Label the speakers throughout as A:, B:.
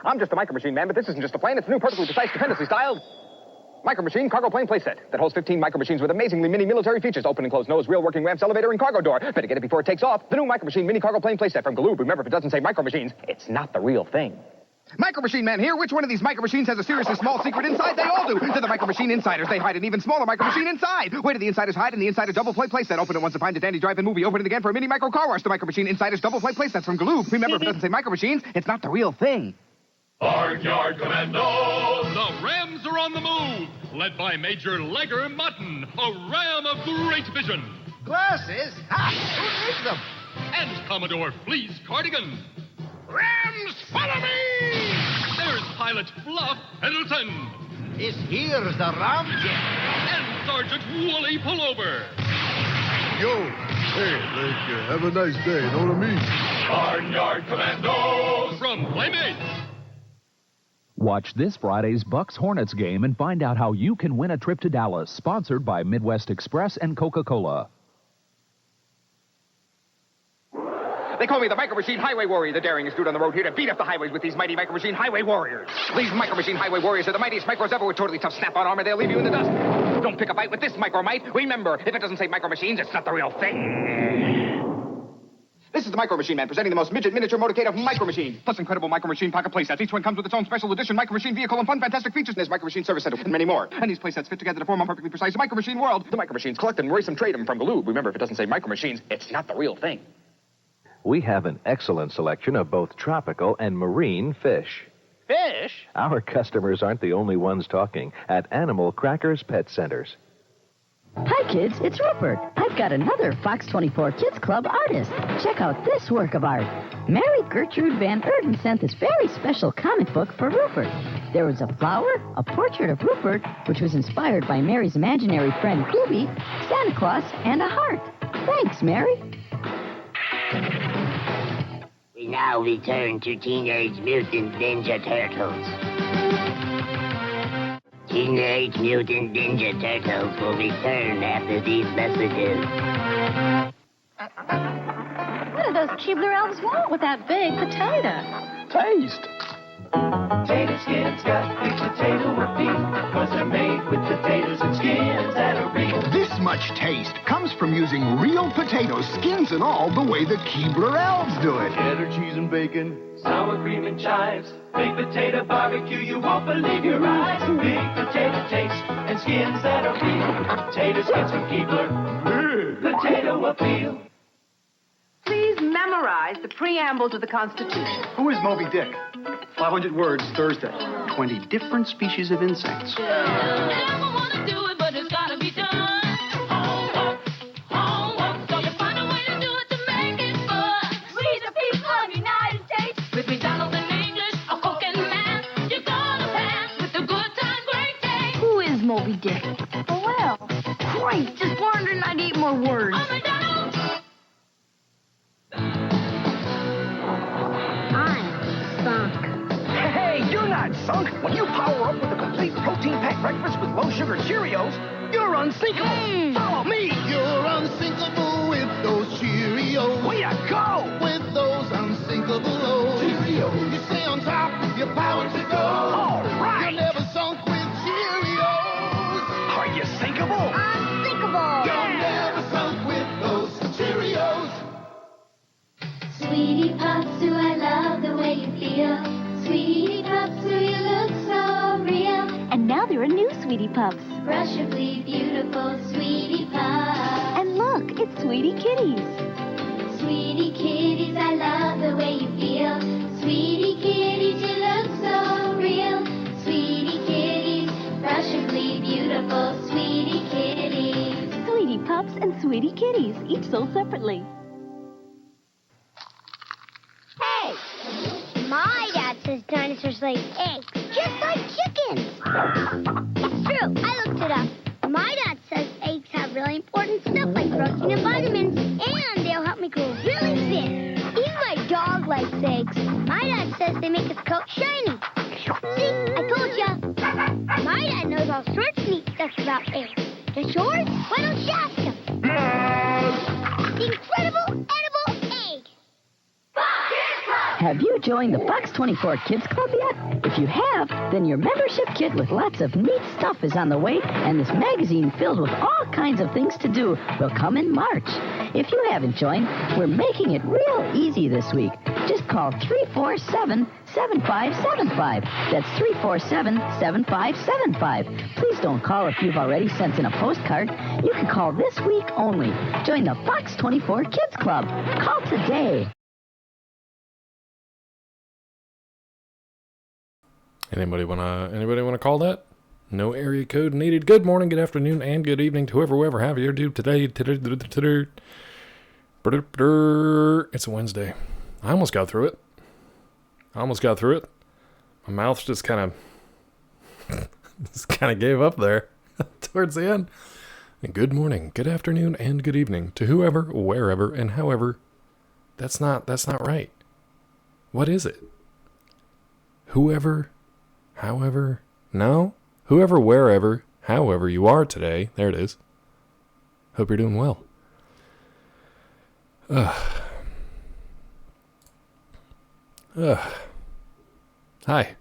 A: I'm just a Micro Machine Man, but this isn't just a plane. It's a new, perfectly precise, stupendously styled Micro Machine cargo plane playset that holds 15 Micro Machines with amazingly mini military features. Open and closed nose, real working ramps, elevator, and cargo door. Better get it before it takes off. The new Micro Machine mini cargo plane playset from Galoob. Remember, if it doesn't say Micro Machines, it's not the real thing. Micro Machine Man here. Which one of these Micro Machines has a seriously small secret inside? They all do. To the Micro Machine insiders, they hide an even smaller Micro Machine inside. Where do the insiders hide in the Insider Double Play playset? Open it once to find a dandy drive-in movie. Open it again for a mini micro car wash. The Micro Machine Insiders Double Play playsets from Galoob. Remember, if it doesn't say Micro Machines, it's not the real thing.
B: Barnyard Commandos! The Rams are on the move, led by Major Legger Mutton, a ram of great vision.
C: Glasses? Ha! Who needs them?
B: And Commodore Fleece Cardigan.
C: Rams, follow me!
B: There's Pilot Fluff Pendleton.
C: This here's the ramjet.
B: And Sergeant Wooly Pullover.
D: Yo, hey, have a nice day, know what I mean?
B: Barnyard Commandos from Playmates.
E: Watch this Friday's Bucks-Hornets game and find out how you can win a trip to Dallas, sponsored by Midwest Express and Coca-Cola.
A: They call me the Micro Machine Highway Warrior. The daringest dude on the road here to beat up the highways with these mighty Micro Machine Highway Warriors. These Micro Machine Highway Warriors are the mightiest micros ever with totally tough snap-on armor. They'll leave you in the dust. Don't pick a fight with this Micro Mite. Remember, if it doesn't say Micro Machines, it's not the real thing. This is the Micro Machine Man presenting the most midget miniature motorcade of Micro Machines. Plus incredible Micro Machine pocket playsets. Each one comes with its own special edition Micro Machine vehicle and fun, fantastic features. And there's Micro Machine Service Center and many more. And these playsets fit together to form a perfectly precise Micro Machine world. The Micro Machines, collect them, race them, trade them from Galoob. Remember, if it doesn't say Micro Machines, it's not the real thing.
F: We have an excellent selection of both tropical and marine fish.
C: Fish?
F: Our customers aren't the only ones talking at Animal Crackers Pet Centers.
G: Hi, kids. It's Rupert. I've got another Fox 24 Kids Club artist. Check out this work of art. Mary Gertrude Van Erden sent this very special comic book for Rupert. There was a flower, a portrait of Rupert, which was inspired by Mary's imaginary friend Ruby, Santa Claus, and a heart. Thanks, Mary.
H: We now return to Teenage Mutant Ninja Turtles. Teenage Mutant Ninja Turtles will return after these messages.
I: What do those Keebler elves want with that big potato?
A: Taste.
J: Potato skins got big potato appeal, 'cause they're made with potatoes and skins that are real.
K: This much taste comes from using real potatoes, skins and all, the way the Keebler elves do it.
D: Cheddar cheese and bacon.
J: Sour cream and chives, big potato barbecue, you won't believe your eyes. Big potato taste and skins that are real. Potato skins from Keebler, potato appeal.
L: Please memorize the preamble to the Constitution.
M: Who is Moby Dick? 500 words Thursday. 20 different species of insects.
N: Never wanna do it, but it's gotta be done. Homework, homework, so you find a way to do it to make it fun. We the people of the United States, with McDonald's in English, a Coke and math, you're gonna pass with a good time, great day.
G: Who is Moby Dick? Well, great. Just 498 more words.
N: Oh, McDonald's!
C: You're not sunk. When you power up with a complete protein-packed breakfast with low-sugar Cheerios, you're unsinkable. Follow me.
D: You're unsinkable with those Cheerios.
C: Way to go.
D: With those unsinkable O's. Cheerios. You stay on top, you're powered to go.
C: All right.
D: You're never sunk with Cheerios.
C: Are you sinkable?
G: Unsinkable.
D: You're never sunk with those Cheerios.
O: Sweetie Puffs, do I love the way you feel? Sweetie Puffs, do you look so real?
G: And now there are new Sweetie Puffs.
O: Brushably beautiful Sweetie Puffs.
G: And look, it's Sweetie Kitties.
O: Sweetie Kitties, I love the way you feel. Sweetie Kitties, you look so real. Sweetie Kitties, brushably beautiful Sweetie Kitties.
G: Sweetie Puffs and Sweetie Kitties, each sold separately.
P: Hey! My dad says dinosaurs lay eggs, just like chickens. It's true. I looked it up. My dad says eggs have really important stuff like protein and vitamins, and they'll help me grow really thin. Even my dog likes eggs. My dad says they make his coat shiny. See, I told ya. My dad knows all sorts of neat stuff about eggs. Does yours? Why don't you ask him? The incredible edible egg.
G: Have you joined the Fox 24 Kids Club yet? If you have, then your membership kit with lots of neat stuff is on the way, and this magazine filled with all kinds of things to do will come in March. If you haven't joined, we're making it real easy this week. Just call 347-7575. That's 347-7575. Please don't call if you've already sent in a postcard. You can call this week only. Join the Fox 24 Kids Club. Call today.
Q: Anybody wanna call that? No area code needed. Good morning, good afternoon, and good evening to whoever have you do today. It's a Wednesday. I almost got through it. My mouth just kind of gave up there towards the end. And good morning, good afternoon, and good evening to whoever, wherever, and however. That's not right. What is it? Whoever, however, no? Whoever, wherever, however you are today. There it is. Hope you're doing well. Hi,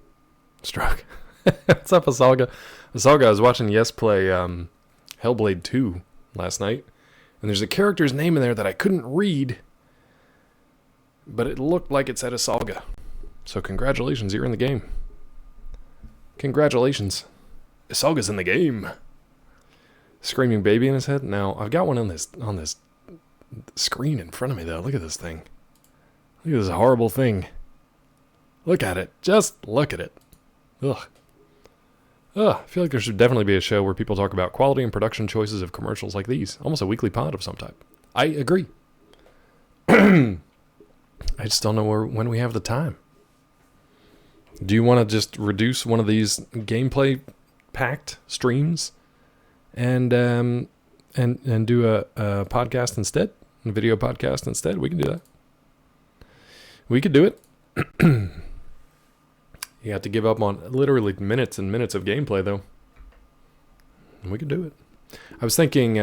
Q: Stroke. What's up, Asalga? Asalga, I was watching Yes play Hellblade 2 last night, and there's a character's name in there that I couldn't read, but it looked like it said Asalga. So congratulations, you're in the game. Congratulations. Asalga's in the game. Screaming baby in his head? Now, I've got one on this screen in front of me, though. Look at this thing. Look at this horrible thing. Look at it. Just look at it. Ugh. I feel like there should definitely be a show where people talk about quality and production choices of commercials like these. Almost a weekly pod of some type. I agree. I just don't know when we have the time. Do you want to just reduce one of these gameplay packed streams and do a podcast instead? A video podcast instead? We can do that. We could do it. You have to give up on literally minutes and minutes of gameplay, though. We could do it. I was thinking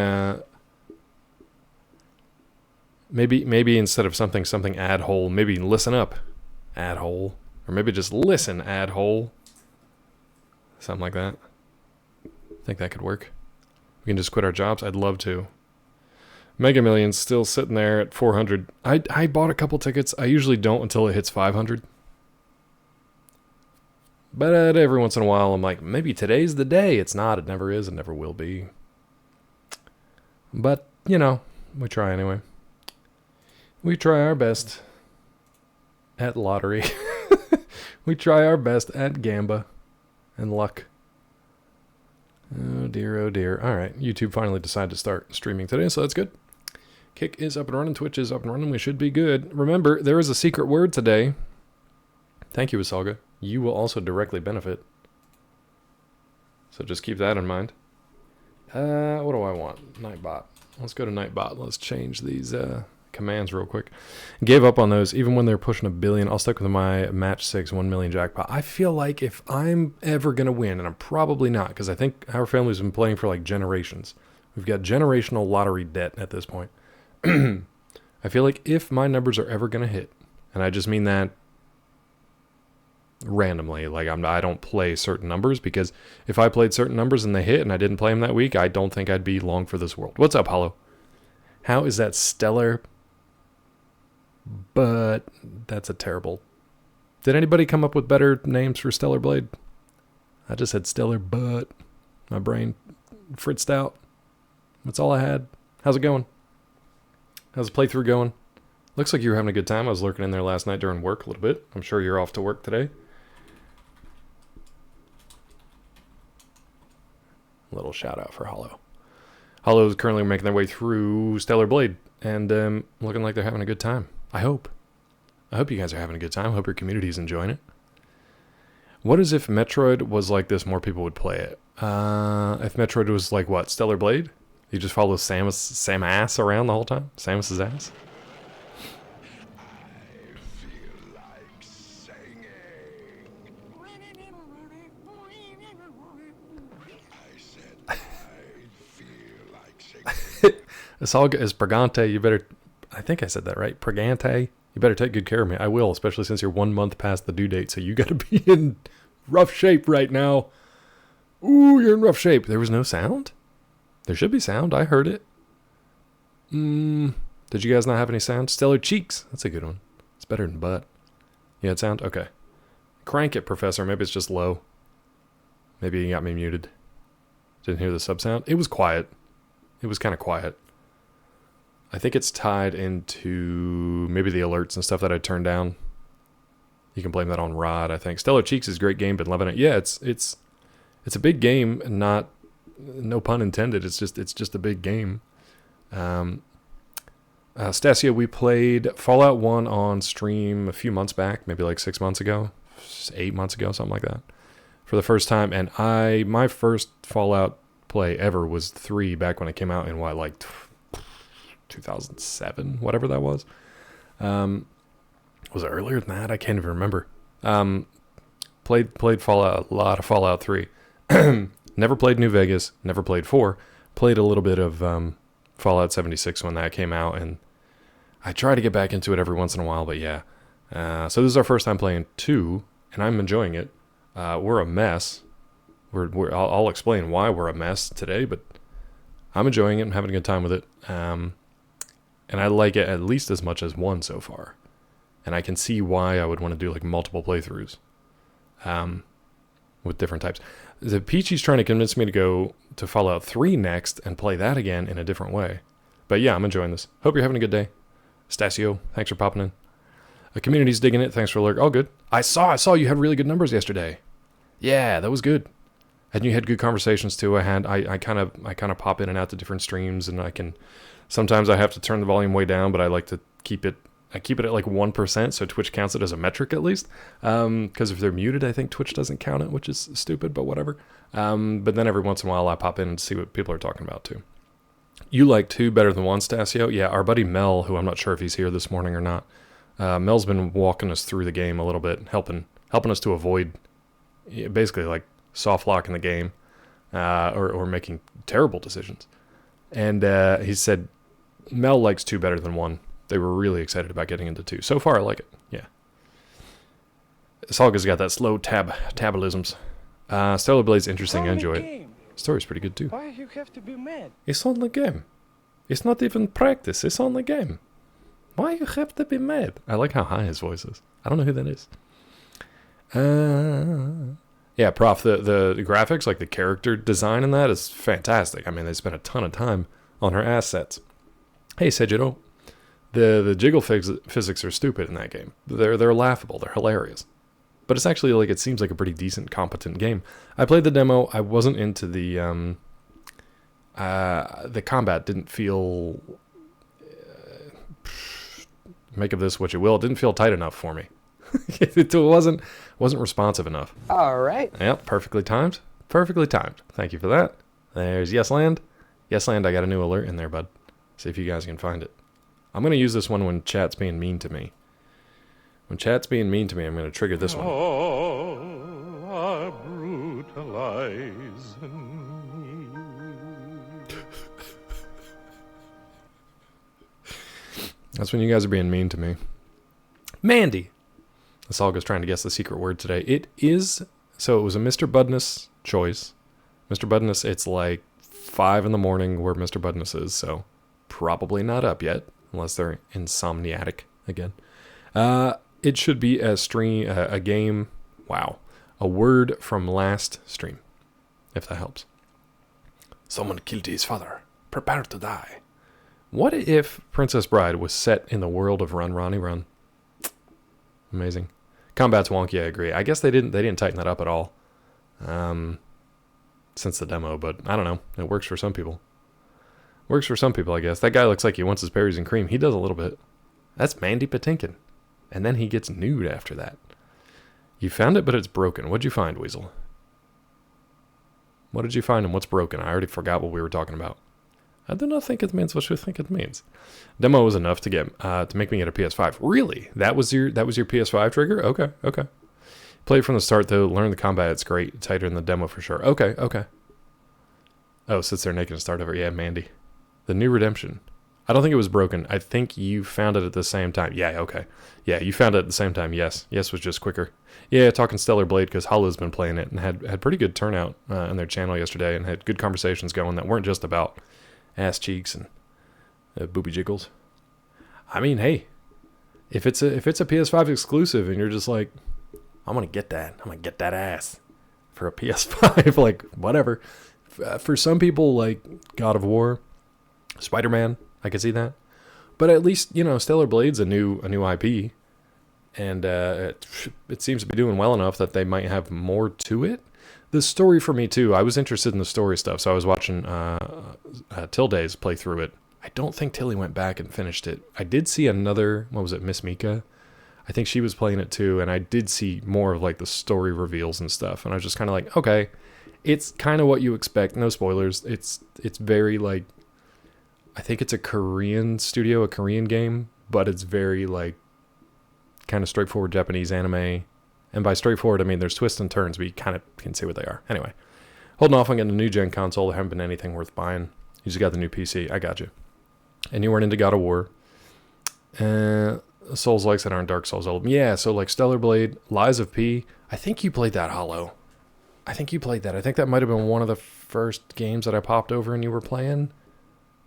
Q: maybe instead of something ad hole, maybe listen up, ad hole, or maybe just listen, ad hole. Something like that. I think that could work. We can just quit our jobs. I'd love to. Mega Millions still sitting there at 400. I bought a couple tickets. I usually don't until it hits 500. But every once in a while, I'm like, maybe today's the day. It's not. It never is. It never will be. But, we try anyway. We try our best at lottery. We try our best at gamba and luck. Oh, dear, oh, dear. All right. YouTube finally decided to start streaming today, so that's good. Kick is up and running. Twitch is up and running. We should be good. Remember, there is a secret word today. Thank you, Asalga. You will also directly benefit. So just keep that in mind. What do I want? Nightbot. Let's go to Nightbot. Let's change these commands real quick. Gave up on those. Even when they're pushing 1 billion, I'll stick with my match 6 1 million jackpot. I feel like if I'm ever going to win, and I'm probably not, because I think our family's been playing for like generations. We've got generational lottery debt at this point. I feel like if my numbers are ever going to hit, and I just mean that randomly, like I don't play certain numbers, because if I played certain numbers and they hit and I didn't play them that week, I don't think I'd be long for this world. What's up, Hollow? How is that stellar? But that's a terrible. Did anybody come up with better names for Stellar Blade? I just had stellar, but my brain fritzed out. That's all I had. How's it going? How's the playthrough going? Looks like you were having a good time. I was lurking in there last night during work a little bit. I'm sure you're off to work today. A little shout out for Hollow. Hollow is currently making their way through Stellar Blade and looking like they're having a good time. I hope you guys are having a good time. I hope your community's enjoying it. What is if Metroid was like this, more people would play it? If Metroid was like what? Stellar Blade? You just follow Samus around the whole time? Samus's ass? Asalga is Pregante. You better... I think I said that right. Pregante. You better take good care of me. I will, especially since you're 1 month past the due date, so you gotta be in rough shape right now. Ooh, you're in rough shape. There was no sound? There should be sound. I heard it. Did you guys not have any sound? Stellar Cheeks. That's a good one. It's better than butt. You had sound? Okay. Crank it, Professor. Maybe it's just low. Maybe you got me muted. Didn't hear the sub sound. It was quiet. It was kind of quiet. I think it's tied into maybe the alerts and stuff that I turned down. You can blame that on Rod, I think. Stellar Cheeks is a great game, been loving it. Yeah, it's a big game, not no pun intended. It's just a big game. Stasia, we played Fallout 1 on stream a few months back, maybe like 6 months ago, 8 months ago, something like that, for the first time. And my first Fallout play ever was 3 back when it came out in 2007, whatever that was. Was it earlier than that? I can't even remember. Played Fallout, a lot of Fallout 3. Never played New Vegas, never played 4. Played a little bit of Fallout 76 when that came out, and I try to get back into it every once in a while, but yeah. So this is our first time playing 2, and I'm enjoying it. We're a mess. I'll explain why we're a mess today, but I'm enjoying it and having a good time with it. And I like it at least as much as 1 so far. And I can see why I would want to do like multiple playthroughs with different types. The Peachy's trying to convince me to go to Fallout 3 next and play that again in a different way. But yeah, I'm enjoying this. Hope you're having a good day. Stasio, thanks for popping in. The community's digging it. Thanks for alert. All good. I saw you had really good numbers yesterday. Yeah, that was good. And you had good conversations too. I kind of pop in and out to different streams, and sometimes I have to turn the volume way down, but I like to keep it at like 1%, so Twitch counts it as a metric at least. Because if they're muted, I think Twitch doesn't count it, which is stupid, but whatever. But then every once in a while, I pop in and see what people are talking about too. You like 2 better than 1, Stasio? Yeah, our buddy Mel, who I'm not sure if he's here this morning or not. Mel's been walking us through the game a little bit, helping us to avoid basically like soft locking the game or making terrible decisions. And he said Mel likes 2 better than 1. They were really excited about getting into 2. So far, I like it. Yeah. Salga's got that slow tabolisms. Stellar Blade's interesting. I enjoy it. Story's pretty good too.
C: Why you have to be mad?
Q: It's only game. It's not even practice. It's only game. Why you have to be mad? I like how high his voice is. I don't know who that is. Yeah, Prof, the graphics, like the character design in that is fantastic. I mean, they spent a ton of time on her assets. Hey, Sejiro. The jiggle physics are stupid in that game. They're laughable. They're hilarious. But it's actually like, it seems like a pretty decent, competent game. I played the demo. I wasn't into the combat. Didn't feel, make of this what you will. It didn't feel tight enough for me. It wasn't responsive enough.
C: All right.
Q: Yep, perfectly timed. Perfectly timed. Thank you for that. There's Yesland. Yesland, I got a new alert in there, bud. See if you guys can find it. I'm going to use this one when chat's being mean to me. When chat's being mean to me, I'm going to trigger this one.
R: All are brutalizing me.
Q: That's when you guys are being mean to me. Mandy. Salga's trying to guess the secret word today. It is, so it was a Mr. Budness choice. Mr. Budness, it's like 5 in the morning where Mr. Budness is, so probably not up yet, unless they're insomniatic again. It should be a game, wow, a word from last stream, if that helps. Someone killed his father. Prepare to die. What if Princess Bride was set in the world of Run, Ronnie, Run? Amazing. Combat's wonky, I agree. I guess they didn't tighten that up at all since the demo, but I don't know. It works for some people. Works for some people, I guess. That guy looks like he wants his berries and cream. He does a little bit. That's Mandy Patinkin. And then he gets nude after that. You found it, but it's broken. What'd you find, Weasel? What did you find and what's broken? I already forgot what we were talking about. I do not think it means what you think it means. Demo was enough to get to make me get a PS5. Really? That was your PS5 trigger? Okay. Play from the start though. Learn the combat. It's great. It's tighter than the demo for sure. Okay. Oh, sits there naked and start over. Yeah, Mandy. The new redemption. I don't think it was broken. I think you found it at the same time. Yeah, okay. Yeah, you found it at the same time. Yes was just quicker. Yeah, talking Stellar Blade because Hollow's been playing it and had pretty good turnout on their channel yesterday and had good conversations going that weren't just about ass cheeks and booby jiggles. I mean, hey, if it's a PS5 exclusive and you're just like, I'm gonna get that ass for a PS5, like whatever. For some people, like God of War, Spider-Man, I could see that. But at least, Stellar Blade's a new IP, and it seems to be doing well enough that they might have more to it. The story for me too. I was interested in the story stuff, so I was watching Tilde's play through it. I don't think Tilly went back and finished it. I did see another, what was it, Miss Mika? I think she was playing it too, and I did see more of like the story reveals and stuff, and I was just kind of like, okay, it's kind of what you expect. No spoilers. It's very like, I think it's a Korean studio, a Korean game, but it's very like kind of straightforward Japanese anime. And by straightforward, I mean there's twists and turns, but you kind of can see what they are. Anyway, holding off on getting a new gen console. There haven't been anything worth buying. You just got the new PC. I got you. And you weren't into God of War. Souls-likes that aren't Dark Souls old. Yeah, so like Stellar Blade, Lies of P. I think you played that, Hollow. I think you played that. I think that might have been one of the first games that I popped over and you were playing.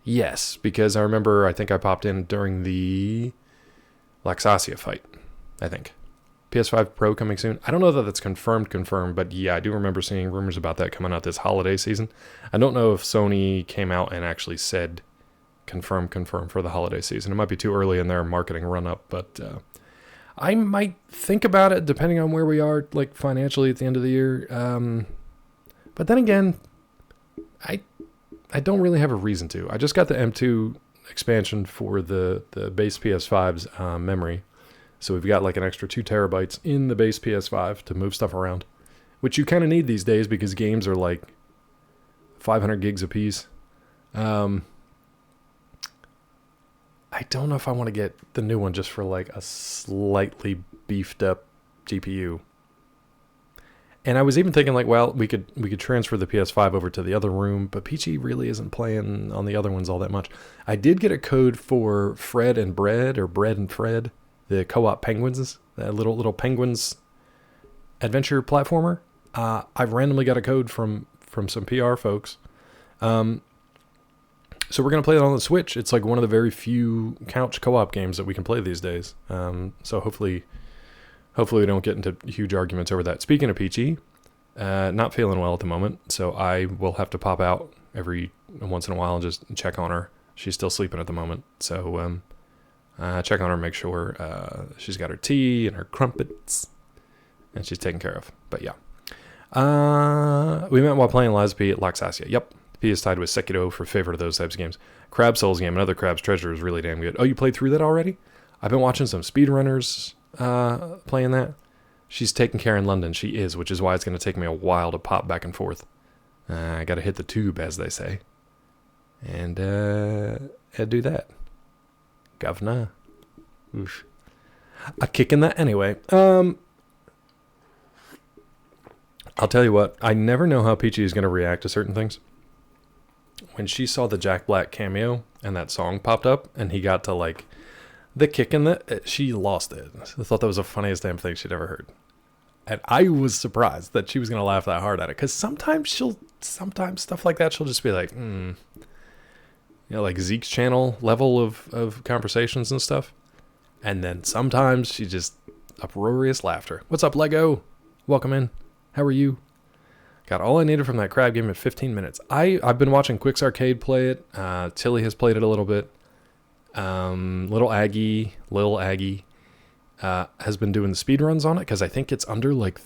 Q: Yes, because I remember I think I popped in during the Laxasia fight, I think. PS5 Pro coming soon. I don't know that that's confirmed, but yeah, I do remember seeing rumors about that coming out this holiday season. I don't know if Sony came out and actually said confirm for the holiday season. It might be too early in their marketing run-up, but I might think about it depending on where we are, like financially at the end of the year. But then again, I don't really have a reason to. I just got the M2 expansion for the base PS5's memory. So we've got like an extra 2 terabytes in the base PS5 to move stuff around, which you kind of need these days because games are like 500 gigs a piece. I don't know if I want to get the new one just for like a slightly beefed up GPU. And I was even thinking like, well, we could transfer the PS5 over to the other room, but Peachy really isn't playing on the other ones all that much. I did get a code for Fred and Bread, or Bread and Fred, the co-op penguins, that little penguins adventure platformer. I randomly got a code from some PR folks. So we're going to play it on the Switch. It's like one of the very few couch co-op games that we can play these days. So hopefully we don't get into huge arguments over that. Speaking of Peachy, not feeling well at the moment, so I will have to pop out every once in a while and just check on her. She's still sleeping at the moment, so check on her, make sure she's got her tea and her crumpets, and she's taken care of. But yeah. We met while playing Lies of P at Laxasia. Yep. P is tied with Sekiro for favorite of those types of games. Crab Souls game, another Crab's Treasure, is really damn good. Oh, you played through that already? I've been watching some speedrunners playing that. She's taking care in London. She is, which is why it's going to take me a while to pop back and forth. I got to hit the tube, as they say. And do that. Governor. Oof. A kick in that anyway. I'll tell you what. I never know how Peachy is going to react to certain things. When she saw the Jack Black cameo and that song popped up and he got to like the kick in the, she lost it. I thought that was the funniest damn thing she'd ever heard. And I was surprised that she was going to laugh that hard at it. Because sometimes stuff like that, she'll just be like, you know, like Zeke's channel level of conversations and stuff. And then sometimes she just uproarious laughter. What's up, Lego? Welcome in. How are you? Got all I needed from that crab game in 15 minutes. I've been watching Quicks Arcade play it. Tilly has played it a little bit. Little Aggie has been doing the speed runs on it because I think it's under like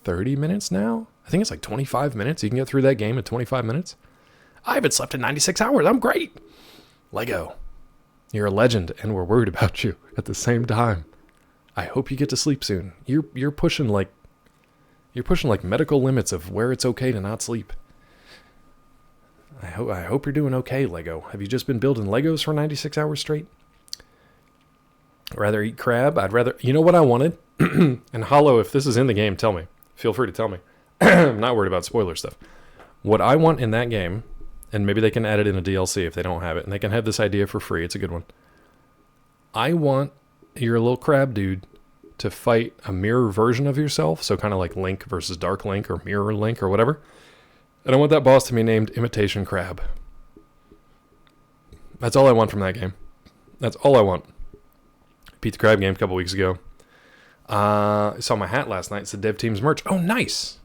Q: 30 minutes now. I think it's like 25 minutes. You can get through that game in 25 minutes. I haven't slept in 96 hours. I'm great. Lego, you're a legend, and we're worried about you at the same time. I hope you get to sleep soon. You're pushing like medical limits of where it's okay to not sleep. I hope you're doing okay, Lego. Have you just been building Legos for 96 hours straight? I'd rather eat crab. You know what I wanted? And Hollow, if this is in the game, tell me. Feel free to tell me. I'm not worried about spoiler stuff. What I want in that game And maybe they can add it in a DLC if they don't have it. And they can have this idea for free. It's a good one. I want your little crab dude to fight a mirror version of yourself. So kind of like Link versus Dark Link or Mirror Link or whatever. And I want that boss to be named Imitation Crab. That's all I want from that game. That's all I want. Beat the Crab game a couple weeks ago. I saw my hat last night. It's the Dev Team's merch. Oh, nice.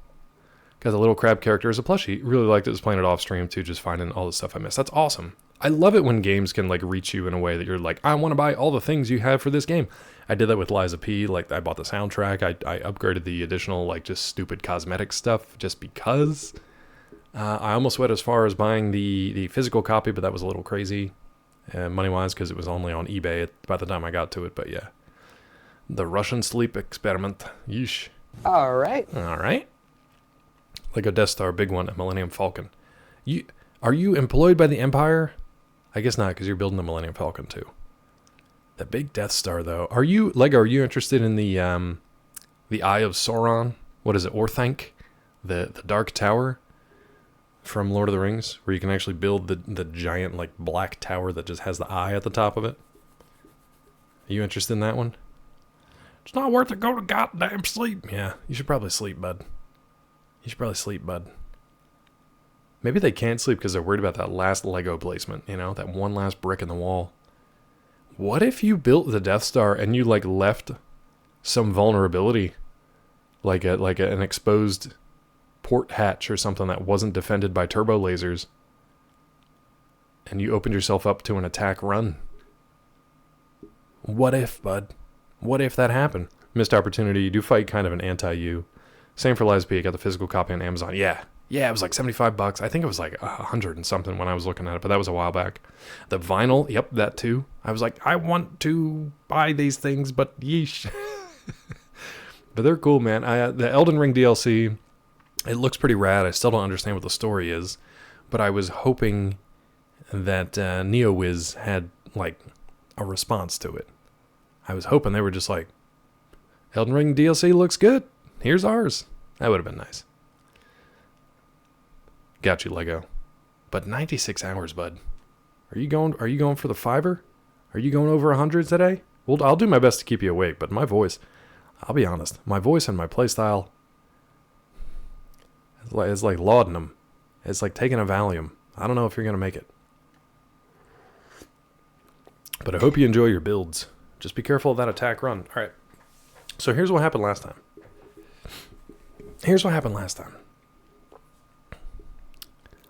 Q: Got the little crab character as a plushie. Really liked it. Was playing it off stream too, just finding all the stuff I missed. That's awesome. I love it when games can like reach you in a way that you're like, I want to buy all the things you have for this game. I did that with Liza P. Like I bought the soundtrack. I upgraded the additional like just stupid cosmetic stuff just because. I almost went as far as buying the physical copy, but that was a little crazy money-wise because it was only on eBay by the time I got to it. But yeah, the Russian sleep experiment. Yeesh.
S: All right.
Q: All right. Lego Death Star, big one, a Millennium Falcon. Are you employed by the Empire? I guess not, because you're building the Millennium Falcon too. The big Death Star, though. Are you interested in the Eye of Sauron? What is it, Orthanc? The Dark Tower from Lord of the Rings, where you can actually build the giant like black tower that just has the eye at the top of it. Are you interested in that one? It's not worth it. Go to goddamn sleep. Yeah, you should probably sleep, bud. Maybe they can't sleep because they're worried about that last Lego placement, you know, that one last brick in the wall. What if you built the Death Star and you like left some vulnerability, like an exposed port hatch or something that wasn't defended by turbo lasers, and you opened yourself up to an attack run? What if, bud? What if that happened? Missed opportunity. You do fight kind of an anti-you. Same for Liza P. I got the physical copy on Amazon. Yeah, it was like $75. I think it was like 100 and something when I was looking at it, but that was a while back. The vinyl, yep, that too. I was like, I want to buy these things, but yeesh. But they're cool, man. The Elden Ring DLC, it looks pretty rad. I still don't understand what the story is, but I was hoping that NeoWiz had like a response to it. I was hoping they were just like, Elden Ring DLC looks good. Here's ours. That would have been nice. Got you, Lego. But 96 hours, bud. Are you going for the fiver? Are you going over 100 today? Well, I'll do my best to keep you awake, but my voice, I'll be honest, my voice and my playstyle is like laudanum. It's like taking a Valium. I don't know if you're going to make it. But I hope you enjoy your builds. Just be careful of that attack run. All right. So here's what happened last time.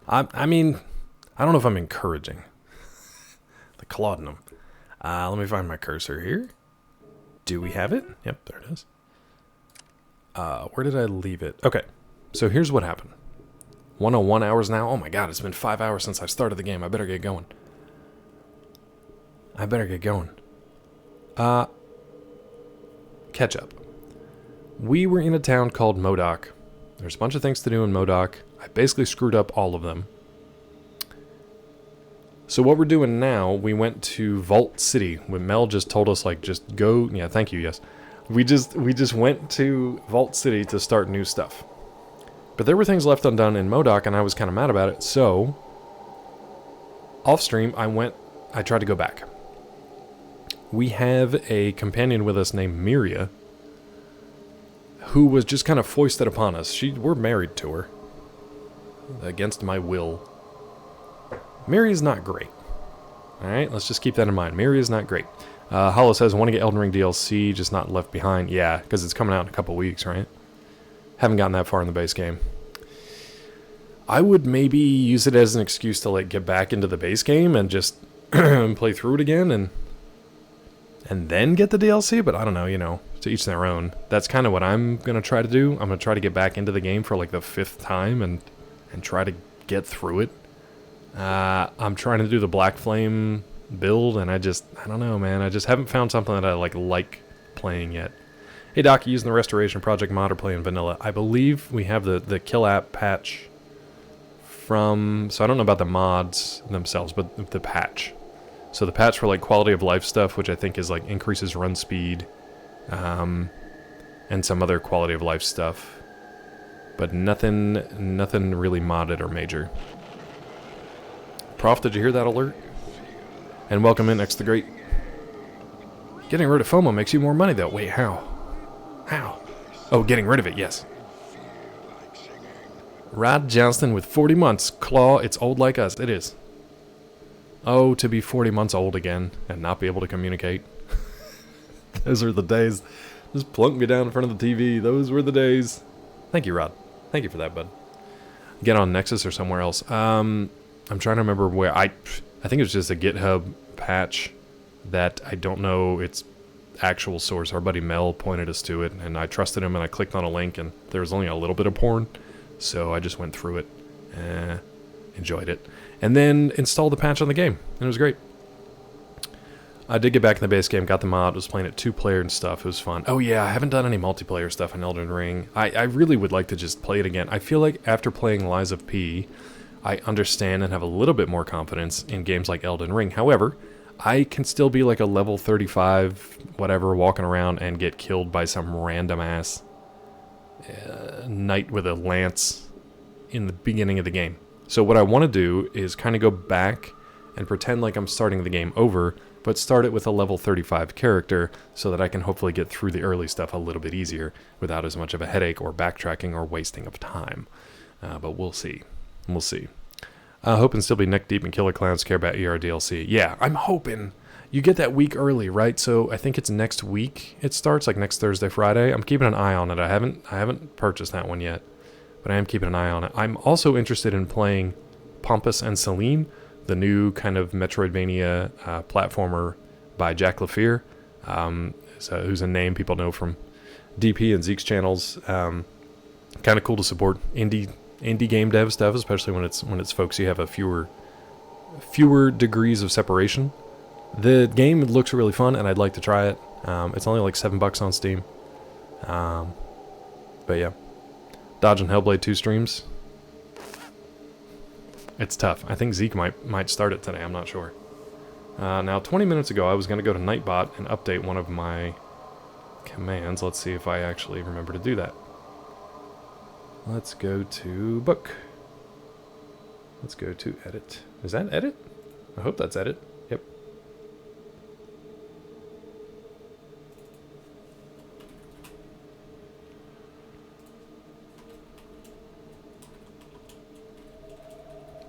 Q: I mean, I don't know if I'm encouraging the laudanum. Let me find my cursor here. Do we have it? Yep, there it is. Where did I leave it? Okay, so here's what happened. 101 hours now. Oh my god, it's been 5 hours since I started the game. I better get going. Catch up. We were in a town called Modok. There's a bunch of things to do in Modok. I basically screwed up all of them. So what we're doing now, we went to Vault City. When Mel just told us, like, just go. Yeah, thank you, yes. We just went to Vault City to start new stuff. But there were things left undone in Modok, and I was kind of mad about it. So, off stream, I tried to go back. We have a companion with us named Miria, who was just kind of foisted upon us. We're married to her. Against my will. Miria's not great. Alright, let's just keep that in mind. Miria's not great. Hollow says, want to get Elden Ring DLC, just not Left Behind. Yeah, because it's coming out in a couple weeks, right? Haven't gotten that far in the base game. I would maybe use it as an excuse to like get back into the base game and just play through it again and then get the DLC, but I don't know, you know, to each their own. That's kind of what I'm going to try to do. I'm going to try to get back into the game for like the 5th time and try to get through it. I'm trying to do the Black Flame build, and I don't know, man. I just haven't found something that I like playing yet. Hey, Doc, you using the Restoration Project mod or playing vanilla? I believe we have the Kill App patch from... So I don't know about the mods themselves, but the patch. So the patch for like quality of life stuff, which I think is like increases run speed, and some other quality of life stuff. But nothing really modded or major. Prof, did you hear that alert? And welcome in, X the Great. Getting rid of FOMO makes you more money, though. Wait, how? How? Oh, getting rid of it, yes. Rod Johnston with 40 months. Claw, it's old like us. It is. Oh, to be 40 months old again and not be able to communicate. Those are the days. Just plunk me down in front of the TV. Those were the days. Thank you, Rod. Thank you for that, bud. Get on Nexus or somewhere else. I'm trying to remember where. I think it was just a GitHub patch that I don't know its actual source. Our buddy Mel pointed us to it, and I trusted him, and I clicked on a link, and there was only a little bit of porn. So I just went through it, enjoyed it, and then installed the patch on the game, and it was great. I did get back in the base game, got the mod, was playing it 2-player and stuff. It was fun. Oh yeah, I haven't done any multiplayer stuff in Elden Ring. I really would like to just play it again. I feel like after playing Lies of P, I understand and have a little bit more confidence in games like Elden Ring. However, I can still be like a level 35, whatever, walking around and get killed by some random ass knight with a lance in the beginning of the game. So what I want to do is kind of go back and pretend like I'm starting the game over, but start it with a level 35 character so that I can hopefully get through the early stuff a little bit easier without as much of a headache or backtracking or wasting of time. But we'll see. We'll see. Hoping still be neck deep in Killer Clowns Care About ER DLC. Yeah, I'm hoping. You get that week early, right? So I think it's next week it starts, like next Thursday, Friday. I'm keeping an eye on it. I haven't purchased that one yet, but I am keeping an eye on it. I'm also interested in playing Pompous and Celine, the new kind of Metroidvania platformer by Jack Lafeer, who's a name people know from DP and Zeke's channels. Kind of cool to support indie game dev stuff, especially when it's folks you have a fewer degrees of separation. The game looks really fun, and I'd like to try it. It's only like $7 on Steam. But yeah, Dodge and Hellblade 2 streams. It's tough. I think Zeke might start it today. I'm not sure. Now, 20 minutes ago, I was going to go to Nightbot and update one of my commands. Let's see if I actually remember to do that. Let's go to book. Let's go to edit. Is that edit? I hope that's edit. Yep.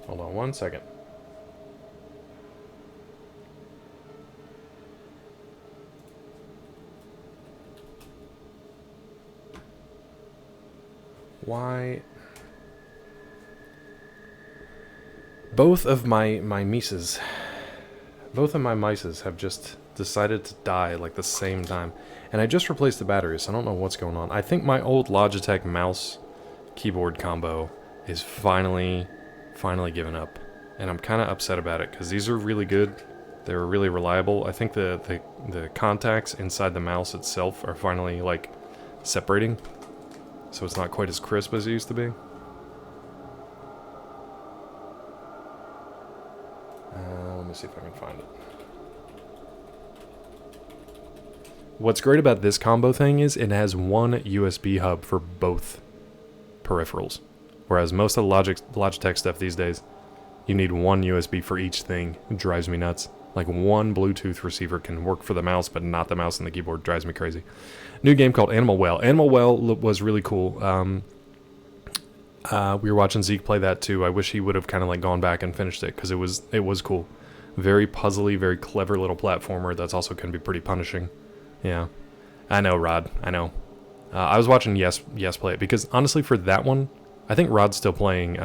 Q: Hold on 1 second. Why? Both of my mices have just decided to die like the same time. And I just replaced the batteries, so I don't know what's going on. I think my old Logitech mouse keyboard combo is finally given up. And I'm kind of upset about it, because these are really good. They're really reliable. I think the contacts inside the mouse itself are finally like separating. So it's not quite as crisp as it used to be. Let me see if I can find it. What's great about this combo thing is it has one USB hub for both peripherals. Whereas most of the Logitech stuff these days, you need one USB for each thing. It drives me nuts. Like one Bluetooth receiver can work for the mouse, but not the mouse and the keyboard. It drives me crazy. New game called Animal Well. Animal Well was really cool. We were watching Zeke play that too. I wish he would have kind of like gone back and finished it, because it was cool. Very puzzly, very clever little platformer that's also can be pretty punishing. Yeah, I know, Rod. I know. I was watching Yes play it, because honestly for that one, I think Rod's still playing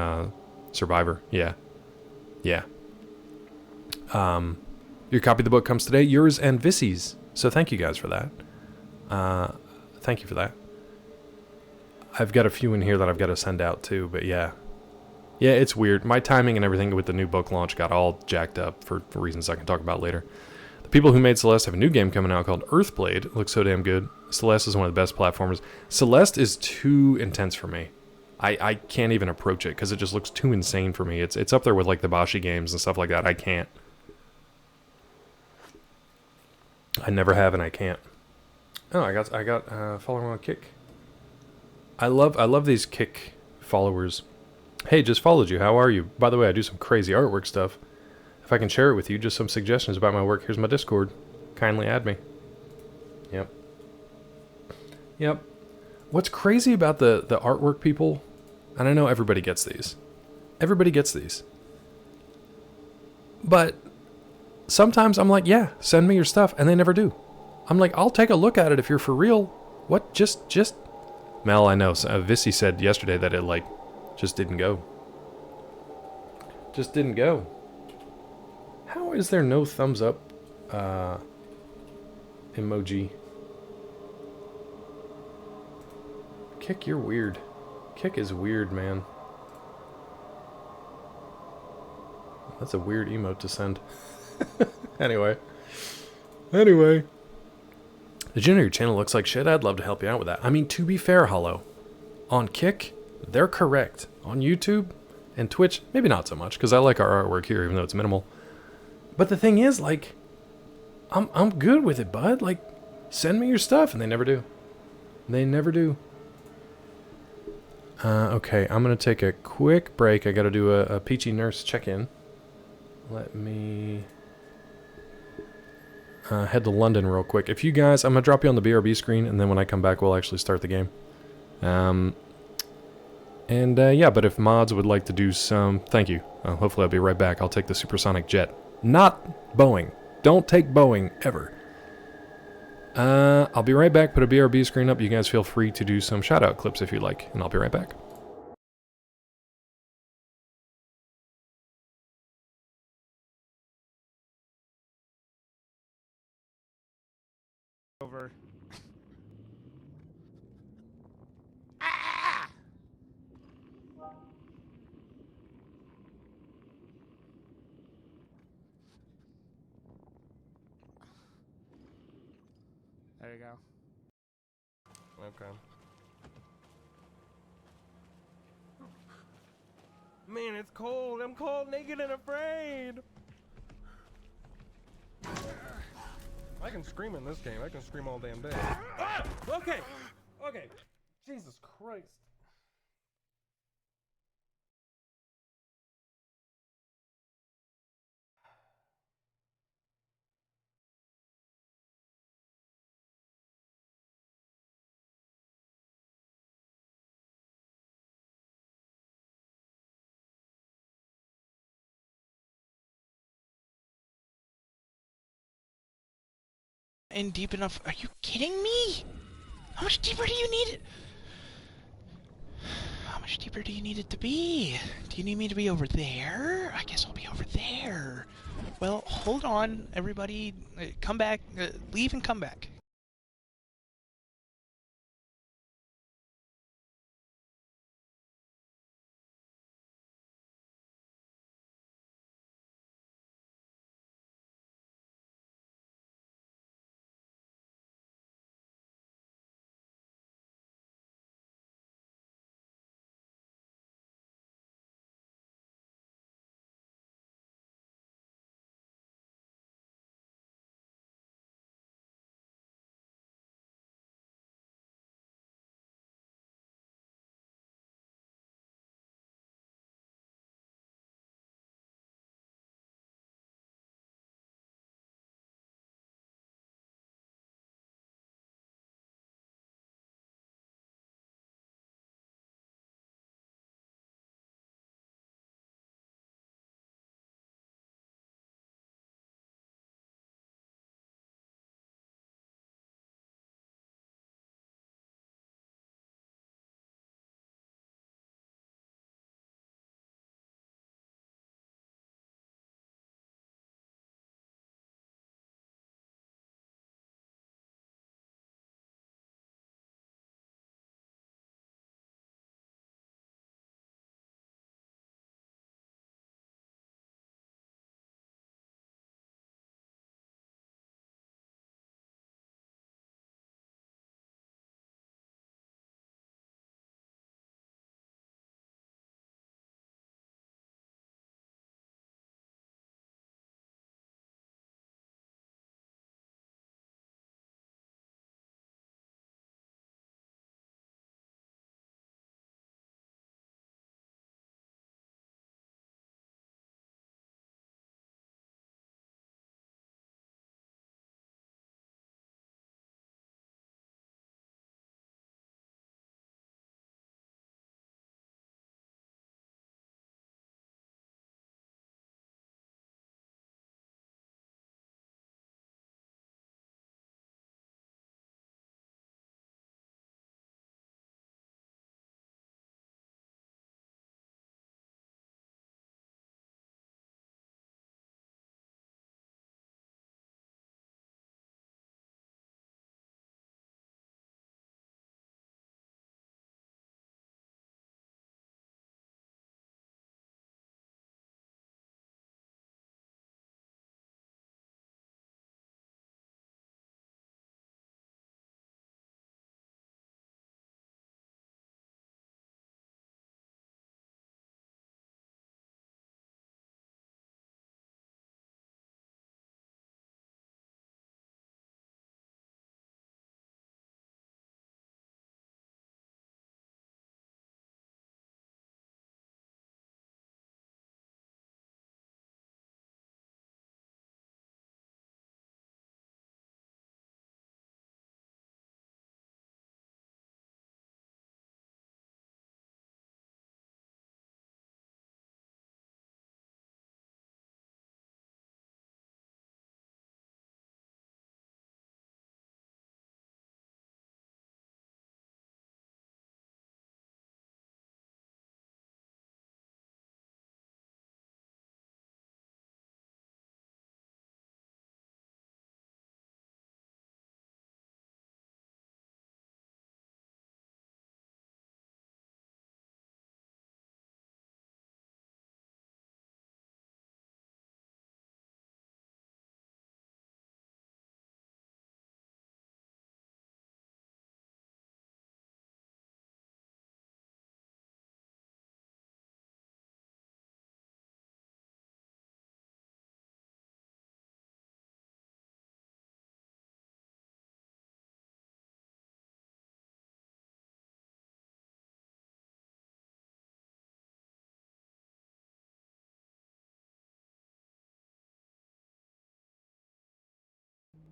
Q: Survivor. Yeah. Your copy of the book comes today. Yours and Vissy's. So thank you guys for that. Thank you for that. I've got a few in here that I've got to send out too, but yeah. Yeah, it's weird. My timing and everything with the new book launch got all jacked up for reasons I can talk about later. The people who made Celeste have a new game coming out called Earthblade. It looks so damn good. Celeste is one of the best platformers. Celeste is too intense for me. I can't even approach it because it just looks too insane for me. It's up there with like the Bashi games and stuff like that. I can't. I never have and I can't. Oh, I got following on Kick. I love these Kick followers. Hey, just followed you. How are you? By the way, I do some crazy artwork stuff. if I can share it with you, just some suggestions about my work. Here's my Discord. Kindly add me. Yep. Yep. What's crazy about the artwork people, and I know everybody gets these. Everybody gets these. But sometimes I'm like, yeah, send me your stuff, and they never do. I'm like, I'll take a look at it if you're for real. What? Just... Mel, I know. Vissy said yesterday that it, like, just didn't go. Just didn't go. How is there no thumbs up emoji? Kick, you're weird. Kick is weird, man. That's a weird emote to send. Anyway. The Junior channel looks like shit. I'd love to help you out with that. I mean, to be fair, Hollow, on Kick, they're correct. On YouTube and Twitch, maybe not so much, because I like our artwork here, even though it's minimal. But the thing is, like, I'm good with it, bud. Like, send me your stuff, and they never do. They never do. Okay, I'm gonna take a quick break. I gotta do a Peachy Nurse check-in. Let me head to London real quick. If you guys, I'm gonna drop you on the BRB screen, and then when I come back, we'll actually start the game. Yeah, but if mods would like to do some, thank you. Hopefully I'll be right back. I'll take the supersonic jet. Not Boeing. Don't take Boeing, ever. I'll be right back. Put a BRB screen up. You guys feel free to do some shout-out clips if you like, and I'll be right back.
S: Over. There you go.
T: Okay. Man, it's cold. I'm cold, naked, and afraid. I can scream in this game. I can scream all damn day. Ah! Okay. Okay. Jesus Christ.
S: In deep enough. Are you kidding me? How much deeper do you need it? How much deeper do you need it to be? Do you need me to be over there? I guess I'll be over there. Well, hold on, everybody. Come back. Leave and come back.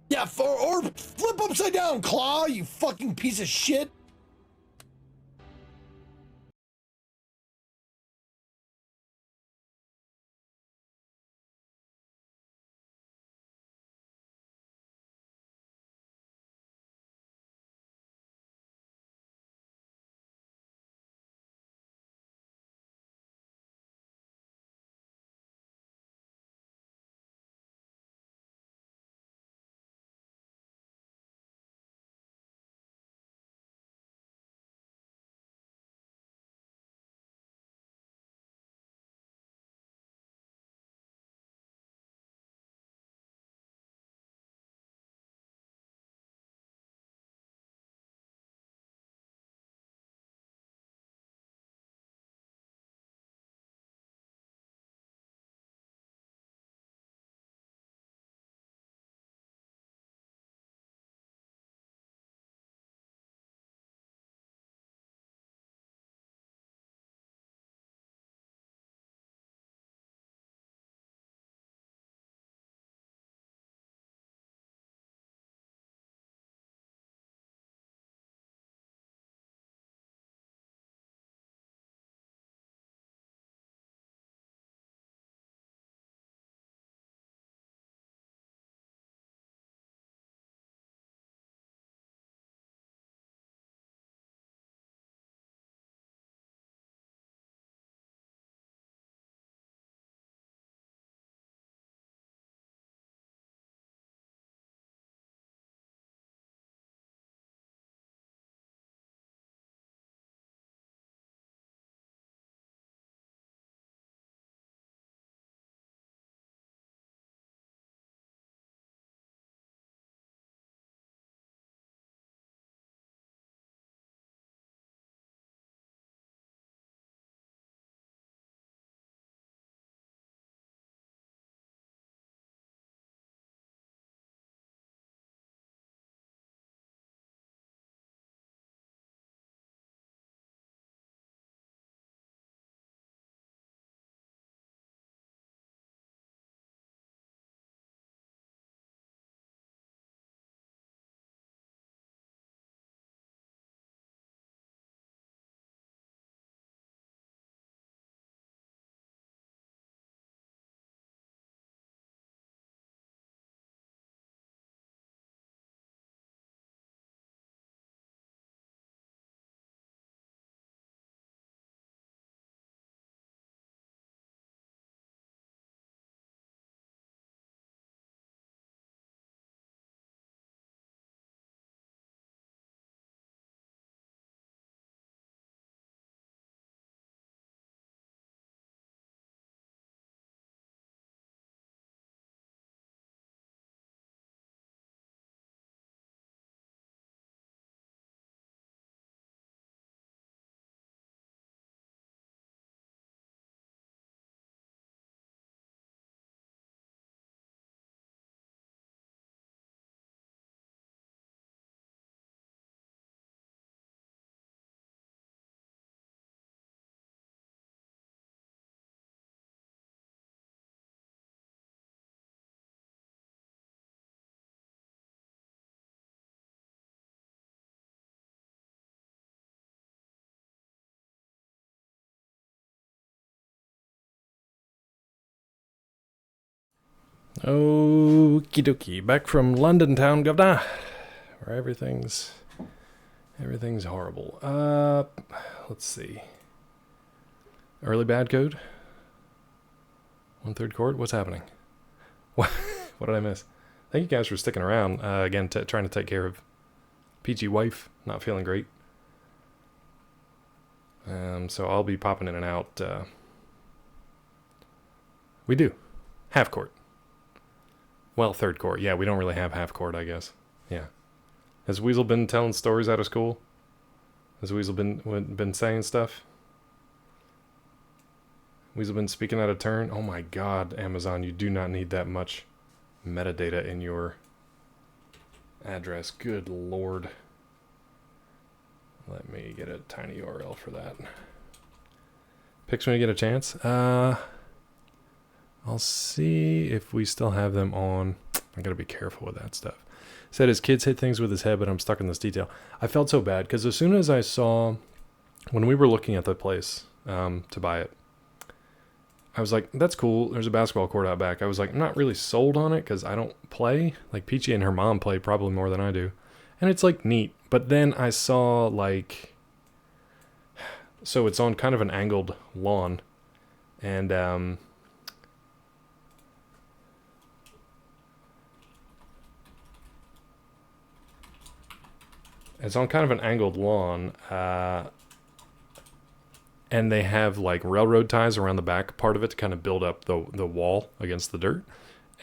U: Yeah, or flip upside down, Claw, you fucking piece of shit.
Q: Okie dokie. Back from London town, governor, where everything's horrible. Let's see. Early bad code. 1/3 chord. What's happening? What did I miss? Thank you guys for sticking around. Again, trying to take care of Peachy wife. Not feeling great. So I'll be popping in and out. We do. Half chord. Well, 3rd chord. Yeah, we don't really have half chord, I guess. Yeah. Has Weasel been telling stories out of school? Has Weasel been saying stuff? Weasel been speaking out of turn? Oh my god, Amazon, you do not need that much metadata in your address. Good lord. Let me get a tiny URL for that. Picks when you get a chance. I'll see if we still have them on. I gotta be careful with that stuff. Said his kids hit things with his head, but I'm stuck in this detail. I felt so bad because as soon as I saw, when we were looking at the place to buy it, I was like, that's cool. There's a basketball court out back. I was like, I'm not really sold on it because I don't play. Like, Peachy and her mom play probably more than I do. And it's, like, neat. But then I saw, like, so it's on kind of an angled lawn. And, it's on kind of an angled lawn. And they have like railroad ties around the back part of it to kind of build up the wall against the dirt,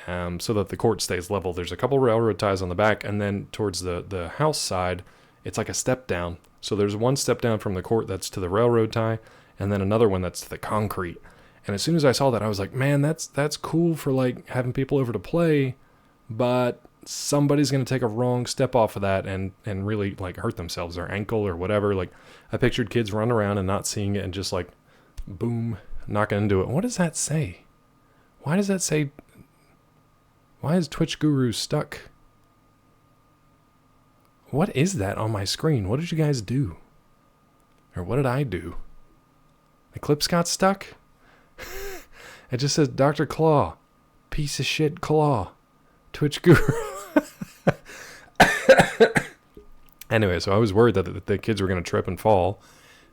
Q: so that the court stays level. There's a couple railroad ties on the back, and then towards the house side, it's like a step down. So there's one step down from the court that's to the railroad tie, and then another one that's to the concrete. And as soon as I saw that, I was like, man, that's cool for like having people over to play, but somebody's going to take a wrong step off of that and really like hurt themselves, their ankle or whatever. Like, I pictured kids running around and not seeing it and just like, boom, knocking into it. What does that say? Why does that say, why is Twitch Guru stuck? What is that on my screen? What did you guys do? Or what did I do? The clips got stuck? It just says Dr. Claw. Piece of shit Claw. Twitch Guru. Anyway, so I was worried that the kids were going to trip and fall.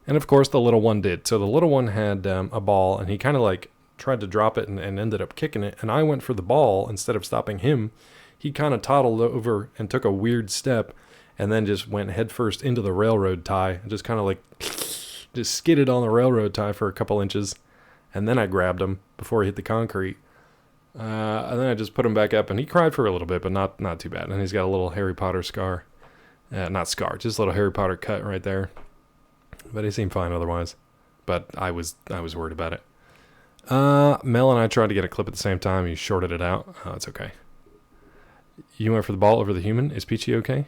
Q: And of course, the little one did. So the little one had a ball, and he kind of like tried to drop it and ended up kicking it. And I went for the ball instead of stopping him. He kind of toddled over and took a weird step and then just went headfirst into the railroad tie and just kind of like just skidded on the railroad tie for a couple inches. And then I grabbed him before he hit the concrete. And then I just put him back up, and he cried for a little bit, but not too bad. And he's got a little Harry Potter scar. Not scar, just a little Harry Potter cut right there. But he seemed fine otherwise. But I was worried about it. Mel and I tried to get a clip at the same time. He shorted it out. Oh, it's okay. You went for the ball over the human. Is Peachy okay?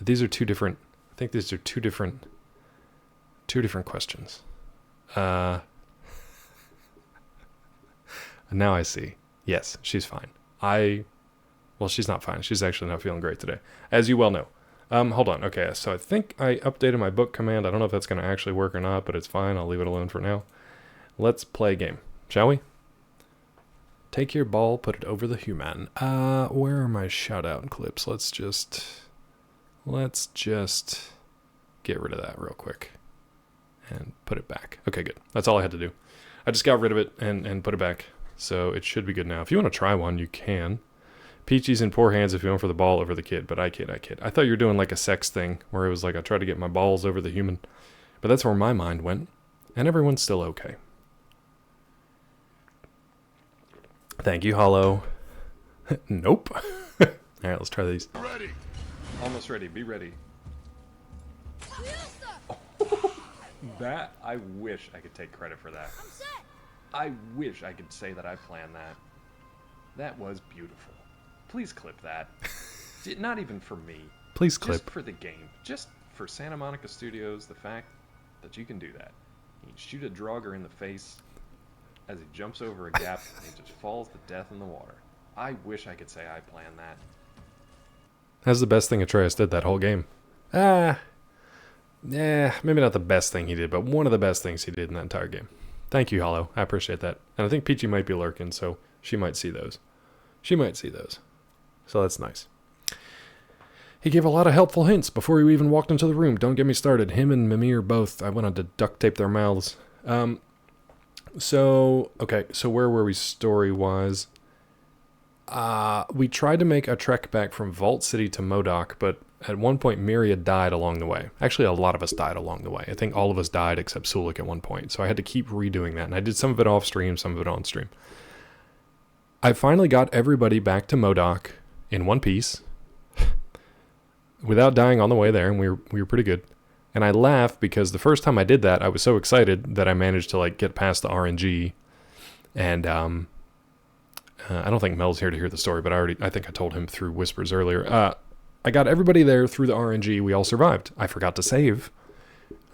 Q: These are two different. I think these are two different questions. Now I see. Yes, she's fine. Well, she's not fine. She's actually not feeling great today, as you well know. Hold on. Okay, so I think I updated my book command. I don't know if that's going to actually work or not, but it's fine. I'll leave it alone for now. Let's play a game, shall we? Take your ball, put it over the human. Where are my shout-out clips? Let's just get rid of that real quick and put it back. Okay, good. That's all I had to do. I just got rid of it and put it back, so it should be good now. If you want to try one, you can. Peachy's in poor hands if you went for the ball over the kid, but I kid. I thought you were doing like a sex thing where it was like I tried to get my balls over the human, but that's where my mind went, and everyone's still okay. Thank you, Hollow. Nope. All right, let's try these.
R: Ready.
Q: Almost ready. Be ready. That, I wish I could take credit for that.
P: I'm set.
Q: I wish I could say that I planned that. That was beautiful. Please clip that. Not even for me. Please clip. Just for the game. Just for Santa Monica Studios, the fact that you can do that. You can shoot a Draugr in the face as he jumps over a gap and he just falls to death in the water. I wish I could say I planned that. That's the best thing Atreus did that whole game. Yeah, maybe not the best thing he did, but one of the best things he did in that entire game. Thank you, Hollow. I appreciate that. And I think Peachy might be lurking, so she might see those. So that's nice. He gave a lot of helpful hints before he even walked into the room. Don't get me started. Him and Mimir both. I wanted to duct tape their mouths. So where were we story-wise? We tried to make a trek back from Vault City to MODOK, but at one point Myria died along the way. Actually, a lot of us died along the way. I think all of us died except Sulik at one point, so I had to keep redoing that. And I did some of it off-stream, some of it on-stream. I finally got everybody back to MODOK in one piece without dying on the way there, and we were pretty good. And I laugh because the first time I did that, I was so excited that I managed to like get past the RNG. And I don't think Mel's here to hear the story, but I think I told him through whispers earlier. I got everybody there through the RNG. We all survived. I forgot to save.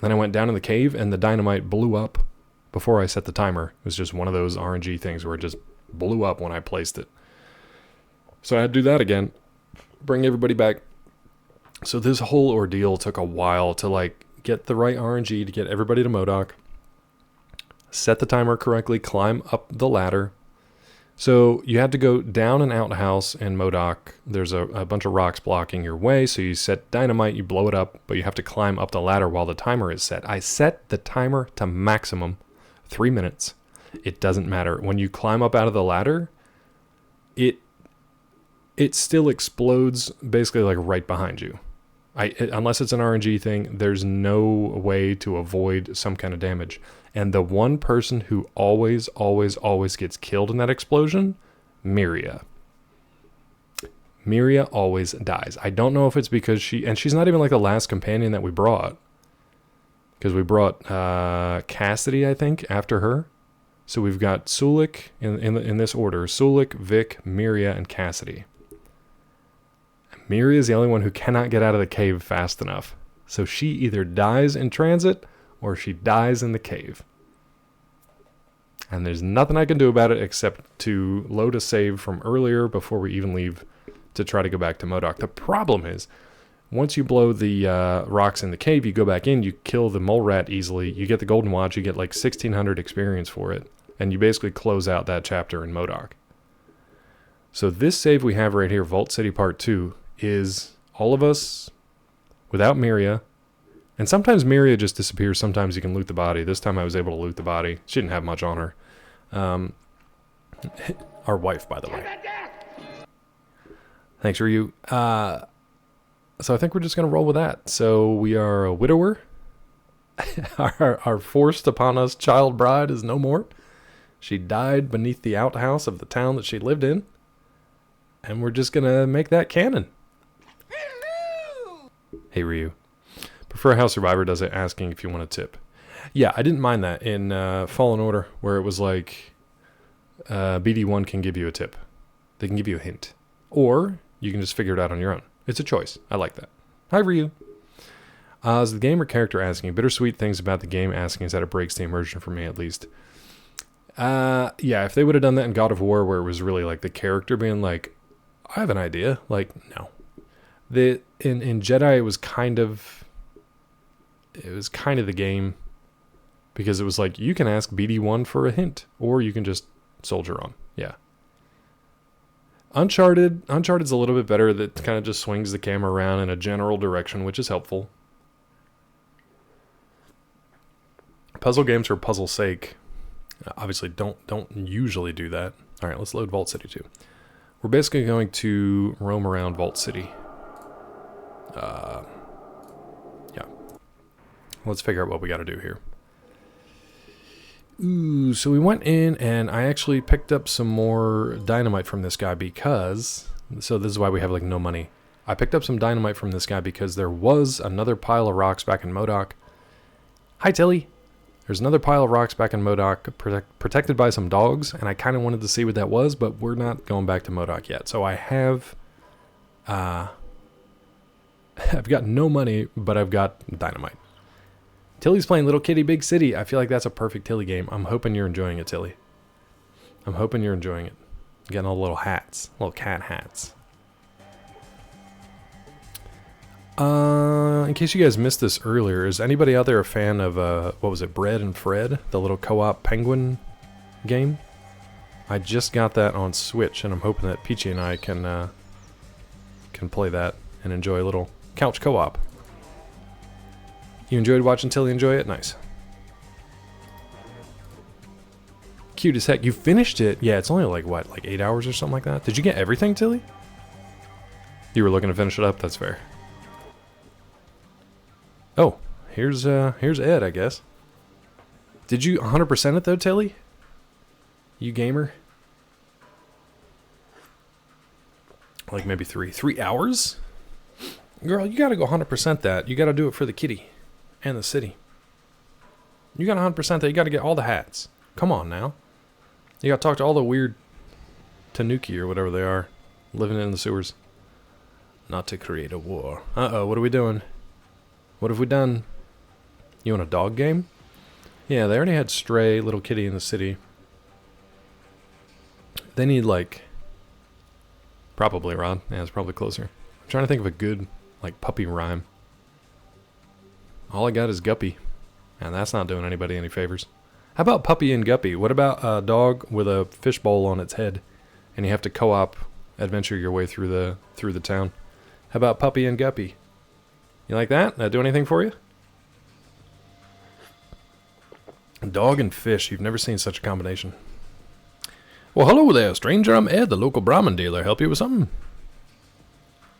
Q: Then I went down in the cave, and the dynamite blew up before I set the timer. It was just one of those RNG things where it just blew up when I placed it. So I had to do that again. Bring everybody back. So this whole ordeal took a while to like get the right RNG to get everybody to MODOK. Set the timer correctly, climb up the ladder. So you had to go down an outhouse in MODOK. There's a bunch of rocks blocking your way. So you set dynamite, you blow it up, but you have to climb up the ladder while the timer is set. I set the timer to maximum 3 minutes. It doesn't matter. When you climb up out of the ladder, it still explodes basically like right behind you. Unless it's an RNG thing, there's no way to avoid some kind of damage. And the one person who always gets killed in that explosion, Miria. Miria always dies. I don't know if it's because she's not even like the last companion that we brought. Because we brought Cassidy, I think, after her. So we've got Sulik in this order. Sulik, Vic, Miria, and Cassidy. Miria is the only one who cannot get out of the cave fast enough. So she either dies in transit or she dies in the cave. And there's nothing I can do about it except to load a save from earlier before we even leave to try to go back to MODOK. The problem is, once you blow the rocks in the cave, you go back in, you kill the mole rat easily, you get the golden watch, you get like 1,600 experience for it, and you basically close out that chapter in MODOK. So this save we have right here, Vault City Part 2, is all of us without Miria. And sometimes Miria just disappears. Sometimes you can loot the body. This time I was able to loot the body. She didn't have much on her. Our wife, by the way. Thanks, Ryu. So I think we're just going to roll with that. So we are a widower. Our forced upon us child bride is no more. She died beneath the outhouse of the town that she lived in. And we're just going to make that canon. Hey, Ryu. Prefer how Survivor does it, asking if you want a tip. Yeah, I didn't mind that in Fallen Order, where it was like BD1 can give you a tip. They can give you a hint. Or you can just figure it out on your own. It's a choice. I like that. Hi, Ryu. Is the game or character asking? Bittersweet things about the game asking is that it breaks the immersion for me, at least. Yeah, if they would have done that in God of War, where it was really like the character being like, I have an idea. Like, no. In Jedi, it was kind of the game, because it was like, you can ask BD1 for a hint, or you can just soldier on. Yeah. Uncharted's a little bit better. That kind of just swings the camera around in a general direction, which is helpful. Puzzle games for puzzle's sake, obviously don't usually do that. All right, let's load Vault City 2. We're basically going to roam around Vault City. Yeah. Let's figure out what we got to do here. Ooh, so we went in and I actually picked up some more dynamite from this guy because... So this is why we have like no money. I picked up some dynamite from this guy because there was another pile of rocks back in MODOK. Hi, Tilly. There's another pile of rocks back in MODOK protected by some dogs, and I kind of wanted to see what that was, but we're not going back to MODOK yet. So I have... I've got no money, but I've got dynamite. Tilly's playing Little Kitty Big City. I feel like that's a perfect Tilly game. I'm hoping you're enjoying it, Tilly. I'm hoping you're enjoying it. Getting all the little hats. Little cat hats. In case you guys missed this earlier, is anybody out there a fan of, what was it, Bread and Fred? The little co-op penguin game? I just got that on Switch, and I'm hoping that Peachy and I can play that and enjoy a little couch co-op. You enjoyed watching Tilly enjoy it? Nice. Cute as heck. You finished it? Yeah, it's only like, what, like 8 hours or something like that? Did you get everything, Tilly? You were looking to finish it up? That's fair. Oh, here's Ed, I guess. Did you 100% it though, Tilly? You gamer? Like maybe 3 hours? Girl, you gotta go 100% that. You gotta do it for the kitty and the city. You got 100% that. You gotta get all the hats. Come on now. You gotta talk to all the weird Tanuki or whatever they are living in the sewers. Not to create a war. Uh-oh, what are we doing? What have we done? You want a dog game? Yeah, they already had Stray, Little Kitty in the city. They need like Probably, Rod. Yeah, it's probably closer. I'm trying to think of a good, like, puppy rhyme. All I got is Guppy. And that's not doing anybody any favors. How about Puppy and Guppy? What about a dog with a fishbowl on its head, and you have to co-op adventure your way through the town? How about Puppy and Guppy? You like that? That do anything for you? Dog and fish. You've never seen such a combination. Well, hello there, stranger. I'm Ed, the local Brahmin dealer. Help you with something?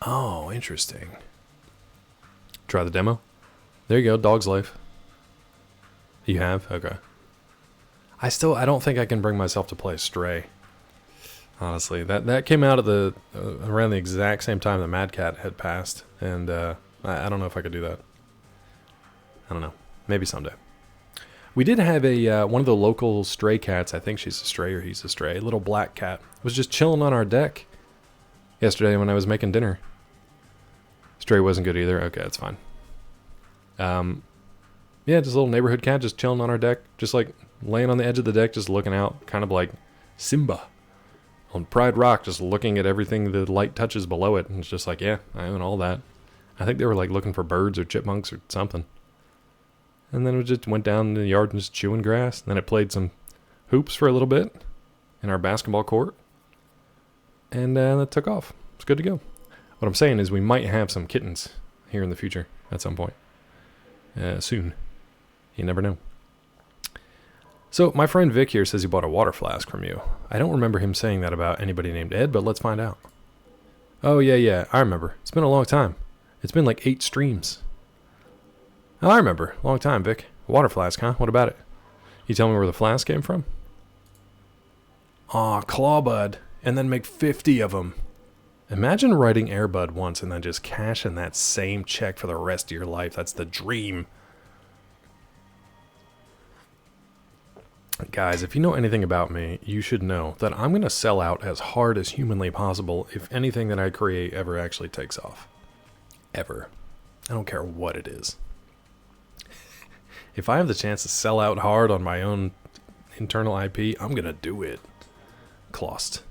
Q: Oh, interesting. Try the demo? There you go, Dog's Life. You have? Okay. I don't think I can bring myself to play Stray. Honestly, that came out at around the exact same time that Mad Cat had passed, and I don't know if I could do that. I don't know. Maybe someday. We did have one of the local stray cats. I think she's a stray or he's a stray. A little black cat was just chilling on our deck yesterday when I was making dinner. Stray wasn't good either. Okay, that's fine. Yeah, just a little neighborhood cat just chilling on our deck, just like laying on the edge of the deck, just looking out, kind of like Simba on Pride Rock, just looking at everything the light touches below it. And it's just like, yeah, I own all that. I think they were like looking for birds or chipmunks or something. And then it just went down in the yard and just chewing grass. And then it played some hoops for a little bit in our basketball court. And that took off. It's good to go. What I'm saying is we might have some kittens here in the future at some point. Soon. You never know. So my friend Vic here says he bought a water flask from you. I don't remember him saying that about anybody named Ed, but let's find out. Oh, yeah, I remember. It's been a long time. It's been like 8 streams. Oh, I remember. Long time, Vic. Water flask, huh? What about it? You tell me where the flask came from? Aw, Clawbud. And then make 50 of them. Imagine writing Airbud once and then just cashing that same check for the rest of your life. That's the dream. Guys, if you know anything about me, you should know that I'm going to sell out as hard as humanly possible if anything that I create ever actually takes off. Ever. I don't care what it is. If I have the chance to sell out hard on my own internal IP, I'm going to do it. Clost.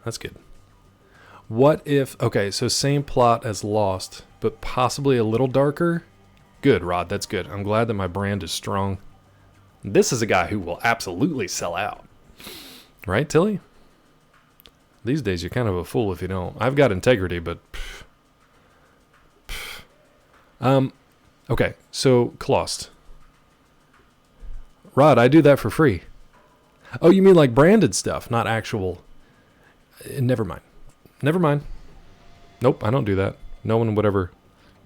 Q: That's good. What if... Okay, so same plot as Lost, but possibly a little darker? Good, Rod. That's good. I'm glad that my brand is strong. This is a guy who will absolutely sell out. Right, Tilly? These days, you're kind of a fool if you don't. I've got integrity, but... Okay, so, Clost. Rod, I do that for free. Oh, you mean like branded stuff, not actual... Never mind. Never mind. Nope, I don't do that. No one would ever...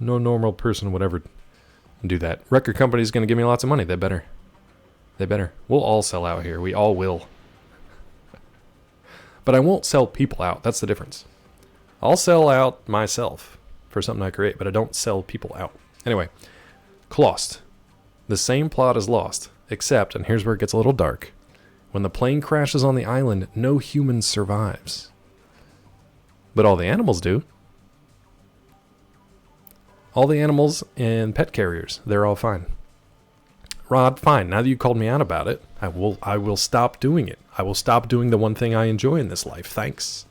Q: No normal person would ever do that. Record company's going to give me lots of money. They better. They better. We'll all sell out here. We all will. But I won't sell people out. That's the difference. I'll sell out myself for something I create, but I don't sell people out. Anyway, Clost. The same plot as Lost, except, and here's where it gets a little dark, when the plane crashes on the island, no human survives. But all the animals do. All the animals and pet carriers, they're all fine. Rod, fine. Now that you called me out about it, I will stop doing it. I will stop doing the one thing I enjoy in this life. Thanks.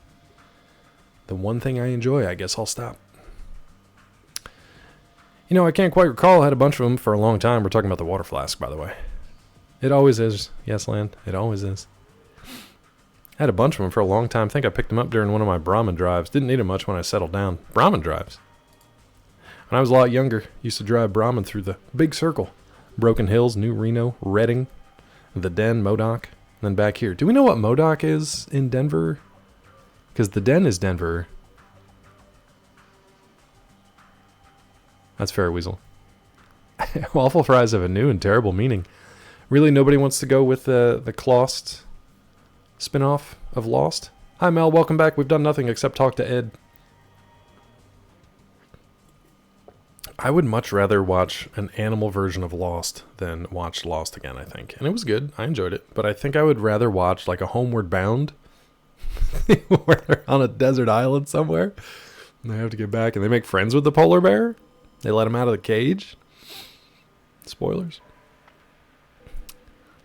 Q: The one thing I enjoy, I guess I'll stop. You know, I can't quite recall. I had a bunch of them for a long time. We're talking about the water flask, by the way. It always is. Yes, Land. It always is. I had a bunch of them for a long time. I think I picked them up during one of my Brahmin drives. Didn't need them much when I settled down. Brahmin drives. When I was a lot younger, used to drive Brahmin through the big circle. Broken Hills, New Reno, Redding, the Den, Modoc, and then back here. Do we know what Modoc is in Denver? Because the Den is Denver. That's fair, Weasel. Waffle fries have a new and terrible meaning. Really, nobody wants to go with the Clost spin-off of Lost? Hi, Mel. Welcome back. We've done nothing except talk to Ed. I would much rather watch an animal version of Lost than watch Lost again, I think. And it was good. I enjoyed it. But I think I would rather watch like a Homeward Bound where they're on a desert island somewhere. And they have to get back and they make friends with the polar bear. They let him out of the cage. Spoilers.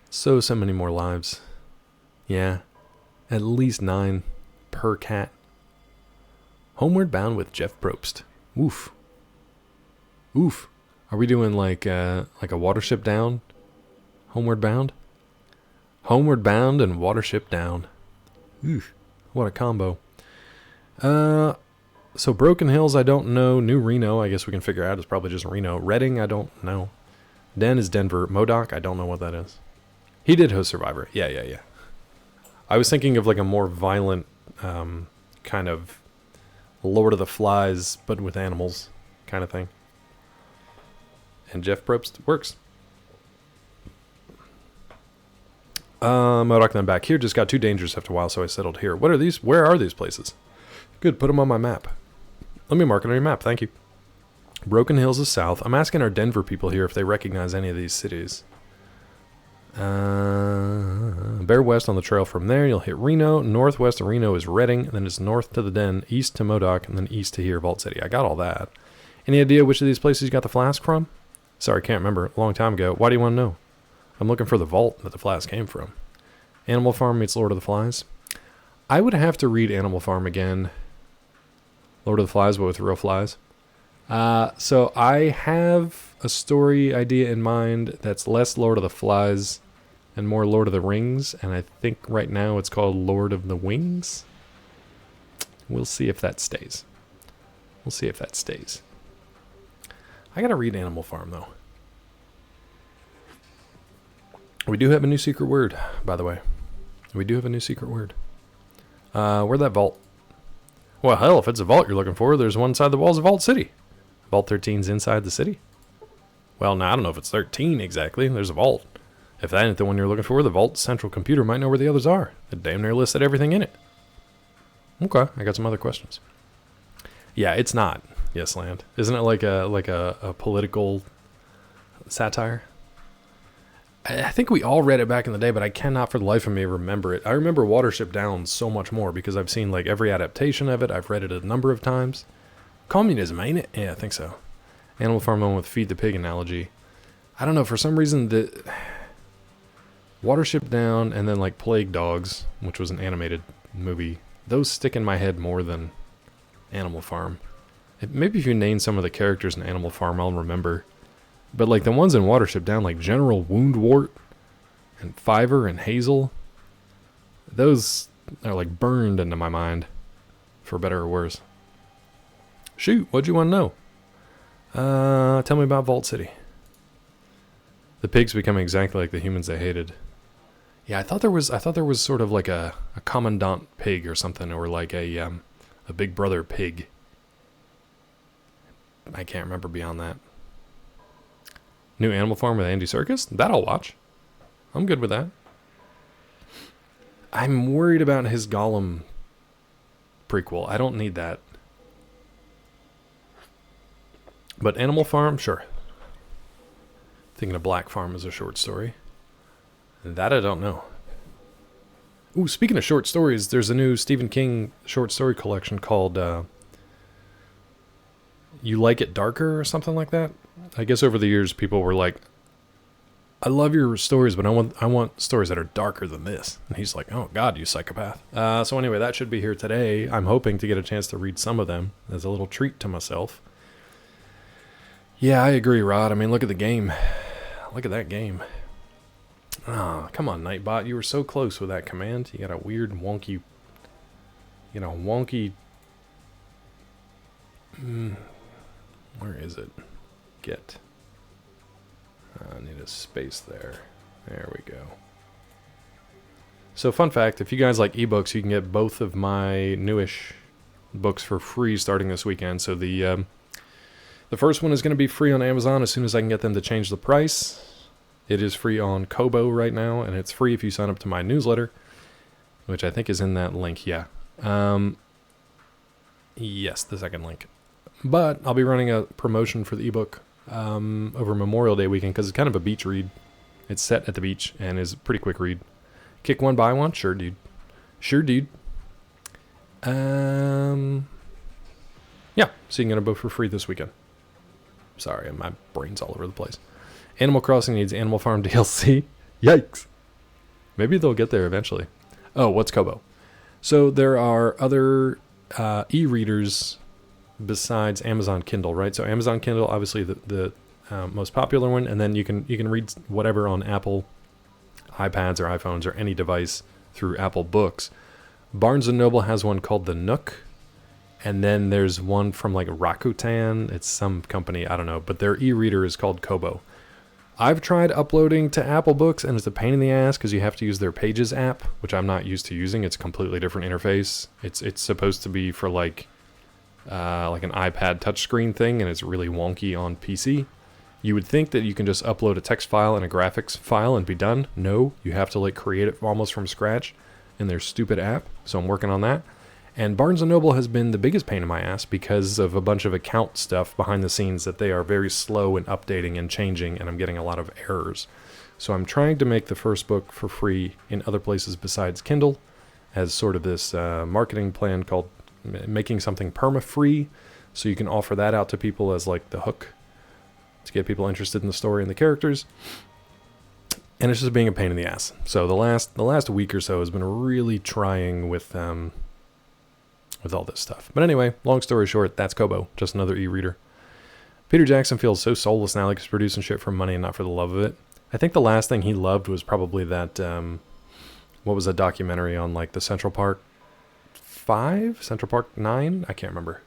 Q: So many more lives. Yeah. At least 9 per cat. Homeward Bound with Jeff Probst. Oof. Oof. Are we doing like a Watership Down? Homeward Bound? Homeward Bound and Watership Down. Oof. What a combo. So Broken Hills, I don't know. New Reno, I guess we can figure out. It's probably just Reno. Redding, I don't know. Den is Denver. MODOK, I don't know what that is. He did host Survivor. Yeah. I was thinking of like a more violent kind of Lord of the Flies, but with animals kind of thing. And Jeff Probst works. MODOK, then back here. Just got too dangerous after a while, so I settled here. What are these? Where are these places? Good, put them on my map. Let me mark it on your map, thank you. Broken Hills is south. I'm asking our Denver people here if they recognize any of these cities. Bear west on the trail from there, you'll hit Reno. Northwest of Reno is Redding, then it's north to the Den, east to MODOK, and then east to here, Vault City. I got all that. Any idea which of these places you got the flask from? Sorry, can't remember. A long time ago. Why do you want to know? I'm looking for the vault that the flask came from. Animal Farm meets Lord of the Flies. I would have to read Animal Farm again. Lord of the Flies, but with real flies. So I have a story idea in mind that's less Lord of the Flies and more Lord of the Rings, and I think right now it's called Lord of the Wings. We'll see if that stays. I gotta read Animal Farm, though. We do have a new secret word, by the way. Where'd that vault? Well, hell, if it's a vault you're looking for, there's one inside the walls of Vault City. Vault 13's inside the city. Well, now I don't know if it's 13 exactly. There's a vault. If that ain't the one you're looking for, the Vault's central computer might know where the others are. It damn near listed everything in it. Okay, I got some other questions. Yeah, it's not Yes Land. Isn't it like a political satire? I think we all read it back in the day, but I cannot for the life of me remember it. I remember Watership Down so much more because I've seen like every adaptation of it. I've read it a number of times. Communism, ain't it? Yeah, I think so. Animal Farm one with Feed the Pig analogy. I don't know, for some reason the Watership Down and then like Plague Dogs, which was an animated movie, those stick in my head more than Animal Farm. Maybe if you name some of the characters in Animal Farm, I'll remember. But like the ones in Watership Down, like General Woundwort and Fiver and Hazel, those are like burned into my mind, for better or worse. Shoot, what'd you want to know? Tell me about Vault City. The pigs become exactly like the humans they hated. Yeah, I thought there was sort of like a commandant pig or something, or like a big brother pig. I can't remember beyond that. New Animal Farm with Andy Serkis? That I'll watch. I'm good with that. I'm worried about his Gollum prequel. I don't need that. But Animal Farm, sure. Thinking of Black Farm as a short story. That I don't know. Ooh, speaking of short stories, there's a new Stephen King short story collection called You Like It Darker or something like that. I guess over the years people were like, I love your stories, but I want stories that are darker than this. And he's like, oh God, you psychopath. So anyway, that should be here today. I'm hoping to get a chance to read some of them as a little treat to myself. Yeah, I agree, Rod. I mean, look at the game. Look at that game. Oh, come on, Nightbot. You were so close with that command. You got a weird, wonky... where is it? Get. I need a space there. There we go. So, fun fact, if you guys like ebooks, you can get both of my newish books for free starting this weekend. So the first one is going to be free on Amazon as soon as I can get them to change the price. It is free on Kobo right now, and it's free if you sign up to my newsletter, which I think is in that link, yeah. Yes, the second link. But I'll be running a promotion for the ebook over Memorial Day weekend because it's kind of a beach read. It's set at the beach and is a pretty quick read. Kick one, buy one? Sure, dude. Sure, dude. Yeah, so you can get a book for free this weekend. Sorry, my brain's all over the place. Animal Crossing needs Animal Farm DLC. Yikes. Maybe they'll get there eventually. Oh, what's Kobo? So there are other e-readers besides Amazon Kindle, right? So Amazon Kindle, obviously the most popular one, and then you can read whatever on Apple iPads or iPhones or any device through Apple Books. Barnes & Noble has one called the Nook, and then there's one from like Rakuten. It's some company, I don't know, but their e-reader is called Kobo. I've tried uploading to Apple Books, and it's a pain in the ass because you have to use their Pages app, which I'm not used to using. It's a completely different interface. It's supposed to be for like an iPad touchscreen thing, and it's really wonky on PC. You would think that you can just upload a text file and a graphics file and be done. No, you have to like create it almost from scratch in their stupid app. So I'm working on that. And Barnes & Noble has been the biggest pain in my ass because of a bunch of account stuff behind the scenes that they are very slow in updating and changing, and I'm getting a lot of errors. So I'm trying to make the first book for free in other places besides Kindle as sort of this marketing plan called making something perma-free, so you can offer that out to people as like the hook to get people interested in the story and the characters. And it's just being a pain in the ass. So the last week or so has been really trying with all this stuff. But anyway, long story short, that's Kobo, just another e-reader. Peter Jackson feels so soulless now, like he's producing shit for money and not for the love of it. I think the last thing he loved was probably that, what was that documentary on like the Central Park 5? Central Park 9? I can't remember.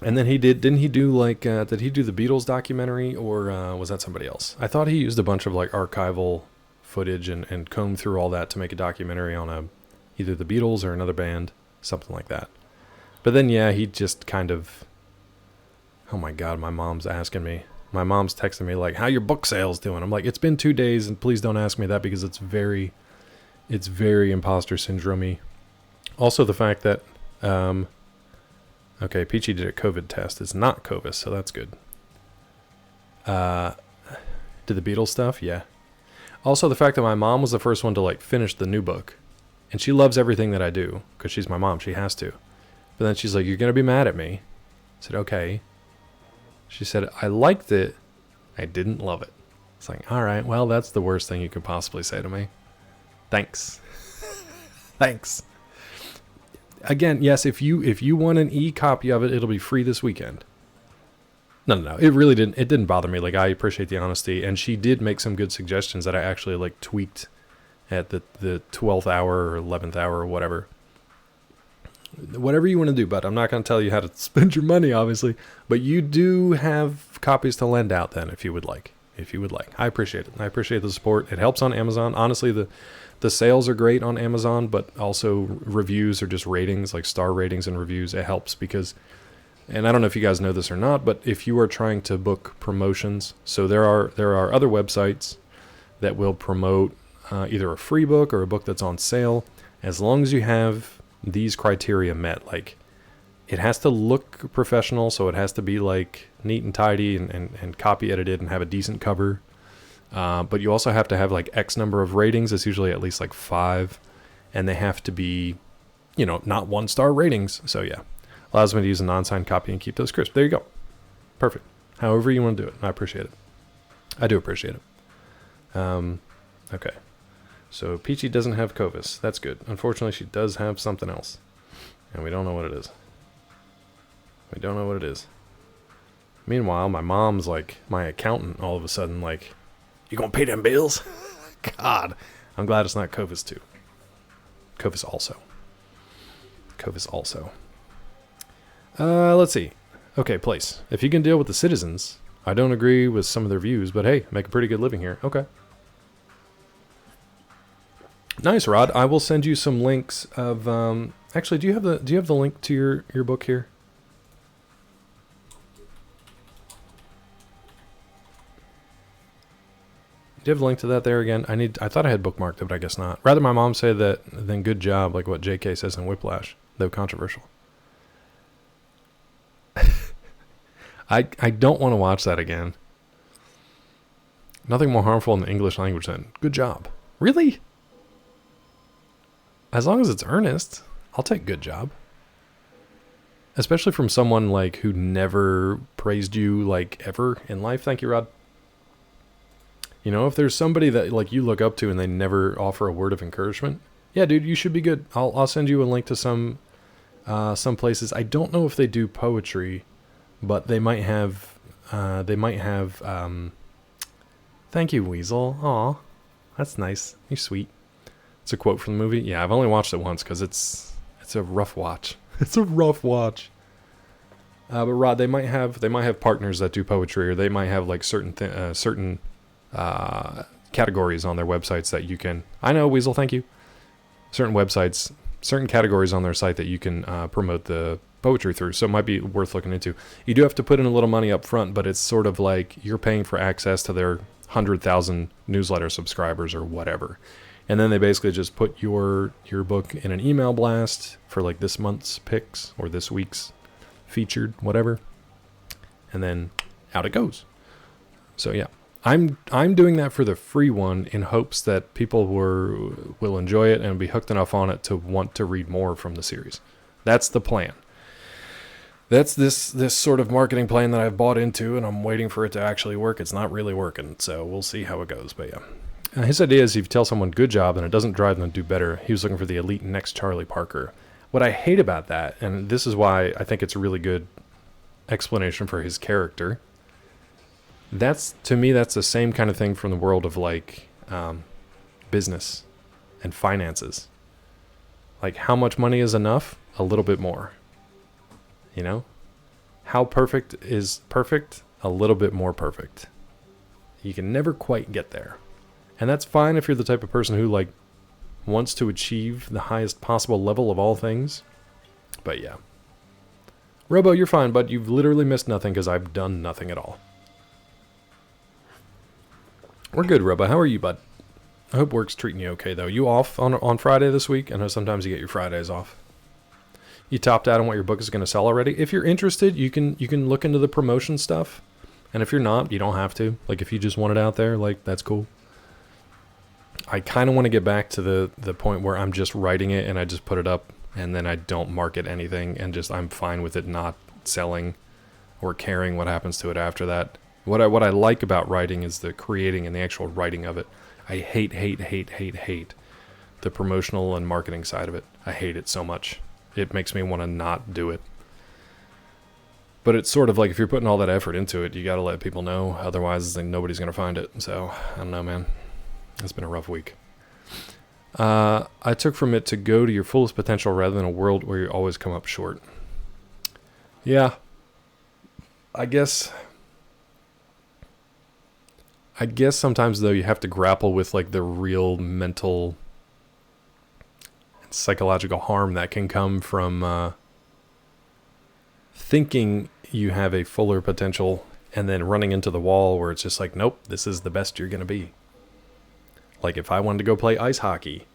Q: And then didn't he do like, did he do the Beatles documentary, or was that somebody else? I thought he used a bunch of like archival footage and combed through all that to make a documentary on either the Beatles or another band, something like that. But then, yeah, he just kind of, oh my God, my mom's texting me like, how your book sales doing? I'm like, it's been 2 days, and please don't ask me that because it's very imposter syndrome-y. Also the fact that, okay, Peachy did a COVID test. It's not COVID, so that's good. Did the Beatles stuff? Yeah. Also the fact that my mom was the first one to like finish the new book. And she loves everything that I do because she's my mom. She has to. But then she's like, you're going to be mad at me. I said, okay. She said, I liked it. I didn't love it. It's like, all right, well, that's the worst thing you could possibly say to me. Thanks. Thanks. Again, yes, if you want an e-copy of it, it'll be free this weekend. No. It really didn't. It didn't bother me. Like, I appreciate the honesty. And she did make some good suggestions that I actually like tweaked at the 12th hour or 11th hour or whatever. Whatever you want to do, but I'm not going to tell you how to spend your money, obviously. But you do have copies to lend out then, if you would like. I appreciate it. I appreciate the support. It helps on Amazon. Honestly, the sales are great on Amazon, but also reviews or just ratings, like star ratings and reviews. It helps because, and I don't know if you guys know this or not, but if you are trying to book promotions, so there are other websites that will promote either a free book or a book that's on sale, as long as you have these criteria met. Like, it has to look professional, so it has to be like neat and tidy and copy edited and have a decent cover. But you also have to have like X number of ratings. It's usually at least like 5, and they have to be, not 1-star ratings. So yeah, allows me to use a non-signed copy and keep those crisp. There you go. Perfect. However you want to do it. I appreciate it. I do appreciate it. Okay. So Peachy doesn't have Covis. That's good. Unfortunately, she does have something else, and we don't know what it is. Meanwhile, my mom's like my accountant all of a sudden, like, you gonna pay them bills? God, I'm glad it's not Covis too. Covis also. Let's see. Okay, place. If you can deal with the citizens, I don't agree with some of their views, but hey, make a pretty good living here. Okay. Nice, Rod. I will send you some links of. Actually, do you have the link to your book here? Do you have the link to that there again? I thought I had bookmarked it, but I guess not. Rather, my mom say that than good job, like what J.K. says in Whiplash, though controversial. I don't want to watch that again. Nothing more harmful in the English language than good job. Really? As long as it's earnest, I'll take good job. Especially from someone like who never praised you like ever in life. Thank you, Rod. If there's somebody that like you look up to and they never offer a word of encouragement, Yeah, dude, you should be good. I'll send you a link to some places. I don't know if they do poetry, but they might have. Thank you, Weasel. Aw, that's nice. You're sweet. It's a quote from the movie. Yeah, I've only watched it once because it's a rough watch. It's a rough watch. But Rod, they might have partners that do poetry, or they might have like certain categories on their websites that you can. I know, Weasel. Thank you. Certain websites, certain categories on their site that you can promote the poetry through. So it might be worth looking into. You do have to put in a little money up front, but it's sort of like you're paying for access to their 100,000 newsletter subscribers or whatever. And then they basically just put your book in an email blast for like this month's picks or this week's featured, whatever. And then out it goes. So yeah. I'm doing that for the free one in hopes that people will enjoy it and be hooked enough on it to want to read more from the series. That's the plan. That's this sort of marketing plan that I've bought into, and I'm waiting for it to actually work. It's not really working, so we'll see how it goes. But yeah, his idea is if you tell someone good job and it doesn't drive them to do better, he was looking for the elite next Charlie Parker. What I hate about that, and this is why I think it's a really good explanation for his character. To me, that's the same kind of thing from the world of like business and finances. Like, how much money is enough? A little bit more. You know? How perfect is perfect? A little bit more perfect. You can never quite get there. And that's fine if you're the type of person who like wants to achieve the highest possible level of all things. But yeah. Robo, you're fine, but you've literally missed nothing because I've done nothing at all. We're good, Robo. How are you, bud? I hope work's treating you okay, though. You off on Friday this week? I know sometimes you get your Fridays off. You topped out on what your book is going to sell already? If you're interested, you can look into the promotion stuff. And if you're not, you don't have to. Like, if you just want it out there, like, that's cool. I kind of want to get back to the point where I'm just writing it and I just put it up and then I don't market anything and just I'm fine with it not selling or caring what happens to it after that. What I like about writing is the creating and the actual writing of it. I hate the promotional and marketing side of it. I hate it so much. It makes me want to not do it. But it's sort of like if you're putting all that effort into it, you got to let people know. Otherwise, then nobody's going to find it. So, I don't know, man. It's been a rough week. I took from it to go to your fullest potential rather than a world where you always come up short. Yeah. I guess sometimes, though, you have to grapple with, like, the real mental and psychological harm that can come from thinking you have a fuller potential and then running into the wall where it's just like, nope, this is the best you're going to be. Like, if I wanted to go play ice hockey,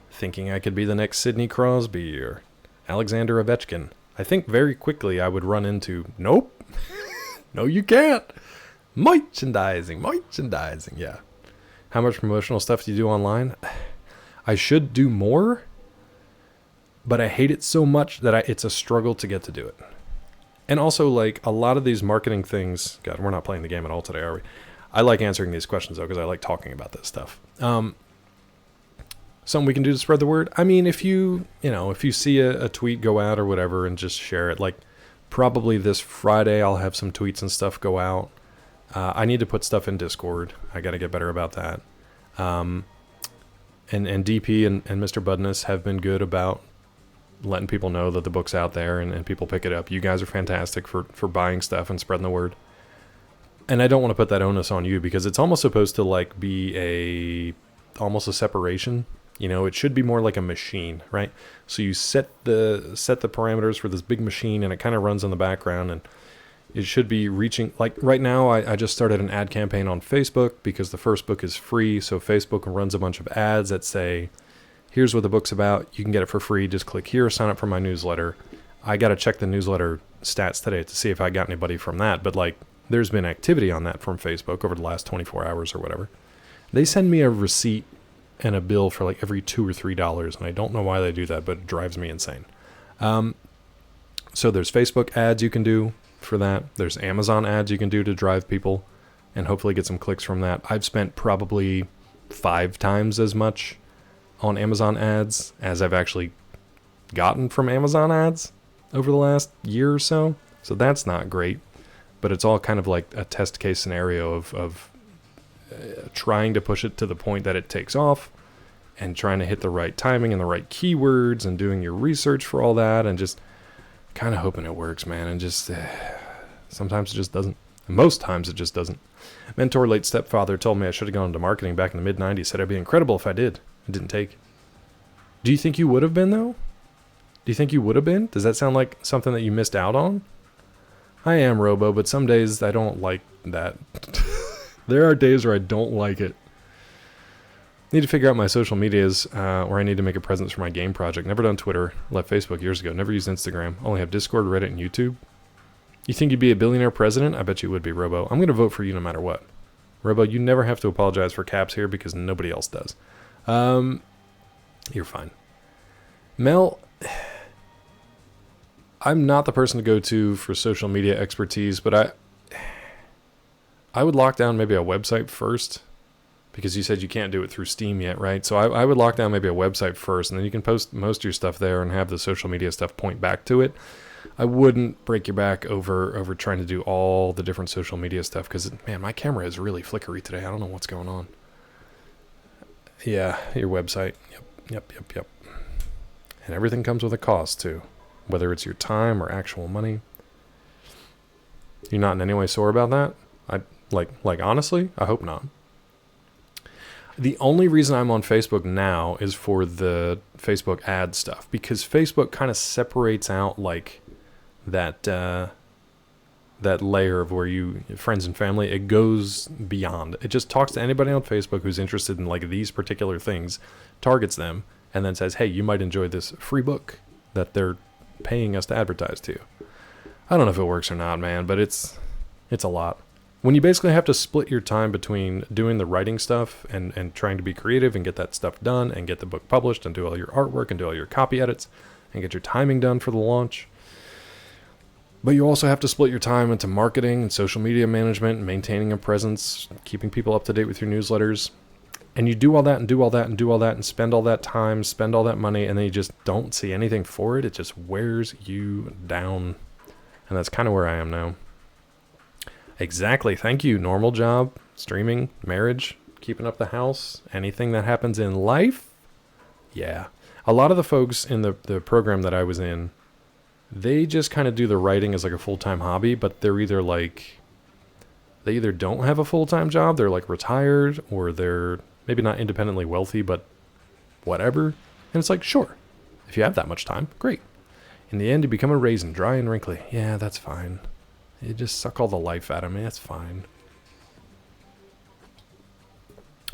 Q: thinking I could be the next Sidney Crosby or Alexander Ovechkin, I think very quickly I would run into, nope, no, you can't. Merchandising, yeah. How much promotional stuff do you do online? I should do more, but I hate it so much that it's a struggle to get to do it. And also, like, a lot of these marketing things, God, we're not playing the game at all today, are we? I like answering these questions, though, because I like talking about this stuff. Something we can do to spread the word? I mean, if you see a tweet go out or whatever and just share it, like, probably this Friday I'll have some tweets and stuff go out. I need to put stuff in Discord. I got to get better about that. And DP and Mr. Budness have been good about letting people know that the book's out there and people pick it up. You guys are fantastic for buying stuff and spreading the word. And I don't want to put that onus on you because it's almost supposed to like be almost a separation. You know, it should be more like a machine, right? So you set the parameters for this big machine and it kind of runs in the background and it should be reaching, like right now I just started an ad campaign on Facebook because the first book is free. So Facebook runs a bunch of ads that say, here's what the book's about. You can get it for free. Just click here, sign up for my newsletter. I got to check the newsletter stats today to see if I got anybody from that. But like, there's been activity on that from Facebook over the last 24 hours or whatever. They send me a receipt and a bill for like every $2 or $3. And I don't know why they do that, but it drives me insane. So there's Facebook ads you can do for that. There's Amazon ads you can do to drive people and hopefully get some clicks from that. I've spent probably 5 times as much on Amazon ads as I've actually gotten from Amazon ads over the last year or so. So that's not great, but it's all kind of like a test case scenario of trying to push it to the point that it takes off and trying to hit the right timing and the right keywords and doing your research for all that and just kind of hoping it works, man. And just sometimes it just doesn't. Most times it just doesn't. Mentor late stepfather told me I should have gone into marketing back in the mid-90s. Said I'd be incredible if I did. It didn't take. Do you think you would have been, though? Do you think you would have been? Does that sound like something that you missed out on? I am Robo, but some days I don't like that. There are days where I don't like it. Need to figure out my social medias where I need to make a presence for my game project. Never done Twitter. Left Facebook years ago. Never used Instagram. Only have Discord, Reddit, and YouTube. You think you'd be a billionaire president? I bet you would be, Robo. I'm going to vote for you no matter what. Robo, you never have to apologize for caps here because nobody else does. You're fine. Mel, I'm not the person to go to for social media expertise, but I would lock down maybe a website first, because you said you can't do it through Steam yet, right? So I would lock down maybe a website first, and then you can post most of your stuff there and have the social media stuff point back to it. I wouldn't break your back over trying to do all the different social media stuff, because, man, my camera is really flickery today. I don't know what's going on. Yeah, your website. Yep. And everything comes with a cost, too, whether it's your time or actual money. You're not in any way sore about that? Like honestly, I hope not. The only reason I'm on Facebook now is for the Facebook ad stuff, because Facebook kind of separates out like that layer of where you friends and family. It goes beyond. It just talks to anybody on Facebook who's interested in like these particular things, targets them, and then says, "Hey, you might enjoy this free book that they're paying us to advertise to you." I don't know if it works or not, man, but it's a lot. When you basically have to split your time between doing the writing stuff and trying to be creative and get that stuff done and get the book published and do all your artwork and do all your copy edits and get your timing done for the launch. But you also have to split your time into marketing and social media management and maintaining a presence, keeping people up to date with your newsletters. And you do all that and do all that and do all that and spend all that time, spend all that money, and then you just don't see anything for it. It just wears you down. And that's kind of where I am now. Exactly. Thank you. Normal job, streaming, marriage, keeping up the house, anything that happens in life. Yeah. A lot of the folks in the program that I was in, they just kind of do the writing as like a full-time hobby, but they're either like, they either don't have a full-time job, they're like retired, or they're maybe not independently wealthy, but whatever. And it's like, sure, if you have that much time, great. In the end, you become a raisin, dry and wrinkly. Yeah, that's fine. You just suck all the life out of me. That's fine.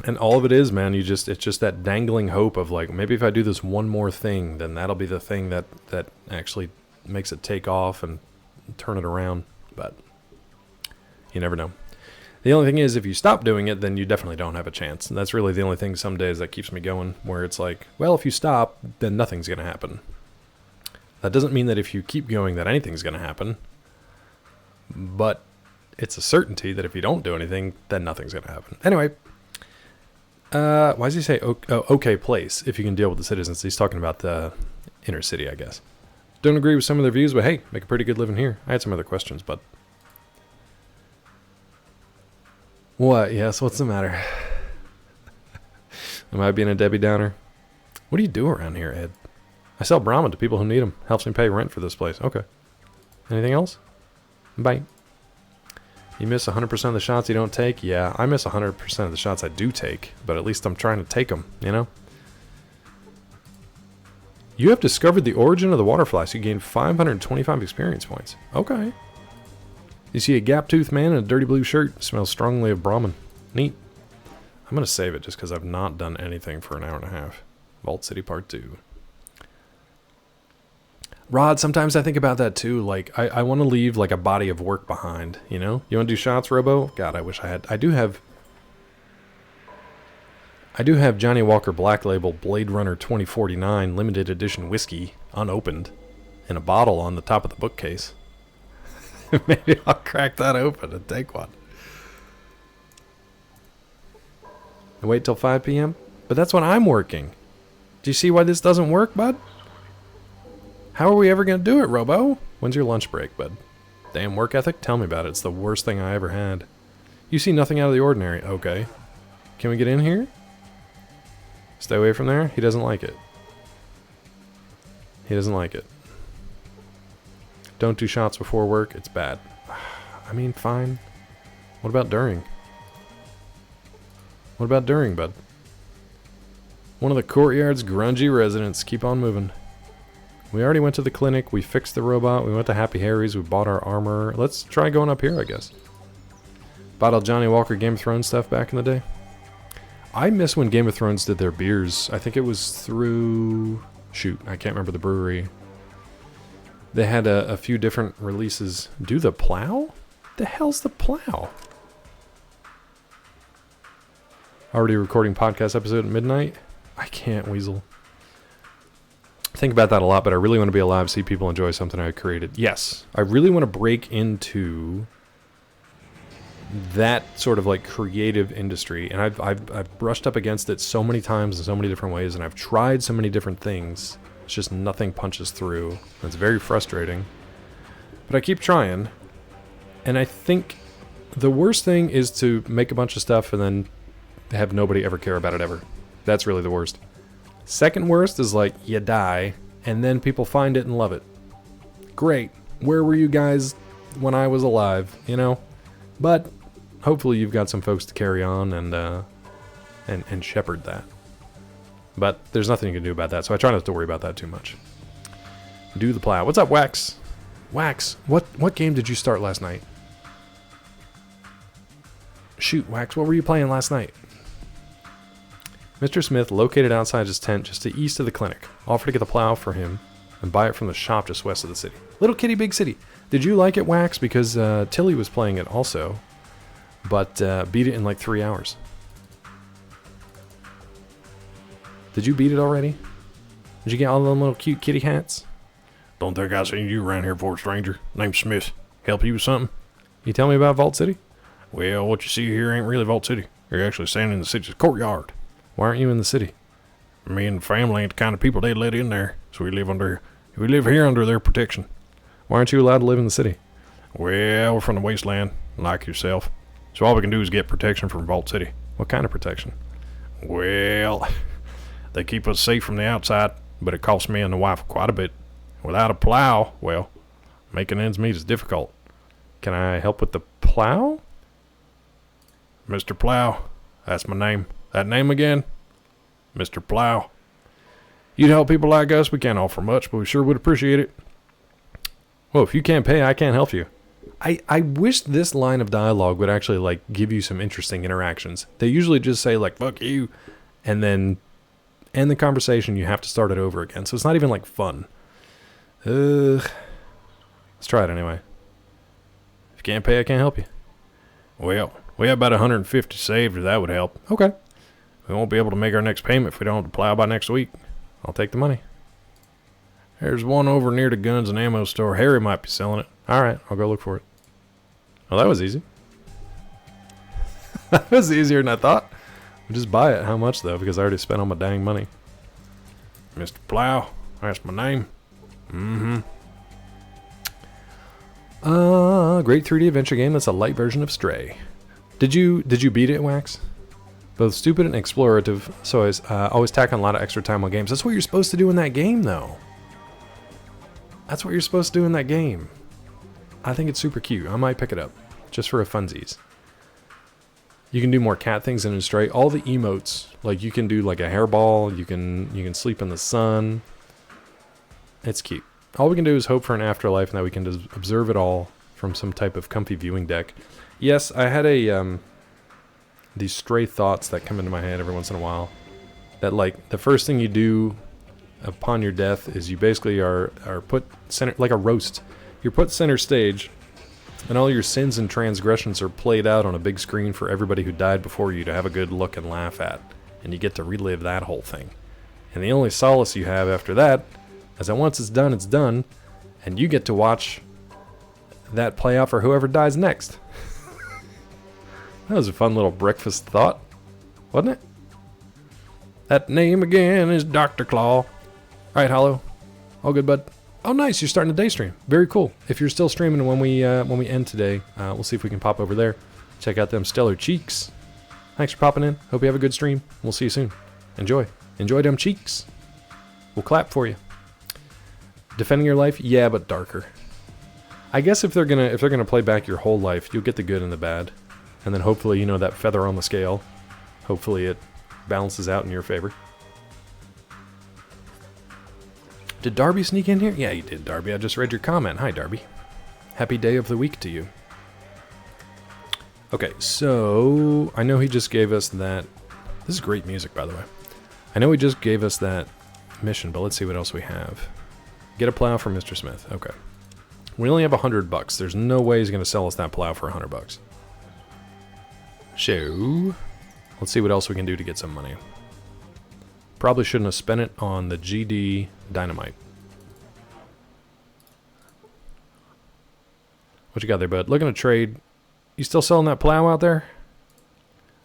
Q: And all of it is, man, it's just that dangling hope of like, maybe if I do this one more thing, then that'll be the thing that actually makes it take off and turn it around. But you never know. The only thing is, if you stop doing it, then you definitely don't have a chance. And that's really the only thing some days that keeps me going, where it's like, well, if you stop, then nothing's going to happen. That doesn't mean that if you keep going that anything's going to happen. But it's a certainty that if you don't do anything, then nothing's going to happen. Anyway, why does he say okay place if you can deal with the citizens? He's talking about the inner city, I guess. Don't agree with some of their views, but hey, make a pretty good living here. I had some other questions, but... What? Yes, what's the matter? Am I being a Debbie Downer? What do you do around here, Ed? I sell Brahma to people who need them. Helps me pay rent for this place. Okay. Anything else? Bye. You miss 100% of the shots you don't take? Yeah, I miss 100% of the shots I do take, but at least I'm trying to take them, you know? You have discovered the origin of the water fly, so you gain 525 experience points. Okay. You see a gap-toothed man in a dirty blue shirt. Smells strongly of Brahmin. Neat. I'm going to save it just because I've not done anything for an hour and a half. Vault City Part 2. Rod, sometimes I think about that too. Like, I want to leave like a body of work behind, you know? You want to do shots, Robo? God, I wish I had. I do have Johnny Walker Black Label Blade Runner 2049 limited edition whiskey unopened in a bottle on the top of the bookcase. Maybe I'll crack that open and take one. And wait till 5 p.m.? But that's when I'm working. Do you see why this doesn't work, bud? How are we ever going to do it, Robo? When's your lunch break, bud? Damn work ethic? Tell me about it. It's the worst thing I ever had. You see nothing out of the ordinary. Okay. Can we get in here? Stay away from there? He doesn't like it. He doesn't like it. Don't do shots before work. It's bad. I mean, fine. What about during? What about during, bud? One of the courtyard's grungy residents. Keep on moving. We already went to the clinic. We fixed the robot. We went to Happy Harry's. We bought our armor. Let's try going up here, I guess. Bought all Johnny Walker Game of Thrones stuff back in the day. I miss when Game of Thrones did their beers. I think it was through... Shoot, I can't remember the brewery. They had a few different releases. Do the plow? The hell's the plow? Already recording podcast episode at midnight? I can't, Weasel. Think about that a lot, but I really want to be alive, see people enjoy something I created. Yes, I really want to break into that sort of like creative industry, and I've brushed up against it so many times in so many different ways, and I've tried so many different things. It's just nothing punches through. It's very frustrating, but I keep trying. And I think the worst thing is to make a bunch of stuff and then have nobody ever care about it ever. That's really the worst. Second worst is like you die and then people find it and love it. Great. Where were you guys when I was alive, you know? But hopefully you've got some folks to carry on and shepherd that. But there's nothing you can do about that, so I try not to worry about that too much. Do the plow. What's up, Wax? Wax, what game did you start last night? Shoot, Wax, what were you playing last night? Mr. Smith, located outside his tent just to east of the clinic, offered to get the plow for him and buy it from the shop just west of the city. Little Kitty, Big City. Did you like it, Wax? Because Tilly was playing it also, but beat it in like 3 hours. Did you beat it already? Did you get all them little cute kitty hats?
R: Don't think I seen you around here before, stranger. Name's Smith. Help you with something?
Q: You tell me about Vault City?
R: Well, what you see here ain't really Vault City. You're actually standing in the city's courtyard.
Q: Why aren't you in the city?
R: Me and the family ain't the kind of people they let in there, so we live here under their protection.
Q: Why aren't you allowed to live in the city?
R: Well, we're from the wasteland, like yourself. So all we can do is get protection from Vault City.
Q: What kind of protection?
R: Well, they keep us safe from the outside, but it costs me and the wife quite a bit. Without a plow, well, making ends meet is difficult.
Q: Can I help with the plow?
R: Mr. Plow, that's my name. That name again? Mr. Plow. You'd help people like us. We can't offer much, but we sure would appreciate it.
Q: Well, if you can't pay, I can't help you. I wish this line of dialogue would actually, like, give you some interesting interactions. They usually just say, like, fuck you, and then end the conversation. You have to start it over again. So it's not even, like, fun. Let's try it anyway.
R: If you can't pay, I can't help you. Well, we have about 150 saved, if that would help.
Q: Okay.
R: We won't be able to make our next payment if we don't have the plow by next week.
Q: I'll take the money.
R: There's one over near the guns and ammo store. Harry might be selling it.
Q: All right, I'll go look for it. Well, that was easy. That was easier than I thought. I'll just buy it. How much, though? Because I already spent all my dang money.
R: Mr. Plow, that's my name. Mm-hmm.
Q: Great 3D adventure game that's a light version of Stray. Did you beat it, Wax? Both stupid and explorative, so I always tack on a lot of extra time on games. That's what you're supposed to do in that game, though. That's what you're supposed to do in that game. I think it's super cute. I might pick it up, just for a funsies. You can do more cat things than in Stray. All the emotes, like you can do like a hairball. You can sleep in the sun. It's cute. All we can do is hope for an afterlife, and that we can just observe it all from some type of comfy viewing deck. Yes, I had these stray thoughts that come into my head every once in a while. That like the first thing you do upon your death is you basically are put center, like a roast. You're put center stage, and all your sins and transgressions are played out on a big screen for everybody who died before you to have a good look and laugh at. And you get to relive that whole thing. And the only solace you have after that is that once it's done, and you get to watch that play out for whoever dies next. That was a fun little breakfast thought, wasn't it? That name again is Dr. Claw. All right, Hollow. All good, bud. Oh, nice. You're starting the day stream. Very cool. If you're still streaming when we end today, we'll see if we can pop over there. Check out them stellar cheeks. Thanks for popping in. Hope you have a good stream. We'll see you soon. Enjoy. Enjoy them cheeks. We'll clap for you. Defending your life? Yeah, but darker. I guess if they're gonna play back your whole life, you'll get the good and the bad. And then hopefully, you know, that feather on the scale, hopefully it balances out in your favor. Did Darby sneak in here? Yeah, you did, Darby. I just read your comment. Hi, Darby. Happy day of the week to you. Okay, so I know he just gave us that. This is great music, by the way. I know he just gave us that mission, but let's see what else we have. Get a plow from Mr. Smith. Okay. We only have $100. There's no way he's going to sell us that plow for $100. So, let's see what else we can do to get some money. Probably shouldn't have spent it on the GD Dynamite. What you got there, bud? Looking to trade. You still selling that plow out there?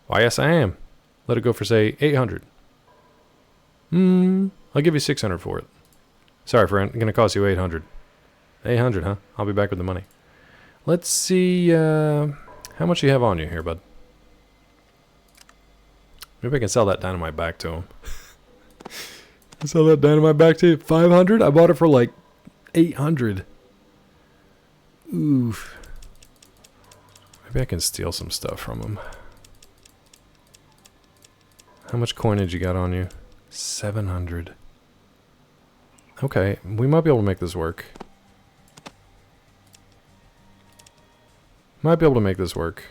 Q: Why, yes, I am. Let it go for, say, 800. I'll give you 600 for it. Sorry, friend. Going to cost you 800. 800, huh? I'll be back with the money. Let's see, how much you have on you here, bud? Maybe I can sell that dynamite back to him. Sell that dynamite back to you? 500? I bought it for like 800. Oof. Maybe I can steal some stuff from him. How much coinage you got on you? 700. Okay, we might be able to make this work. Might be able to make this work.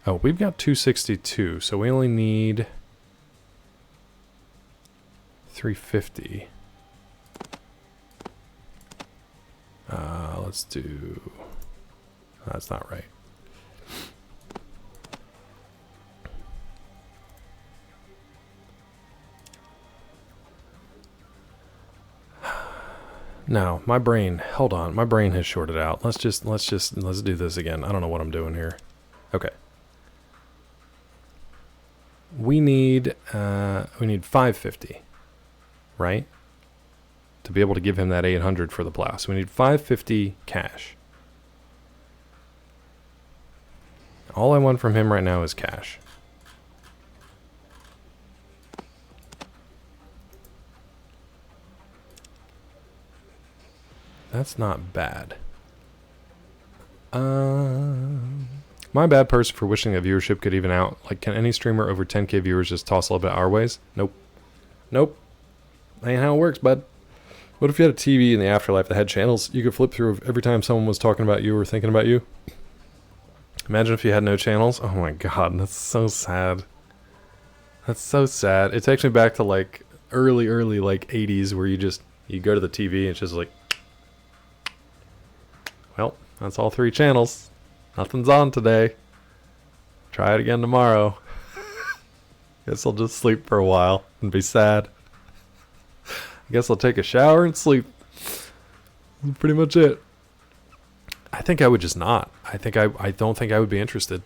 Q: Oh, we've got 262, so we only need 350. Let's do... That's not right. No, my brain, hold on, my brain has shorted out. Let's do this again. I don't know what I'm doing here. Okay. We need 550, right? To be able to give him that 800 for the plow. So we need 550 cash. All I want from him right now is cash. That's not bad. My bad person for wishing that viewership could even out. Like, can any streamer over 10k viewers just toss a little bit our ways? Nope. Nope. That ain't how it works, bud. What if you had a TV in the afterlife that had channels you could flip through every time someone was talking about you or thinking about you? Imagine if you had no channels. Oh my god, that's so sad. That's so sad. It takes me back to like early like 80s where you go to the TV and it's just like, well, that's all 3 channels. Nothing's on today. Try it again tomorrow. Guess I'll just sleep for a while and be sad. I guess I'll take a shower and sleep. That's pretty much it. I think I would just not. I don't think I would be interested.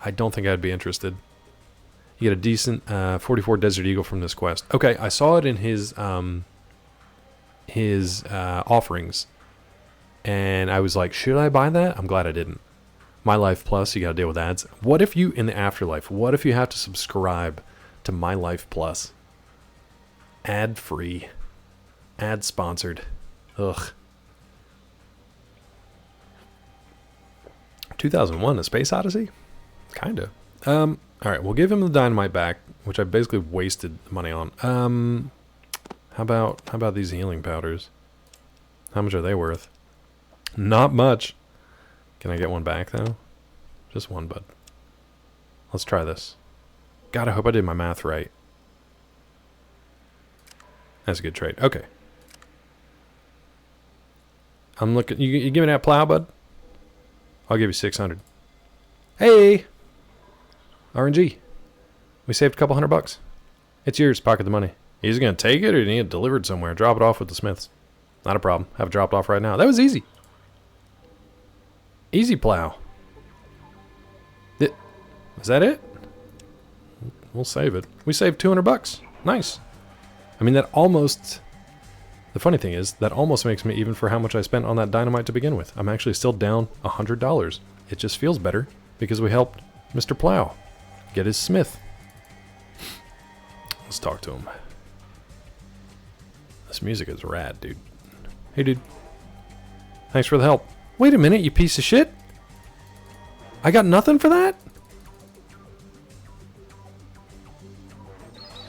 Q: I don't think I'd be interested. You get a decent 44 Desert Eagle from this quest. Okay, I saw it in his offerings. And I was like, should I buy that? I'm glad I didn't. My Life Plus, you gotta deal with ads. What if you, in the afterlife, what if you have to subscribe to My Life Plus? Ad-free. Ad-sponsored. Ugh. 2001, A Space Odyssey? Kinda. Alright, we'll give him the dynamite back, which I basically wasted money on. How about these healing powders? How much are they worth? Not much. Can I get one back, though? Just one, bud. Let's try this. God, I hope I did my math right. That's a good trade. Okay. I'm looking... You give me that plow, bud? I'll give you 600. Hey! RNG. We saved a couple $100. It's yours. Pocket the money. He's going to take it or do you need it delivered somewhere? Drop it off with the Smiths. Not a problem. Have it dropped off right now. That was easy. Easy plow. Is that it? We'll save it. We saved $200. Nice. I mean, that almost... The funny thing is, that almost makes me even for how much I spent on that dynamite to begin with. I'm actually still down $100. It just feels better because we helped Mr. Plow get his smith. Let's talk to him. This music is rad, dude. Hey, dude. Thanks for the help. Wait a minute, you piece of shit. I got nothing for that?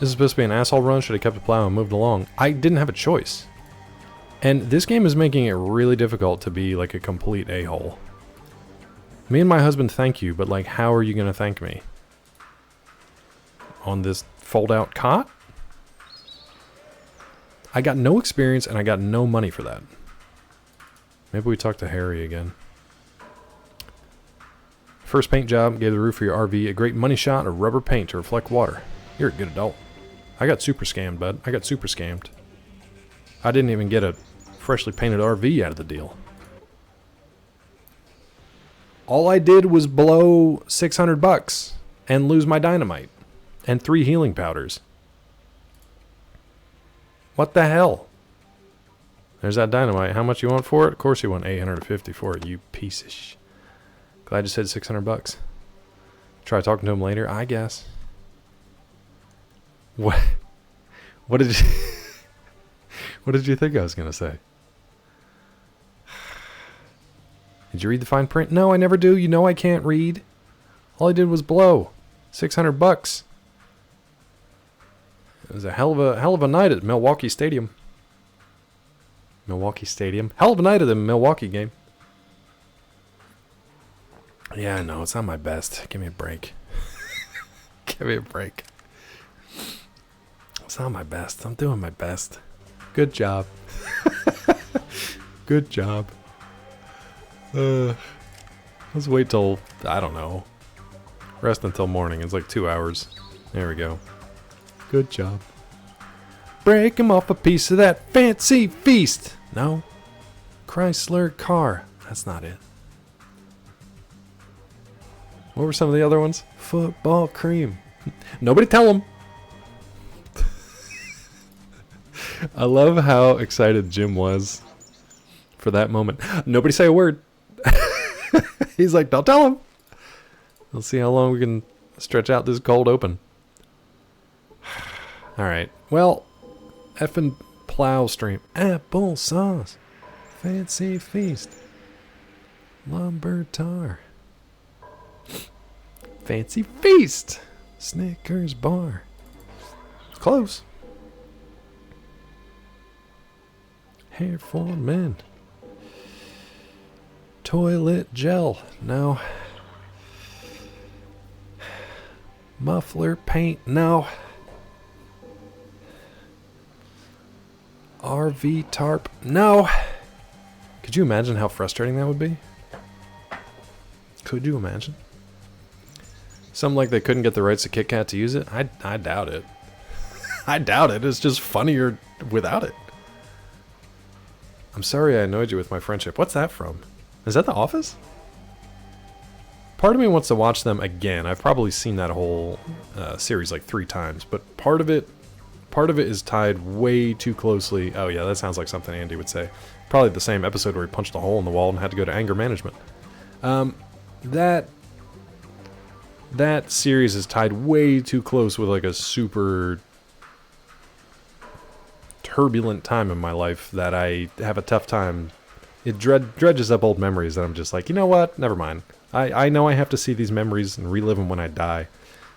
Q: This is supposed to be an asshole run. Should have kept the plow and moved along. I didn't have a choice. And this game is making it really difficult to be like a complete a-hole. Me and my husband thank you, but like, how are you going to thank me? On this fold-out cot? I got no experience and I got no money for that. Maybe we talk to Harry again. First paint job, gave the roof for your RV a great money shot of rubber paint to reflect water. You're a good adult. I got super scammed, bud. I got super scammed. I didn't even get a freshly painted RV out of the deal. All I did was blow $600 and lose my dynamite and 3 healing powders. What the hell? There's that dynamite. How much you want for it? Of course you want $850 for it, you piece of sh... Glad you said $600. Try talking to him later, I guess. What did you... What did you think I was going to say? Did you read the fine print? No, I never do. You know I can't read. All I did was blow. $600. It was a hell of a night at Milwaukee Stadium. Milwaukee Stadium. Hell of a night at the Milwaukee game. Yeah, I know. It's not my best. Give me a break. Give me a break. It's not my best. I'm doing my best. Good job. Good job. Let's wait till, I don't know. Rest until morning. It's like 2 hours. There we go. Good job. Break him off a piece of that fancy feast. No. Chrysler car. That's not it. What were some of the other ones? Football cream. Nobody tell him. I love how excited Jim was for that moment. Nobody say a word. He's like, don't tell him. Let's see how long we can stretch out this cold open. All right. Well, effing plow stream. Apple sauce. Fancy feast. Lumber tar. Fancy feast. Snickers bar. Close. Hair for men. Toilet gel. No. Muffler paint. No. RV tarp. No. Could you imagine how frustrating that would be? Could you imagine? Something like they couldn't get the rights to Kit Kat to use it? I doubt it. I doubt it. It's just funnier without it. I'm sorry I annoyed you with my friendship. What's that from? Is that The Office? Part of me wants to watch them again. I've probably seen that whole series like 3 times, but part of it is tied way too closely. Oh yeah, that sounds like something Andy would say. Probably the same episode where he punched a hole in the wall and had to go to anger management. That series is tied way too close with like a super turbulent time in my life that I have a tough time. It dredges up old memories that I'm just like, you know what? Never mind. I know I have to see these memories and relive them when I die.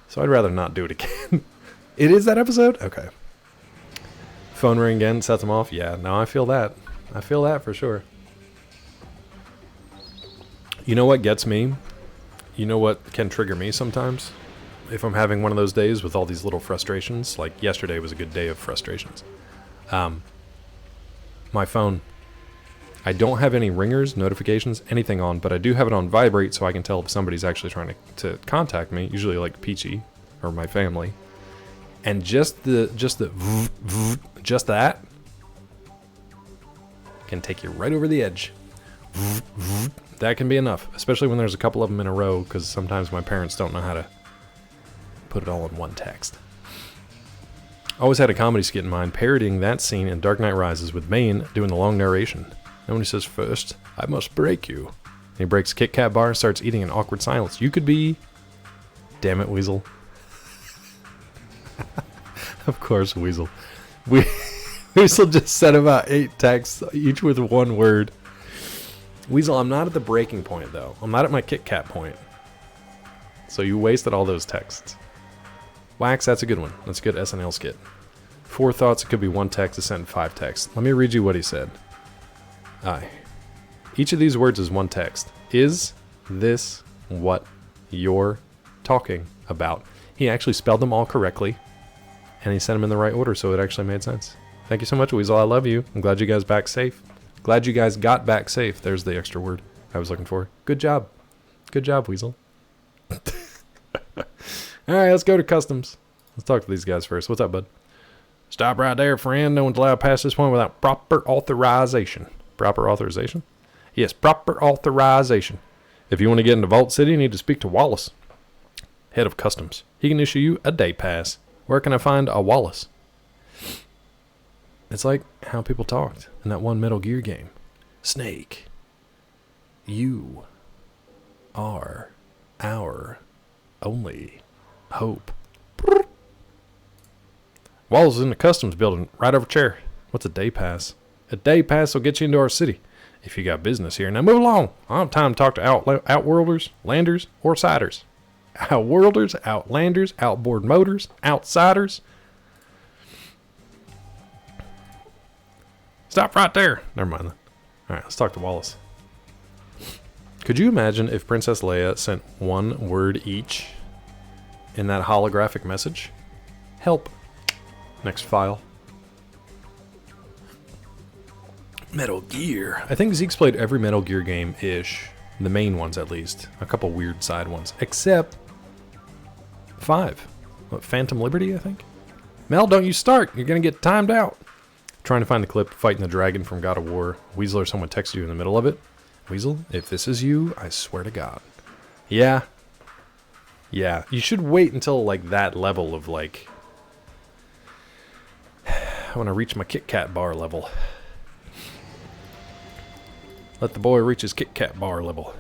Q: So I'd rather not do it again. It is that episode? Okay. Phone ring again, sets them off. Yeah, no, I feel that. I feel that for sure. You know what gets me? You know what can trigger me sometimes? If I'm having one of those days with all these little frustrations, like yesterday was a good day of frustrations. My phone, I don't have any ringers, notifications, anything on, but I do have it on vibrate so I can tell if somebody's actually trying to contact me, usually like Peachy or my family. And just that can take you right over the edge. That can be enough, especially when there's a couple of them in a row, because sometimes my parents don't know how to put it all in one text. I always had a comedy skit in mind parodying that scene in Dark Knight Rises with Bane doing the long narration. And when he says, "First, I must break you." And he breaks a Kit Kat bar and starts eating in awkward silence. You could be... Damn it, Weasel. Of course, Weasel. Weasel just said about 8 texts, each with one word. Weasel, I'm not at the breaking point, though. I'm not at my Kit Kat point. So you wasted all those texts. Wax, that's a good one. That's a good SNL skit. 4 thoughts, it could be 1 text, is sent in 5 texts. Let me read you what he said. Aye. Each of these words is 1 text. Is this what you're talking about? He actually spelled them all correctly, and he sent them in the right order, so it actually made sense. Thank you so much, Weasel. I love you. I'm glad you guys back safe. Glad you guys got back safe. There's the extra word I was looking for. Good job. Good job, Weasel. Alright, let's go to customs. Let's talk to these guys first. What's up, bud? Stop right there, friend. No one's allowed past this point without proper authorization. Proper authorization? Yes, proper authorization. If you want to get into Vault City, you need to speak to Wallace, head of customs. He can issue you a day pass. Where can I find a Wallace? It's like how people talked in that one Metal Gear game. Snake, you are our only hope. Wallace is in the customs building, right over chair. What's a day pass? A day pass will get you into our city, if you got business here. Now move along. I don't have time to talk to Outworlders, Landers, or Siders. Outworlders, Outlanders, Outboard Motors, Outsiders. Stop right there. Never mind. Alright, let's talk to Wallace. Could you imagine if Princess Leia sent 1 word each in that holographic message? Help. Next file. Metal Gear. I think Zeke's played every Metal Gear game-ish. The main ones, at least. A couple weird side ones. Except 5. What, Phantom Liberty, I think? Mel, don't you start. You're going to get timed out. Trying to find the clip fighting the dragon from God of War. Weasel or someone texts you in the middle of it. Weasel, if this is you, I swear to God. Yeah. Yeah. You should wait until, like, that level of, like... I want to reach my Kit Kat bar level. Let the boy reach his Kit Kat bar level.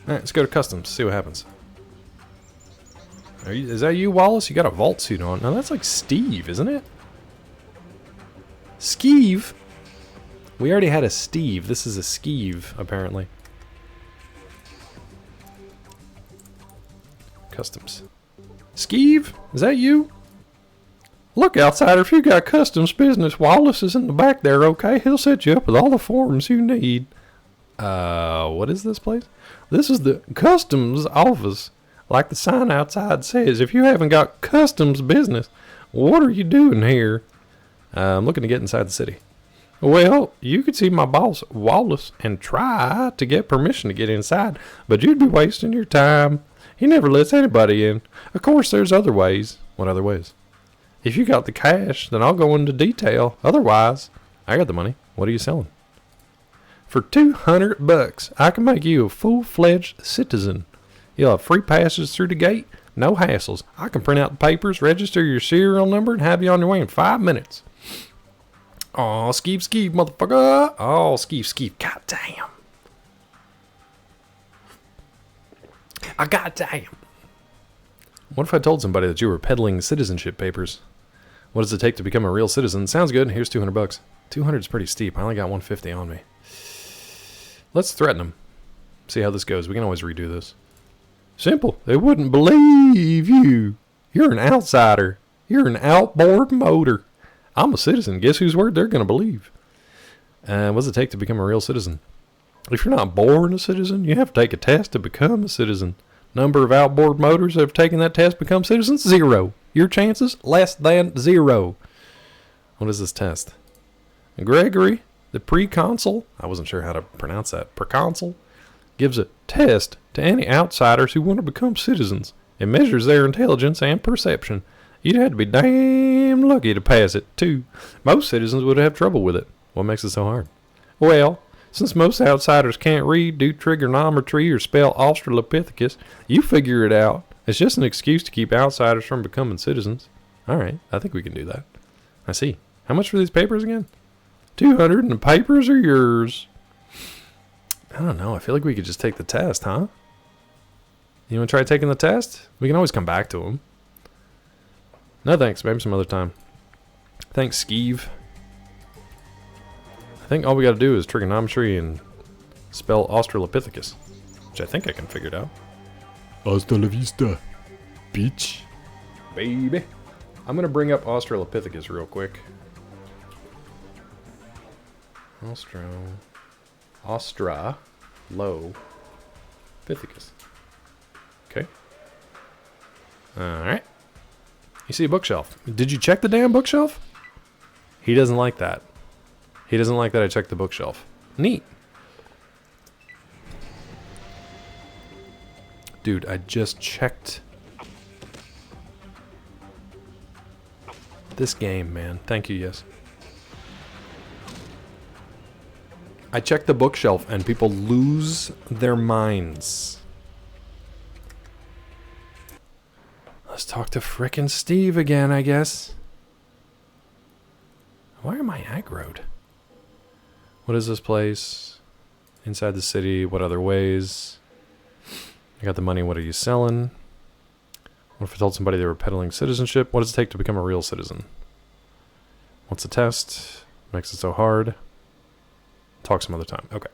Q: Alright, let's go to customs, see what happens. Is that you, Wallace? You got a vault suit on. No, that's like Steve, isn't it? Skeeve? We already had a Steve. This is a Skeeve, apparently. Customs. Skeeve? Is that you? Look, outsider, if you got customs business, Wallace is in the back there, okay? He'll set you up with all the forms you need. What is this place? This is the customs office. Like the sign outside says, if you haven't got customs business, what are you doing here? I'm looking to get inside the city. Well, you could see my boss, Wallace, and try to get permission to get inside, but you'd be wasting your time. He never lets anybody in. Of course, there's other ways. What other ways? If you got the cash, then I'll go into detail. Otherwise, I got the money. What are you selling? For $200, I can make you a full-fledged citizen. You'll have free passes through the gate, no hassles. I can print out the papers, register your serial number, and have you on your way in 5 minutes. Aw, skeeve, motherfucker. Oh, skeeve. God damn. God damn. What if I told somebody that you were peddling citizenship papers? What does it take to become a real citizen? Sounds good. Here's $200. 200 is pretty steep. I only got 150 on me. Let's threaten them. See how this goes. We can always redo this. Simple. They wouldn't believe you. You're an outsider. You're an outboard motor. I'm a citizen. Guess whose word they're going to believe? What does it take to become a real citizen? If you're not born a citizen, you have to take a test to become a citizen. Number of outboard motors that have taken that test become citizens? 0. Your chances? Less than 0. What is this test? Gregory, the pre-consul, I wasn't sure how to pronounce that, proconsul, gives a test to any outsiders who want to become citizens. It measures their intelligence and perception. You'd have to be damn lucky to pass it, too. Most citizens would have trouble with it. What makes it so hard? Well, since most outsiders can't read, do trigonometry, or spell Australopithecus, you figure it out. It's just an excuse to keep outsiders from becoming citizens. Alright, I think we can do that. I see. How much for these papers again? 200, and the papers are yours. I don't know. I feel like we could just take the test, huh? You want to try taking the test? We can always come back to them. No thanks. Maybe some other time. Thanks, Skeeve. I think all we got to do is trigonometry and spell Australopithecus, which I think I can figure it out. Hasta la vista, bitch. Baby. I'm going to bring up Australopithecus real quick. Australopithecus. Okay. Alright. You see a bookshelf. Did you check the damn bookshelf? He doesn't like that. He doesn't like that I checked the bookshelf. Neat. Dude, I just checked this game, man. Thank you, yes. I checked the bookshelf and people lose their minds. Let's talk to frickin' Steve again, I guess. Why am I aggroed? What is this place? Inside the city, what other ways? I got the money, what are you selling? What if I told somebody they were peddling citizenship? What does it take to become a real citizen? What's the test? Makes it so hard. Talk some other time. Okay.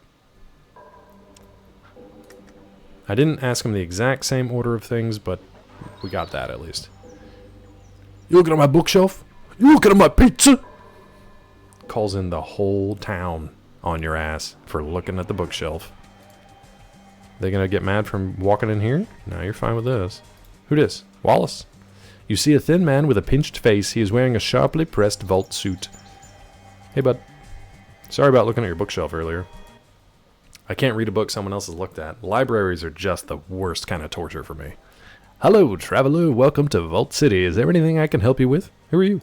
Q: I didn't ask him the exact same order of things, but we got that at least. You looking at my bookshelf? You looking at my pizza? Calls in the whole town on your ass for looking at the bookshelf. They gonna get mad from walking in here? No, you're fine with this. Who dis? Wallace. You see a thin man with a pinched face. He is wearing a sharply pressed vault suit. Hey, bud. Sorry about looking at your bookshelf earlier. I can't read a book someone else has looked at. Libraries are just the worst kind of torture for me. Hello, traveler. Welcome to Vault City. Is there anything I can help you with? Who are you?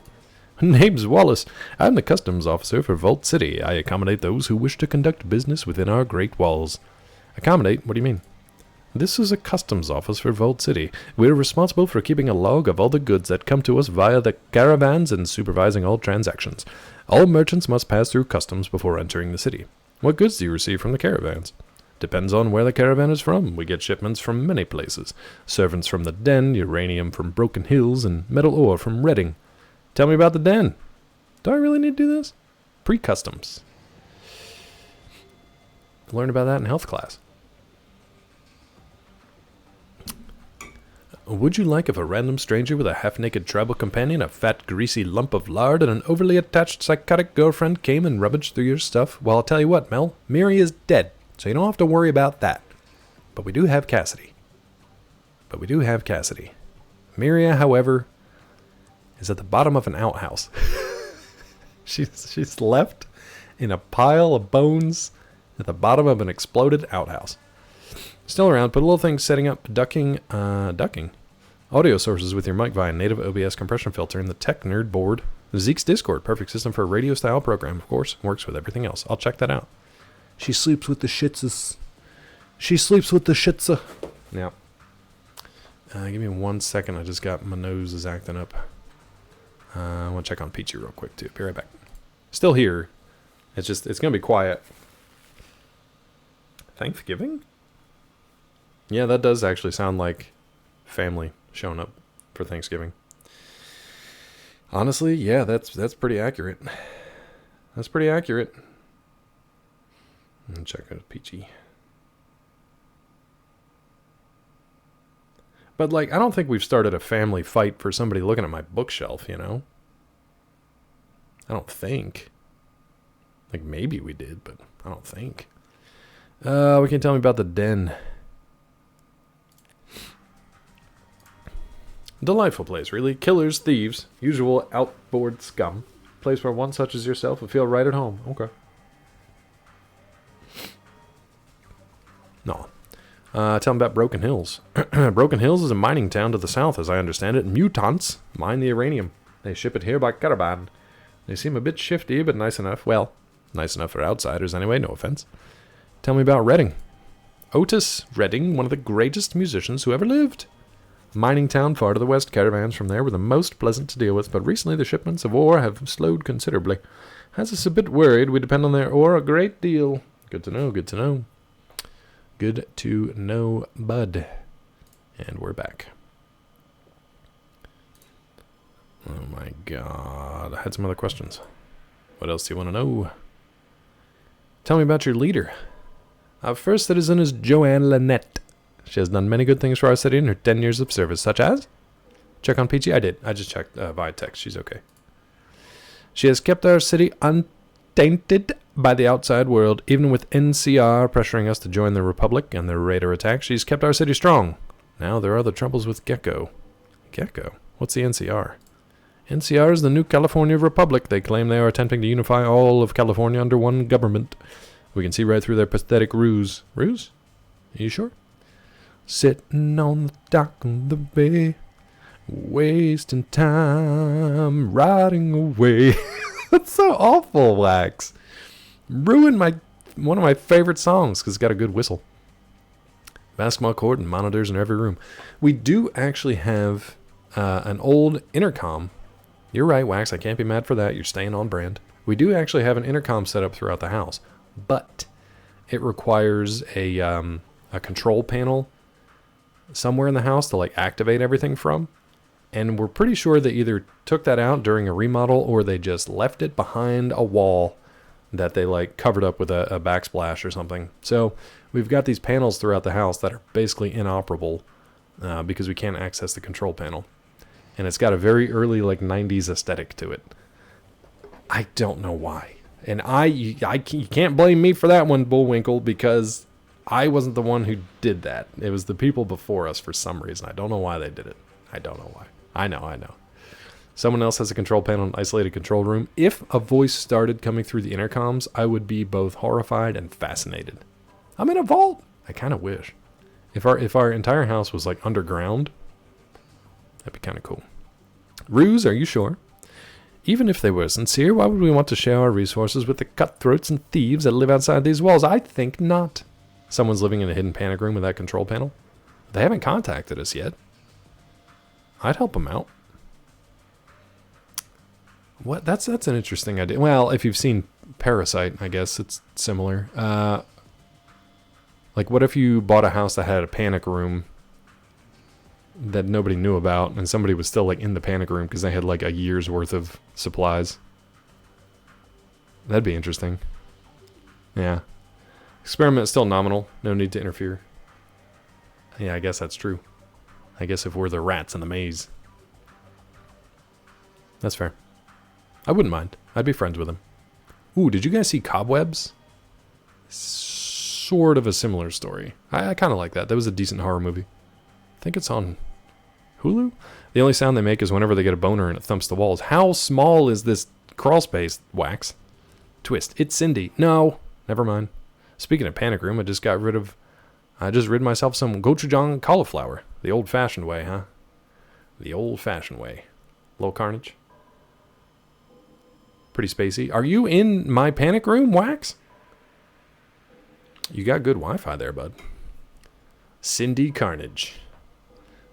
Q: Name's Wallace. I'm the customs officer for Vault City. I accommodate those who wish to conduct business within our great walls. Accommodate? What do you mean? This is a customs office for Vault City. We're responsible for keeping a log of all the goods that come to us via the caravans and supervising all transactions. All merchants must pass through customs before entering the city. What goods do you receive from the caravans? Depends on where the caravan is from. We get shipments from many places. Servants from the Den, uranium from Broken Hills, and metal ore from Reading. Tell me about the Den. Do I really need to do this? Pre-customs. Learned about that in health class. Would you like if a random stranger with a half-naked tribal companion, a fat, greasy lump of lard, and an overly attached psychotic girlfriend came and rummaged through your stuff? Well, I'll tell you what, Mel. Miri is dead, so you don't have to worry about that. But we do have Cassidy. Miria, however, is at the bottom of an outhouse. She's left in a pile of bones at the bottom of an exploded outhouse. Still around, put a little thing setting up ducking audio sources with your mic via native OBS compression filter in the Tech Nerd board. Zeke's Discord, perfect system for a radio style program, of course, works with everything else. I'll check that out. She sleeps with the shitzes. Now, give me 1 second. I just got my nose is acting up. I want to check on Peachy real quick too. Be right back. Still here. It's gonna be quiet. Thanksgiving? Yeah, that does actually sound like family showing up for Thanksgiving. Honestly, yeah, that's pretty accurate. That's pretty accurate. Check out Peachy. But, like, I don't think we've started a family fight for somebody looking at my bookshelf, you know? I don't think. Like, maybe we did, but I don't think. What can you tell me about the Den? Delightful place, really. Killers, thieves, usual outboard scum. Place where one such as yourself would feel right at home. Okay. No. Tell them about Broken Hills. Broken Hills is a mining town to the south, as I understand it. Mutants mine the uranium. They ship it here by caravan. They seem a bit shifty, but nice enough. Well, nice enough for outsiders anyway, no offense. Tell me about Redding. Otis Redding, one of the greatest musicians who ever lived. Mining town far to the west, caravans from there were the most pleasant to deal with, but recently the shipments of ore have slowed considerably. Has us a bit worried. We depend on their ore a great deal. Good to know, good to know. Good to know, bud. And we're back. Oh my god. I had some other questions. What else do you want to know? Tell me about your leader. Our first citizen is Joanne Lynette. She has done many good things for our city in her 10 years of service, such as... Check on Peachy? I did. I just checked via text. She's okay. She has kept our city untainted by the outside world, even with NCR pressuring us to join the Republic and their raider attack. She's kept our city strong. Now there are other troubles with Gecko. Gecko? What's the NCR? NCR is the new California Republic. They claim they are attempting to unify all of California under one government. We can see right through their pathetic ruse. Ruse? Are you sure? Sitting on the dock of the bay, wasting time, riding away. That's so awful, Wax. Ruined one of my favorite songs because it's got a good whistle. Basketball court and monitors in every room. We do actually have an old intercom. You're right, Wax. I can't be mad for that. You're staying on brand. We do actually have an intercom set up throughout the house, but it requires a control panel somewhere in the house to like activate everything from. And we're pretty sure they either took that out during a remodel or they just left it behind a wall that they like covered up with a backsplash or something. So we've got these panels throughout the house that are basically inoperable because we can't access the control panel. And it's got a very early like 90s aesthetic to it. I don't know why. And you can't blame me for that one, Bullwinkle, because I wasn't the one who did that. It was the people before us for some reason. I don't know why they did it. I don't know why. I know. Someone else has a control panel in an isolated control room. If a voice started coming through the intercoms, I would be both horrified and fascinated. I'm in a vault. I kind of wish. If our entire house was like underground, that'd be kind of cool. Ruse, are you sure? Even if they were sincere, why would we want to share our resources with the cutthroats and thieves that live outside these walls? I think not. Someone's living in a hidden panic room with that control panel. They haven't contacted us yet. I'd help them out. What? That's an interesting idea. Well, if you've seen Parasite, I guess it's similar. Like, what if you bought a house that had a panic room that nobody knew about, and somebody was still like in the panic room because they had like a year's worth of supplies? That'd be interesting. Yeah. Experiment is still nominal. No need to interfere. Yeah, I guess that's true. I guess if we're the rats in the maze. That's fair. I wouldn't mind. I'd be friends with him. Ooh, did you guys see Cobwebs? Sort of a similar story. I kind of like that. That was a decent horror movie. I think it's on Hulu? The only sound they make is whenever they get a boner and it thumps the walls. How small is this crawl space, Wax? Twist. It's Cindy. No. Never mind. Speaking of panic room, I just rid myself some gochujang cauliflower. The old-fashioned way, huh? The old-fashioned way. Little carnage. Pretty spacey. Are you in my panic room, Wax? You got good Wi-Fi there, bud. Cindy Carnage.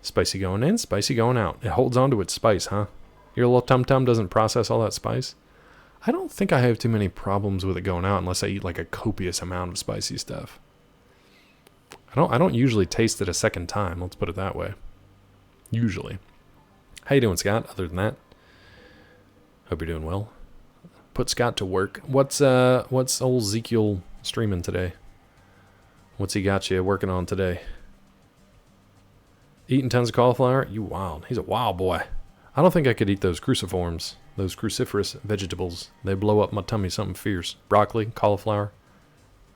Q: Spicy going in, spicy going out. It holds on to its spice, huh? Your little tum-tum doesn't process all that spice? I don't think I have too many problems with it going out unless I eat like a copious amount of spicy stuff. I don't usually taste it a second time, let's put it that way. Usually. How you doing, Scott, other than that? Hope you're doing well. Put Scott to work. What's old Ezekiel streaming today? What's he got you working on today? Eating tons of cauliflower? You wild. He's a wild boy. I don't think I could eat those cruciforms, those cruciferous vegetables. They blow up my tummy something fierce. Broccoli, cauliflower.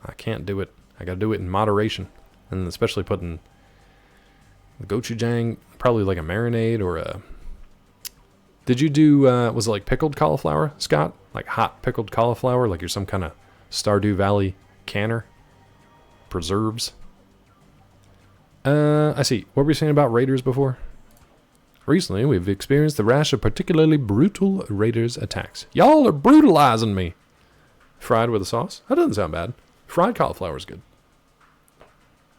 Q: I can't do it. I gotta do it in moderation. And especially putting the gochujang, probably like a marinade or a... Did you do, was it like pickled cauliflower, Scott? Like hot pickled cauliflower? Like you're some kind of Stardew Valley canner? Preserves? I see. What were you saying about raiders before? Recently, we've experienced a rash of particularly brutal raiders attacks. Y'all are brutalizing me. Fried with a sauce? That doesn't sound bad. Fried cauliflower is good.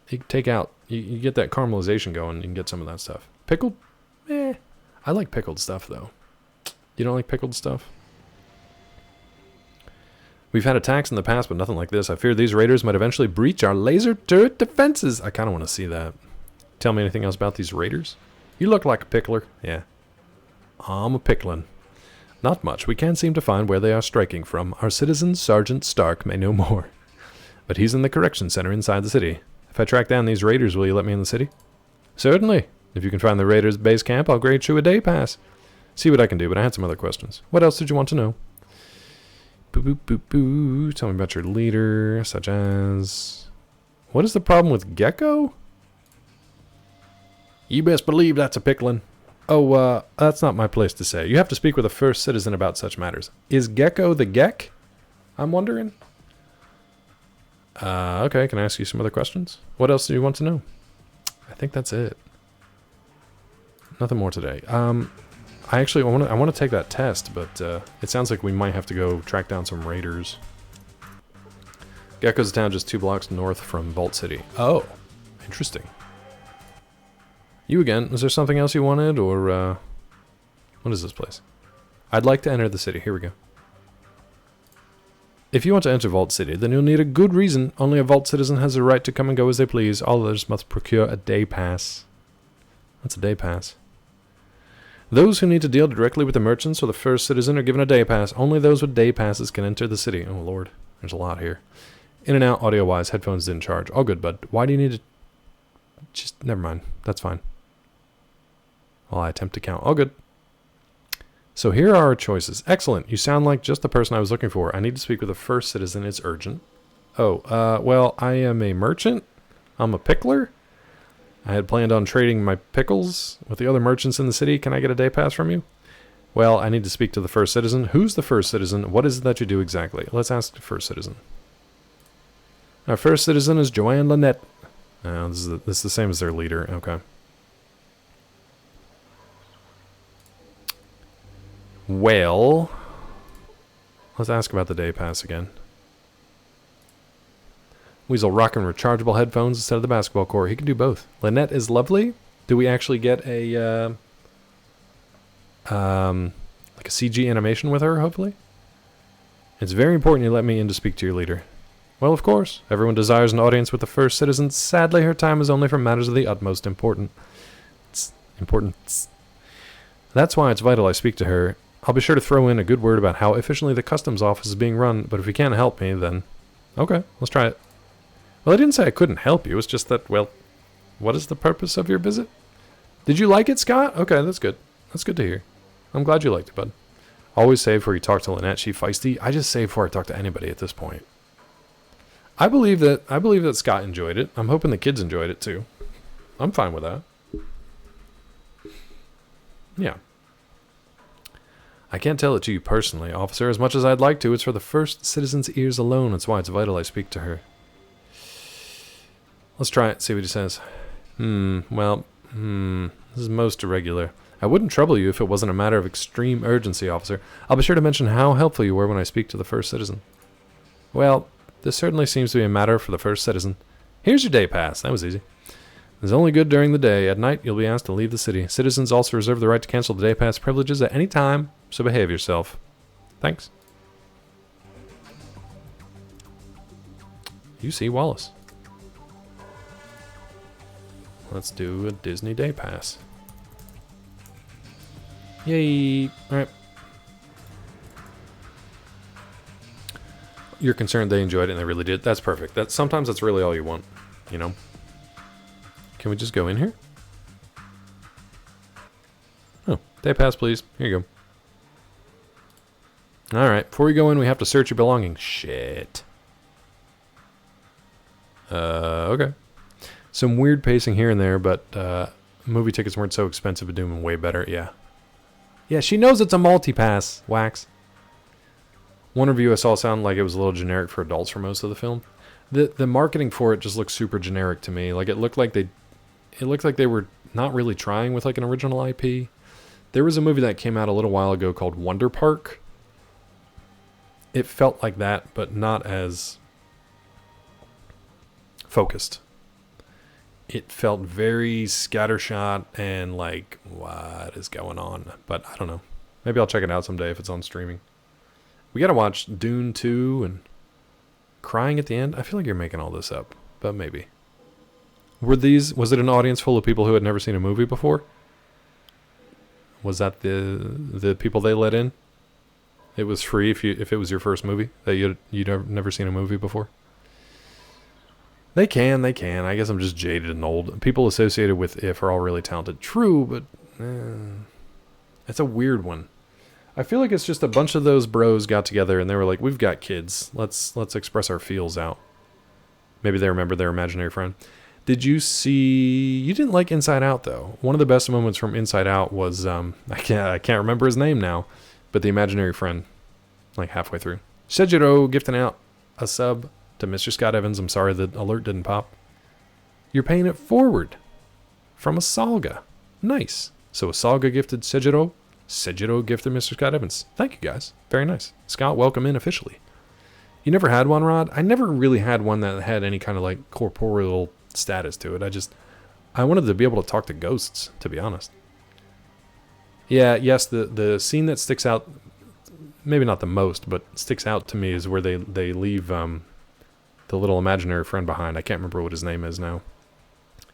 Q: You take out, you get that caramelization going, you can get some of that stuff. Pickled? I like pickled stuff, though. You don't like pickled stuff? We've had attacks in the past, but nothing like this. I fear these raiders might eventually breach our laser turret defenses. I kind of want to see that. Tell me anything else about these raiders? You look like a pickler. Yeah. I'm a picklin'. Not much. We can't seem to find where they are striking from. Our citizen, Sergeant Stark, may know more. But he's in the correction center inside the city. If I track down these raiders, will you let me in the city? Certainly. If you can find the raiders' base camp, I'll grant you a day pass. See what I can do, but I had some other questions. What else did you want to know? Boo boo boo boo. Tell me about your leader, such as... What is the problem with Gecko? You best believe that's a picklin'. Oh, that's not my place to say. You have to speak with a first citizen about such matters. Is Gecko the Geck? I'm wondering. Okay, can I ask you some other questions? What else do you want to know? I think that's it. Nothing more today. I want to take that test, but it sounds like we might have to go track down some raiders. Gecko's a town just 2 blocks north from Vault City. Oh, interesting. You again. Is there something else you wanted, or what is this place? I'd like to enter the city. Here we go. If you want to enter Vault City, then you'll need a good reason. Only a Vault citizen has the right to come and go as they please. All others must procure a day pass. What's a day pass? Those who need to deal directly with the merchants or the first citizen are given a day pass. Only those with day passes can enter the city. Oh, Lord. There's a lot here. In and out, audio-wise, headphones didn't charge. All good, bud. Why do you need to... Just, never mind. That's fine. While I attempt to count. All good. So here are our choices. Excellent. You sound like just the person I was looking for. I need to speak with the first citizen. It's urgent. Oh, well, I am a merchant. I'm a pickler. I had planned on trading my pickles with the other merchants in the city. Can I get a day pass from you? Well, I need to speak to the first citizen. Who's the first citizen? What is it that you do exactly? Let's ask the first citizen. Our first citizen is Joanne Lynette. This is the same as their leader. Okay. Well, let's ask about the day pass again. Weasel rocking rechargeable headphones instead of the basketball court. He can do both. Lynette is lovely. Do we actually get a like a CG animation with her, hopefully? It's very important you let me in to speak to your leader. Well, of course. Everyone desires an audience with the first citizen. Sadly, her time is only for matters of the utmost importance. That's why it's vital I speak to her. I'll be sure to throw in a good word about how efficiently the customs office is being run, but if you can't help me, then... Okay, let's try it. Well, I didn't say I couldn't help you. It's just that, well, what is the purpose of your visit? Did you like it, Scott? Okay, that's good. That's good to hear. I'm glad you liked it, bud. Always save before you talk to Lynette. She feisty. I just save before I talk to anybody at this point. I believe that Scott enjoyed it. I'm hoping the kids enjoyed it too. I'm fine with that. Yeah. I can't tell it to you personally, officer, as much as I'd like to. It's for the first citizen's ears alone. That's why it's vital I speak to her. Let's try it, see what he says. This is most irregular. I wouldn't trouble you if it wasn't a matter of extreme urgency, officer. I'll be sure to mention how helpful you were when I speak to the first citizen. Well, this certainly seems to be a matter for the first citizen. Here's your day pass. That was easy. It's only good during the day. At night, you'll be asked to leave the city. Citizens also reserve the right to cancel the day pass privileges at any time, so behave yourself. Thanks. UC Wallace. Let's do a Disney day pass. Yay. Alright. You're concerned they enjoyed it and they really did. That's perfect. Sometimes that's really all you want, you know? Can we just go in here? Oh, day pass, please. Here you go. Alright, before we go in, we have to search your belongings. Shit. Okay. Some weird pacing here and there, but movie tickets weren't so expensive, but doing way better, yeah. Yeah, she knows it's a multi-pass, Wax. One review I saw sounded like it was a little generic for adults for most of the film. The marketing for it just looked super generic to me. Like it looked like they were not really trying with like an original IP. There was a movie that came out a little while ago called Wonder Park. It felt like that, but not as focused. it felt very scattershot and like, what is going on? But I don't know. Maybe I'll check it out someday if it's on streaming. We got to watch Dune 2 and crying at the end. I feel like you're making all this up, but maybe. Was it an audience full of people who had never seen a movie before? Was that the people they let in? It was free if it was your first movie that you'd never seen a movie before. They can. I guess I'm just jaded and old. People associated with If are all really talented. True, but it's a weird one. I feel like it's just a bunch of those bros got together and they were like, "We've got kids. Let's express our feels out." Maybe they remember their imaginary friend. Did you see? You didn't like Inside Out though. One of the best moments from Inside Out was I can't remember his name now, but the imaginary friend, like halfway through. Sejiro gifting out a sub to Mr. Scott Evans. I'm sorry the alert didn't pop. You're paying it forward from a Salga. Nice. So a Salga gifted Sejiro. Sejiro gifted Mr. Scott Evans. Thank you guys. Very nice. Scott, welcome in officially. You never had one, Rod? I never really had one that had any kind of like corporeal status to it. I wanted to be able to talk to ghosts, to be honest. Yeah, yes, the scene that sticks out, maybe not the most, but sticks out to me is where they leave the little imaginary friend behind. I can't remember what his name is now.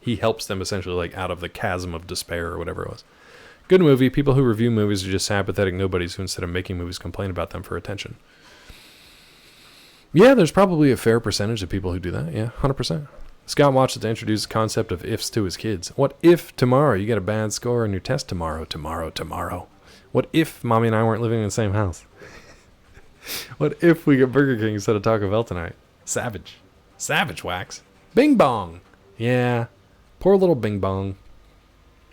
Q: He helps them essentially like out of the chasm of despair or whatever it was. Good movie. People who review movies are just sympathetic nobodies who instead of making movies complain about them for attention. Yeah, there's probably a fair percentage of people who do that. Yeah, 100%. Scott watched it to introduce the concept of ifs to his kids. What if tomorrow you get a bad score on your test tomorrow? What if Mommy and I weren't living in the same house? What if we get Burger King instead of Taco Bell tonight? Savage. Savage Wax. Bing Bong. Yeah. Poor little Bing Bong.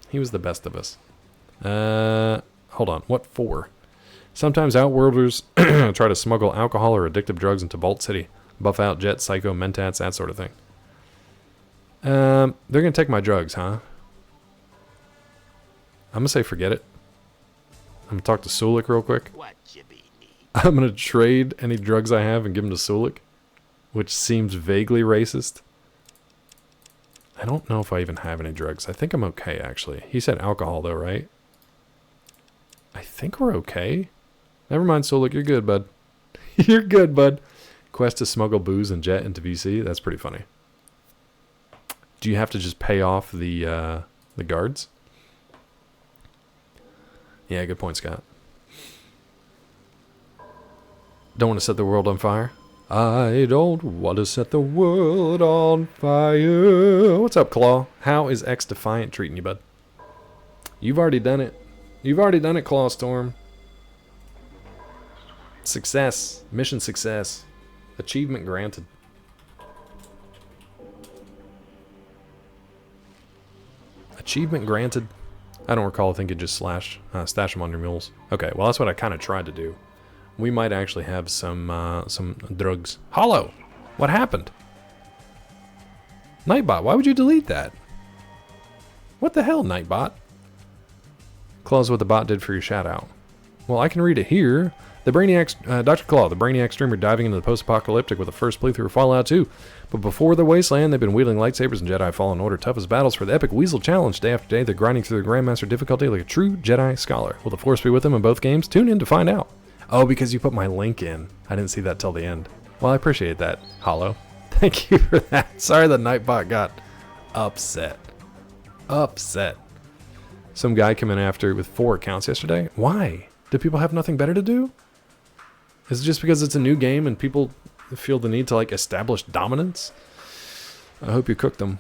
Q: He was the best of us. Hold on. What for? Sometimes Outworlders try to smuggle alcohol or addictive drugs into Bolt City. Buff out Jet, Psycho, Mentats, that sort of thing. They're going to take my drugs, huh? I'm going to say forget it. I'm going to talk to Sulik real quick. I'm going to trade any drugs I have and give them to Sulik, which seems vaguely racist. I don't know if I even have any drugs. I think I'm okay, actually. He said alcohol, though, right? I think we're okay. Never mind, Sulik. You're good, bud. You're good, bud. Quest to smuggle booze and Jet into VC. That's pretty funny. Do you have to just pay off the guards? Yeah, good point, Scott. Don't want to set the world on fire? I don't want to set the world on fire. What's up, Claw? How is X Defiant treating you, bud? You've already done it. You've already done it, Claw Storm. Success. Mission success. Achievement granted. Achievement granted. I don't recall. I think it just stash them on your mules. Okay, well that's what I kind of tried to do. We might actually have some drugs. Hollow! What happened? Nightbot, why would you delete that? What the hell, Nightbot? Claw's what the bot did for your shout out. Well, I can read it here. The Brainiac, Dr. Claw, the Brainiac streamer diving into the post-apocalyptic with the first playthrough of Fallout 2. But before the Wasteland, they've been wielding lightsabers in Jedi Fallen Order toughest battles for the epic Weasel Challenge. Day after day, they're grinding through the Grandmaster difficulty like a true Jedi scholar. Will the Force be with them in both games? Tune in to find out. Oh, because you put my link in. I didn't see that till the end. Well, I appreciate that, Hollow. Thank you for that. Sorry the Nightbot got upset. Upset. Some guy came in after with 4 accounts yesterday. Why? Do people have nothing better to do? Is it just because it's a new game and people feel the need to like establish dominance? I hope you cooked them.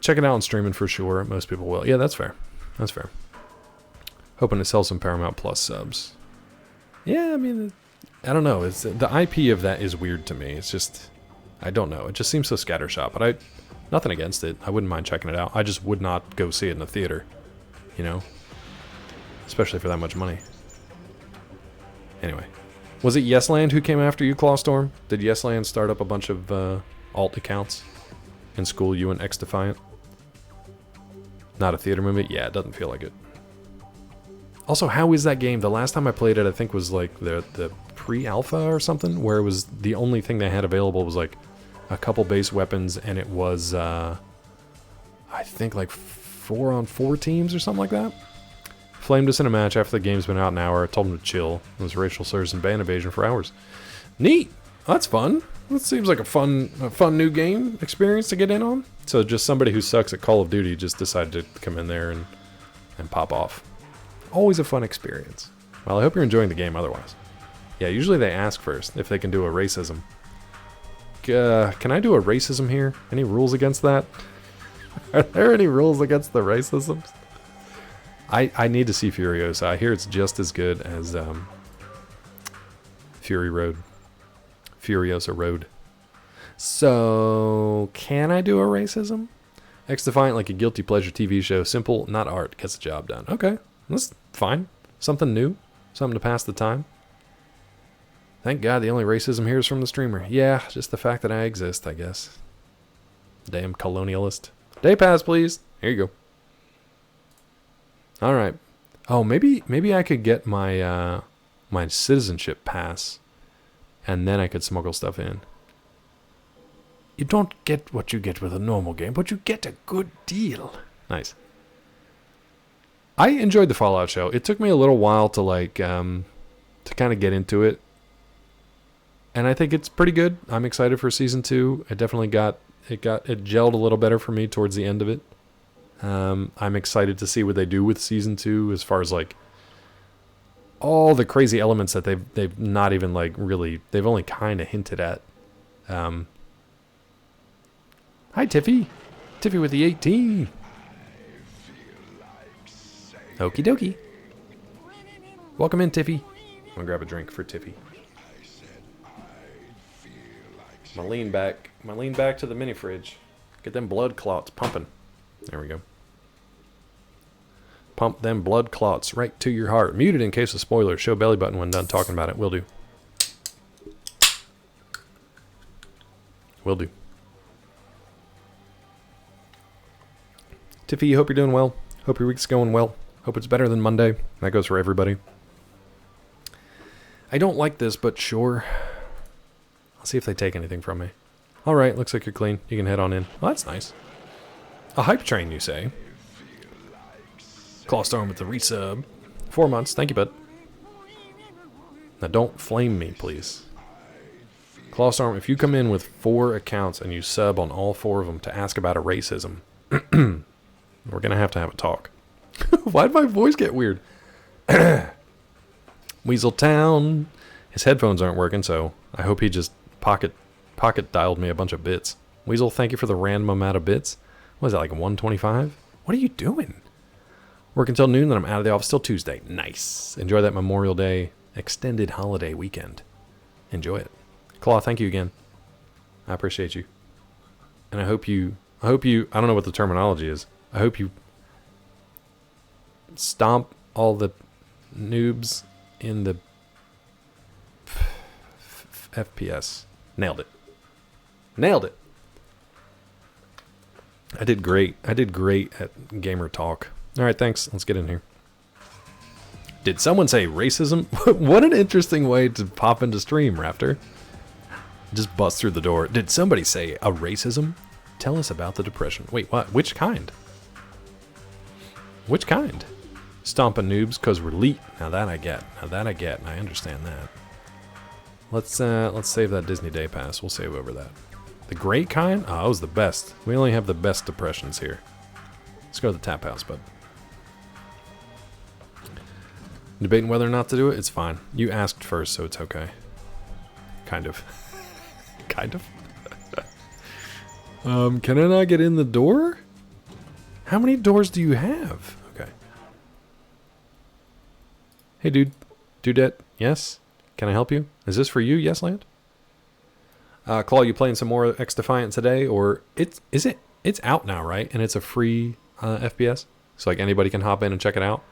Q: Check it out on streaming for sure. Most people will. Yeah, that's fair. That's fair. Hoping to sell some Paramount Plus subs. Yeah, I mean, I don't know. It's the IP of that is weird to me. It's just, I don't know. It just seems so scattershot. But nothing against it. I wouldn't mind checking it out. I just would not go see it in the theater. You know, especially for that much money. Anyway. Was it Yesland who came after you, Clawstorm? Did Yesland start up a bunch of alt accounts and school you and X Defiant? Not a theater movie? Yeah, it doesn't feel like it. Also, how is that game? The last time I played it, I think was like the pre-alpha or something, where it was the only thing they had available was like a couple base weapons, and it was I think like 4-on-4 teams or something like that. Flamed us in a match after the game's been out an hour. I told him to chill. It was racial slurs and band evasion for hours. Neat. That's fun. That seems like a fun new game experience to get in on. So just somebody who sucks at Call of Duty just decided to come in there and pop off. Always a fun experience. Well, I hope you're enjoying the game otherwise. Yeah, usually they ask first if they can do a racism. Can I do a racism here? Any rules against that? Are there any rules against the racisms? I need to see Furiosa. I hear it's just as good as Furiosa Road. So, can I do a racism? X-Defiant like a guilty pleasure TV show. Simple, not art. Gets the job done. Okay, that's fine. Something new. Something to pass the time. Thank God the only racism here is from the streamer. Yeah, just the fact that I exist, I guess. Damn colonialist. Day pass, please. Here you go. All right. Oh, maybe I could get my my citizenship pass, and then I could smuggle stuff in. You don't get what you get with a normal game, but you get a good deal. Nice. I enjoyed the Fallout show. It took me a little while to to kind of get into it, and I think it's pretty good. I'm excited for season 2. It definitely it gelled a little better for me towards the end of it. I'm excited to see what they do with season 2 as far as like all the crazy elements that they've not even like really, they've only kind of hinted at. Hi Tiffy. Tiffy with the 18. Okie dokie. Welcome in, Tiffy. I'm gonna grab a drink for Tiffy. I'm gonna lean back to the mini fridge. Get them blood clots pumping. There we go. Pump them blood clots right to your heart. Muted in case of spoilers. Show belly button when done talking about it. Will do. Will do. Tiffy, hope you're doing well. Hope your week's going well. Hope it's better than Monday. That goes for everybody. I don't like this, but sure. I'll see if they take anything from me. Alright, looks like you're clean. You can head on in. Well, that's nice. A hype train, you say? Clawstorm with the resub. 4 months. Thank you, bud. Now, don't flame me, please. Clawstorm, if you come in with 4 accounts and you sub on all 4 of them to ask about a racism, we're going to have a talk. Why'd my voice get weird? Weasel Town. His headphones aren't working, so I hope he just pocket dialed me a bunch of bits. Weasel, thank you for the random amount of bits. What is that, like 125? What are you doing? Work until noon, then I'm out of the office till Tuesday. Nice. Enjoy that Memorial Day extended holiday weekend. Enjoy it. Claw, thank you again. I appreciate you. And I hope you, I don't know what the terminology is. I hope you stomp all the noobs in the FPS. Nailed it. Nailed it. I did great. I did great at Gamer Talk. All right, thanks. Let's get in here. Did someone say racism? What an interesting way to pop into stream, Raptor. Just bust through the door. Did somebody say a racism? Tell us about the depression. Wait, what? Which kind? Which kind? Stomping noobs because we're elite. Now that I get. And I understand that. Let's save that Disney Day Pass. We'll save over that. The great kind? Oh, that was the best. We only have the best depressions here. Let's go to the tap house, bud. Debating whether or not to do it? It's fine. You asked first, so it's okay. Kind of. Kind of. Can I not get in the door? How many doors do you have? Okay. Hey, dude. Dudette. Yes? Can I help you? Is this for you? Yes, Land? Claw, you playing some more X-Defiant today? Or it's out now, right? And it's a free FPS? So like anybody can hop in and check it out?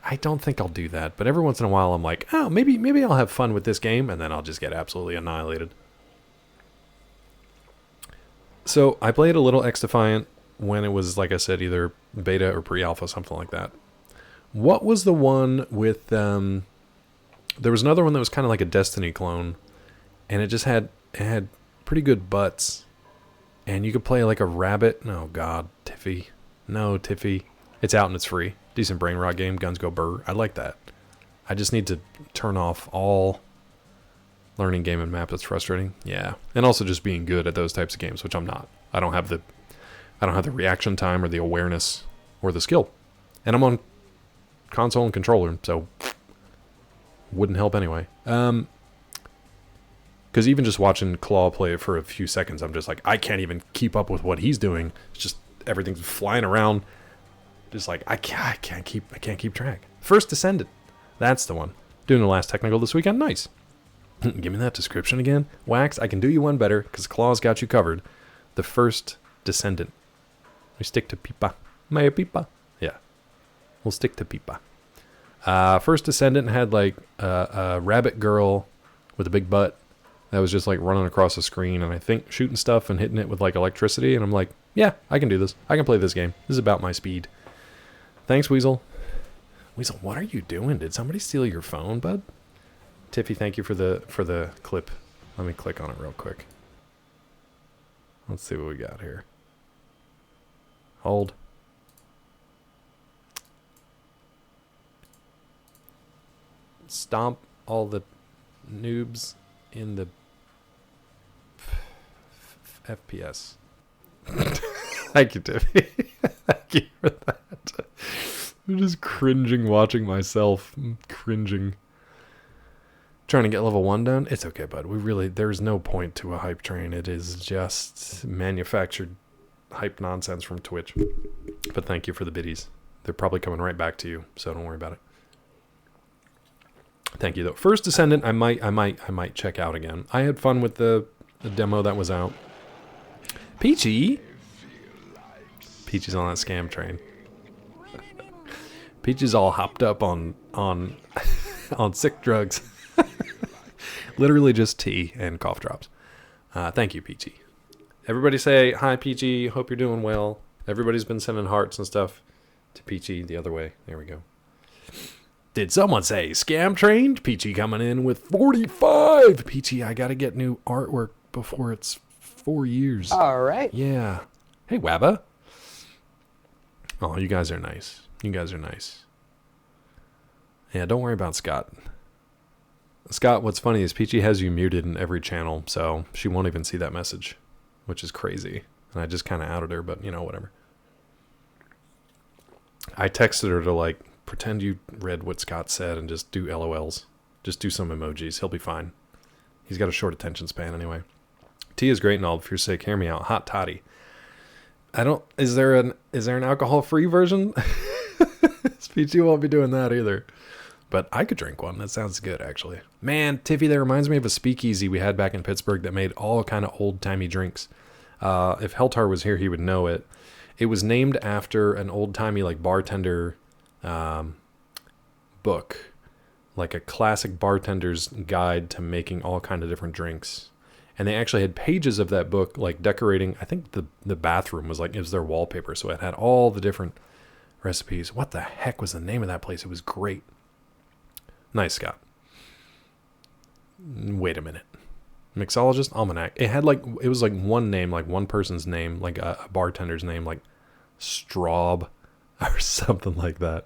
Q: I don't think I'll do that, but every once in a while I'm like, oh, maybe I'll have fun with this game, and then I'll just get absolutely annihilated. So I played a little X-Defiant when it was, like I said, either beta or pre-alpha, something like that. What was the one with, there was another one that was kind of like a Destiny clone, and it had pretty good butts. And you could play like a rabbit. Oh, God, Tiffy. No, Tiffy. It's out and it's free. Decent brain rot game. Guns go burr. I like that. I just need to turn off all learning game and map. That's frustrating. Yeah. And also just being good at those types of games, which I'm not. I don't have the reaction time or the awareness or the skill. And I'm on console and controller, so wouldn't help anyway. Because even just watching Claw play it for a few seconds, I'm just like, I can't even keep up with what he's doing. It's just everything's flying around. Just like I can't keep track. First Descendant, that's the one. Doing the last technical this weekend. Nice. Give me that description again. Wax, I can do you one better because Claw's got you covered. The First Descendant. We stick to Pipa. Maya Pipa. Yeah. We'll stick to Pipa. First Descendant had like a rabbit girl with a big butt that was just like running across the screen and I think shooting stuff and hitting it with like electricity. And I'm like, yeah, I can do this. I can play this game. This is about my speed. Thanks, Weasel. Weasel, what are you doing? Did somebody steal your phone, bud? Tiffy, thank you for the clip. Let me click on it real quick. Let's see what we got here. Hold. Stomp all the noobs in the FPS. Thank you, Tiffy. Thank you for that. I'm just cringing watching myself. I'm cringing. Trying to get level 1 done. It's okay, bud. There's no point to a hype train. It is just manufactured hype nonsense from Twitch. But thank you for the biddies. They're probably coming right back to you, so don't worry about it. Thank you though. First Descendant, I might check out again. I had fun with the demo that was out. Peachy's on that scam train. Peachy's all hopped up on sick drugs. Literally just tea and cough drops. Thank you, Peachy. Everybody say hi, Peachy. Hope you're doing well. Everybody's been sending hearts and stuff to Peachy the other way. There we go. Did someone say scam trained? Peachy coming in with 45. Peachy, I gotta get new artwork before it's 4 years.
B: All right.
Q: Yeah. Hey, Wabba. Oh, you guys are nice. You guys are nice. Yeah, don't worry about Scott. Scott, what's funny is Peachy has you muted in every channel, so she won't even see that message, which is crazy. And I just kind of outed her, but, you know, whatever. I texted her to, like, pretend you read what Scott said and just do LOLs. Just do some emojis. He'll be fine. He's got a short attention span anyway. Tea is great and all, but for your sake, hear me out. Hot toddy. Is there an alcohol-free version? Peachy won't be doing that either. But I could drink one. That sounds good, actually. Man, Tiffy, that reminds me of a speakeasy we had back in Pittsburgh that made all kind of old-timey drinks. If Heltar was here, he would know it. It was named after an old-timey, like, bartender book. Like a classic bartender's guide to making all kind of different drinks. And they actually had pages of that book, like, decorating. I think the bathroom was, like, it was their wallpaper. So it had all the different recipes. What the heck was the name of that place? It was great. Nice, Scott. Wait a minute. Mixologist Almanac. It was like one name, like one person's name, like a bartender's name, like Straub or something like that.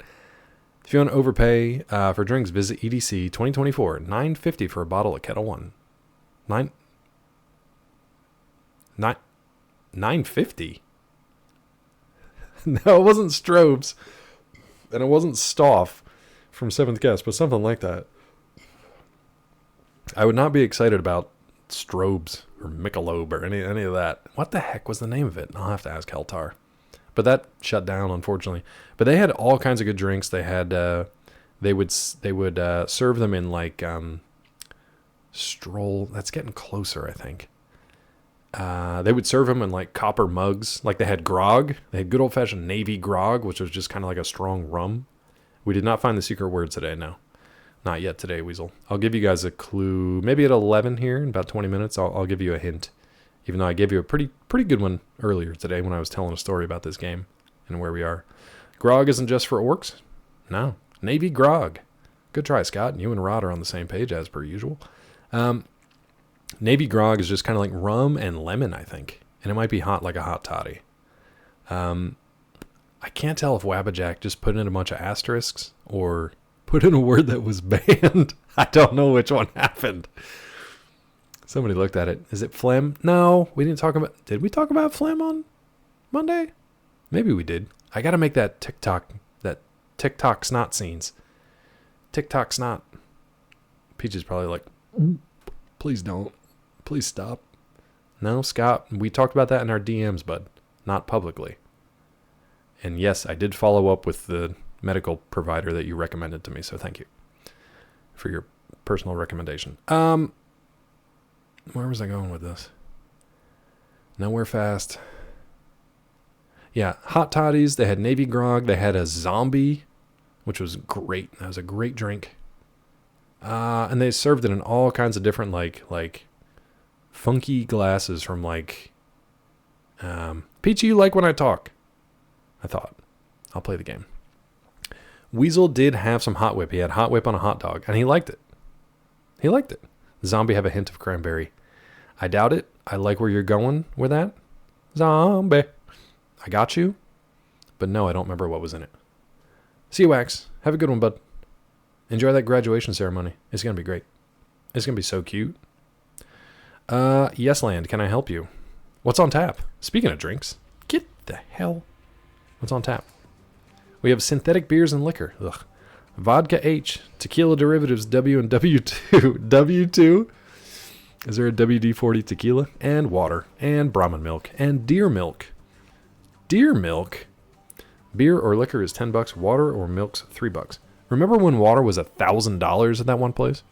Q: If you want to overpay for drinks, visit EDC 2024. $9.50 for a bottle of Kettle One. $9.50. No, it wasn't Strobes, and it wasn't Stoff from Seventh Guest, but something like that. I would not be excited about Strobes or Michelob or any of that. What the heck was the name of it? I'll have to ask Heltar. But that shut down, unfortunately. But they had all kinds of good drinks. They had they would serve them in like Stroll. That's getting closer, I think. They would serve them in like copper mugs. Like they had grog. They had good old fashioned Navy grog, which was just kind of like a strong rum. We did not find the secret word today, no. Not yet today, Weasel. I'll give you guys a clue. Maybe at 11 here, in about 20 minutes, I'll give you a hint. Even though I gave you a pretty good one earlier today when I was telling a story about this game and where we are. Grog isn't just for orcs? No. Navy grog. Good try, Scott. You and Rod are on the same page, as per usual. Navy grog is just kind of like rum and lemon, I think. And it might be hot like a hot toddy. I can't tell if Wabbajack just put in a bunch of asterisks or put in a word that was banned. I don't know which one happened. Somebody looked at it. Is it phlegm? No, we didn't talk about... Did we talk about phlegm on Monday? Maybe we did. I got to make that TikTok snot scenes. TikTok snot. Peach is probably like, please don't. Please stop. No, Scott, we talked about that in our DMs, bud. Not publicly. And yes, I did follow up with the medical provider that you recommended to me, so thank you for your personal recommendation. Where was I going with this? Nowhere fast. Yeah, hot toddies. They had Navy grog. They had a zombie, which was great. That was a great drink. And they served it in all kinds of different like funky glasses from like Peachy, you like when I talk. I thought. I'll play the game. Weasel did have some Hot Whip. He had Hot Whip on a hot dog, and he liked it. He liked it. Zombie have a hint of cranberry. I doubt it. I like where you're going with that. Zombie. I got you. But no, I don't remember what was in it. See you, Wax. Have a good one, bud. Enjoy that graduation ceremony. It's going to be great. It's going to be so cute. Yes, Land, can I help you? What's on tap? Speaking of drinks, get the hell. What's on tap? We have synthetic beers and liquor. Ugh. Vodka H, tequila derivatives W and W2. W2? Is there a WD-40 tequila? And water. And Brahman milk. And deer milk. Deer milk? Beer or liquor is $10. Water or milk's $3. Remember when water was $1,000 at that one place?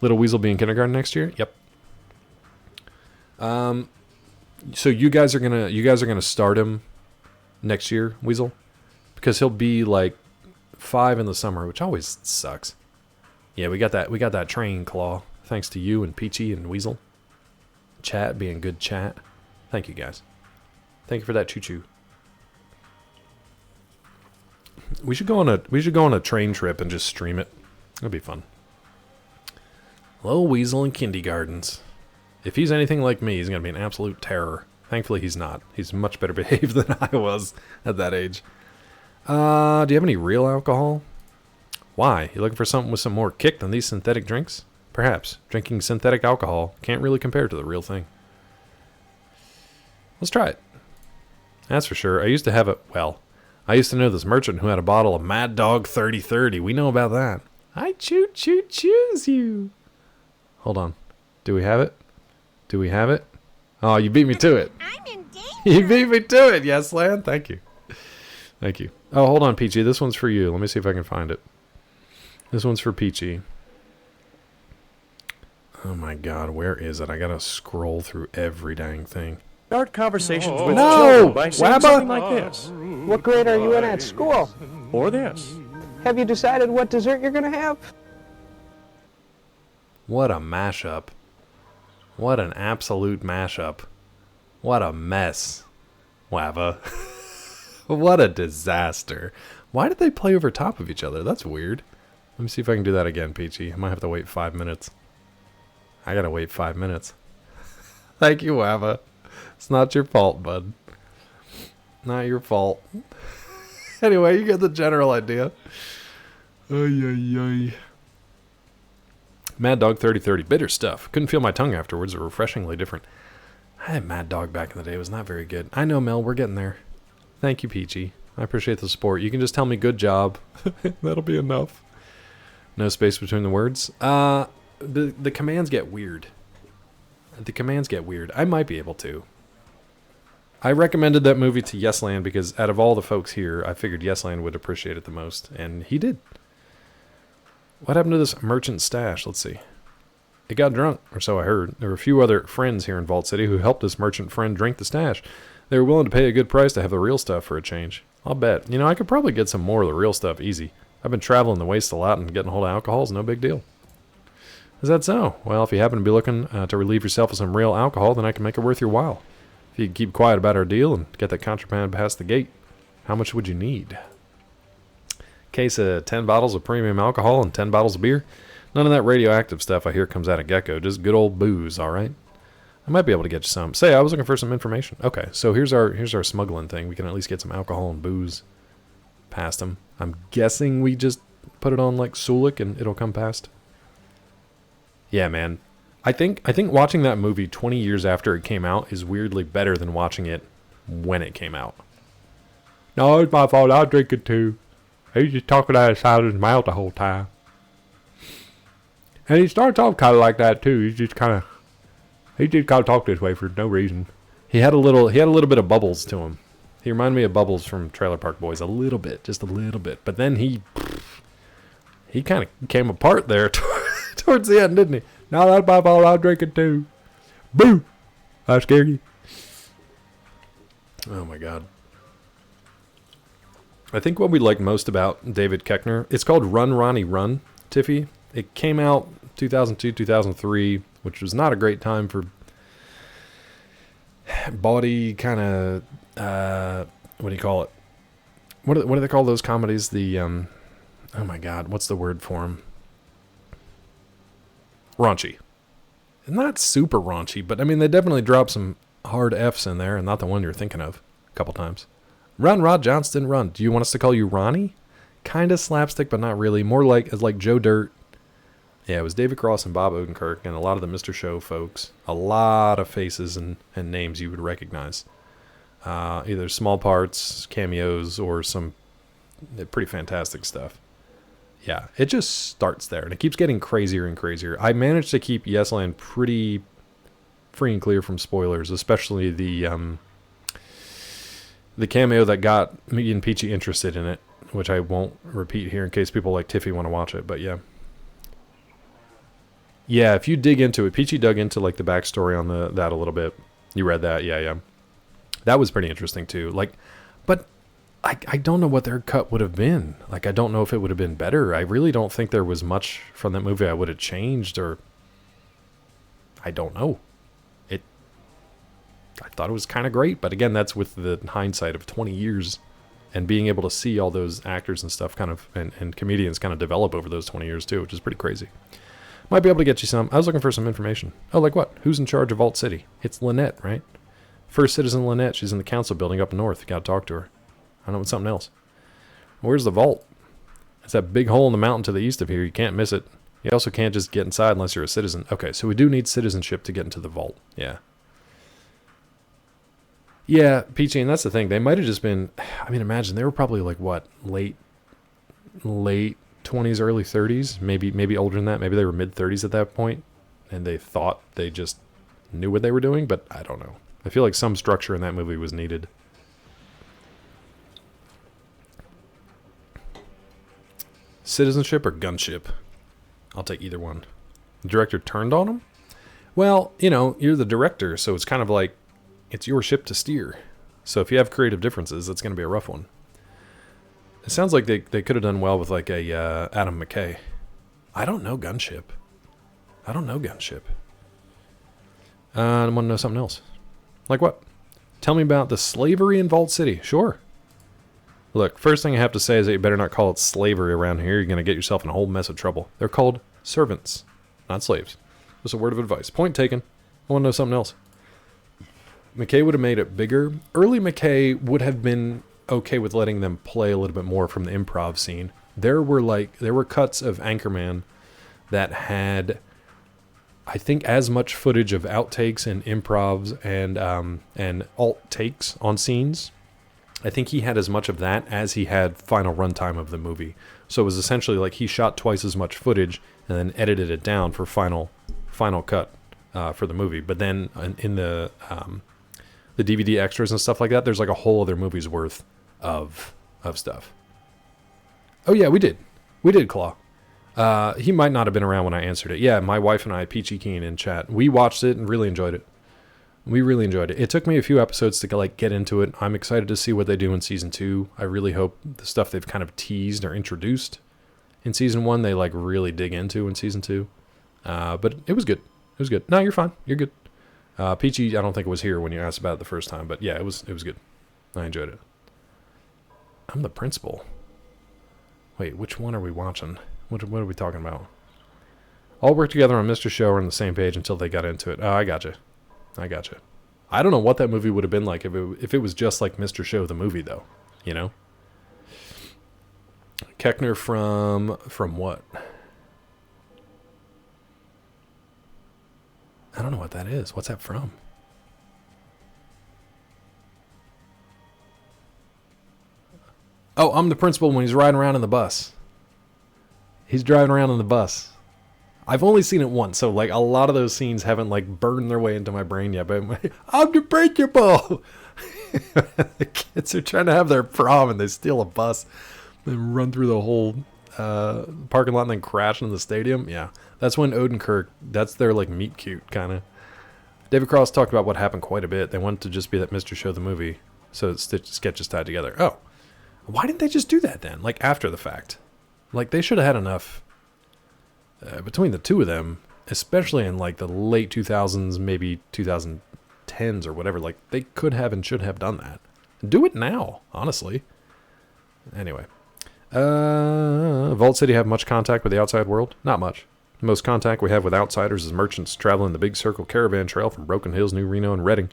Q: Little Weasel be in kindergarten next year? Yep. So you guys are gonna start him next year, Weasel? Because he'll be like 5 in the summer, which always sucks. Yeah, we got that train, Claw. Thanks to you and Peachy and Weasel. Chat being good chat. Thank you guys. Thank you for that choo-choo. We should go on a train trip and just stream it. It'll be fun. Little Weasel in kindergartens. If he's anything like me, he's gonna be an absolute terror. Thankfully, he's not. He's much better behaved than I was at that age. Do you have any real alcohol? Why? You looking for something with some more kick than these synthetic drinks? Perhaps. Drinking synthetic alcohol can't really compare to the real thing. Let's try it. That's for sure. I used to have it. Well, I used to know this merchant who had a bottle of Mad Dog 3030. We know about that. I choose you. Hold on. Do we have it? Do we have it? Oh, you beat me to it. I'm in danger. You beat me to it. Yes, Lan. Thank you. Thank you. Oh, hold on, Peachy. This one's for you. Let me see if I can find it. This one's for Peachy. Oh my God, where is it? I gotta scroll through every dang thing.
B: Start conversations with children by saying something like this.
V: What grade are you in at school?
B: Or this.
V: Have you decided what dessert you're going to have?
Q: What a mashup. What an absolute mashup. What a mess. Wava. What a disaster. Why did they play over top of each other? That's weird. Let me see if I can do that again, Peachy. I might have to wait 5 minutes. I gotta wait 5 minutes. Thank you, Wava. It's not your fault, bud. Not your fault. Anyway, you get the general idea. Ay. Mad Dog 3030. Bitter stuff. Couldn't feel my tongue afterwards. They're refreshingly different. I had Mad Dog back in the day. It was not very good. I know, Mel. We're getting there. Thank you, Peachy. I appreciate the support. You can just tell me good job. That'll be enough. No space between the words. The commands get weird. The commands get weird. I might be able to. I recommended that movie to Yesland because out of all the folks here, I figured Yesland would appreciate it the most, and he did. What happened to this merchant stash? Let's see. It got drunk, or so I heard. There were a few other friends here in Vault City who helped this merchant friend drink the stash. They were willing to pay a good price to have the real stuff for a change. I'll bet. You know, I could probably get some more of the real stuff easy. I've been traveling the waste a lot, and getting a hold of alcohol is no big deal. Is that so? Well, if you happen to be looking to relieve yourself of some real alcohol, then I can make it worth your while. If you keep quiet about our deal and get that contraband past the gate, how much would you need? Case of 10 bottles of premium alcohol and 10 bottles of beer. None of that radioactive stuff I hear comes out of Gecko. Just good old booze, all right? I might be able to get you some. Say, I was looking for some information. Okay, so here's our smuggling thing. We can at least get some alcohol and booze past them. I'm guessing we just put it on like Sulik and it'll come past. Yeah, man. I think watching that movie 20 years after it came out is weirdly better than watching it when it came out. No, it's my fault. I'll drink it too. He's just talking out of the side of his mouth the whole time. And he starts off kind of like that too. He just kind of talk this way for no reason. He had a little bit of Bubbles to him. He reminded me of Bubbles from Trailer Park Boys a little bit, just a little bit. But then he kind of came apart there towards the end, didn't he? No, that's my fault. I'll drink it too. Boo! I scared you. Oh my God. I think what we like most about David Koechner, it's called Run Ronnie Run, Tiffy. It came out 2002, 2003, which was not a great time for bawdy kind of, what do you call it? What do they call those comedies? The, oh my God, what's the word for them? Raunchy. Not super raunchy, but I mean, they definitely drop some hard F's in there, and not the one you're thinking of a couple times. Run, Rod Johnston, run. Do you want us to call you Ronnie? Kind of slapstick, but not really. More like as like Joe Dirt. Yeah, it was David Cross and Bob Odenkirk and a lot of the Mr. Show folks. A lot of faces and names you would recognize. Either small parts, cameos, or some pretty fantastic stuff. Yeah, it just starts there, and it keeps getting crazier and crazier. I managed to keep Yesland pretty free and clear from spoilers, especially the cameo that got me and Peachy interested in it, which I won't repeat here in case people like Tiffy want to watch it, but yeah. Yeah, if you dig into it, Peachy dug into like the backstory on that a little bit. You read that, yeah. That was pretty interesting too. Like, but I don't know what their cut would have been. Like, I don't know if it would have been better. I really don't think there was much from that movie I would have changed, or I don't know. I thought it was kind of great, but again, that's with the hindsight of 20 years and being able to see all those actors and stuff kind of, and comedians kind of develop over those 20 years too, which is pretty crazy. Might be able to get you some. I was looking for some information. Oh, like what? Who's in charge of Vault City? It's Lynette, right? First Citizen Lynette. She's in the council building up north. You got to talk to her. I know it's something else. Where's the vault? It's that big hole in the mountain to the east of here. You can't miss it. You also can't just get inside unless you're a citizen. Okay, so we do need citizenship to get into the vault. Yeah. Yeah, Peachy, and that's the thing. They might have just been, I mean, imagine, they were probably like, what, late 20s, early 30s? Maybe older than that. Maybe they were mid-30s at that point, and they thought they just knew what they were doing, but I don't know. I feel like some structure in that movie was needed. Citizenship or gunship? I'll take either one. The director turned on him? Well, you know, you're the director, so it's kind of like, it's your ship to steer. So if you have creative differences, it's going to be a rough one. It sounds like they could have done well with like a Adam McKay. I don't know gunship. I want to know something else. Like what? Tell me about the slavery in Vault City. Sure. Look, first thing I have to say is that you better not call it slavery around here. You're going to get yourself in a whole mess of trouble. They're called servants, not slaves. Just a word of advice. Point taken. I want to know something else. McKay would have made it bigger. Early McKay would have been okay with letting them play a little bit more from the improv scene. There were cuts of Anchorman that had, I think, as much footage of outtakes and improvs and alt takes on scenes. I think he had as much of that as he had final runtime of the movie. So it was essentially like he shot twice as much footage and then edited it down for final cut for the movie. But then in the DVD extras and stuff like that, there's like a whole other movie's worth of stuff. Oh yeah, we did, Claw. He might not have been around when I answered it. Yeah, my wife and I, Peachy Keen in chat, we watched it and really enjoyed it. It took me a few episodes to like get into it. I'm excited to see what they do in season 2. I really hope the stuff they've kind of teased or introduced in season 1 they like really dig into in season 2. But it was good. No, you're fine. You're good. Peachy, I don't think it was here when you asked about it the first time, but yeah, it was good. I enjoyed it. I'm the principal. Wait, which one are we watching? What are we talking about? All work together on Mr. Show are on the same page until they got into it. Oh, I gotcha. I gotcha. I don't know what that movie would have been like if it was just like Mr. Show the movie, though. You know? Keckner from what? I don't know what that is. What's that from? Oh, I'm the principal when he's riding around in the bus. He's driving around in the bus. I've only seen it once, so like a lot of those scenes haven't like burned their way into my brain yet. But I'm the principal. The kids are trying to have their prom and they steal a bus, then run through the whole parking lot and then crash into the stadium. Yeah, that's when Odenkirk. That's their like meet cute kind of. David Cross talked about what happened quite a bit. They wanted to just be that Mr. Show the movie, so it's sketches tied together. Oh, why didn't they just do that then? Like after the fact, like they should have had enough. Between the two of them, especially in like the late 2000s, maybe 2010s or whatever, like they could have and should have done that. Do it now, honestly. Anyway, Vault City have much contact with the outside world? Not much. The most contact we have with outsiders is merchants traveling the Big Circle Caravan Trail from Broken Hills, New Reno, and Redding.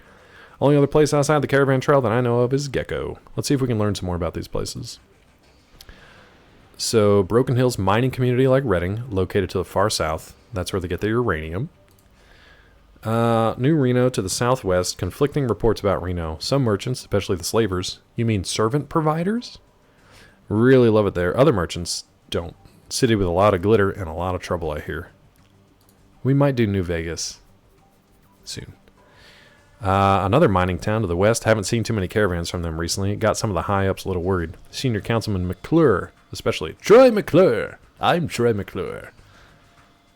Q: Only other place outside the Caravan Trail that I know of is Gecko. Let's see if we can learn some more about these places. So, Broken Hills mining community like Redding, located to the far south. That's where they get their uranium. New Reno to the southwest, conflicting reports about Reno. Some merchants, especially the slavers, you mean servant providers? Really love it there. Other merchants don't. City with a lot of glitter and a lot of trouble, I hear. We might do New Vegas soon. Another mining town to the west. Haven't seen too many caravans from them recently. Got some of the high-ups a little worried. Senior Councilman McClure, especially. Troy McClure. I'm Troy McClure.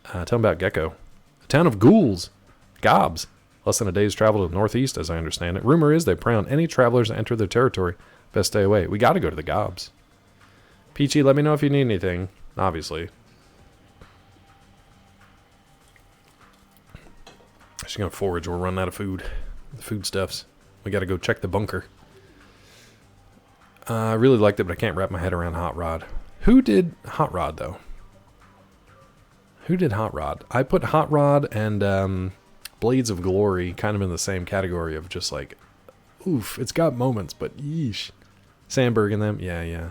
Q: Tell them about Gecko. A town of ghouls. Gobs. Less than a day's travel to the northeast, as I understand it. Rumor is they prey on any travelers that enter their territory. Best stay away. We got to go to the Gobs. Peachy, let me know if you need anything. Obviously. Just going to forage. We're running out of food. The foodstuffs. We got to go check the bunker. I really liked it, but I can't wrap my head around Hot Rod. Who did Hot Rod, though? Who did Hot Rod? I put Hot Rod and Blades of Glory kind of in the same category of just like, oof, it's got moments, but yeesh. Sandberg and them, yeah.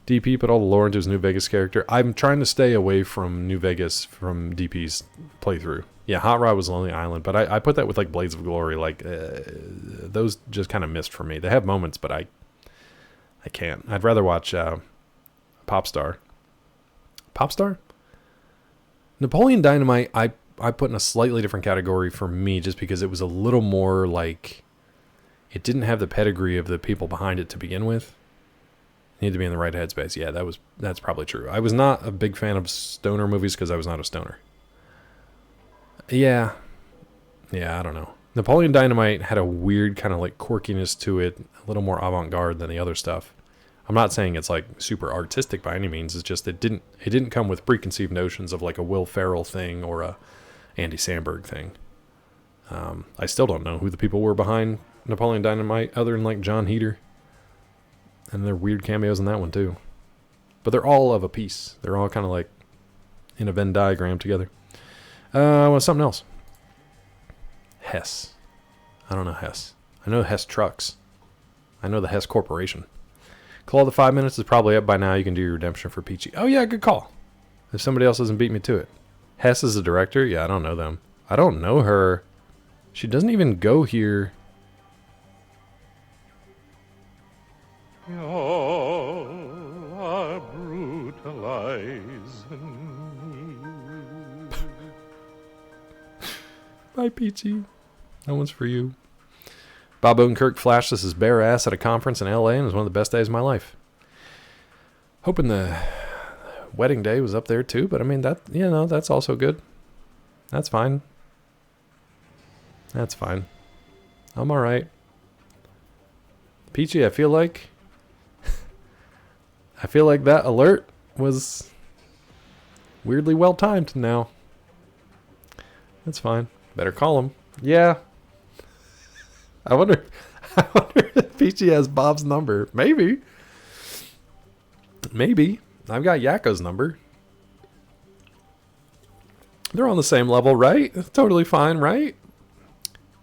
Q: DP put all the lore into his New Vegas character. I'm trying to stay away from New Vegas from DP's playthrough. Yeah, Hot Rod was Lonely Island, but I put that with like Blades of Glory. Like those just kind of missed for me. They have moments, but I can't. I'd rather watch Popstar. Popstar? Napoleon Dynamite, I put in a slightly different category for me just because it was a little more like, it didn't have the pedigree of the people behind it to begin with. Need to be in the right headspace. Yeah, that's probably true. I was not a big fan of stoner movies because I was not a stoner. Yeah, I don't know. Napoleon Dynamite had a weird kind of like quirkiness to it, a little more avant-garde than the other stuff. I'm not saying it's like super artistic by any means. It's just it didn't come with preconceived notions of like a Will Ferrell thing or a Andy Samberg thing. I still don't know who the people were behind Napoleon Dynamite other than like John Heder. And there are weird cameos in that one too. But they're all of a piece. They're all kind of like in a Venn diagram together. Something else. Hess. I don't know Hess. I know Hess Trucks. I know the Hess Corporation. Call of the 5 minutes is probably up by now. You can do your redemption for Peachy. Oh yeah, good call. If somebody else doesn't beat me to it. Hess is the director? Yeah, I don't know them. I don't know her. She doesn't even go here.
E: All are brutalizing me.
Q: Bye, Peachy. That one's for you. Bob Odenkirk flashed us his bare ass at a conference in LA and it was one of the best days of my life. Hoping the wedding day was up there too, but I mean, that's also good. That's fine. That's fine. I'm alright. Peachy, I feel like that alert was weirdly well timed now. That's fine. Better call him. Yeah. I wonder if Peachy has Bob's number. Maybe. I've got Yakko's number. They're on the same level, right? Totally fine, right?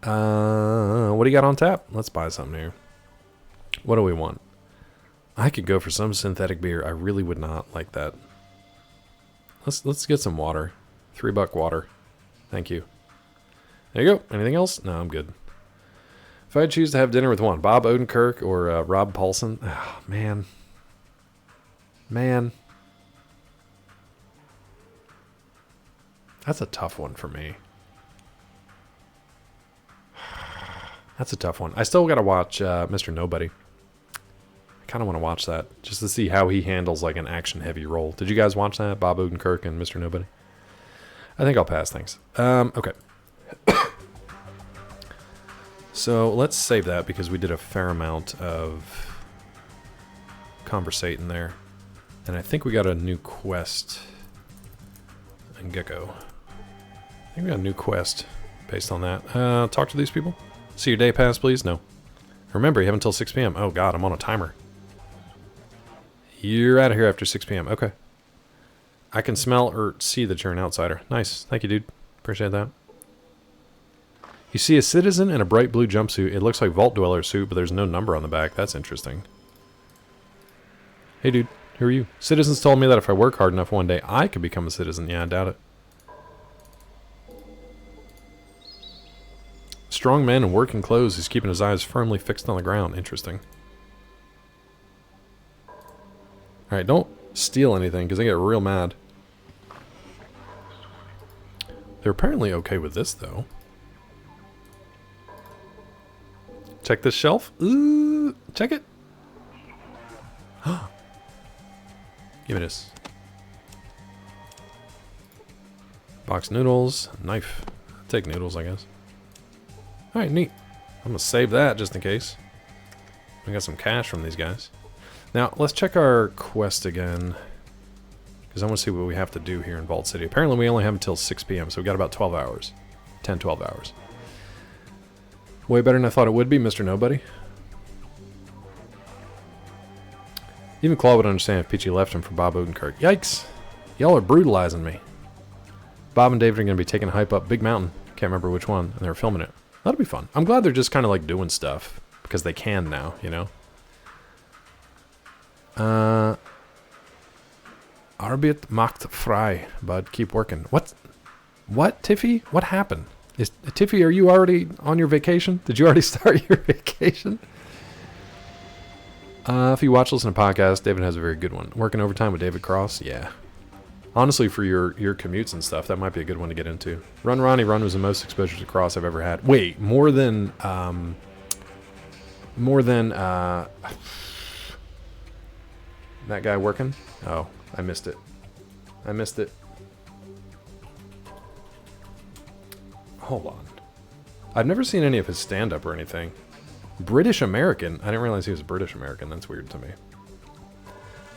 Q: What do you got on tap? Let's buy something here. What do we want? I could go for some synthetic beer. I really would not like that. Let's get some water. $3 water. Thank you. There you go. Anything else? No, I'm good. If I choose to have dinner with one, Bob Odenkirk or Rob Paulson. Oh, man. Man. That's a tough one for me. That's a tough one. I still got to watch Mr. Nobody. I kind of want to watch that just to see how he handles like an action-heavy role. Did you guys watch that? Bob Odenkirk and Mr. Nobody? I think I'll pass, thanks. Okay. So let's save that because we did a fair amount of conversating there. And I think we got a new quest in Gecko. I think we got a new quest based on that. Talk to these people. See your day pass, please? No. Remember, you have until 6 p.m. Oh, God, I'm on a timer. You're out of here after 6 p.m. Okay. I can smell or see that you're an outsider. Nice. Thank you, dude. Appreciate that. You see a citizen in a bright blue jumpsuit. It looks like Vault Dweller suit, but there's no number on the back. That's interesting. Hey, dude. Who are you? Citizens told me that if I work hard enough one day, I could become a citizen. Yeah, I doubt it. Strong man in working clothes. He's keeping his eyes firmly fixed on the ground. Interesting. Alright, don't steal anything, because they get real mad. They're apparently okay with this, though. Check this shelf. Ooh, check it. Give me this. Box noodles. Knife. I'll take noodles, I guess. Alright, neat. I'm going to save that just in case. We got some cash from these guys. Now, let's check our quest again. Because I want to see what we have to do here in Vault City. Apparently, we only have until 6 p.m., so we've got about 12 hours. 10, 12 hours. Way better than I thought it would be, Mr. Nobody. Even Claw would understand if Peachy left him for Bob Odenkirk. Yikes! Y'all are brutalizing me. Bob and David are going to be taking a hype up Big Mountain. Can't remember which one, and they're filming it. That'll be fun. I'm glad they're just kind of like doing stuff. Because they can now, you know? Arbeit macht frei, bud. Keep working. What? What, Tiffy? What happened? Tiffy, are you already on your vacation? Did you already start your vacation? If you watch, listen to podcasts, David has a very good one. Working overtime with David Cross? Yeah. Honestly, for your commutes and stuff, that might be a good one to get into. Run, Ronnie, Run was the most exposure to Cross I've ever had. Wait, more than that guy working? Oh, I missed it. I missed it. Hold on. I've never seen any of his stand-up or anything. British American? I didn't realize he was British American. That's weird to me.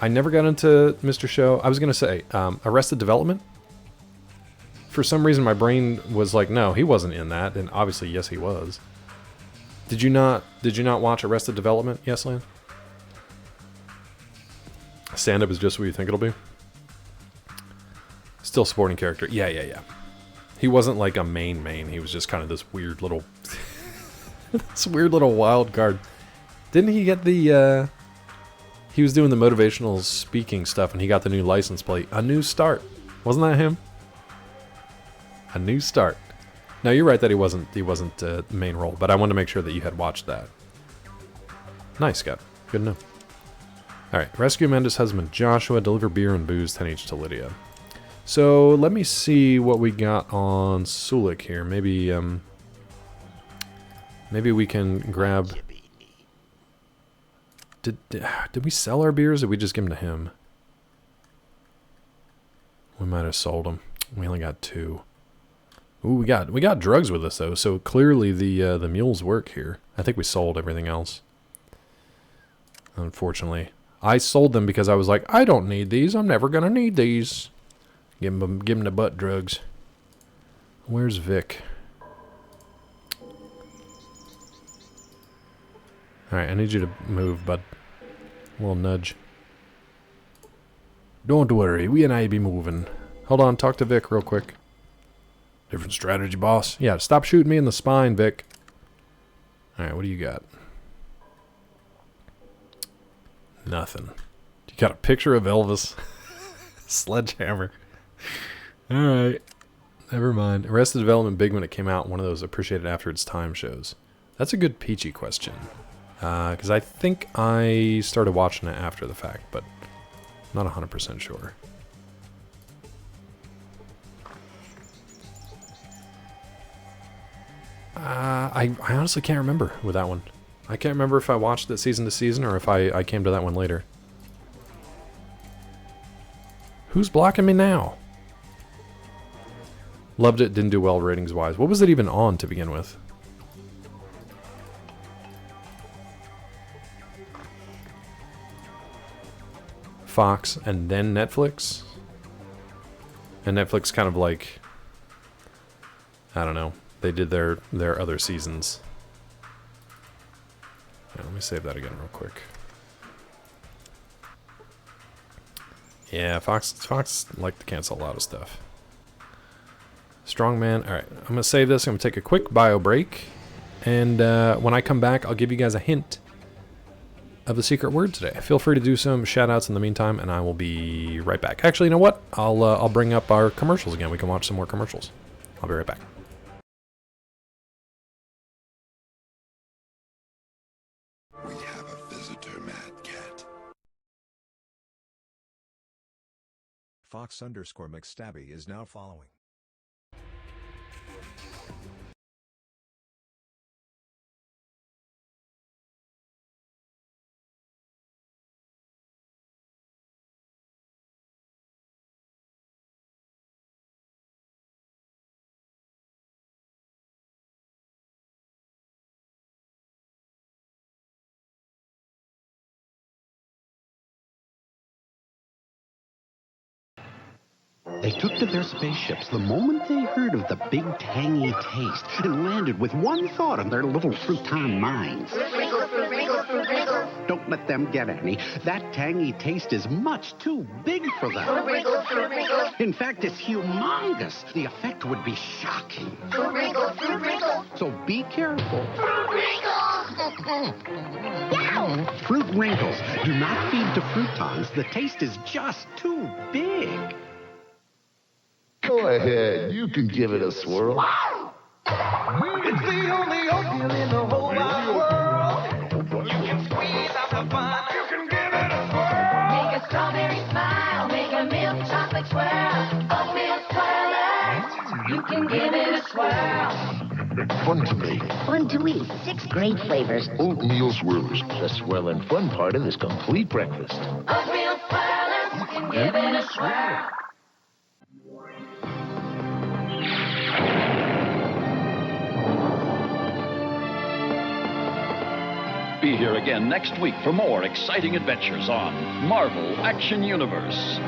Q: I never got into Mr. Show. I was going to say, Arrested Development? For some reason, my brain was like, no, he wasn't in that. And obviously, yes, he was. Did you not watch Arrested Development? Yes, Lan? Stand-up is just what you think it'll be? Still supporting character. Yeah. He wasn't like a main. He was just kind of this weird little... this weird little wild card. Didn't he get the... He was doing the motivational speaking stuff, and he got the new license plate. A New Start. Wasn't that him? A New Start. No, you're right that he wasn't the main role, but I wanted to make sure that you had watched that. Nice, Scott. Good to know. Alright, rescue Amanda's husband Joshua, deliver beer and booze 10 each to Lydia. So, let me see what we got on Sulik here. Maybe we can grab... Did we sell our beers, or did we just give them to him? We might have sold them. We only got 2. Ooh, we got drugs with us, though, so clearly the mules work here. I think we sold everything else. Unfortunately. I sold them because I was like, I don't need these. I'm never going to need these. Give him the butt drugs. Where's Vic? Alright, I need you to move, bud. A little nudge. Don't worry, we and I be moving. Hold on, talk to Vic real quick. Different strategy, boss. Yeah, stop shooting me in the spine, Vic. All right, what do you got? Nothing. You got a picture of Elvis. Sledgehammer. All right. Never mind. Arrested Development big when it came out. One of those appreciated after its time shows. That's a good peachy question. Because I think I started watching it after the fact, but not 100% sure. I honestly can't remember with that one. I can't remember if I watched it season to season or if I came to that one later. Who's blocking me now? Loved it, didn't do well ratings-wise. What was it even on to begin with? Fox and then Netflix? And Netflix kind of like... I don't know. They did their other seasons. Yeah, let me save that again real quick. Yeah, Fox like to cancel a lot of stuff. Strongman. Alright, I'm going to save this. I'm going to take a quick bio break. And when I come back, I'll give you guys a hint of the secret word today. Feel free to do some shout-outs in the meantime, and I will be right back. Actually, you know what? I'll bring up our commercials again. We can watch some more commercials. I'll be right back.
F: We have a visitor, Mad Cat.
H: Fox_McStabby is now following.
W: They took to their spaceships the moment they heard of the big tangy taste and landed with one thought on their little Fruiton minds.
O: Wrinkle, fruit, wrinkle, fruit, wrinkle.
W: Don't let them get any. That tangy taste is much too big for them.
O: Fruit, wrinkle, fruit, wrinkle.
W: In fact, it's humongous. The effect would be shocking.
O: Fruit, wrinkle, fruit, wrinkle.
W: So be careful.
O: Fruit, wrinkle. Yow!
W: Fruit wrinkles. Do not feed to Fruitons. The taste is just too big.
D: Go ahead, you can give it a swirl.
C: It's the only oatmeal in the whole wide world. You can squeeze out the fun. You can give it a swirl.
N: Make a strawberry smile, make a milk chocolate swirl. Oatmeal swirlers, you can give it a swirl.
D: Fun to make.
G: Fun to eat. 6 great flavors.
D: Oatmeal swirlers. The swirl and fun part of this complete breakfast.
N: Oatmeal swirlers, you can give it a swirl.
X: Be here again next week for more exciting adventures on Marvel Action Universe.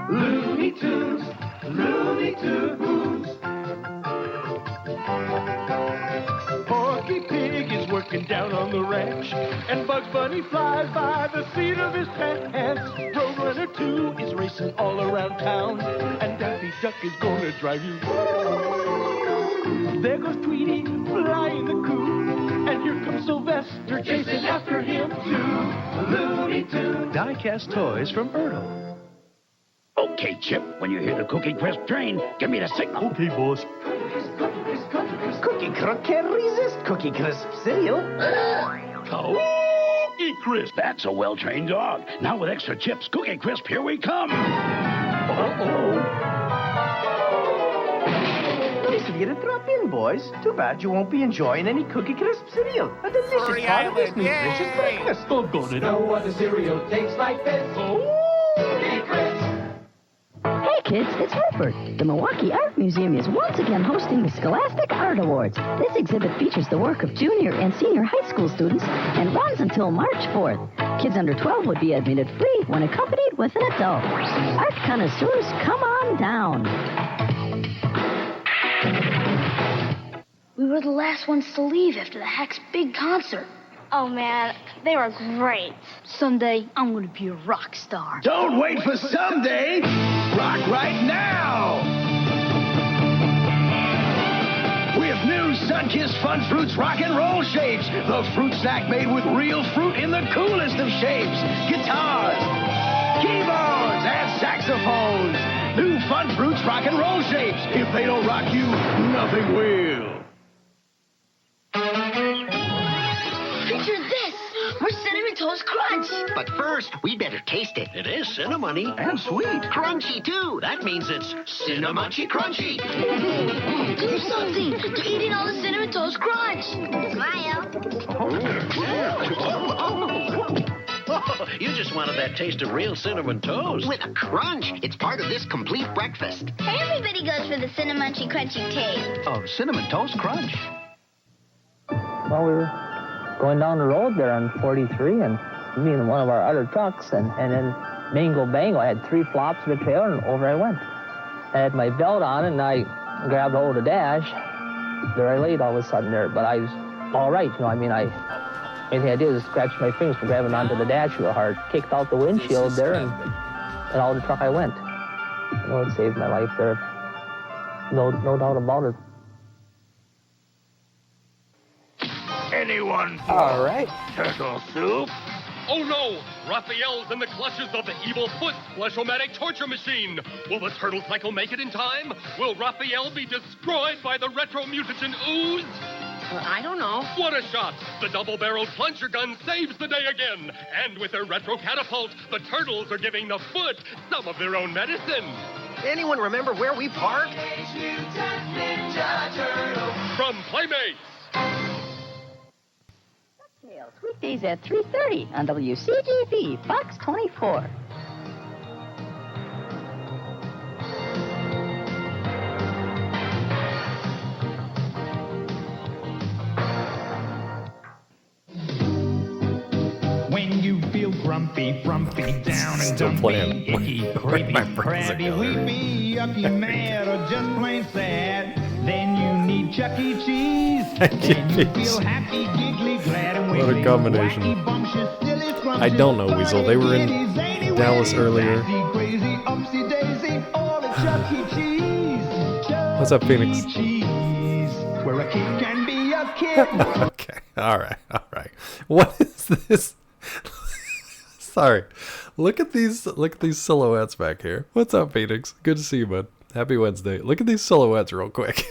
J: Looney Tunes, Looney Tunes. Porky Pig is working down on the ranch, and Bugs Bunny flies by the seat of his pants. Roadrunner 2 is racing all around town, and Daffy Duck is gonna drive you. There goes Tweety flying the coop, and here comes Sylvester chasing after him too. Looney Tunes.
C: Die-cast toys from Ertl.
W: Okay, Chip, when you hear the Cookie Crisp train, give me the signal.
C: Okay, boss. Cookie Crisp can't resist Cookie Crisp cereal.
W: Cookie Crisp. That's a well-trained dog. Now with extra chips, Cookie Crisp, here we come.
C: Uh-oh. Nice of you to drop in, boys. Too bad you won't be enjoying any Cookie Crisp cereal. A delicious part of this nutritious breakfast.
J: Oh, God, no other cereal tastes like this. Cookie Crisp.
G: Hey, kids, it's Rupert. The Milwaukee Art Museum is once again hosting the Scholastic Art Awards. This exhibit features the work of junior and senior high school students and runs until March 4th. Kids under 12 would be admitted free when accompanied with an adult. Art connoisseurs, come on down.
A: We were the last ones to leave after the Hacks' big concert.
P: Oh, man, they were great.
A: Someday, I'm going to be a rock star.
C: Don't wait for someday. Rock right now. With new Sunkist Fun Fruits rock and roll shapes. The fruit snack made with real fruit in the coolest of shapes. Guitars, keyboards, and saxophones. New Fun Fruits rock and roll shapes. If they don't rock you, nothing will.
A: Picture this. We're Cinnamon Toast Crunch.
I: But first, we better taste it. It is cinnamony. And sweet. Crunchy, too. That means it's Cinnamunchy Crunchy.
A: Do something. They're eating all the Cinnamon Toast Crunch.
P: Smile.
I: You just wanted that taste of real cinnamon toast. With a crunch. It's part of this complete breakfast.
P: Everybody goes for the Cinnamunchy Crunchy taste.
I: Of Cinnamon Toast Crunch.
K: Well, we were going down the road there on 43, and me and one of our other trucks, and then bingo bango, I had 3 flops of the trailer, and over I went. I had my belt on, and I grabbed hold of the dash. There I laid all of a sudden there, but I was all right, you know, I mean, anything I did was scratch my fingers for grabbing onto the dash real hard, kicked out the windshield there, and out of the truck I went. You know, it saved my life there. No doubt about it.
C: Anyone for
K: all right.
C: turtle soup?
L: Oh no! Raphael's in the clutches of the evil Foot Flesh-O-Matic torture machine! Will the turtle cycle make it in time? Will Raphael be destroyed by the retro-mutagen ooze?
I: I don't know.
L: What a shot! The double-barreled plunger gun saves the day again! And with their retro catapult, the turtles are giving the Foot some of their own medicine!
I: Anyone remember where we parked?
L: From Playmates!
G: Weekdays at 3:30 on WCGV, Fox 24.
J: When you feel grumpy, frumpy, down and
Q: Still
J: dumpy,
Q: playing.
J: icky,
Q: Where'd my
J: creepy,
Q: brains
J: crabby,
Q: go?
J: weepy, yucky, mad, or just plain sad, then you need Chuck E. Cheese. Then you feel happy, giggly, glad, and
Q: What a
J: wiggly,
Q: combination.
J: wacky, bumptious, silly, scrumptious,
Q: I don't know, Weasel. They were in
J: funny, zany,
Q: Dallas
J: witty,
Q: earlier.
J: nasty, crazy, upsy daisy, all at Chuck E. Cheese. Chuck
Q: What's up, Phoenix?
J: E. Cheese, where a kid can be a kid.
Q: Okay. All right. What is this? Sorry. Look at these silhouettes back here. What's up, Phoenix? Good to see you, bud. Happy Wednesday. Look at these silhouettes real quick.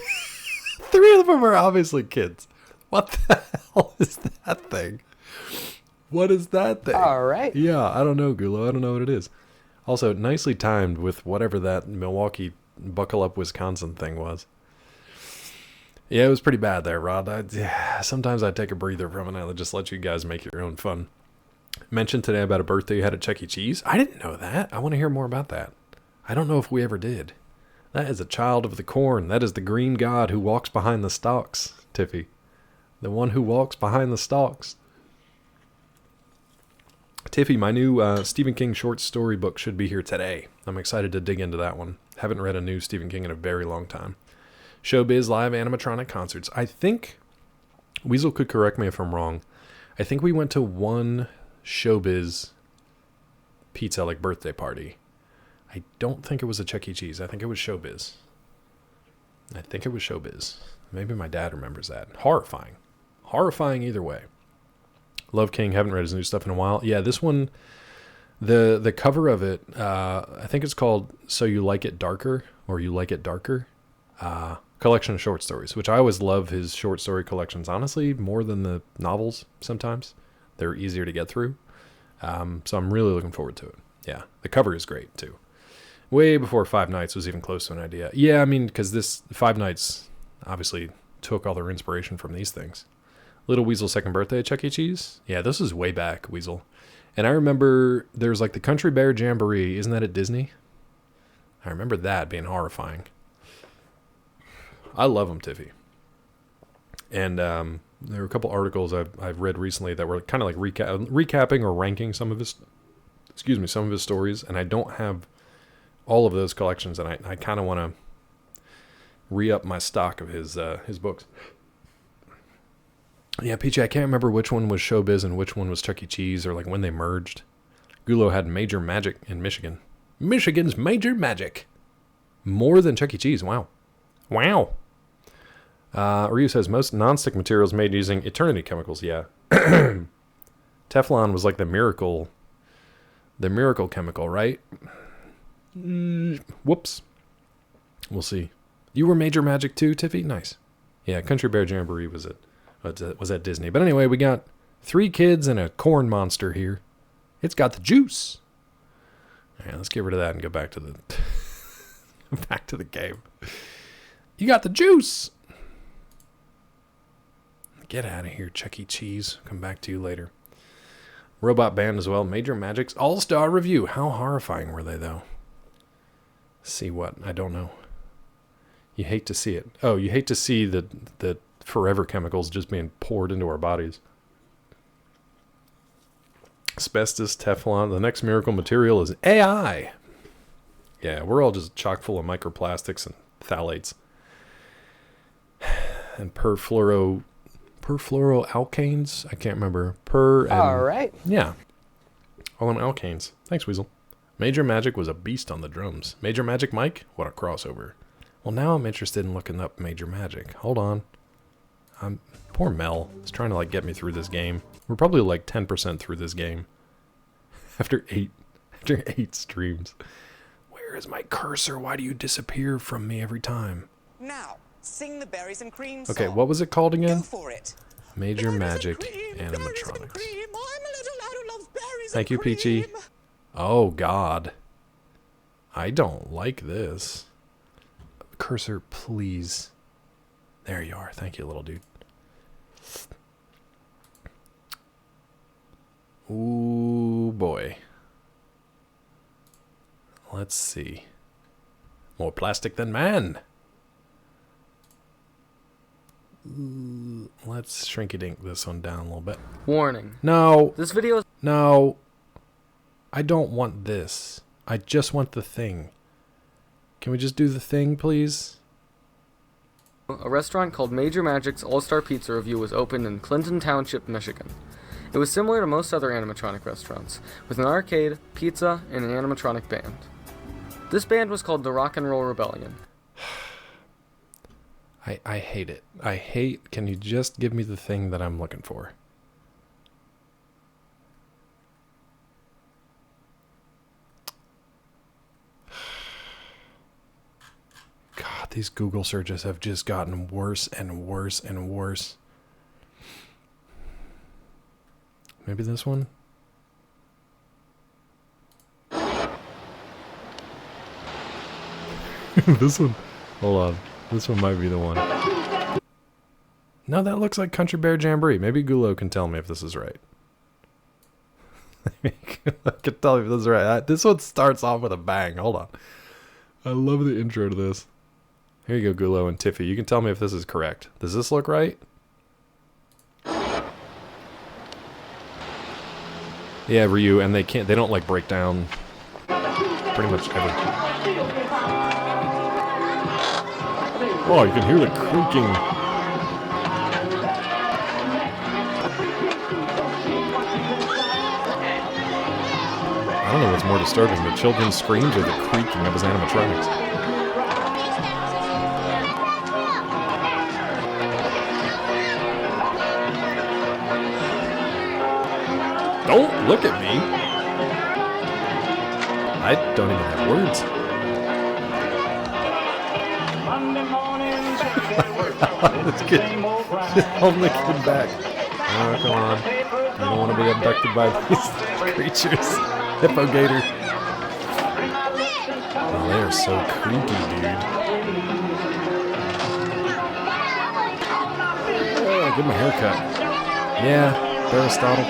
Q: 3 of them are obviously kids. What the hell is that thing? What is that thing?
K: All right.
Q: Yeah, I don't know, Gulo. I don't know what it is. Also, nicely timed with whatever that Milwaukee Buckle Up Wisconsin thing was. Yeah, it was pretty bad there, Rod. Sometimes I take a breather from it and I just let you guys make your own fun. Mentioned today about a birthday you had at Chuck E. Cheese. I didn't know that. I want to hear more about that. I don't know if we ever did. That is a child of the corn. That is the green god who walks behind the stalks, Tiffy. The one who walks behind the stalks. Tiffy, my new Stephen King short story book should be here today. I'm excited to dig into that one. Haven't read a new Stephen King in a very long time. Showbiz live animatronic concerts. I think, Weasel could correct me if I'm wrong, I think we went to one Showbiz pizza like birthday party. I don't think it was a Chuck E. Cheese. I think it was Showbiz. Maybe my dad remembers that. Horrifying either way. Love King, haven't read his new stuff in a while. Yeah, this one, the cover of it, I think it's called So You Like It Darker, or You Like It Darker. Collection of short stories, which I always love his short story collections, honestly, more than the novels sometimes. They're easier to get through. So I'm really looking forward to it. Yeah, the cover is great, too. Way before Five Nights was even close to an idea. Yeah, I mean, because this Five Nights obviously took all their inspiration from these things. Little Weasel's second birthday at Chuck E. Cheese? Yeah, this is way back, Weasel. And I remember there was like the Country Bear Jamboree. Isn't that at Disney? I remember that being horrifying. I love them, Tiffy. And there were a couple articles I've read recently that were kind of like recapping or ranking some of his stories, and I don't have all of those collections, and I kind of want to re-up my stock of his books. Yeah, Peachy, I can't remember which one was Showbiz and which one was Chuck E. Cheese, or like when they merged. Gulo had Major Magic in Michigan. Michigan's Major Magic. More than Chuck E. Cheese. Wow. Wow. Ryu says, most nonstick materials made using Eternity chemicals. Yeah. Teflon was like the miracle chemical, right? Whoops. We'll see. You were Major Magic too, Tiffy? Nice. Yeah, Country Bear Jamboree was at Disney. But anyway, we got 3 kids and a corn monster here. It's got the juice. Yeah, let's get rid of that and go back to the back to the game. You got the juice. Get out of here, Chuck E. Cheese. Come back to you later. Robot Band as well. Major Magic's All-Star Review. How horrifying were they, though? See what? I don't know. You hate to see it. Oh, you hate to see the forever chemicals just being poured into our bodies. Asbestos, Teflon. The next miracle material is AI. Yeah, we're all just chock full of microplastics and phthalates. And perfluoroalkanes. I can't remember.
V: All right.
Q: Yeah. All in alkanes. Thanks, Weasel. Major Magic was a beast on the drums. Major Magic Mike? What a crossover. Well, now I'm interested in looking up Major Magic. Hold on. Poor Mel is trying to get me through this game. We're probably 10% through this game. After eight streams. Where is my cursor? Why do you disappear from me every time?
M: Now, sing the berries and cream
Q: song. Okay, what was it called again? Go for it. Major Magic animatronics. Thank you, Peachy. Oh, God. I don't like this. Cursor, please. There you are. Thank you, little dude. Ooh, boy. Let's see. More plastic than man. Let's shrink-a-dink this one down a little bit.
S: Warning.
Q: No.
S: This video is...
Q: No. I don't want this. I just want the thing. Can we just do the thing, please?
S: A restaurant called Major Magic's All-Star Pizza Review was opened in Clinton Township, Michigan. It was similar to most other animatronic restaurants, with an arcade, pizza, and an animatronic band. This band was called the Rock and Roll Rebellion.
Q: I hate it. I hate... Can you just give me the thing that I'm looking for? God, these Google searches have just gotten worse and worse and worse. Maybe this one? This one? Hold on. This one might be the one. No, that looks like Country Bear Jamboree. Maybe Gulo can tell me if this is right. I can tell you if this is right. This one starts off with a bang. Hold on. I love the intro to this. Here you go, Gulo and Tiffy. You can tell me if this is correct. Does this look right? Yeah, Ryu, and they don't break down pretty much everything. Oh, you can hear the creaking. I don't know what's more disturbing, the children's screams or the creaking of his animatronics. Don't look at me. I don't even have words. Let's get hold the kid back. Oh, come on. You don't want to be abducted by these creatures. Hippo gator. Oh, they are so creepy, dude. Oh, give him a haircut. Yeah, Aristotle.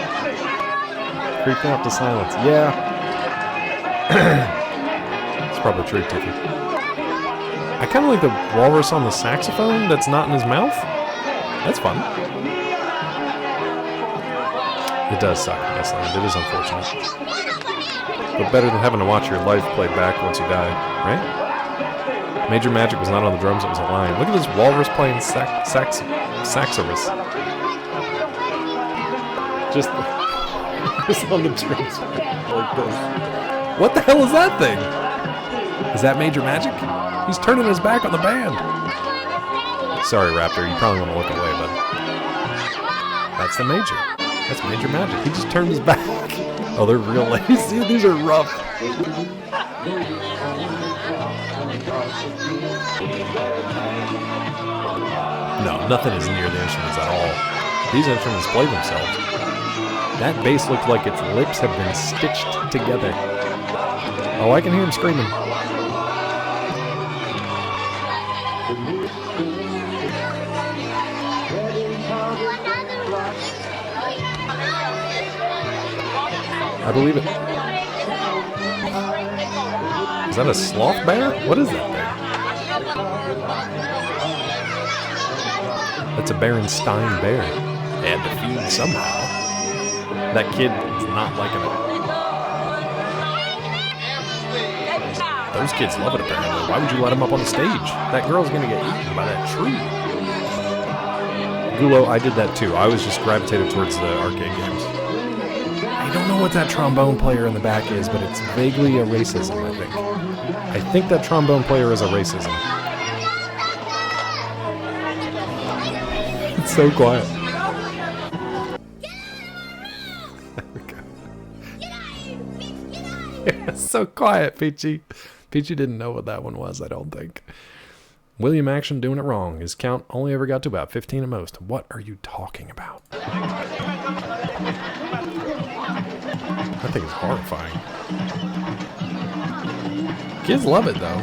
Q: Creeping out to silence. Yeah. probably true, Tiffy. I kind of like the walrus on the saxophone that's not in his mouth. That's fun. It does suck, yes, Land. It is unfortunate. But better than having to watch your life played back once you die, right? Major Magic was not on the drums, it was a lion. Look at this walrus playing saxorus. Just on the drums like this. What the hell is that thing? Is that Major Magic? He's turning his back on the band. Sorry, Raptor, you probably want to look away, but that's the Major. That's Major Magic. He just turned his back. Oh, they're real lazy. These are rough. No, nothing is near the instruments at all. These instruments play themselves. That bass looked like its lips have been stitched together. Oh, I can hear him screaming. I believe it. Is that a sloth bear? What is that thing? That's a Berenstain bear. They had to feed somehow. That kid is not liking it. Those kids love it apparently. Why would you let them up on the stage? That girl's gonna get eaten by that tree. Gulo, I did that too. I was just gravitated towards the arcade games. I don't know what that trombone player in the back is, but it's vaguely a racism, I think. I think that trombone player is a racism. It's so quiet. It's so quiet, Peachy. Peachy didn't know what that one was, I don't think. William Action doing it wrong. His count only ever got to about 15 at most. What are you talking about? I think it's horrifying. Kids love it, though.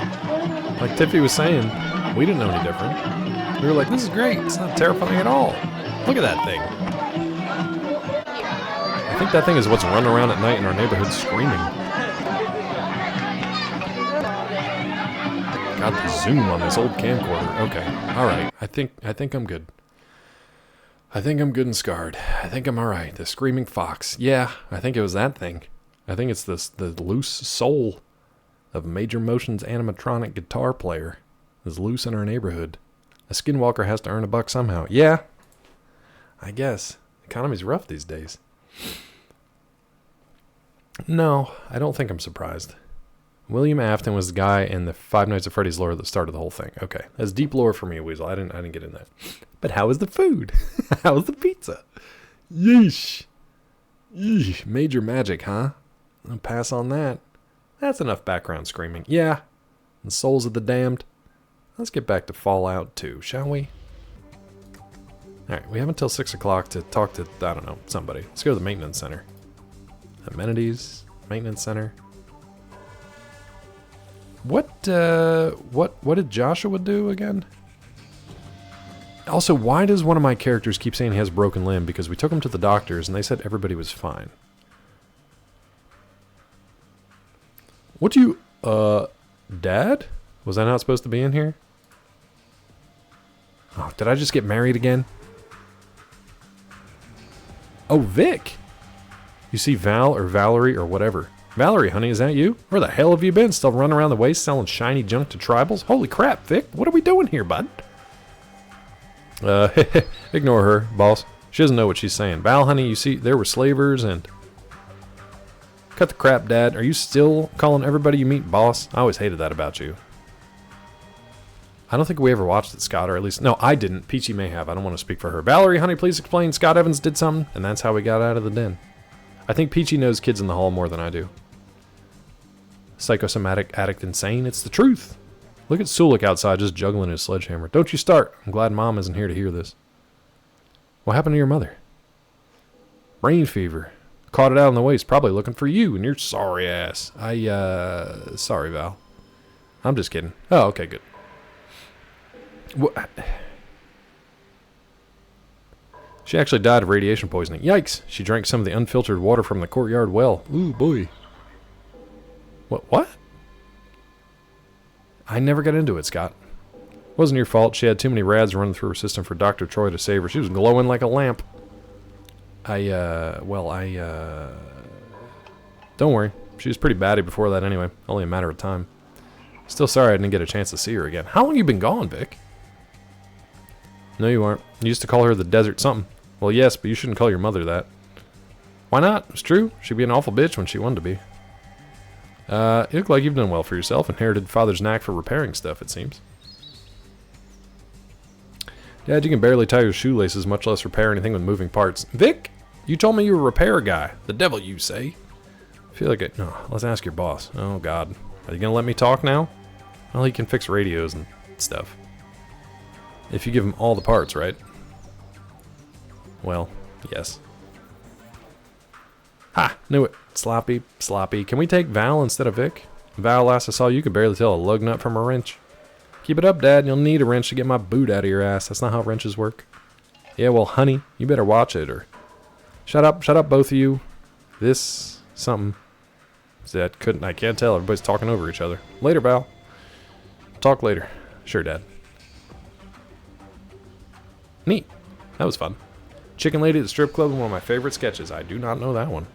Q: Like Tiffy was saying, we didn't know any different. We were like, this is great. It's not terrifying at all. Look at that thing. I think that thing is what's running around at night in our neighborhood screaming. Got the zoom on this old camcorder. Okay, all right. I think I'm good. I think I'm good and scarred. I think I'm all right. The screaming fox. Yeah, I think it was that thing. I think it's the loose soul of Major Motion's animatronic guitar player is loose in our neighborhood. A skinwalker has to earn $1 somehow. Yeah, I guess. Economy's rough these days. No, I don't think I'm surprised. William Afton was the guy in the Five Nights at Freddy's lore that started the whole thing. Okay, that's deep lore for me, Weasel. I didn't get in that. But how was the food? How was the pizza? Yeesh. Yeesh. Major Magic, huh? I'll pass on that. That's enough background screaming. Yeah. The souls of the damned. Let's get back to Fallout 2, shall we? Alright, we have until 6 o'clock to talk to, I don't know, somebody. Let's go to the maintenance center. Amenities, maintenance center. What did Joshua do again? Also, why does one of my characters keep saying he has a broken limb? Because we took him to the doctors and they said everybody was fine. What do you, Dad? Was I not supposed to be in here? Oh, did I just get married again? Oh, Vic! You see Val or Valerie or whatever. Valerie, honey, is that you? Where the hell have you been? Still running around the waste selling shiny junk to tribals? Holy crap, Vic, what are we doing here, bud? Ignore her, boss. She doesn't know what she's saying. Val, honey, you see, there were slavers and... Cut the crap, Dad. Are you still calling everybody you meet boss? I always hated that about you. I don't think we ever watched it, Scott, or at least... No, I didn't. Peachy may have. I don't want to speak for her. Valerie, honey, please explain. Scott Evans did something, and that's how we got out of the den. I think Peachy knows kids in the hall more than I do. Psychosomatic addict insane. It's the truth. Look at Sulik outside just juggling his sledgehammer. Don't you start. I'm glad Mom isn't here to hear this. What happened to your mother? Brain fever. Caught it out on the waist. Probably looking for you and your sorry ass. Sorry, Val. I'm just kidding. Oh, okay, good. What? She actually died of radiation poisoning. Yikes. She drank some of the unfiltered water from the courtyard well. Ooh, boy. What? I never got into it, Scott. Wasn't your fault. She had too many rads running through her system for Dr. Troy to save her. She was glowing like a lamp. Don't worry. She was pretty batty before that anyway. Only a matter of time. Still sorry I didn't get a chance to see her again. How long you been gone, Vic? No, you aren't. You used to call her the desert something. Well, yes, but you shouldn't call your mother that. Why not? It's true. She'd be an awful bitch when she wanted to be. You look like you've done well for yourself. Inherited father's knack for repairing stuff, it seems. Dad, you can barely tie your shoelaces, much less repair anything with moving parts. Vic, you told me you were a repair guy. The devil, you say. I feel like it. No, let's ask your boss. Oh, God. Are you going to let me talk now? Well, he can fix radios and stuff. If you give him all the parts, right? Well, yes. Ha! Knew it. Sloppy, sloppy. Can we take Val instead of Vic? Val, last I saw you could barely tell a lug nut from a wrench. Keep it up, Dad. You'll need a wrench to get my boot out of your ass. That's not how wrenches work. Yeah, well, honey, you better watch it, or... Shut up, both of you. This... something... See, I can't tell. Everybody's talking over each other. Later, Val. Talk later. Sure, Dad. Neat. That was fun. Chicken Lady at the Strip Club is one of my favorite sketches. I do not know that one.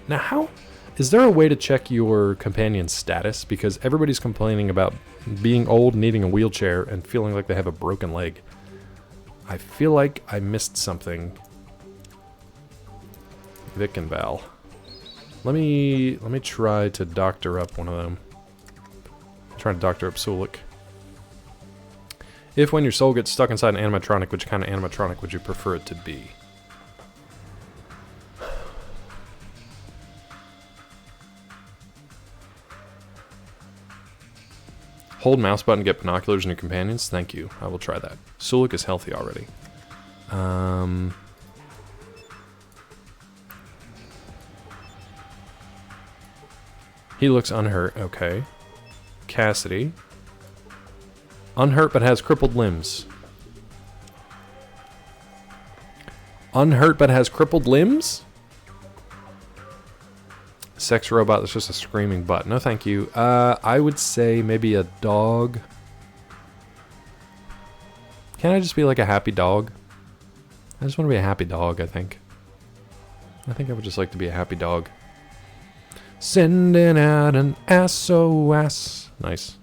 Q: Now, how... Is there a way to check your companion's status? Because everybody's complaining about being old, needing a wheelchair, and feeling like they have a broken leg. I feel like I missed something. Vic and Val. Let me try to doctor up one of them. I'm trying to doctor up Sulik. If when your soul gets stuck inside an animatronic, which kind of animatronic would you prefer it to be? Hold mouse button, get binoculars and your companions. Thank you. I will try that. Sulik is healthy already. He looks unhurt. Okay. Cassidy. Unhurt but has crippled limbs. Unhurt but has crippled limbs? Sex robot that's just a screaming butt. No, thank you. I would say maybe a dog. Can I just be like a happy dog? I just want to be a happy dog, I think. I think I would just like to be a happy dog. Sending out an SOS. Nice.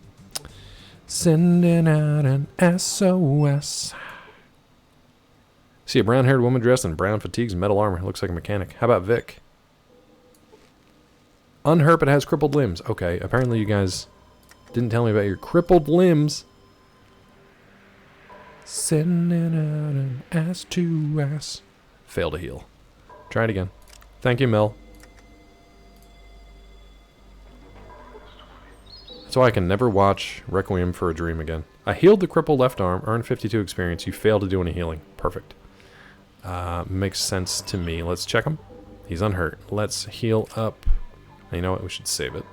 Q: Sending out an SOS. See a brown-haired woman dressed in brown fatigues and metal armor. Looks like a mechanic. How about Vic? Unhurt but has crippled limbs. Okay, apparently you guys didn't tell me about your crippled limbs. Sending out an ass to ass. Fail to heal. Try it again. Thank you, Mel. That's why I can never watch Requiem for a Dream again. I healed the crippled left arm, earned 52 experience. You failed to do any healing. Perfect. Makes sense to me. Let's check him. He's unhurt. Let's heal up. You know what? We should save it.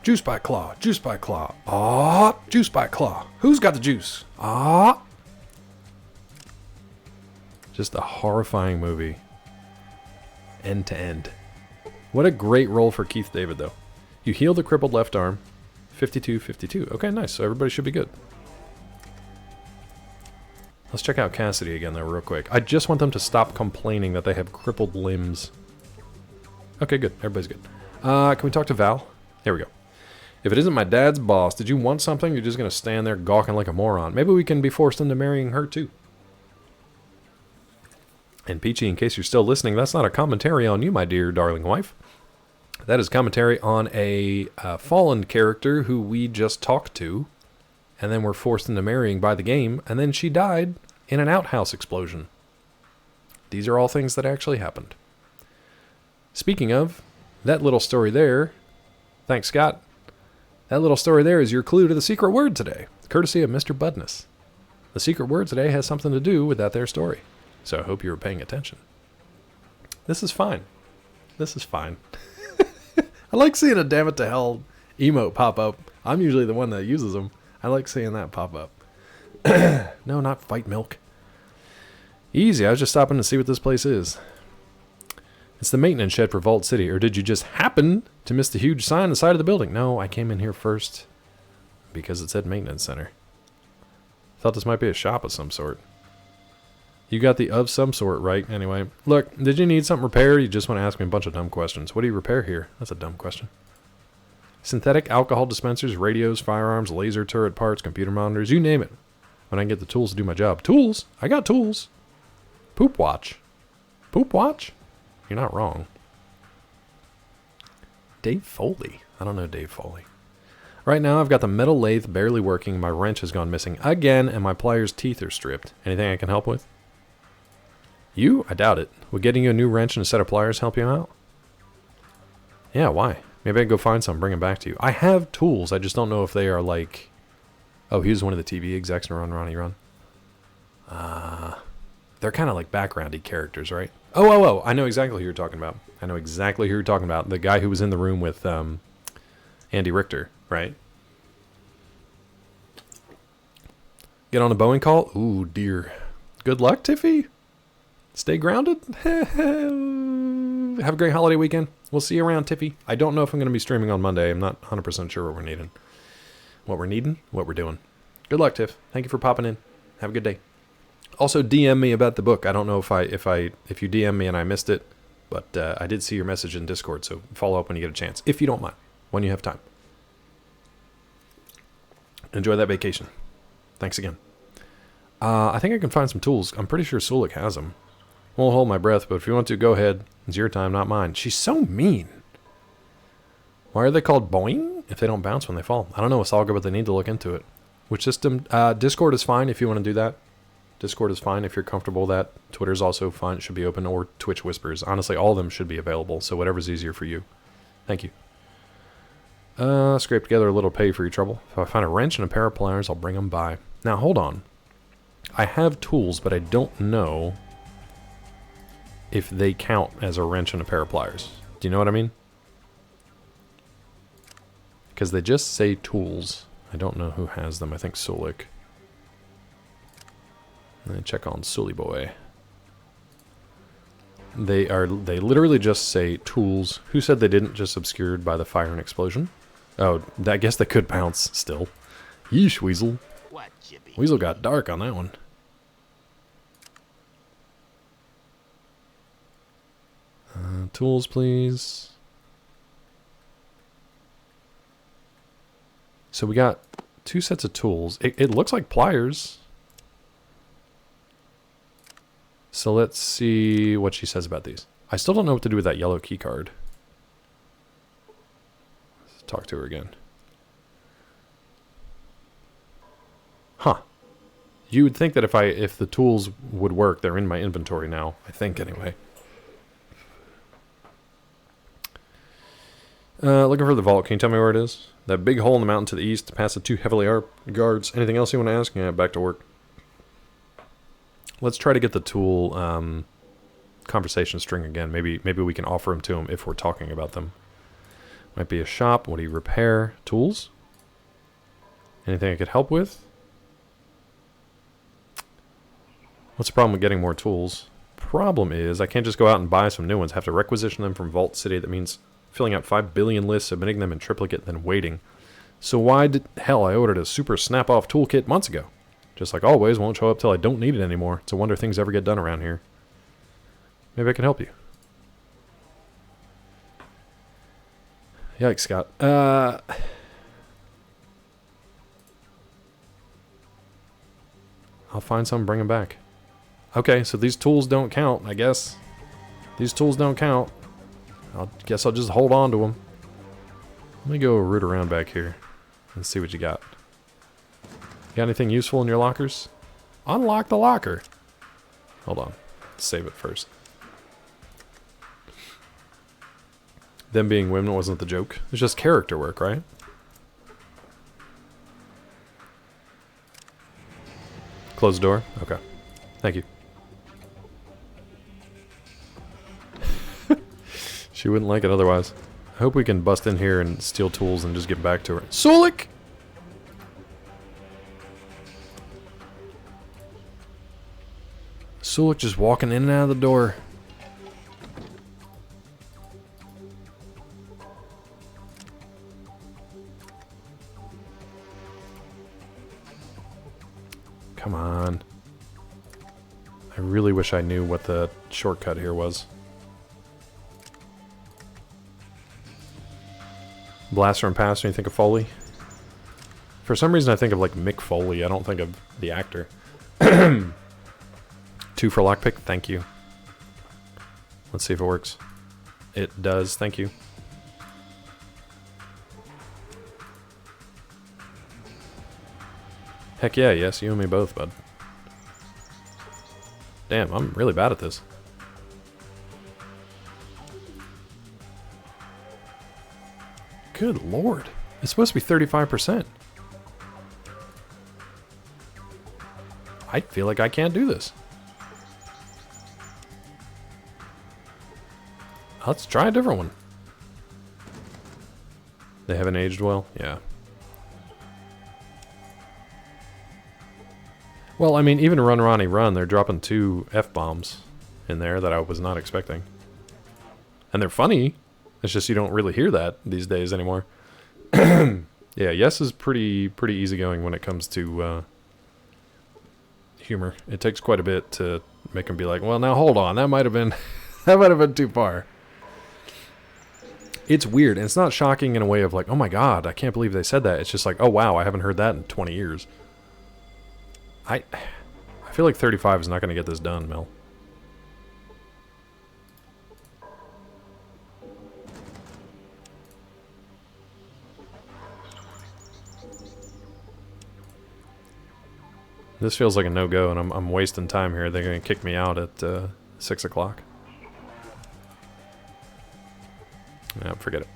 Q: Juice by Claw. Juice by Claw. Ah, Juice by Claw. Who's got the juice? Ah. Just a horrifying movie. End to end. What a great role for Keith David, though. You heal the crippled left arm. 52-52. Okay, nice. So everybody should be good. Let's check out Cassidy again, though, real quick. I just want them to stop complaining that they have crippled limbs. Okay, good. Everybody's good. Can we talk to Val? There we go. If it isn't my dad's boss, did you want something? You're just going to stand there gawking like a moron. Maybe we can be forced into marrying her, too. And Peachy, in case you're still listening, that's not a commentary on you, my dear darling wife. That is commentary on a fallen character who we just talked to, and then were forced into marrying by the game, and then she died in an outhouse explosion. These are all things that actually happened. Speaking of, that little story there, thanks, Scott. That little story there is your clue to the secret word today, courtesy of Mr. Budness. The secret word today has something to do with that there story, so I hope you were paying attention. This is fine. This is fine. I like seeing a damn it to hell emote pop up. I'm usually the one that uses them. I like seeing that pop up. No, not Fight Milk. Easy, I was just stopping to see what this place is. It's the maintenance shed for Vault City, or did you just happen to miss the huge sign on the side of the building? No, I came in here first because it said maintenance center. Thought this might be a shop of some sort. You got the of some sort right. Anyway, look, did you need something repaired? You just want to ask me a bunch of dumb questions. What do you repair here? That's a dumb question. Synthetic alcohol dispensers, radios, firearms, laser turret parts, computer monitors, you name it. When I can get the tools to do my job. Tools? I got tools. Poop watch. Poop watch? You're not wrong. Dave Foley. I don't know Dave Foley. Right now, I've got the metal lathe barely working, my wrench has gone missing again, and my pliers' teeth are stripped. Anything I can help with? You? I doubt it. Would getting you a new wrench and a set of pliers help you out? Yeah, why? Maybe I can go find some and bring them back to you. I have tools, I just don't know if they are like... Oh, he was one of the TV execs in Run, Ronnie, Run. They're kind of like backgroundy characters, right? Oh, I know exactly who you're talking about. I know exactly who you're talking about. The guy who was in the room with Andy Richter, right? Get on a Boeing call? Ooh, dear. Good luck, Tiffy. Stay grounded. Have a great holiday weekend. We'll see you around, Tiffy. I don't know if I'm going to be streaming on Monday. I'm not 100% sure what we're needing. What we're doing. Good luck, Tiff. Thank you for popping in. Have a good day. Also, DM me about the book. I don't know if you DM me and I missed it, but I did see your message in Discord, so follow up when you get a chance, if you don't mind, when you have time. Enjoy that vacation. Thanks again. I think I can find some tools. I'm pretty sure Sulik has them. Won't hold my breath, but if you want to, go ahead. It's your time, not mine. She's so mean. Why are they called boing if they don't bounce when they fall? I don't know, Asalga, but they need to look into it. Which system? Discord is fine if you want to do that. Discord is fine if you're comfortable with that. Twitter's also fine. It should be open, or Twitch Whispers. Honestly, all of them should be available, so whatever's easier for you. Thank you. Scrape together a little pay for your trouble. If I find a wrench and a pair of pliers, I'll bring them by. Now, hold on. I have tools, but I don't know if they count as a wrench and a pair of pliers. Do you know what I mean? Because they just say tools. I don't know who has them. I think Sulik. Let me check on Sully Boy. They literally just say tools. Who said they didn't, just obscured by the fire and explosion? Oh, I guess they could bounce still. Yeesh, Weasel.
I: What, Chippy?
Q: Weasel got dark on that one. Tools, please. So we got 2 sets of tools. It looks like pliers. So let's see what she says about these. I still don't know what to do with that yellow key card. Let's talk to her again. Huh. You would think that if the tools would work, they're in my inventory now. I think anyway. Looking for the vault. Can you tell me where it is? That big hole in the mountain to the east, past the 2 heavily armed guards. Anything else you want to ask? Yeah, back to work. Let's try to get the tool conversation string again. Maybe we can offer them to him if we're talking about them. Might be a shop. What do you repair? Tools? Anything I could help with? What's the problem with getting more tools? Problem is, I can't just go out and buy some new ones. I have to requisition them from Vault City. That means filling out 5 billion lists, submitting them in triplicate, then waiting. So why did... Hell, I ordered a super snap-off toolkit months ago. Just like always, won't show up till I don't need it anymore. It's a wonder things ever get done around here. Maybe I can help you. Yikes, Scott. I'll find some, bring them back. Okay, so these tools don't count, I guess. These tools don't count. I guess I'll just hold on to them. Let me go root around back here and see what you got. Got anything useful in your lockers? Unlock the locker. Hold on. Save it first. Them being women wasn't the joke. It's just character work, right? Close the door? Okay. Thank you. She wouldn't like it otherwise. I hope we can bust in here and steal tools and just get back to her. Sulik! Sulik just walking in and out of the door. Come on. I really wish I knew what the shortcut here was. Blaster and Passer, you think of Foley? For some reason I think of like Mick Foley, I don't think of the actor. 2 for lockpick, thank you. Let's see if it works. It does, thank you. Heck yeah, yes, you and me both, bud. Damn, I'm really bad at this. Good lord. It's supposed to be 35%. I feel like I can't do this. Let's try a different one. They haven't aged well? Yeah. Well, I mean, even Run Ronnie Run, they're dropping 2 F-bombs in there that I was not expecting. And they're funny. It's just you don't really hear that these days anymore. Yeah, Yes is pretty easygoing when it comes to humor. It takes quite a bit to make them be like, well, now hold on, that might have been that might have been too far. It's weird, and it's not shocking in a way of like, oh my god, I can't believe they said that. It's just like, oh wow, I haven't heard that in 20 years. I feel like 35 is not going to get this done, Mel. This feels like a no-go, and I'm wasting time here. They're going to kick me out at 6 o'clock. Yeah, forget it.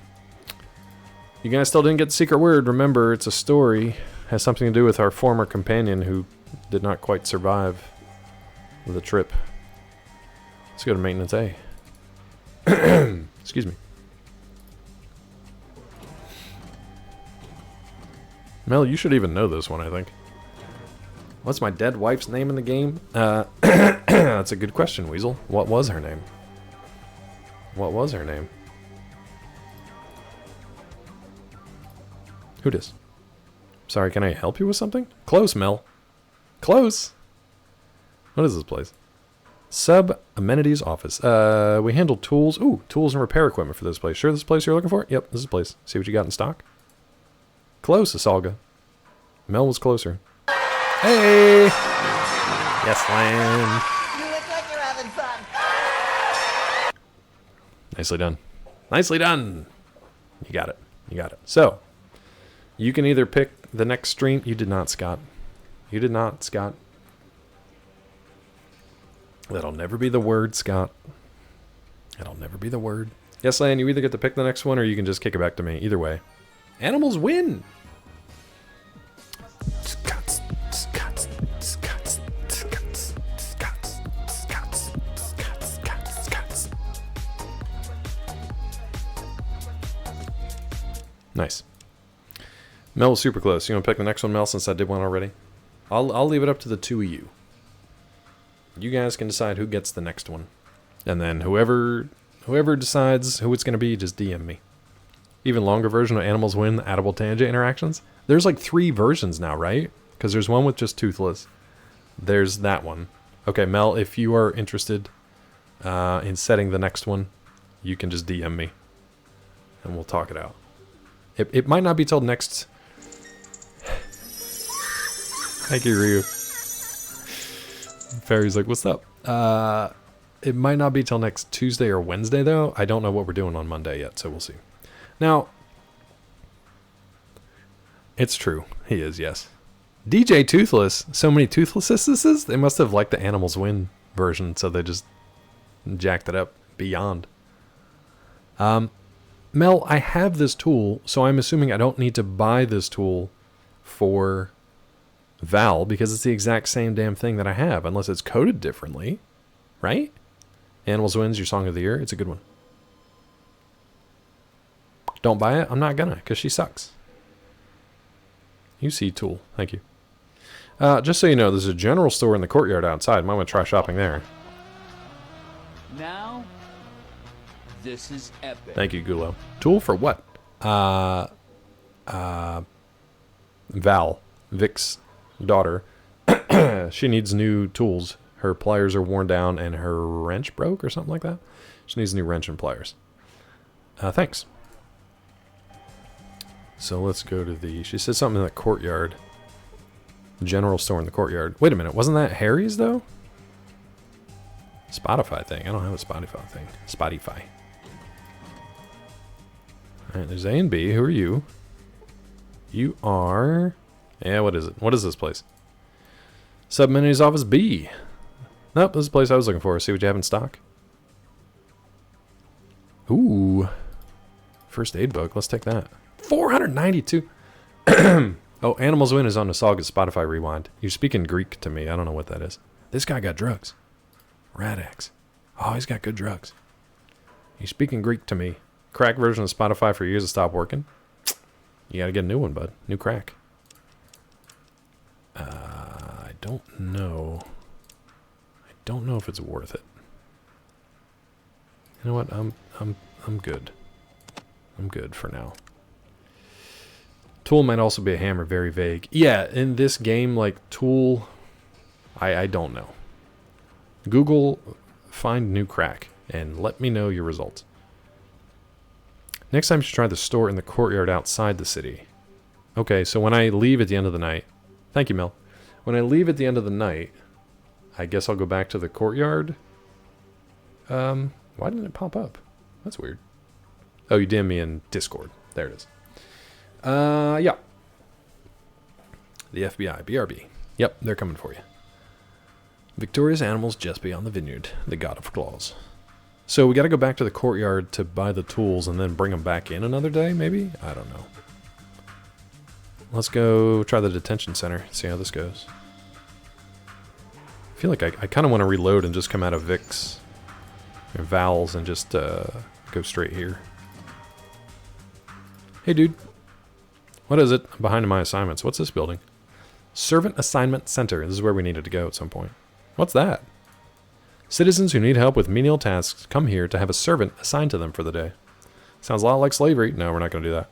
Q: You guys still didn't get the secret word. Remember, it's a story. Has something to do with our former companion who did not quite survive the trip. Let's go to maintenance A. Excuse me. Mel, you should even know this one, I think. What's my dead wife's name in the game? That's a good question, Weasel. What was her name? What was her name? Who dis? Sorry, can I help you with something? Close, Mel. Close! What is this place? Sub-amenities office. We handle tools. Ooh, tools and repair equipment for this place. Sure this is the place you're looking for? Yep, this is the place. See what you got in stock? Close, Asalga. Mel was closer. Hey! Yes, land.
D: You look like you're having fun.
Q: Nicely done. Nicely done! You got it. You got it. So, you can either pick the next stream. You did not, Scott. You did not, Scott. That'll never be the word, Scott. That'll never be the word. Yes, Lan, you either get to pick the next one or you can just kick it back to me. Either way. Animals win! Nice. Mel was super close. You want to pick the next one, Mel, since I did one already? I'll leave it up to the two of you. You guys can decide who gets the next one. And then whoever decides who it's going to be, just DM me. Even longer version of Animals Win, Addable Tangent interactions. There's like 3 versions now, right? Because there's one with just Toothless. There's that one. Okay, Mel, if you are interested in setting the next one, you can just DM me. And we'll talk it out. It might not be till next... Thank you, Ryu. Fairy's like, what's up? It might not be till next Tuesday or Wednesday, though. I don't know what we're doing on Monday yet, so we'll see. Now, it's true. He is, yes. DJ Toothless. So many Toothlesses. They must have liked the Animals Win version, so they just jacked it up beyond. Mel, I have this tool, so I'm assuming I don't need to buy this tool for Val, because it's the exact same damn thing that I have, unless it's coded differently, right? Animals Wins, your song of the year. It's a good one. Don't buy it? I'm not gonna, because she sucks. UC tool. Thank you. Just so you know, there's a general store in the courtyard outside. Might want to try shopping there.
B: Now, this is epic.
Q: Thank you, Gulo. Tool for what? Val. Vic's daughter. she needs new tools. Her pliers are worn down and her wrench broke or something like that. She needs a new wrench and pliers. Thanks. So let's go to the... She said something in the courtyard. The general store in the courtyard. Wait a minute. Wasn't that Harry's, though? Spotify thing. I don't have a Spotify thing. Spotify. Alright, there's A and B. Who are you? You are... Yeah, what is it? What is this place? Subminity's office B. Nope, this is the place I was looking for. See what you have in stock. Ooh. First aid book. Let's take that. 492. Oh, Animals Win is on Nasaga's Spotify Rewind. You're speaking Greek to me. I don't know what that is. This guy got drugs. Radax. Oh, he's got good drugs. He's speaking Greek to me. Crack version of Spotify for years to stop working. You gotta get a new one, bud. New crack. I don't know. I don't know if it's worth it. You know what? I'm good. I'm good for now. Tool might also be a hammer, very vague. Yeah, in this game, like, tool, I don't know. Google, find new crack, and let me know your results. Next time you should try the store in the courtyard outside the city. Okay, so when I leave at the end of the night... Thank you, Mel. When I leave at the end of the night, I guess I'll go back to the courtyard. Why didn't it pop up? That's weird. Oh, you DM me in Discord. There it is. Yeah. The FBI, BRB. Yep, they're coming for you. Victorious animals just beyond the vineyard, the god of claws. So we got to go back to the courtyard to buy the tools and then bring them back in another day, maybe? I don't know. Let's go try the detention center, see how this goes. I feel like I kind of want to reload and just come out of Vic's or Val's and just go straight here. Hey, dude. What is it? I'm behind in my assignments. What's this building? Servant Assignment Center. This is where we needed to go at some point. What's that? Citizens who need help with menial tasks come here to have a servant assigned to them for the day. Sounds a lot like slavery. No, we're not going to do that.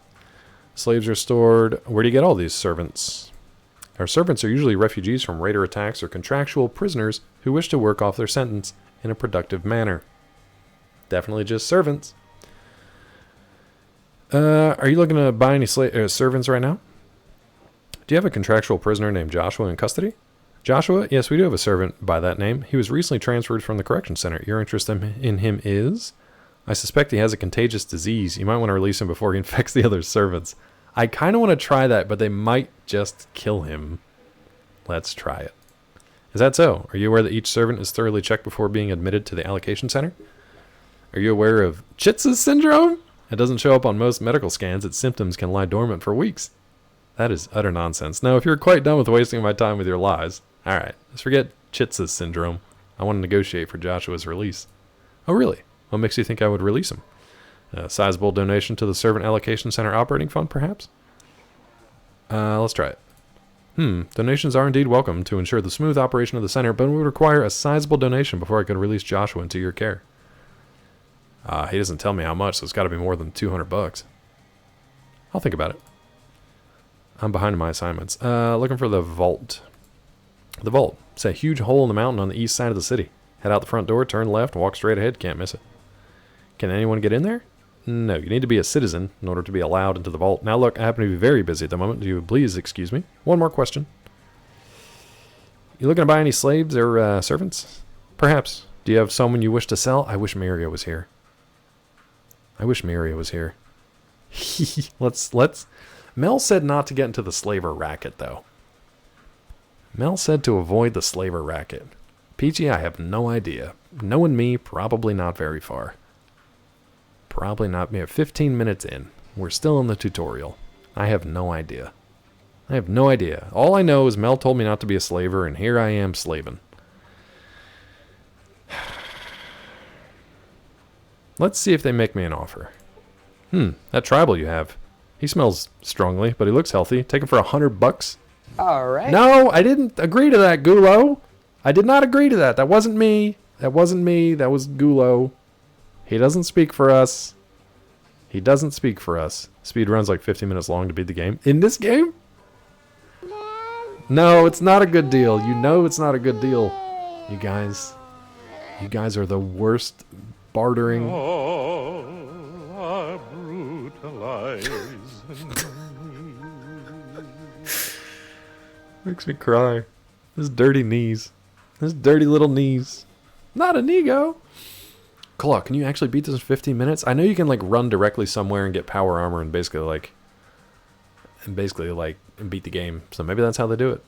Q: Slaves are stored. Where do you get all these servants? Our servants are usually refugees from raider attacks or contractual prisoners who wish to work off their sentence in a productive manner. Definitely just servants. Are you looking to buy any servants right now? Do you have a contractual prisoner named Joshua in custody? Joshua? Yes, we do have a servant by that name. He was recently transferred from the correction center. Your interest in him is? I suspect he has a contagious disease. You might want to release him before he infects the other servants. I kind of want to try that, but they might just kill him. Let's try it. Is that so? Are you aware that each servant is thoroughly checked before being admitted to the allocation center? Are you aware of Chitz's syndrome? It doesn't show up on most medical scans. Its symptoms can lie dormant for weeks. That is utter nonsense. Now, if you're quite done with wasting my time with your lies, alright, let's forget Chitz's syndrome. I want to negotiate for Joshua's release. Oh, really? What makes you think I would release him? A sizable donation to the Servant Allocation Center Operating Fund, perhaps? Let's try it. Donations are indeed welcome to ensure the smooth operation of the center, but would require a sizable donation before I could release Joshua into your care. He doesn't tell me how much, so it's got to be more than $200. I'll think about it. I'm behind in my assignments. Looking for the vault. The vault. It's a huge hole in the mountain on the east side of the city. Head out the front door, turn left, walk straight ahead. Can't miss it. Can anyone get in there? No, you need to be a citizen in order to be allowed into the vault. Now look, I happen to be very busy at the moment. Do you please excuse me? One more question. You looking to buy any slaves or servants? Perhaps. Do you have someone you wish to sell? I wish Maria was here. I wish Maria was here. Let's. Mel said not to get into the slaver racket, though. Mel said to avoid the slaver racket. Peachy, I have no idea. Knowing me, probably not very far. Probably not. We have 15 minutes in. We're still in the tutorial. I have no idea. I have no idea. All I know is Mel told me not to be a slaver, and here I am slaving. Let's see if they make me an offer. That tribal you have. He smells strongly, but he looks healthy. Take him for $100.
V: All right.
Q: No, I didn't agree to that, Gulo. I did not agree to that. That wasn't me. That wasn't me. That was Gulo. He doesn't speak for us. He doesn't speak for us. Speed runs like 15 minutes long to beat the game. In this game? No, it's not a good deal. You know it's not a good deal. You guys are the worst bartering.
E: Are brutalized.
Q: Makes me cry. His dirty knees. His dirty little knees. Not an ego. Claw, can you actually beat this in 15 minutes? I know you can like run directly somewhere and get power armor and basically beat the game. So maybe that's how they do it.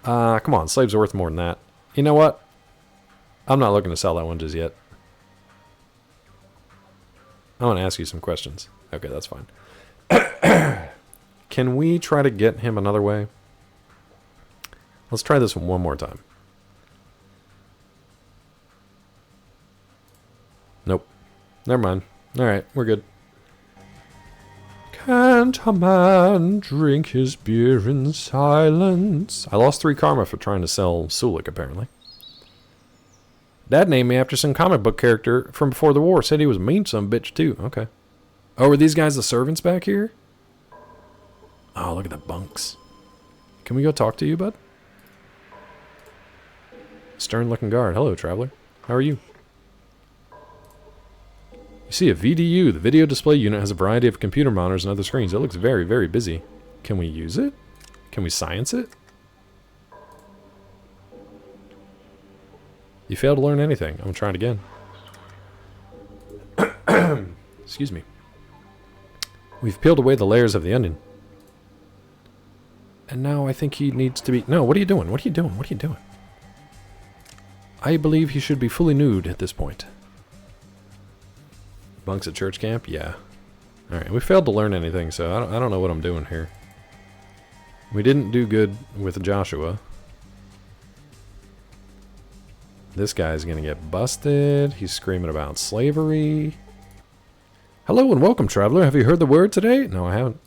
Q: Come on, slaves are worth more than that. You know what? I'm not looking to sell that one just yet. I want to ask you some questions. Okay, that's fine. Can we try to get him another way? Let's try this one more time. Nope. Never mind. Alright, we're good. Can't a man drink his beer in silence? I lost 3 karma for trying to sell Sulik, apparently. Dad named me after some comic book character from before the war. Said he was a mean son of a bitch, too. Okay. Oh, are these guys the servants back here? Oh, look at the bunks. Can we go talk to you, bud? Stern-looking guard. Hello, traveler. How are you? You see a VDU. The video display unit has a variety of computer monitors and other screens. It looks very, very busy. Can we use it? Can we science it? You failed to learn anything. I'm going to try it again. Excuse me. We've peeled away the layers of the onion. And now I think he needs to be... No, what are you doing? What are you doing? What are you doing? I believe he should be fully nude at this point. Bunks at church camp? Yeah. Alright, we failed to learn anything, so I don't know what I'm doing here. We didn't do good with Joshua. This guy's gonna get busted. He's screaming about slavery. Hello and welcome, traveler. Have you heard the word today? No, I haven't.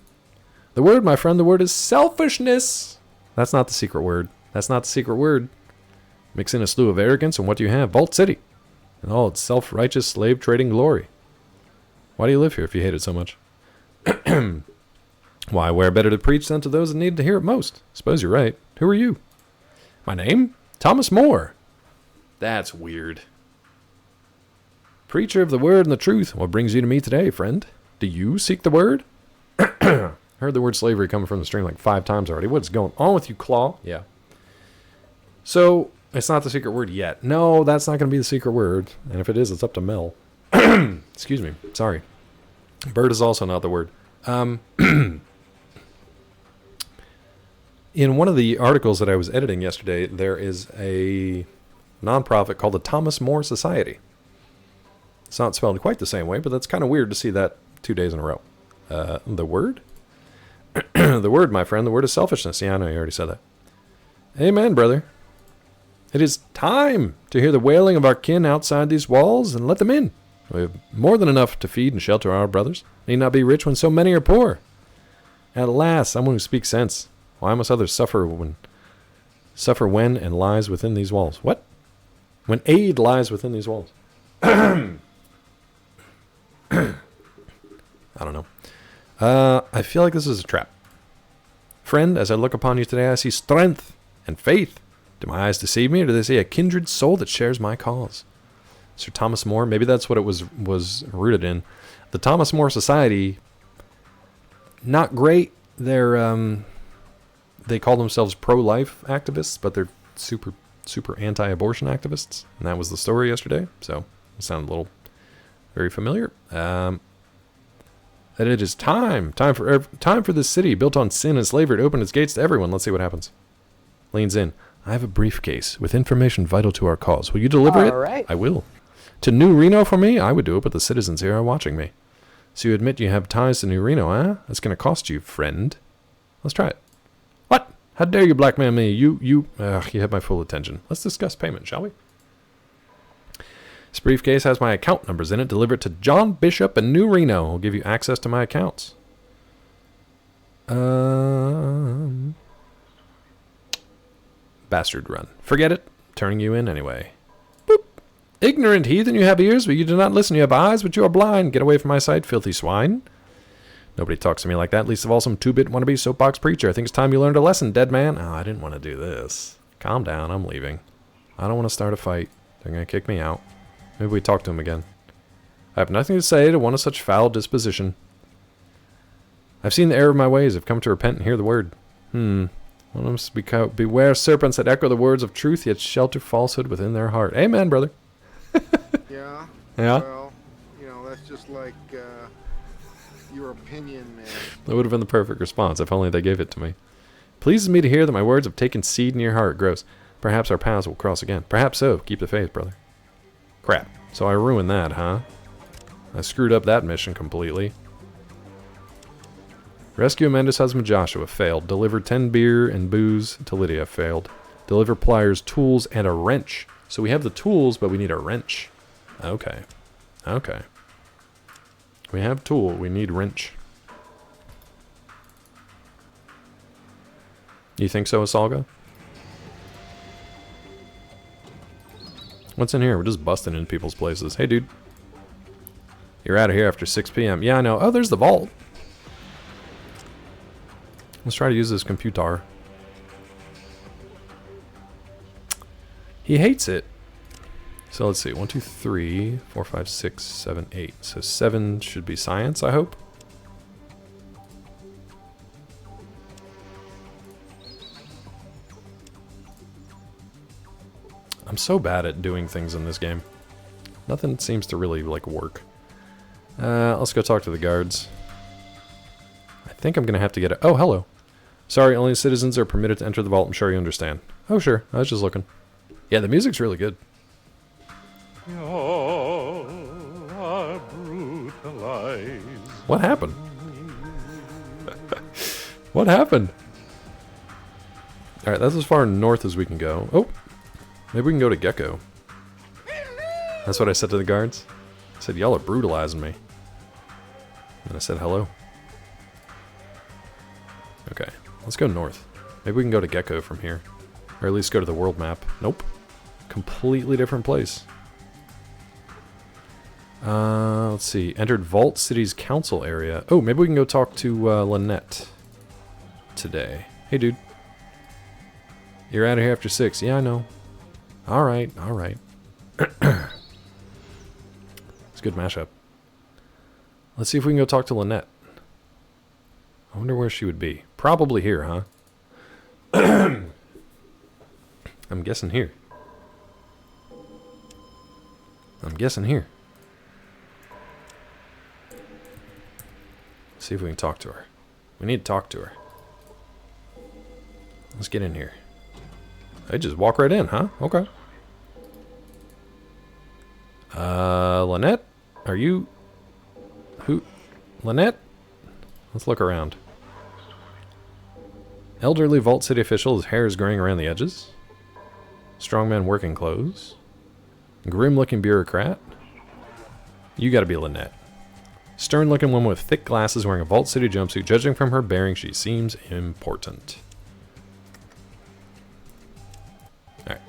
Q: The word, my friend, the word is selfishness. That's not the secret word. That's not the secret word. Mix in a slew of arrogance, and what do you have? Vault City. And all its self-righteous slave-trading glory. Why do you live here if you hate it so much? Why, where better to preach than to those that need to hear it most? Suppose you're right. Who are you? My name? Thomas More. That's weird. Preacher of the word and the truth. What brings you to me today, friend? Do you seek the word? Heard the word slavery coming from the stream like 5 times already. What's going on with you, Claw? Yeah. So, it's not the secret word yet. No, that's not going to be the secret word. And if it is, it's up to Mel. Excuse me. Sorry. Bird is also not the word. In one of the articles that I was editing yesterday, there is a nonprofit called the Thomas More Society. It's not spelled quite the same way, but that's kind of weird to see that 2 days in a row. The word? The word, my friend, the word is selfishness. Yeah, I know, you already said that. Amen, brother. It is time to hear the wailing of our kin outside these walls and let them in. We have more than enough to feed and shelter our brothers. Need not be rich when so many are poor. At last, someone who speaks sense. Why must others suffer when and lies within these walls? What? When aid lies within these walls. I don't know. I feel like this is a trap. Friend, as I look upon you today, I see strength and faith. Do my eyes deceive me, or do they see a kindred soul that shares my cause? Sir Thomas More, maybe that's what it was rooted in. The Thomas More Society, not great. They call themselves pro-life activists, but they're super anti-abortion activists, and that was the story yesterday. So it sounded a little very familiar. That it is time for this city built on sin and slavery to open its gates to everyone. Let's see what happens. Leans in. I have a briefcase with information vital to our cause. Will you deliver it?
V: Right.
Q: I will. To New Reno for me? I would do it, but the citizens here are watching me. So you admit you have ties to New Reno, huh? That's going to cost you, friend. Let's try it. What? How dare you blackmail me? You have my full attention. Let's discuss payment, shall we? This briefcase has my account numbers in it. Deliver it to John Bishop in New Reno. I'll give you access to my accounts. Bastard run. Forget it. Turning you in anyway. Boop. Ignorant heathen, you have ears, but you do not listen. You have eyes, but you are blind. Get away from my sight, filthy swine. Nobody talks to me like that, least of all some 2-bit wannabe soapbox preacher. I think it's time you learned a lesson, dead man. Oh, I didn't want to do this. Calm down, I'm leaving. I don't want to start a fight. They're going to kick me out. Maybe we talk to him again. I have nothing to say to one of such foul disposition. I've seen the error of my ways. I've come to repent and hear the word. One must beware serpents that echo the words of truth, yet shelter falsehood within their heart. Amen, brother.
F: Yeah?
Q: Yeah?
F: Well, you know, that's just like your opinion, man.
Q: That would have been the perfect response if only they gave it to me. Pleases me to hear that my words have taken seed in your heart. Gross. Perhaps our paths will cross again. Perhaps so. Keep the faith, brother. Crap. So I ruined that, huh? I screwed up that mission completely. Rescue Amanda's husband Joshua. Failed. Deliver 10 beer and booze to Lydia. Failed. Deliver pliers, tools, and a wrench. So we have the tools, but we need a wrench. Okay. Okay. We have tool. We need wrench. You think so, Asalga? What's in here? We're just busting into people's places. Hey, dude. You're out of here after 6 p.m. Yeah, I know. Oh, there's the vault. Let's try to use this computer. He hates it. So let's see. 1, 2, 3, 4, 5, 6, 7, 8. So 7 should be science, I hope. I'm so bad at doing things in this game. Nothing seems to really, like, work. Let's go talk to the guards. I think I'm going to have to get a... Oh, hello. Sorry, only citizens are permitted to enter the vault. I'm sure you understand. Oh, sure. I was just looking. Yeah, the music's really good.
E: You're brutalized.
Q: What happened? What happened? Alright, that's as far north as we can go. Oh! Maybe we can go to Gecko. That's what I said to the guards. I said, y'all are brutalizing me. And I said hello. Okay, let's go north. Maybe we can go to Gecko from here. Or at least go to the world map. Nope. Completely different place. Let's see. Entered Vault City's council area. Oh, maybe we can go talk to Lynette today. Hey, dude. You're out of here after 6. Yeah, I know. Alright, alright. It's a good mashup. Let's see if we can go talk to Lynette. I wonder where she would be. Probably here, huh? I'm guessing here. I'm guessing here. See if we can talk to her. We need to talk to her. Let's get in here. I just walk right in, huh? Okay. Lynette? Are you... Who? Lynette? Let's look around. Elderly Vault City official, his hair is graying around the edges. Strongman working clothes. Grim-looking bureaucrat. You gotta be Lynette. Stern-looking woman with thick glasses wearing a Vault City jumpsuit. Judging from her bearing, she seems important. Alright.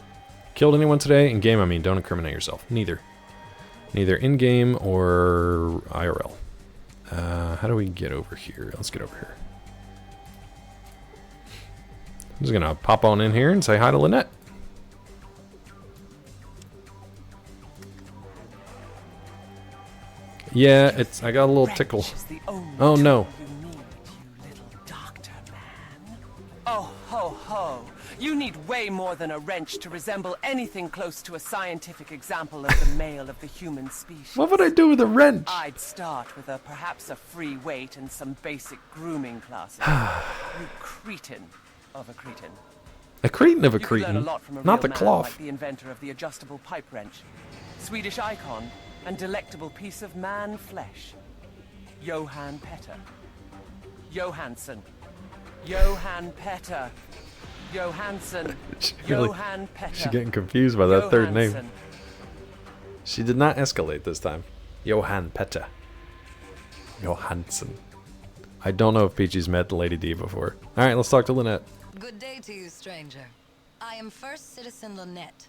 Q: Killed anyone today? In-game, I mean. Don't incriminate yourself. Neither. Neither in-game or IRL. How do we get over here? Let's get over here. I'm just gonna pop on in here and say hi to Lynette. Yeah, I got a little tickle. Oh no.
M: Oh, ho, ho. You need way more than a wrench to resemble anything close to a scientific example of the male of the human species.
Q: What would I do with a wrench?
M: I'd start with perhaps a free weight and some basic grooming classes. You cretin of a cretin.
Q: A cretin of a
M: You could learn
Q: cretin?
M: a lot from a
Q: Not the
M: real man
Q: cloth.
M: like the inventor of the adjustable pipe wrench. Swedish icon and delectable piece of man flesh. Johan Petter. Johansson. Johan Petter. Johansson. Johan Petter.
Q: She's getting confused by that third name.
M: Johansson.
Q: She did not escalate this time. Johan Petter. Johansson. I don't know if Peachy's met Lady D before. Alright, let's talk to Lynette.
R: Good day to you, stranger. I am First Citizen Lynette.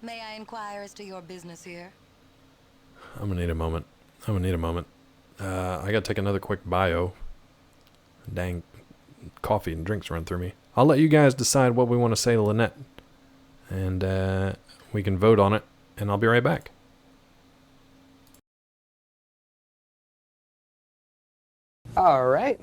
R: May I inquire as to your business here?
Q: I'm gonna need a moment. I gotta take another quick bio. Dang coffee and drinks run through me. I'll let you guys decide what we want to say to Lynette. And we can vote on it, and I'll be right back.
V: All right.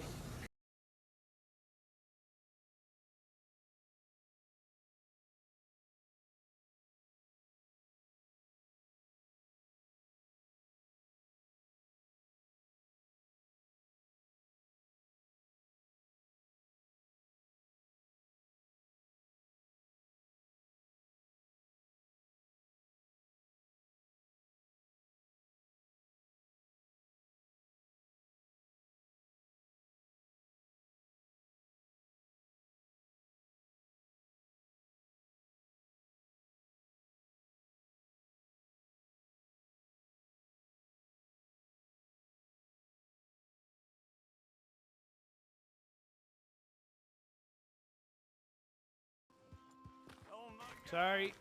H: Sorry.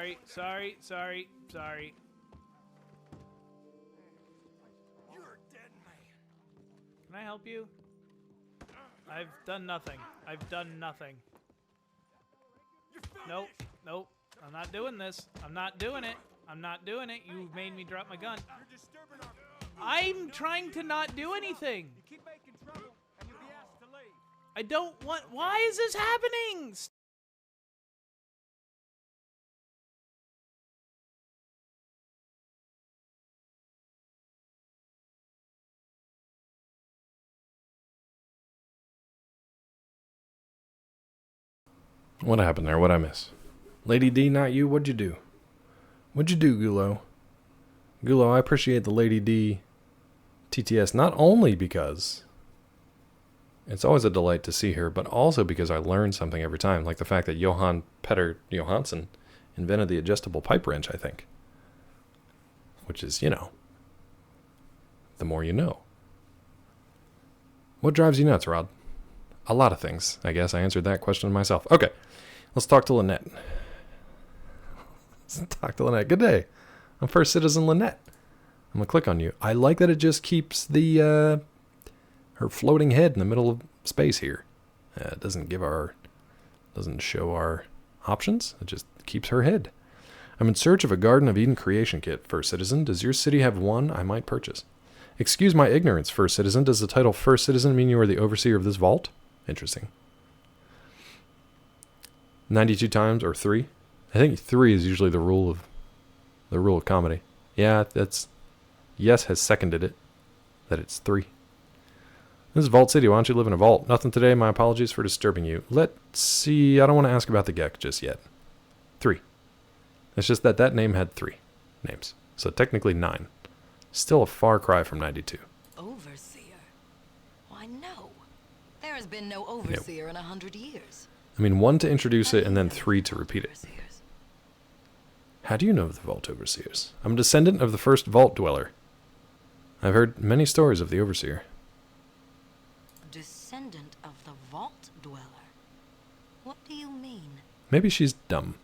H: Sorry. You're a dead man. Can I help you? I've done nothing. Nope. I'm not doing this. I'm not doing it. You made me drop my gun. I'm trying to not do anything. You keep making trouble and you'll be asked to leave. I don't want. Why is this happening?
Q: What happened there? What'd I miss? Lady D, not you. What'd you do? What'd you do, Gulo? Gulo, I appreciate the Lady D TTS not only because it's always a delight to see her, but also because I learn something every time, like the fact that Johan Petter Johansson invented the adjustable pipe wrench, I think. Which is, you know, the more you know. What drives you nuts, Rod? A lot of things, I guess. I answered that question myself. Okay, let's talk to Lynette. Good day. I'm First Citizen Lynette. I'm going to click on you. I like that it just keeps the her floating head in the middle of space here. It doesn't show our options. It just keeps her head. I'm in search of a Garden of Eden creation kit, First Citizen. Does your city have one I might purchase? Excuse my ignorance, First Citizen. Does the title First Citizen mean you are the overseer of this vault? Interesting. 92 times or 3? I think 3 is usually the rule of comedy. Yeah, Yes has seconded it. That it's 3. This is Vault City. Why don't you live in a vault? Nothing today. My apologies for disturbing you. Let's see. I don't want to ask about the Gek just yet. 3. It's just that name had 3 names. So technically 9. Still a far cry from 92.
R: Overseer? Why, no. There has been no overseer in 100 years.
Q: I mean, 1 to introduce it and then 3 to repeat it. How do you know of the Vault Overseers? I'm a descendant of the first Vault Dweller. I've heard many stories of the Overseer.
R: Descendant of the Vault Dweller? What do you mean?
Q: Maybe she's dumb.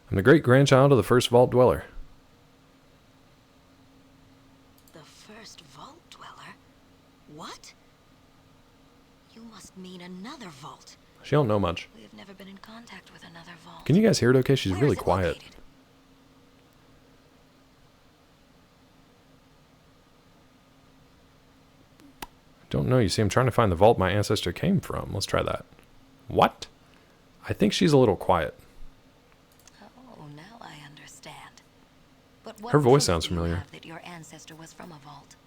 Q: I'm the great-grandchild of the first Vault Dweller.
R: The first Vault Dweller? What? You must mean another vault.
Q: She don't know much.
R: We have never been in contact with another vault.
Q: Can you guys hear it okay? She's really quiet.
R: Located?
Q: Don't know. You see, I'm trying to find the vault my ancestor came from. Let's try that. What? I think she's a little quiet.
R: Oh, now I understand. But what
Q: Her voice
R: proof
Q: sounds
R: do you
Q: familiar.
R: have that your ancestor was from a vault?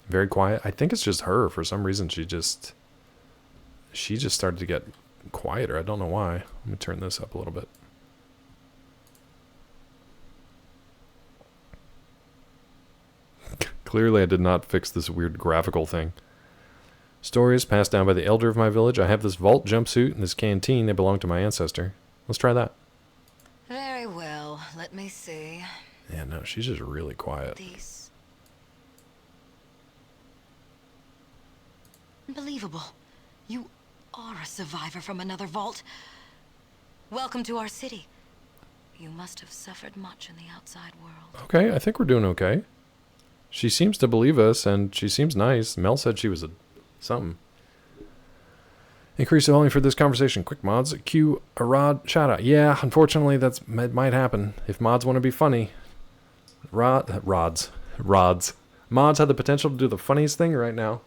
Q: Very quiet. I think it's just her. For some reason, she just started to get quieter. I don't know why. Let me turn this up a little bit. Clearly, I did not fix this weird graphical thing. Stories passed down by the elder of my village. I have this vault jumpsuit and this canteen. They belong to my ancestor. Let's try that.
R: Very well. Let me see.
Q: Yeah, no, she's just really quiet.
R: These. Unbelievable. You are a survivor from another vault. Welcome to our city. You must have suffered much in the outside world.
Q: Okay, I think we're doing okay. She seems to believe us, and she seems nice. Mel said she was a something. Increase the volume for this conversation. Quick, mods. Cue a Rod shout out. Yeah, unfortunately, it might happen. If mods want to be funny. Rods. Mods have the potential to do the funniest thing right now.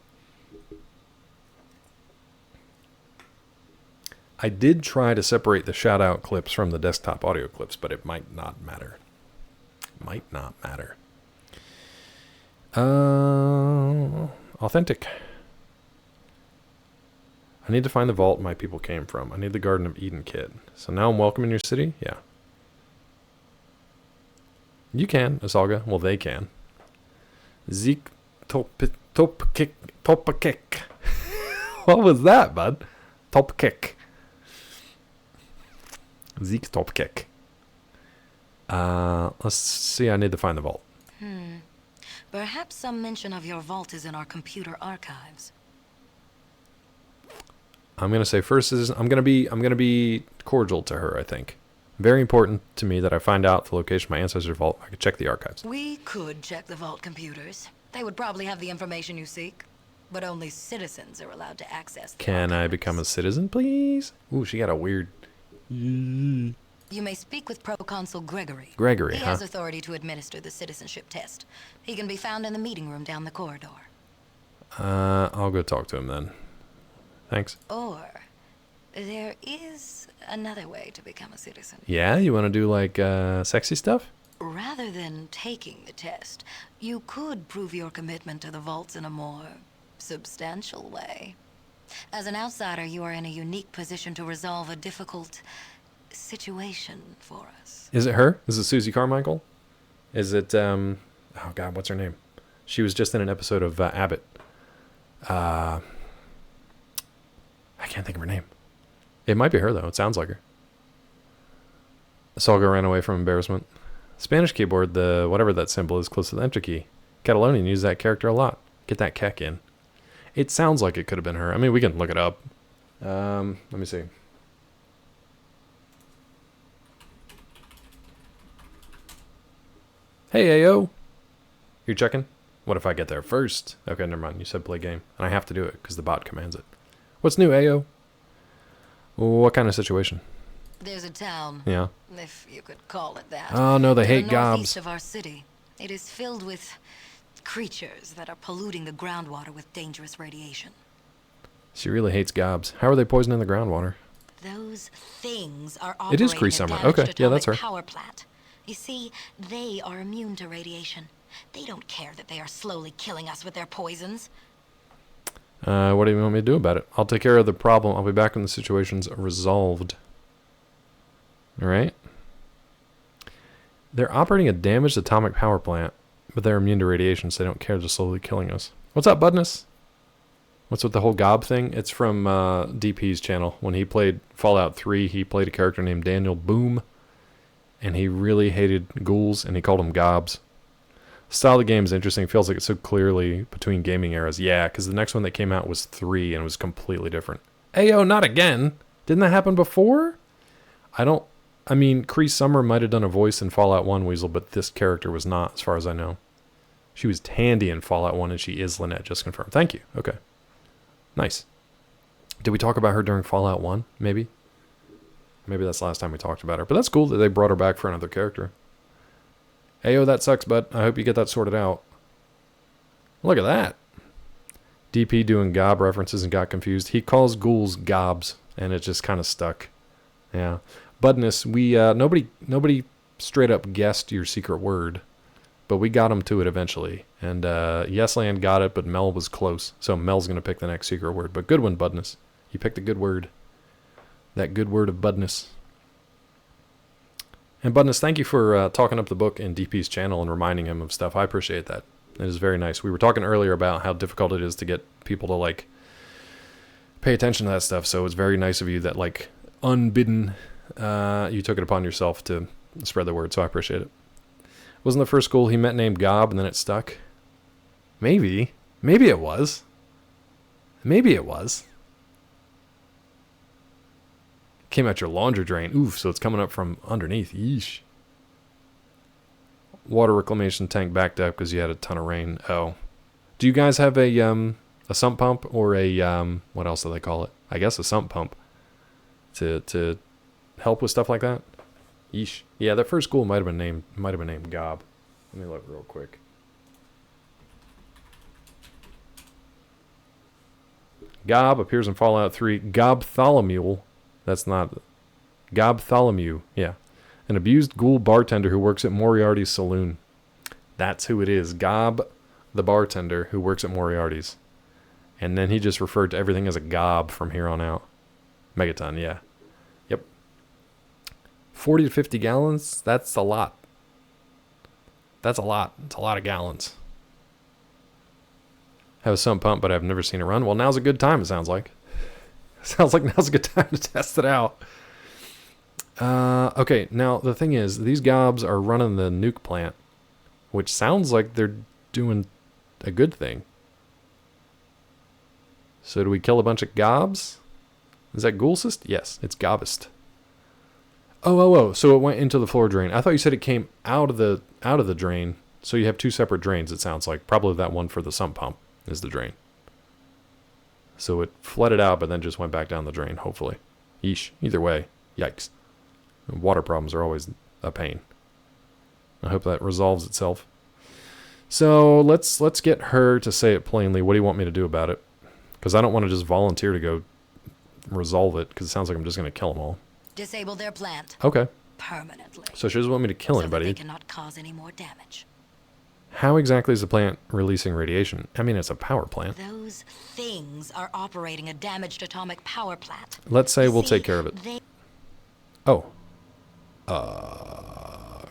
Q: I did try to separate the shout out clips from the desktop audio clips, but it might not matter. Authentic. I need to find the vault my people came from. I need the Garden of Eden kit. So now I'm welcome in your city? Yeah. You can, Asalga. Well, they can. Zeke Topkick. What was that, bud? Topkick. Zeke Topkick. Let's see. I need to find the vault.
R: Perhaps some mention of your vault is in our computer archives.
Q: I'm gonna say first is I'm gonna be cordial to her. I think very important to me that I find out the location of my ancestor's vault. I could check the archives.
R: We could check the vault computers. They would probably have the information you seek, but only citizens are allowed to access them.
Q: Can I become a citizen, please? Ooh, she got a weird.
R: You may speak with Proconsul Gregory.
Q: Gregory,
R: He has authority to administer the citizenship test. He can be found in the meeting room down the corridor.
Q: I'll go talk to him then. Thanks.
R: Or there is another way to become a citizen.
Q: Yeah, you want to do like sexy stuff?
R: Rather than taking the test, you could prove your commitment to the vaults in a more substantial way. As an outsider, you are in a unique position to resolve a difficult situation for us.
Q: Is it her? Is it Susie Carmichael? Is it oh god, what's her name? She was just in an episode of Abbott. I can't think of her name. It might be her though. It sounds like her. Salga ran away from embarrassment. Spanish keyboard, the whatever that symbol is close to the enter key. Catalonian use that character a lot. Get that kek in. It sounds like it could have been her. I mean, we can look it up. Let me see. Hey, Ayo. You're checking? What if I get there first? Okay, never mind. You said play game. And I have to do it because the bot commands it. What's new, Ayo? What kind of situation?
R: There's a town.
Q: Yeah.
R: If you could call it that.
Q: Oh, no, they hate
R: northeast
Q: gobs.
R: of our city. It is filled with creatures that are polluting the groundwater with dangerous radiation.
Q: She really hates gobs. How are they poisoning the groundwater?
R: Those things are
Q: It is
R: operating
Q: Cree
R: a
Q: Summer.
R: damaged
Q: Okay, yeah, that's
R: atomic
Q: her.
R: power plant. You see, they are immune to radiation. They don't care that they are slowly killing us with their poisons.
Q: What do you want me to do about it? I'll take care of the problem. I'll be back when the situation's resolved. Alright? They're operating a damaged atomic power plant, but they're immune to radiation, so they don't care. They're slowly killing us. What's up, Budness? What's with the whole gob thing? It's from DP's channel. When he played Fallout 3, he played a character named Daniel Boom, and he really hated ghouls, and he called them gobs. The style of the game is interesting. It feels like it's so clearly between gaming eras. Yeah, because the next one that came out was 3, and it was completely different. Ayo, not again! Didn't that happen before? I mean, Cree Summer might have done a voice in Fallout 1 Weasel, but this character was not, as far as I know. She was Tandy in Fallout 1, and she is Lynette, just confirmed. Thank you. Okay. Nice. Did we talk about her during Fallout 1, maybe? Maybe that's the last time we talked about her. But that's cool that they brought her back for another character. Ayo, that sucks, bud. I hope you get that sorted out. Look at that. DP doing gob references and got confused. He calls ghouls gobs, and it just kind of stuck. Yeah. Budness, we nobody straight up guessed your secret word, but we got him to it eventually. And Yesland got it, but Mel was close. So Mel's going to pick the next secret word. But good one, Budness. You picked a good word. That good word of Budness. And Budness, thank you for talking up the book in DP's channel and reminding him of stuff. I appreciate that. It is very nice. We were talking earlier about how difficult it is to get people to, like, pay attention to that stuff. So it's very nice of you that, like, unbidden, you took it upon yourself to spread the word. So I appreciate it. Wasn't the first school he met named Gob and then it stuck? Maybe. Maybe it was. Maybe it was. Came out your laundry drain. Oof, so it's coming up from underneath. Yeesh. water reclamation tank backed up because you had a ton of rain. Oh. Do you guys have a sump pump or a, what else do they call it? I guess a sump pump to help with stuff like that? Yeesh. Yeah, that first school might have been named Gob. Let me look real quick. Gob appears in Fallout 3. Gobtholomew. That's not... Gobtholomew. Yeah. An abused ghoul bartender who works at Moriarty's saloon. That's who it is. Gob, the bartender who works at Moriarty's. And then he just referred to everything as a gob from here on out. Megaton, yeah. Yep. 40 to 50 gallons? That's a lot. That's a lot. It's a lot of gallons. Have a sump pump, but I've never seen it run. Well, now's a good time, it sounds like. Sounds like now's a good time to test it out. Okay, now the thing is, these gobs are running the nuke plant, which sounds like they're doing a good thing. So do we kill a bunch of gobs? Is that Ghoulsist? Yes, it's Gobist. Oh, so it went into the floor drain. I thought you said it came out of the drain. So you have two separate drains, it sounds like. Probably that one for the sump pump is the drain. So it flooded out, but then just went back down the drain, hopefully. Yeesh. Either way, yikes. Water problems are always a pain. I hope that resolves itself. So let's get her to say it plainly. What do you want me to do about it? Because I don't want to just volunteer to go resolve it, because it sounds like I'm just going to kill them all.
R: Disable their plant.
Q: Okay.
R: Permanently.
Q: So she doesn't want me to kill anybody.
R: They cannot cause any more damage.
Q: How exactly is the plant releasing radiation? I mean, it's a power plant.
R: Those things are operating a damaged atomic power plant.
Q: Let's say we'll take care of it. Oh.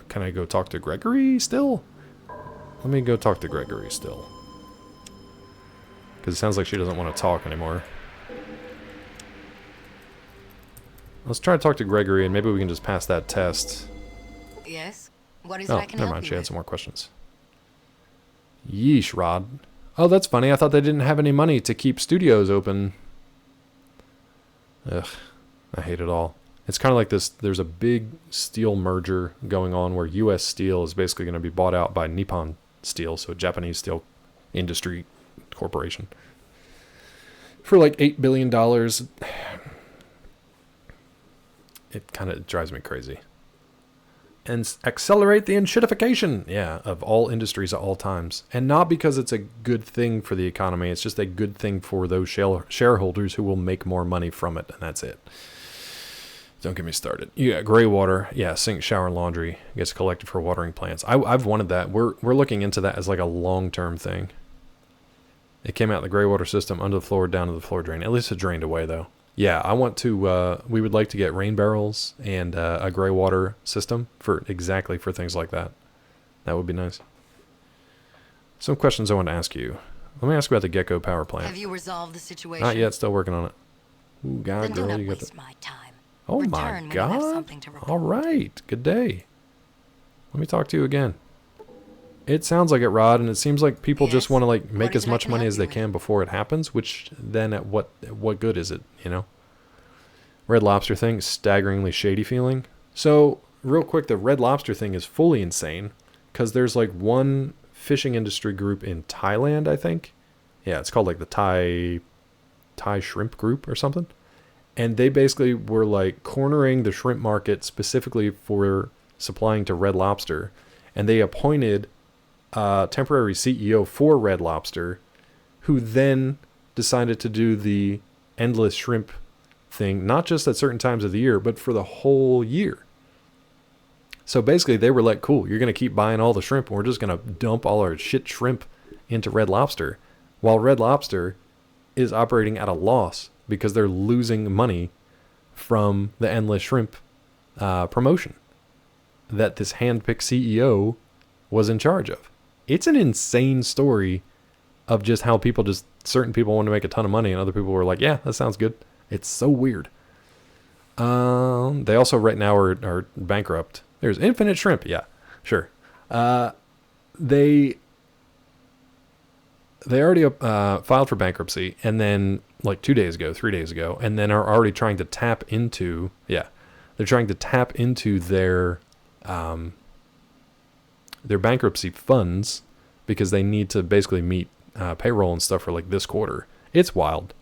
Q: Can I go talk to Gregory still? Let me go talk to Gregory still. Because it sounds like she doesn't want to talk anymore. Let's try to talk to Gregory, and maybe we can just pass that test.
R: Yes? What is it I can
Q: never
R: help
Q: mind.
R: you
Q: She had
R: with?
Q: some more questions. Yeesh, Rod. Oh, that's funny. I thought they didn't have any money to keep studios open. Ugh. I hate it all. It's kind of like this. There's a big steel merger going on where U.S. Steel is basically going to be bought out by Nippon Steel, so a Japanese steel industry corporation, for like $8 billion. It kind of drives me crazy. And accelerate the enshittification, of all industries at all times. And not because it's a good thing for the economy. It's just a good thing for those shareholders who will make more money from it. And that's it. Don't get me started. Yeah, gray water. Yeah, sink, shower, and laundry gets collected for watering plants. I've wanted that. We're looking into that as like a long-term thing. It came out the gray water system under the floor, down to the floor drain. At least it drained away, though. Yeah, I want to, we would like to get rain barrels and a gray water system for things like that. That would be nice. Some questions I want to ask you. Let me ask you about the Gecko power plant.
R: Have you resolved the situation?
Q: Not yet, still working on it. Ooh, God,
R: Then do
Q: girl,
R: not
Q: you got
R: waste
Q: the...
R: my time.
Q: Oh
R: Return
Q: my
R: when you have
Q: God.
R: something to report.
Q: All right, good day. Let me talk to you again. It sounds like it, Rod, and it seems like people just want to like make as much money as they can before it happens, which then at what good is it, you know? Red Lobster thing, staggeringly shady feeling. So, real quick, the Red Lobster thing is fully insane because there's like one fishing industry group in Thailand, I think. Yeah, it's called like the Thai Shrimp Group or something. And they basically were like cornering the shrimp market specifically for supplying to Red Lobster. And they appointed a temporary CEO for Red Lobster, who then decided to do the endless shrimp thing, not just at certain times of the year, but for the whole year. So basically they were like, cool, you're going to keep buying all the shrimp and we're just going to dump all our shit shrimp into Red Lobster, while Red Lobster is operating at a loss because they're losing money from the endless shrimp promotion that this hand-picked CEO was in charge of. It's an insane story of just how certain people want to make a ton of money and other people were like, yeah, that sounds good. It's so weird. They also right now are bankrupt. There's Infinite Shrimp. Yeah, sure. They already filed for bankruptcy, and then like 3 days ago, and then are already trying to tap into, they're trying to tap into their their bankruptcy funds because they need to basically meet payroll and stuff for like this quarter. It's wild.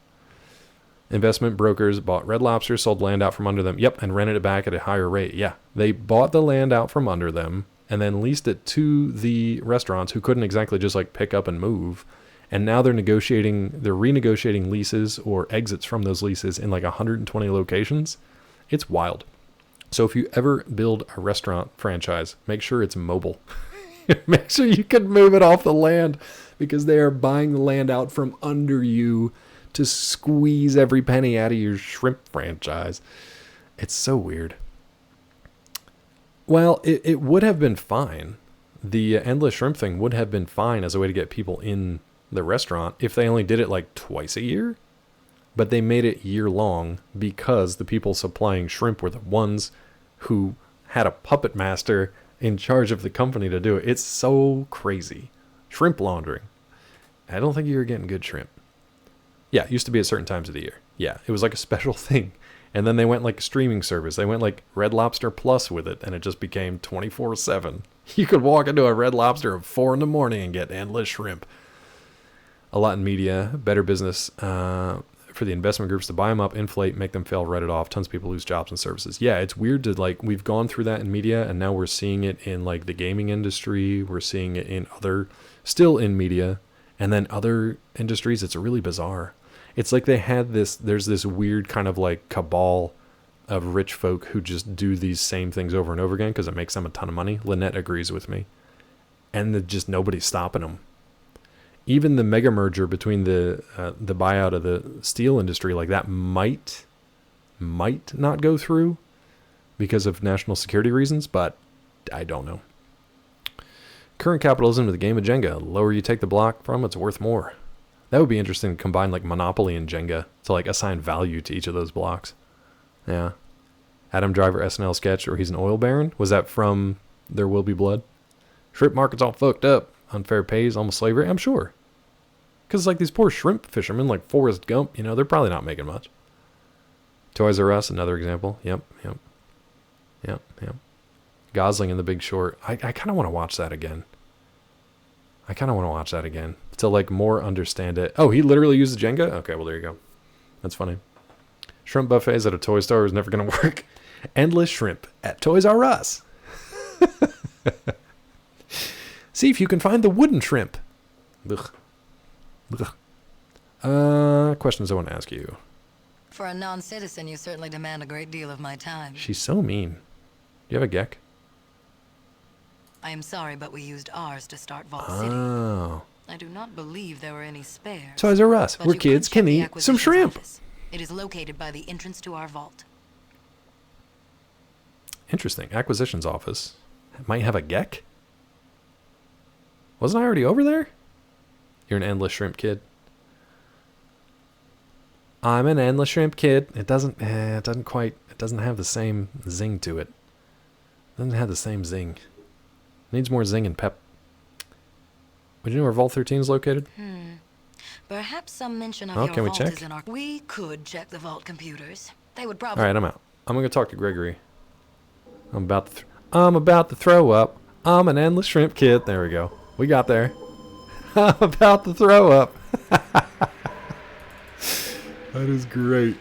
Q: Investment brokers bought Red Lobster, sold land out from under them. Yep, and rented it back at a higher rate. Yeah, they bought the land out from under them and then leased it to the restaurants who couldn't exactly just like pick up and move. And now they're renegotiating leases or exits from those leases in like 120 locations. It's wild. So if you ever build a restaurant franchise, make sure it's mobile. Make sure you can move it off the land because they are buying the land out from under you to squeeze every penny out of your shrimp franchise. It's so weird. Well, it would have been fine. The endless shrimp thing would have been fine as a way to get people in the restaurant if they only did it like twice a year. But they made it year long because the people supplying shrimp were the ones who had a puppet master in charge of the company to do it. It's so crazy. Shrimp laundering. I don't think you were getting good shrimp. Yeah, it used to be at certain times of the year. Yeah, it was like a special thing. And then they went like a streaming service. They went like Red Lobster Plus with it, and it just became 24/7. You could walk into a Red Lobster at 4 in the morning and get endless shrimp. A lot in media, better business for the investment groups to buy them up, inflate, make them fail, write it off. Tons of people lose jobs and services. Yeah, it's weird to like, we've gone through that in media, and now we're seeing it in like the gaming industry. We're seeing it in still in media, and then other industries. It's really bizarre. It's like there's this weird kind of like cabal of rich folk who just do these same things over and over again because it makes them a ton of money. Lynette agrees with me. And just nobody's stopping them. Even the mega merger between the buyout of the steel industry, like that might not go through because of national security reasons, but I don't know. Current capitalism is the game of Jenga. The lower you take the block from, it's worth more. That would be interesting to combine like Monopoly and Jenga to like assign value to each of those blocks. Yeah. Adam Driver SNL sketch where he's an oil baron. Was that from There Will Be Blood? Shrimp market's all fucked up. Unfair pays, almost slavery. I'm sure. Because like these poor shrimp fishermen like Forrest Gump, they're probably not making much. Toys R Us, another example. Yep. Gosling in The Big Short. I kind of want to watch that again. To like more understand it. Oh, he literally uses Jenga? Okay, well there you go. That's funny. Shrimp buffets at a toy store is never going to work. Endless shrimp at Toys R Us. See if you can find the wooden shrimp. Ugh. Questions I want to ask you.
R: For a non-citizen, you certainly demand a great deal of my time.
Q: She's so mean. Do you have a Gek?
R: I am sorry, but we used ours to start Vault
Q: Oh.
R: City. I do not believe there were any spares.
Q: Toys R Us,
R: but
Q: where
R: you
Q: kids
R: could
Q: can
R: check the
Q: eat some
R: acquisitions
Q: shrimp.
R: office. It is located by the entrance to our vault.
Q: Interesting. Acquisitions office. Might have a Gek? Wasn't I already over there? You're an endless shrimp kid. I'm an endless shrimp kid. It doesn't have the same zing to it. Doesn't have the same zing. Needs more zing and pep. Would you know where Vault 13 is located?
R: Perhaps some mention of
Q: Oh,
R: your
Q: can we
R: vault
Q: check?
R: is in our... We could check the vault computers. They would
Q: All
R: probably...
Q: right, I'm out. I'm gonna go talk to Gregory. I'm about to throw up. I'm an endless shrimp kid. There we go. We got there. I'm about to throw up. That is great.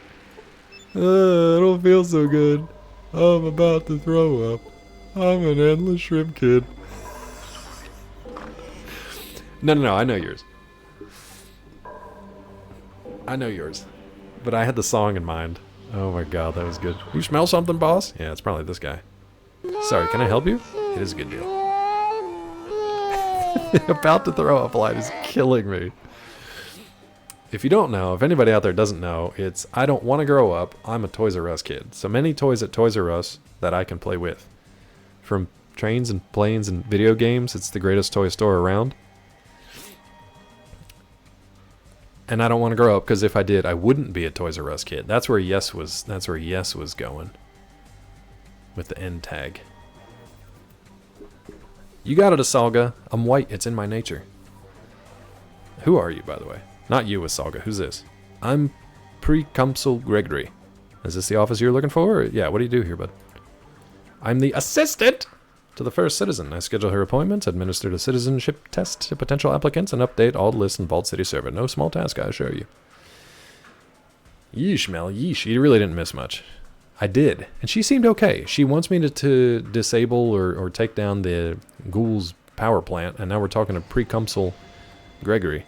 Q: I don't feel so good. I'm about to throw up. I'm an endless shrimp kid. No, I know yours. But I had the song in mind. Oh my god, that was good. You smell something, boss? Yeah, it's probably this guy. Sorry, can I help you? It is a good deal. About to throw up line is killing me. If you don't know, if anybody out there doesn't know, it's I don't want to grow up. I'm a Toys R Us kid. So many toys at Toys R Us that I can play with. From trains and planes and video games, it's the greatest toy store around. And I don't want to grow up because if I did, I wouldn't be a Toys R Us kid. That's where Yes was going. With the end tag. You got it, Asalga. I'm white. It's in my nature. Who are you, by the way? Not you, Asalga. Who's this? I'm Pre-Consul Gregory. Is this the office you're looking for? Or, yeah, what do you do here, bud? I'm the assistant To the first citizen, I schedule her appointments, administer the citizenship test to potential applicants, and update all the lists in Vault City server. No small task, I assure you. Yeesh, Mel, yeesh. You really didn't miss much. I did. And she seemed okay. She wants me to disable or take down the Ghoul's power plant, and now we're talking to Precumsal Gregory.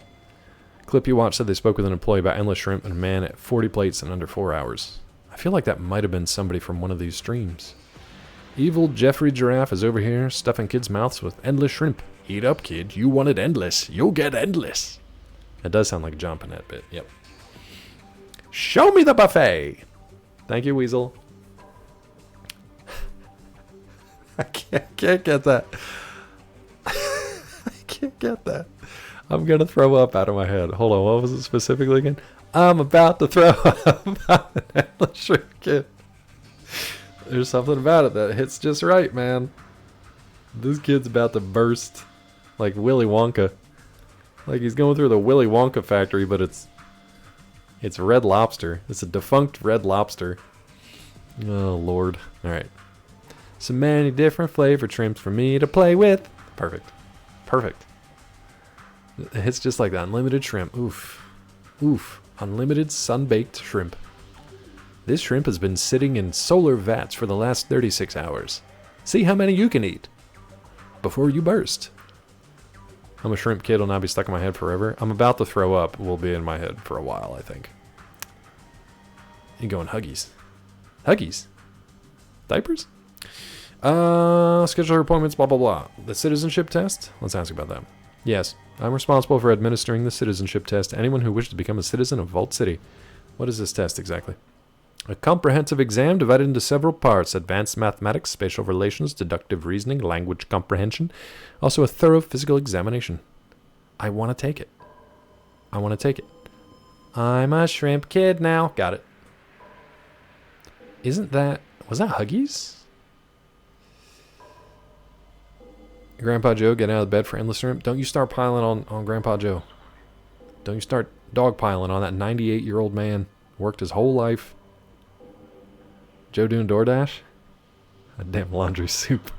Q: Clip you watched said they spoke with an employee about endless shrimp and a man at 40 plates in under 4 hours. I feel like that might have been somebody from one of these streams. Evil Jeffrey Giraffe is over here stuffing kids' mouths with endless shrimp. Eat up, kid. You wanted endless. You'll get endless. It does sound like a John Panette bit. Yep. Show me the buffet. Thank you, Weasel. I can't get that. I can't get that. I'm going to throw up out of my head. Hold on. What was it specifically again? I'm about to throw up. I'm an endless shrimp kid. There's something about it that hits just right, man. This kid's about to burst like Willy Wonka. Like he's going through the Willy Wonka factory, but it's Red Lobster. It's a defunct Red Lobster. Oh, Lord. All right. So many different flavor shrimps for me to play with. Perfect. Perfect. It hits just like that. Unlimited shrimp. Oof. Oof. Unlimited sun-baked shrimp. This shrimp has been sitting in solar vats for the last 36 hours. See how many you can eat before you burst. I'm a shrimp kid will now be stuck in my head forever. I'm about to throw up will be in my head for a while, I think. You going Huggies. Huggies? Diapers? Schedule appointments, blah, blah, blah. The citizenship test? Let's ask about that. Yes, I'm responsible for administering the citizenship test to anyone who wishes to become a citizen of Vault City. What is this test exactly? A comprehensive exam divided into several parts: advanced mathematics, spatial relations, deductive reasoning, language comprehension. Also a thorough physical examination. I want to take it. I want to take it. I'm a shrimp kid now. Got it. Isn't that... Was that Huggies? Grandpa Joe, get out of bed for endless shrimp. Don't you start piling on Grandpa Joe. Don't you start dogpiling on that 98-year-old man. Worked his whole life. Joe doing DoorDash? A damn laundry soup.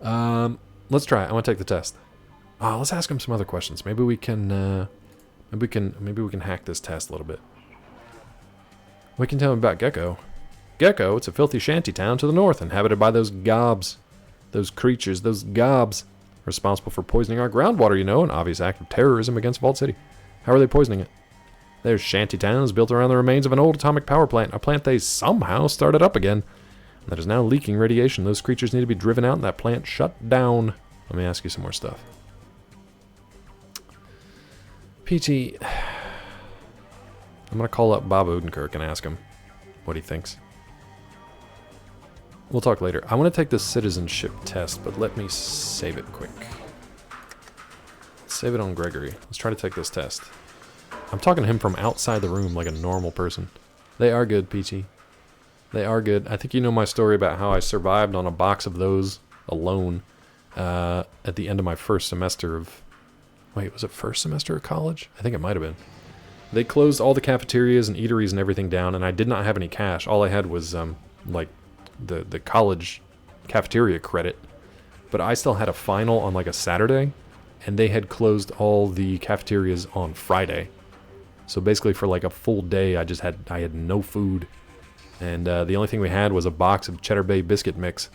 Q: Let's try it. I want to take the test. Let's ask him some other questions. Maybe we can hack this test a little bit. We can tell him about Gecko. Gecko, it's a filthy shanty town to the north, inhabited by those gobs. Those creatures, those gobs. Responsible for poisoning our groundwater, you know, an obvious act of terrorism against Vault City. How are they poisoning it? There's shanty towns built around the remains of an old atomic power plant, a plant they somehow started up again. That is now leaking radiation. Those creatures need to be driven out and that plant shut down. Let me ask you some more stuff. PT, I'm going to call up Bob Odenkirk and ask him what he thinks. We'll talk later. I want to take the citizenship test, but let me save it quick. Save it on Gregory. Let's try to take this test. I'm talking to him from outside the room like a normal person. They are good, Peachy. They are good. I think you know my story about how I survived on a box of those alone at the end of my first semester of... Wait, was it first semester of college? I think it might have been. They closed all the cafeterias and eateries and everything down, and I did not have any cash. All I had was, like, the college cafeteria credit. But I still had a final on, like, a Saturday, and they had closed all the cafeterias on Friday. So basically for like a full day, I had no food, and the only thing we had was a box of Cheddar Bay biscuit mix,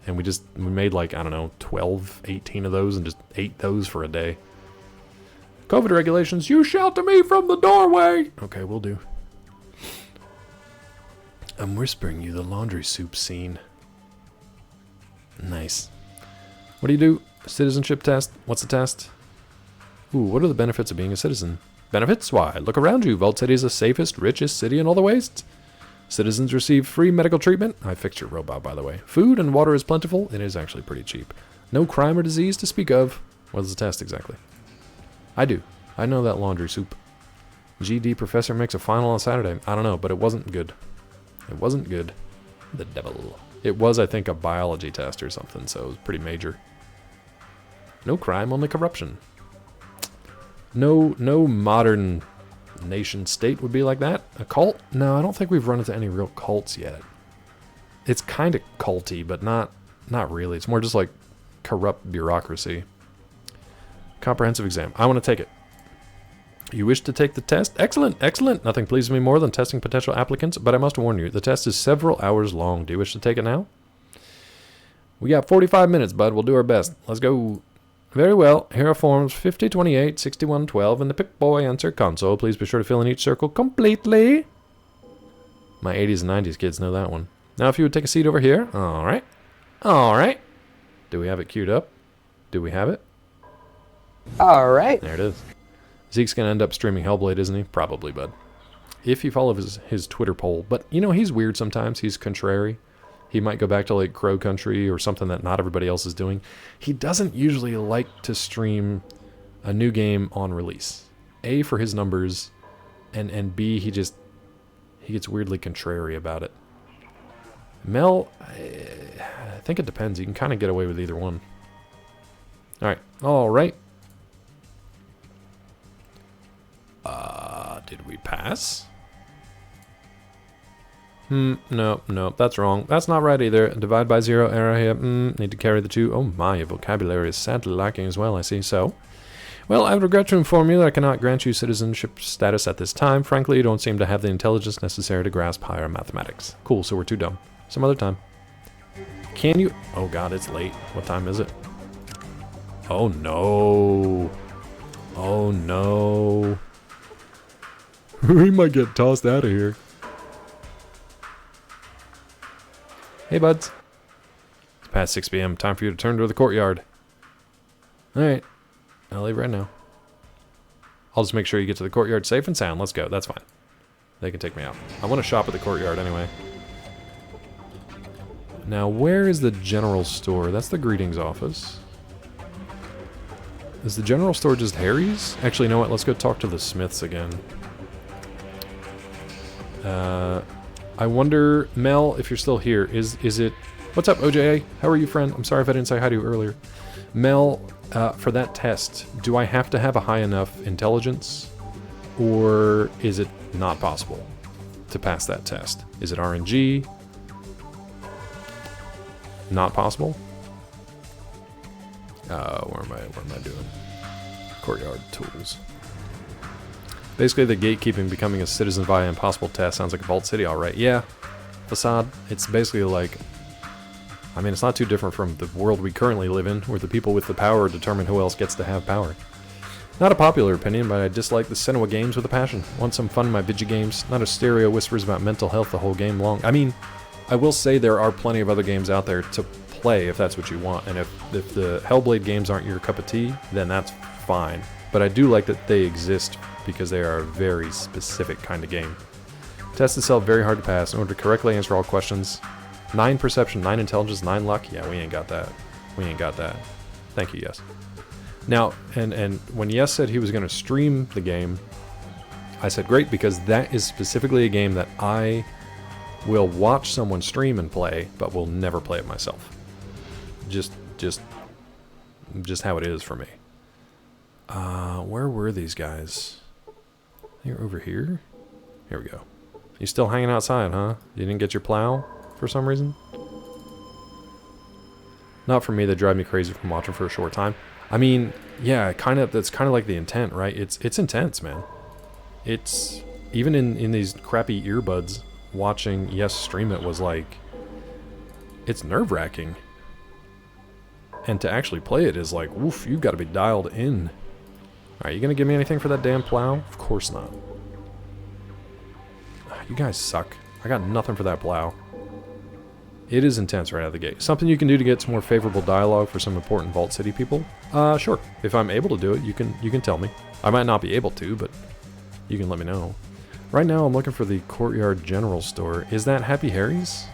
Q: and we made like, I don't know, 12, 18 of those and just ate those for a day. COVID regulations, you shout to me from the doorway. Okay, we'll do. I'm whispering you the laundry soup scene. Nice. What do you do? Citizenship test? What's the test? Ooh, what are the benefits of being a citizen? Benefits? Why, look around you. Vault City is the safest, richest city in all the wastes. Citizens receive free medical treatment. I fixed your robot, by the way. Food and water is plentiful. It is actually pretty cheap. No crime or disease to speak of. What is the test exactly? I do. I know that laundry soup. GD professor makes a final on Saturday. I don't know, but it wasn't good. It wasn't good. The devil. It was, I think, a biology test or something, so it was pretty major. No crime, only corruption. No modern nation state would be like that. A cult? No, I don't think we've run into any real cults yet. It's kind of culty, but not not really. It's more just like corrupt bureaucracy. Comprehensive exam. I want to take it. You wish to take the test? Excellent, excellent. Nothing pleases me more than testing potential applicants, but I must warn you, the test is several hours long. Do you wish to take it now? We got 45 minutes, bud. We'll do our best. Let's go. Very well. Here are forms 50, 28, 61, 12 in the Pick-Boy answer console. Please be sure to fill in each circle completely. My 80s and 90s kids know that one. Now, if you would take a seat over here. All right. All right. Do we have it queued up? Do we have it?
V: All right.
Q: There it is. Zeke's going to end up streaming Hellblade, isn't he? Probably, bud. If you follow his Twitter poll. But, you know, he's weird sometimes. He's contrary. He might go back to, like, Crow Country or something that not everybody else is doing. He doesn't usually like to stream a new game on release. A, for his numbers, and B, he gets weirdly contrary about it. Mel, I think it depends. You can kind of get away with either one. All right. All right. Did we pass? No, that's wrong. That's not right either. Divide by 0, error here. Need to carry the 2. Oh my, your vocabulary is sadly lacking as well, I see. So, well, I regret to inform you that I cannot grant you citizenship status at this time. Frankly, you don't seem to have the intelligence necessary to grasp higher mathematics. Cool, so we're too dumb. Some other time. Can you... Oh god, it's late. What time is it? Oh no. Oh no. We might get tossed out of here. Hey, buds. It's past 6 p.m. Time for you to turn to the courtyard. Alright. I'll leave right now. I'll just make sure you get to the courtyard safe and sound. Let's go. That's fine. They can take me out. I want to shop at the courtyard anyway. Now, where is the general store? That's the greetings office. Is the general store just Harry's? Actually, you know what? Let's go talk to the Smiths again. I wonder, Mel, if you're still here, is it... What's up, OJA? How are you, friend? I'm sorry if I didn't say hi to you earlier. Mel, for that test, do I have to have a high enough intelligence? Or is it not possible to pass that test? Is it RNG? Not possible? Where am I doing? Courtyard tools. Basically, the gatekeeping becoming a citizen via impossible test sounds like a Vault City, alright. Yeah, Facade, it's basically like... I mean, it's not too different from the world we currently live in, where the people with the power determine who else gets to have power. Not a popular opinion, but I dislike the Senua games with a passion. Want some fun in my Vigi games, not a stereo whispers about mental health the whole game long. I mean, I will say there are plenty of other games out there to play if that's what you want, and if the Hellblade games aren't your cup of tea, then that's fine. But I do like that they exist because they are a very specific kind of game. Test itself very hard to pass in order to correctly answer all questions. 9 perception, 9 intelligence, 9 luck. Yeah, we ain't got that. We ain't got that. Thank you, Yes. Now, and when Yes said he was going to stream the game, I said great, because that is specifically a game that I will watch someone stream and play, but will never play it myself. Just how it is for me. Where were these guys? They're over here? Here we go. You still hanging outside, huh? You didn't get your plow for some reason? Not for me, they drive me crazy from watching for a short time. I mean, yeah, that's kind of like the intent, right? It's intense, man. It's... Even in these crappy earbuds, watching Yes stream it was like... It's nerve-wracking. And to actually play it is like, woof, you've got to be dialed in. Alright, you gonna give me anything for that damn plow? Of course not. You guys suck. I got nothing for that plow. It is intense right out of the gate. Something you can do to get some more favorable dialogue for some important Vault City people? Sure. If I'm able to do it, you can tell me. I might not be able to, but you can let me know. Right now, I'm looking for the Courtyard General Store. Is that Happy Harry's?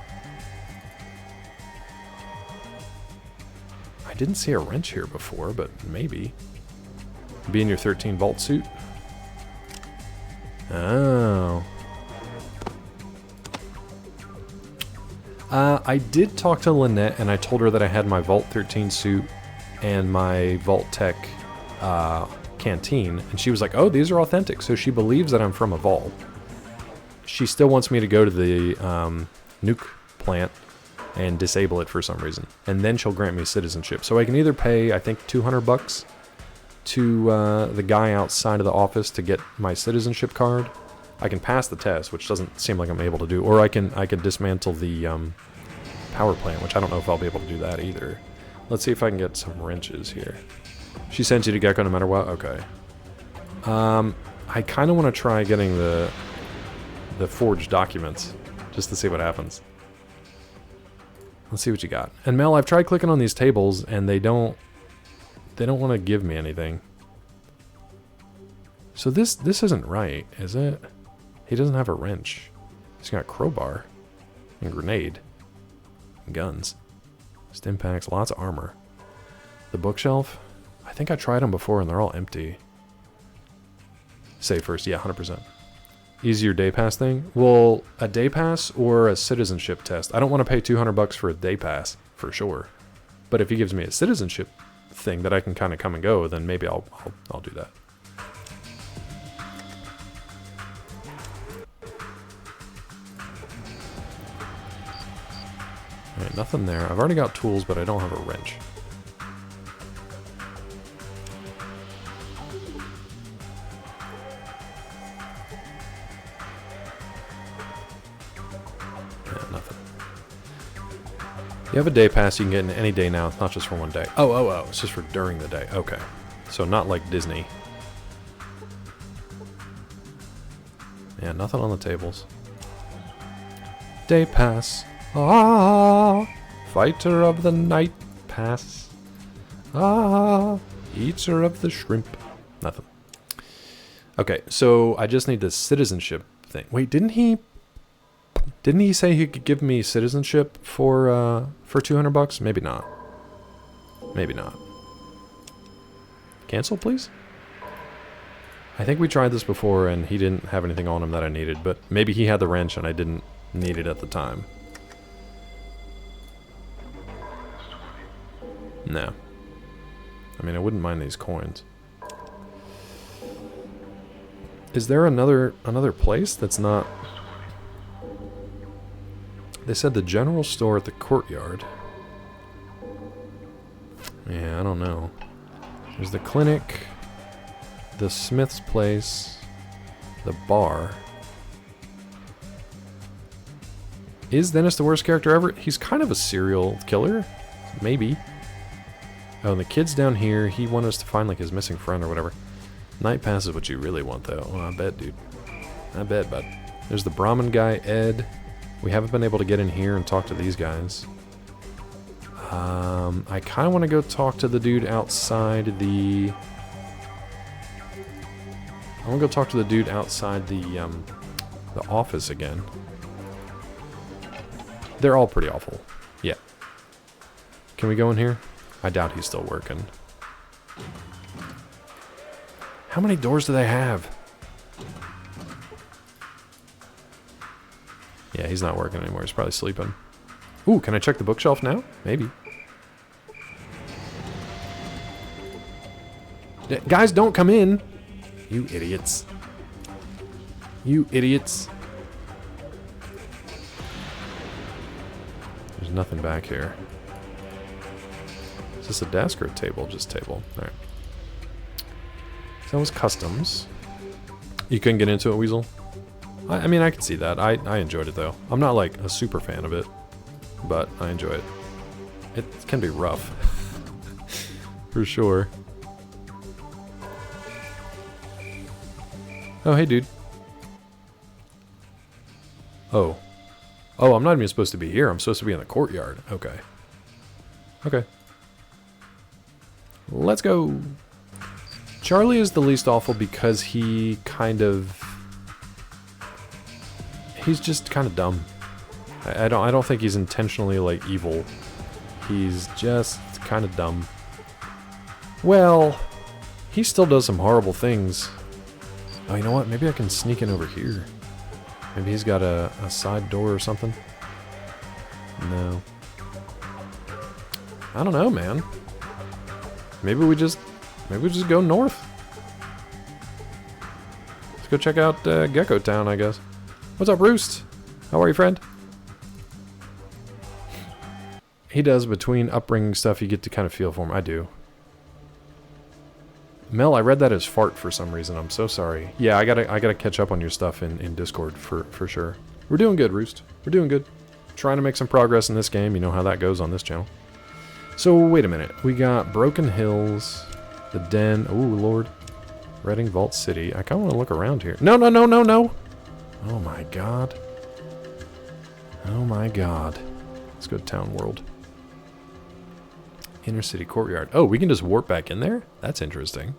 Q: I didn't see a wrench here before, but maybe. Be in your 13 Vault suit? Oh. I did talk to Lynette, and I told her that I had my Vault 13 suit and my Vault Tech canteen, and she was like, oh, these are authentic, so she believes that I'm from a Vault. She still wants me to go to the nuke plant and disable it for some reason. And then she'll grant me citizenship. So I can either pay, I think, $200 to the guy outside of the office to get my citizenship card. I can pass the test, which doesn't seem like I'm able to do, or I can dismantle the power plant, which I don't know if I'll be able to do that either. Let's see if I can get some wrenches here. She sends you to Gecko no matter what? Okay. I kind of want to try getting the forged documents, just to see what happens. Let's see what you got. And Mel, I've tried clicking on these tables, and they don't want to give me anything. So this isn't right, is it? He doesn't have a wrench. He's got a crowbar and grenade and guns. Stim packs, lots of armor. The bookshelf, I think I tried them before and they're all empty. Save first, yeah, 100%. Easier day pass thing? Well, a day pass or a citizenship test. I don't want to pay $200 for a day pass, for sure. But if he gives me a citizenship thing that I can kind of come and go, then maybe I'll do that. Alright, nothing there. I've already got tools, but I don't have a wrench. You have a day pass you can get in any day now. It's not just for one day. Oh. It's just for during the day. Okay. So not like Disney. Yeah, nothing on the tables. Day pass. Ah, fighter of the night pass. Ah, eater of the shrimp. Nothing. Okay, so I just need the citizenship thing. Wait, didn't he say he could give me citizenship for $200? Maybe not. Maybe not. Cancel, please? I think we tried this before and he didn't have anything on him that I needed, but maybe he had the wrench and I didn't need it at the time. No. I mean, I wouldn't mind these coins. Is there another place that's not... They said the general store at the courtyard. Yeah, I don't know. There's the clinic, the Smith's place, the bar. Is Dennis the worst character ever? He's kind of a serial killer. Maybe. Oh, and the kid's down here. He wanted us to find like his missing friend or whatever. Night pass is what you really want though. Oh, I bet, dude. I bet, bud. There's the Brahmin guy, Ed. We haven't been able to get in here and talk to these guys. I kind of want to go talk to the dude outside the... I want to go talk to the dude outside the office again. They're all pretty awful. Yeah. Can we go in here? I doubt he's still working. How many doors do they have? Yeah, he's not working anymore. He's probably sleeping. Ooh, can I check the bookshelf now? Maybe. Guys, don't come in! You idiots. You idiots. There's nothing back here. Is this a desk or a table? Just table. Alright. So that was customs. You couldn't get into it, Weasel? I mean, I can see that. I enjoyed it, though. I'm not, like, a super fan of it. But I enjoy it. It can be rough. For sure. Oh, hey, dude. Oh. Oh, I'm not even supposed to be here. I'm supposed to be in the courtyard. Okay. Okay. Let's go. Charlie is the least awful because he kind of... He's just kind of dumb. I don't think he's intentionally, like, evil. He's just kind of dumb. Well, he still does some horrible things. Oh, you know what? Maybe I can sneak in over here. Maybe he's got a side door or something. No. I don't know, man. Maybe we just go north. Let's go check out Gecko Town, I guess. What's up, Roost? How are you, friend? He does. Between upbringing stuff, you get to kind of feel for him. I do. Mel, I read that as fart for some reason. I'm so sorry. Yeah, I gotta catch up on your stuff in Discord for sure. We're doing good, Roost. We're doing good. Trying to make some progress in this game. You know how that goes on this channel. So, wait a minute. We got Broken Hills, the Den. Oh, Lord. Reading Vault City. I kind of want to look around here. No, no, no, no, no. Oh, my God. Oh, my God. Let's go to Town World. Inner City Courtyard. Oh, we can just warp back in there? That's interesting.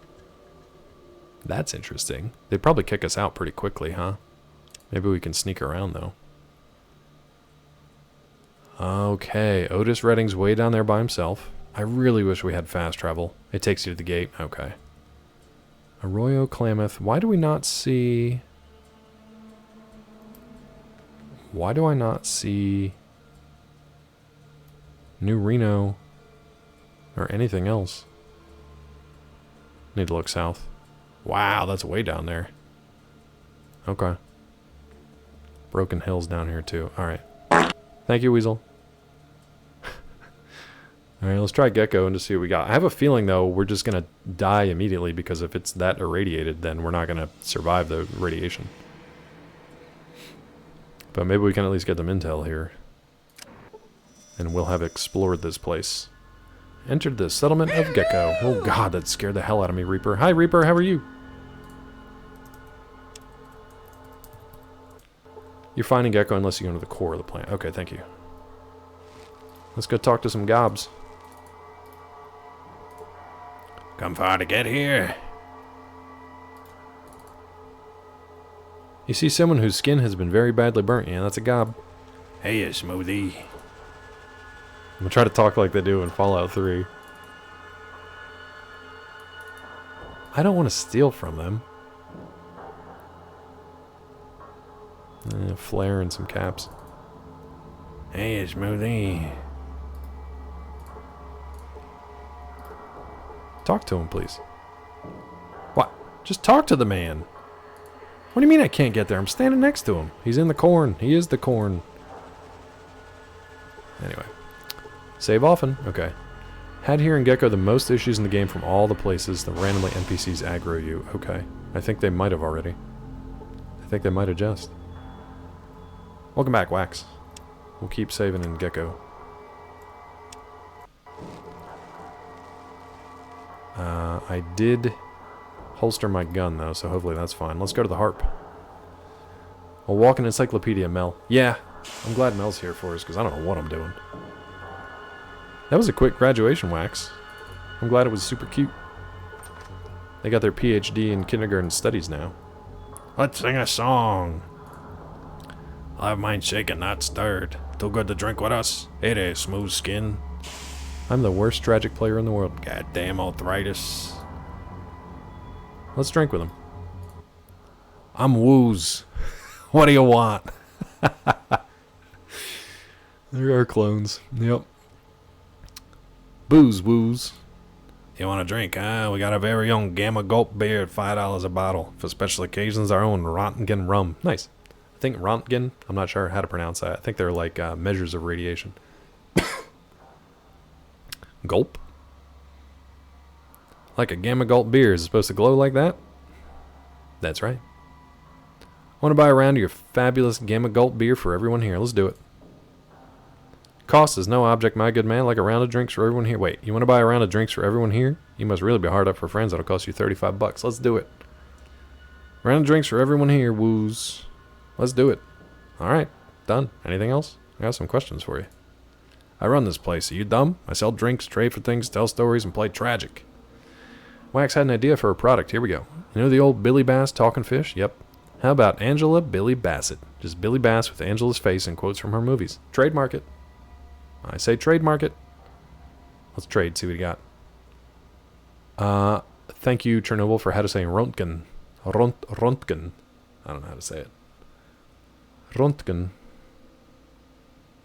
Q: That's interesting. They'd probably kick us out pretty quickly, huh? Maybe we can sneak around, though. Okay, Otis Redding's way down there by himself. I really wish we had fast travel. It takes you to the gate. Okay. Arroyo Klamath. Why do we not see... Why do I not see... New Reno... or anything else? Need to look south. Wow, that's way down there. Okay. Broken Hills down here, too. Alright. Thank you, Weasel. Alright, let's try Gecko and just see what we got. I have a feeling, though, we're just going to die immediately because if it's that irradiated, then we're not going to survive the radiation. But maybe we can at least get them intel here. And we'll have explored this place. Entered the settlement of Gecko. Oh god, that scared the hell out of me, Reaper. Hi, Reaper, how are you? You're finding Gecko unless you go to the core of the plant. Okay, thank you. Let's go talk to some gobs. Come far to get here. You see someone whose skin has been very badly burnt. Yeah, that's a gob. Hey, Smoothie. I'm gonna try to talk like they do in Fallout 3. I don't want to steal from them. Flare and some caps. Hey, Smoothie. Talk to him, please. What? Just talk to the man. What do you mean I can't get there? I'm standing next to him. He's in the corn. He is the corn. Anyway. Save often. Okay. Had here in Gecko the most issues in the game from all the places that randomly NPCs aggro you. Okay. I think they might have already. I think they might have just. Welcome back, Wax. We'll keep saving in Gecko. I did holster my gun, though, so hopefully that's fine. Let's go to the harp. A walking encyclopedia, Mel. Yeah, I'm glad Mel's here for us, because I don't know what I'm doing. That was a quick graduation, Wax. I'm glad it was super cute. They got their PhD in kindergarten studies now. Let's sing a song. I'll have mine shaken, not stirred. Too good to drink with us. Hey there, smooth skin. I'm the worst tragic player in the world. Goddamn arthritis. Let's drink with him. I'm Wooze. What do you want? There are clones. Yep. Booze, Woos. You want a drink, huh? We got our very own Gamma Gulp beer at $5 a bottle. For special occasions, our own Rontgen rum. Nice. I think Rontgen, I'm not sure how to pronounce that. I think they're like measures of radiation. Gulp? Like a Gamma Gulp beer is supposed to glow like that? That's right. Want to buy a round of your fabulous Gamma Gulp beer for everyone here? Let's do it. Cost is no object, my good man, like a round of drinks for everyone here. Wait, you want to buy a round of drinks for everyone here? You must really be hard up for friends. That'll cost you $35. Let's do it. Round of drinks for everyone here, Woos. Let's do it. Alright, done. Anything else? I got some questions for you. I run this place. Are you dumb? I sell drinks, trade for things, tell stories, and play tragic. Wax had an idea for a product. Here we go. You know the old Billy Bass talking fish? Yep. How about Angela Billy Bassett? Just Billy Bass with Angela's face and quotes from her movies. Trademark it. I say trademark it. Let's trade, see what you got. Thank you, Chernobyl, for how to say Rontgen. Rontgen. I don't know how to say it. Rontgen.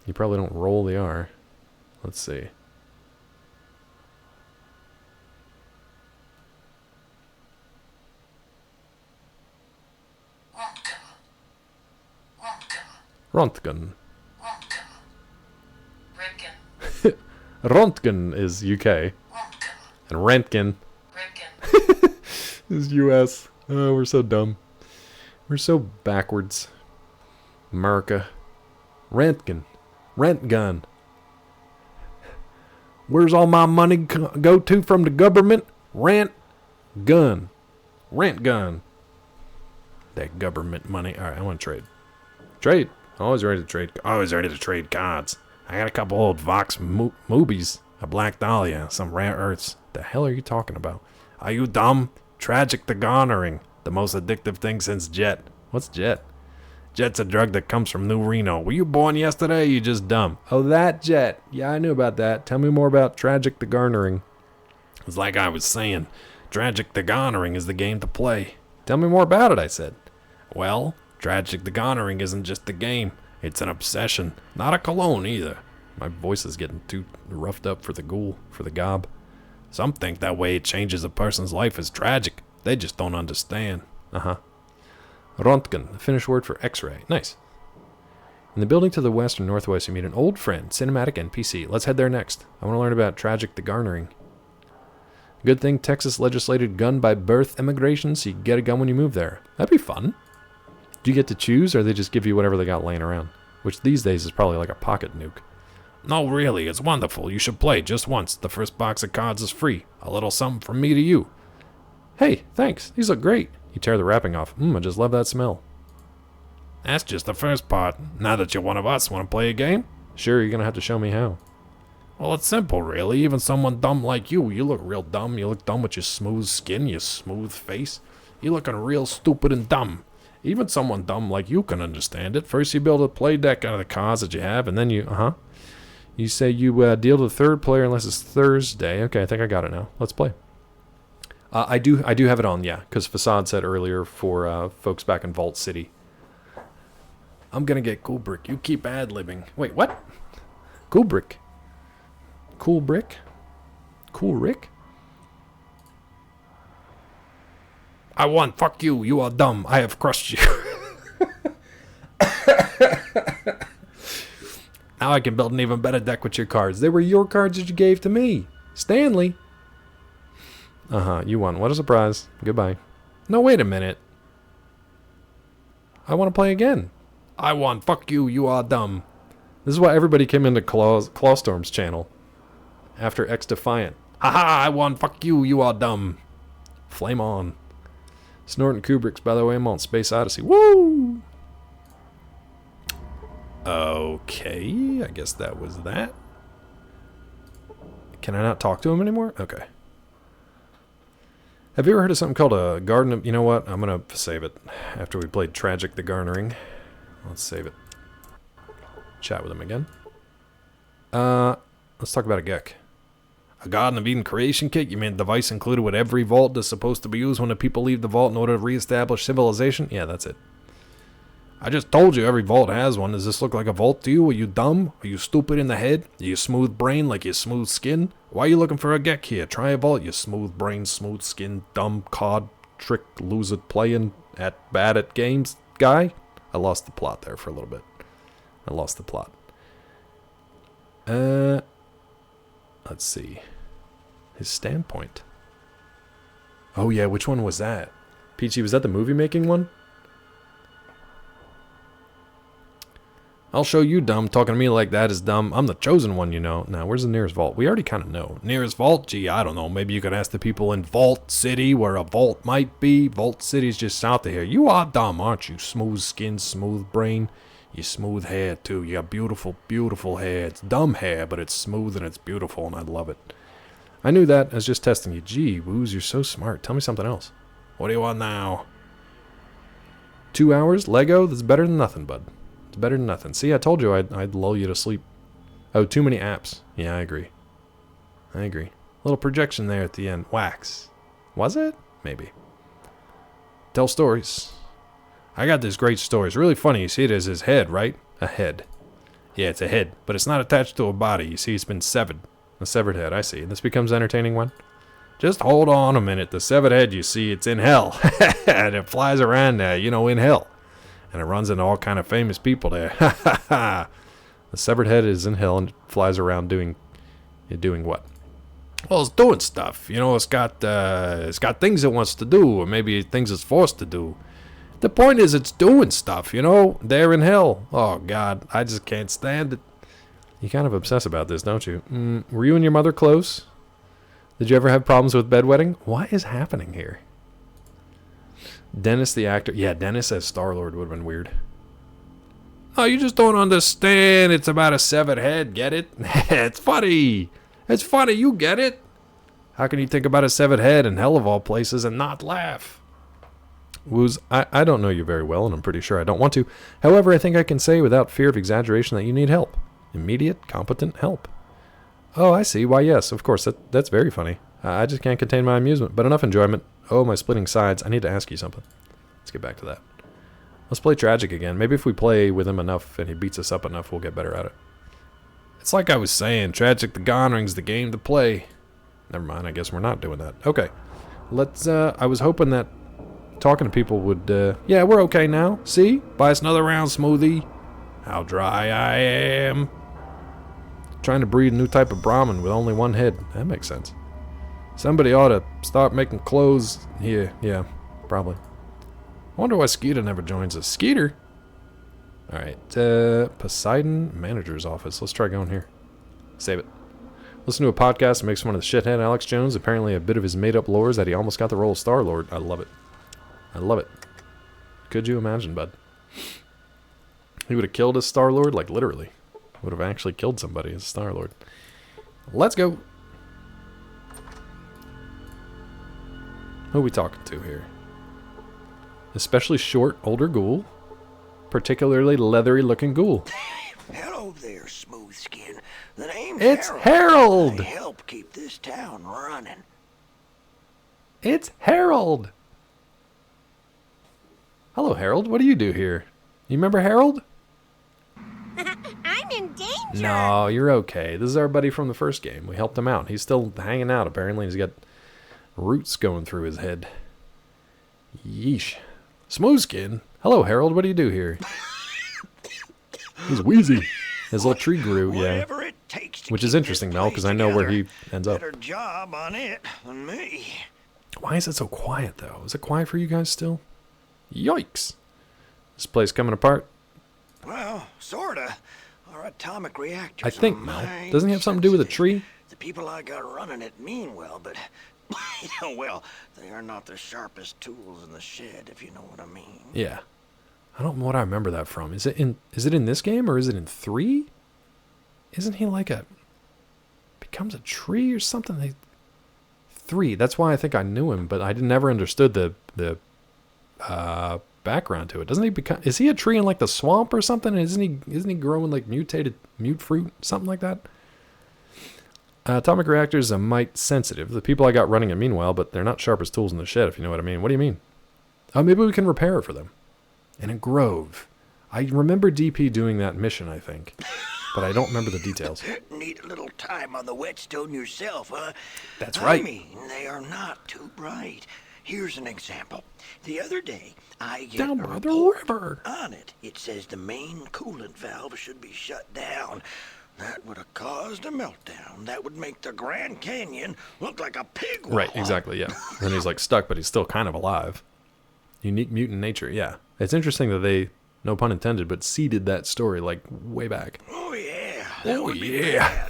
Q: You probably don't roll the R. Let's see. Rontgen. Röntgen is UK. And Röntgen is US. Oh, we're so dumb. We're so backwards. America. Röntgen. Rent gun. Where's all my money go to from the government? Rent gun. Rent gun. That government money. Alright, I want to trade. Trade. Always ready to trade. Always ready to trade cards. I got a couple old Vox movies. A Black Dahlia. Some rare earths. The hell are you talking about? Are you dumb? Tragic the garnering. The most addictive thing since Jet. What's Jet? Jet's a drug that comes from New Reno. Were you born yesterday or you just dumb? Oh, that Jet. Yeah, I knew about that. Tell me more about Tragic the Garnering. It's like I was saying. Tragic the Garnering is the game to play. Tell me more about it, I said. Well, Tragic the Garnering isn't just a game. It's an obsession. Not a cologne either. My voice is getting too roughed up for the ghoul, for the gob. Some think that way it changes a person's life is tragic. They just don't understand. Uh-huh. Röntgen, the Finnish word for X-ray. Nice. In the building to the west and northwest, you meet an old friend, cinematic NPC. Let's head there next. I want to learn about Tragic the Garnering. Good thing Texas legislated gun by birth immigration, so you get a gun when you move there. That'd be fun. Do you get to choose, or they just give you whatever they got laying around? Which these days is probably like a pocket nuke. No, really, it's wonderful. You should play just once. The first box of cards is free. A little something from me to you. Hey, thanks. These look great. You tear the wrapping off. I just love that smell. That's just the first part. Now that you're one of us, want to play a game? Sure, you're going to have to show me how. Well, it's simple, really. Even someone dumb like you look real dumb. You look dumb with your smooth skin, your smooth face. You're looking real stupid and dumb. Even someone dumb like you can understand it. First, you build a play deck out of the cards that you have, and then you, You say you deal to the third player unless it's Thursday. Okay, I think I got it now. Let's play. I do have it on, yeah, because Facade said earlier for folks back in Vault City. I'm gonna get Kubrick. You keep ad-libbing. Wait, what? Kubrick? Cool Brick? Cool Rick? I won. Fuck you. You are dumb. I have crushed you. Now I can build an even better deck with your cards. They were your cards that you gave to me. Stanley. You won. What a surprise. Goodbye. No, wait a minute. I want to play again. I won. Fuck you. You are dumb. This is why everybody came into Clawstorm's channel. After X Defiant. Haha, I won. Fuck you. You are dumb. Flame on. Snort and Kubrick's, by the way, I'm on Space Odyssey. Woo! Okay, I guess that was that. Can I not talk to him anymore? Okay. Have you ever heard of something called a Garden of... You know what? I'm going to save it. After we played Tragic the Garnering. Let's save it. Chat with him again. Let's talk about a Gek. A Garden of Eden creation kit? You mean a device included with every vault that's supposed to be used when the people leave the vault in order to reestablish civilization? Yeah, that's it. I just told you every vault has one. Does this look like a vault to you? Are you dumb? Are you stupid in the head? Are you smooth brain like your smooth skin? Why are you looking for a Gek here? Try a vault, you smooth brain, smooth skin, dumb, cod, trick, loser, playing bad at games guy? I lost the plot there for a little bit. I lost the plot. Let's see. His standpoint. Oh yeah, which one was that? Peachy, was that the movie making one? I'll show you dumb. Talking to me like that is dumb. I'm the chosen one, you know. Now, where's the nearest vault? We already kind of know. Nearest vault? Gee, I don't know. Maybe you could ask the people in Vault City where a vault might be. Vault City's just south of here. You are dumb, aren't you? Smooth skin, smooth brain. You smooth hair, too. You got beautiful, beautiful hair. It's dumb hair, but it's smooth and it's beautiful, and I love it. I knew that. I was just testing you. Gee, Woos, you're so smart. Tell me something else. What do you want now? 2 hours? Lego? That's better than nothing, bud. It's better than nothing. See, I told you I'd lull you to sleep. Oh, too many apps. Yeah, I agree. I agree. Little projection there at the end. Wax. Was it? Maybe. Tell stories. I got this great story. It's really funny. You see it as his head, right? A head. Yeah, it's a head, but it's not attached to a body. You see, it's been severed. A severed head, I see. This becomes entertaining one. Just hold on a minute. The severed head, you see, it's in hell. And it flies around there, you know, in hell. And it runs into all kind of famous people there. The severed head is in hell and flies around doing You're doing what? Well, it's doing stuff. You know, it's got things it wants to do, or maybe things it's forced to do. The point is, it's doing stuff, you know? They're in hell. Oh, God, I just can't stand it. You kind of obsess about this, don't you? Were you and your mother close? Did you ever have problems with bedwetting? What is happening here? Dennis the actor. Yeah, Dennis as Star-Lord would have been weird. Oh, you just don't understand. It's about a severed head. Get it? It's funny. It's funny. You get it. How can you think about a severed head in hell of all places and not laugh? Woos, I don't know you very well, and I'm pretty sure I don't want to. However, I think I can say without fear of exaggeration that you need help. Immediate, competent help. Oh, I see. Why, yes, of course. That's very funny. I just can't contain my amusement, but enough enjoyment. Oh, my splitting sides. I need to ask you something. Let's get back to that. Let's play Tragic again. Maybe if we play with him enough and he beats us up enough, we'll get better at it. It's like I was saying, Tragic the Gonring's the game to play. Never mind, I guess we're not doing that. Okay. Let's, I was hoping that talking to people would, yeah, we're okay now. See? Buy us another round, Smoothie. How dry I am. Trying to breed a new type of Brahmin with only one head. That makes sense. Somebody ought to start making clothes here. Yeah, probably. I wonder why Skeeter never joins us. Skeeter? Alright, Poseidon Manager's Office. Let's try going here. Save it. Listen to a podcast that makes fun of the shithead Alex Jones. Apparently a bit of his made-up lore is that he almost got the role of Star-Lord. I love it. I love it. Could you imagine, bud? He would have killed as Star-Lord? Like, literally. Would have actually killed somebody as Star-Lord. Let's go. Who are we talking to here? Especially short, older ghoul. Particularly leathery-looking ghoul.
N: Hello there, Smooth Skin. The name's
Q: It's
N: Harold.
Q: Harold!
N: I help keep this town running.
Q: It's Harold! Hello, Harold. What do you do here? You remember Harold?
P: I'm in danger.
Q: No, you're okay. This is our buddy from the first game. We helped him out. He's still hanging out, apparently. He's got roots going through his head. Yeesh. Smoothskin. Hello, Harold. What do you do here? He's wheezy. His little tree grew, yeah. Which is interesting, Mel, because I know where he ends up.
N: Better job on it than me.
Q: Why is it so quiet, though? Is it quiet for you guys still? Yikes. This place coming apart?
N: Well, sorta. Our atomic reactors.
Q: I think,
N: are
Q: Mel.
N: my
Q: Doesn't he have something to do with a tree?
N: The people I got running it mean well, but well, they are not the sharpest tools in the shed, if you know what I mean.
Q: Yeah. I don't know what I remember that from. Is it in this game or is it in 3? Isn't he like becomes a tree or something? 3. That's why I think I knew him, but I never understood the background to it. Doesn't he become? Is he a tree in like the swamp or something? Isn't he growing like mute fruit, something like that? Atomic reactors are might sensitive. The people I got running it meanwhile, but they're not sharp as tools in the shed, if you know what I mean. What do you mean? Oh, maybe we can repair it for them. In a grove. I remember DP doing that mission, I think. But I don't remember the details.
N: Need a little time on the whetstone yourself, huh?
Q: That's right.
N: I mean, they are not too bright. Here's an example. The other day, I get
Q: down
N: a
Q: by the
N: report
Q: river.
N: On it. It says the main coolant valve should be shut down. That would have caused a meltdown. That would make the Grand Canyon look like a pig wall.
Q: Right, exactly, yeah. And he's like stuck, but he's still kind of alive. Unique mutant nature, yeah. It's interesting that they, no pun intended, but seeded that story like way back.
N: Oh, yeah.
Q: Oh, yeah.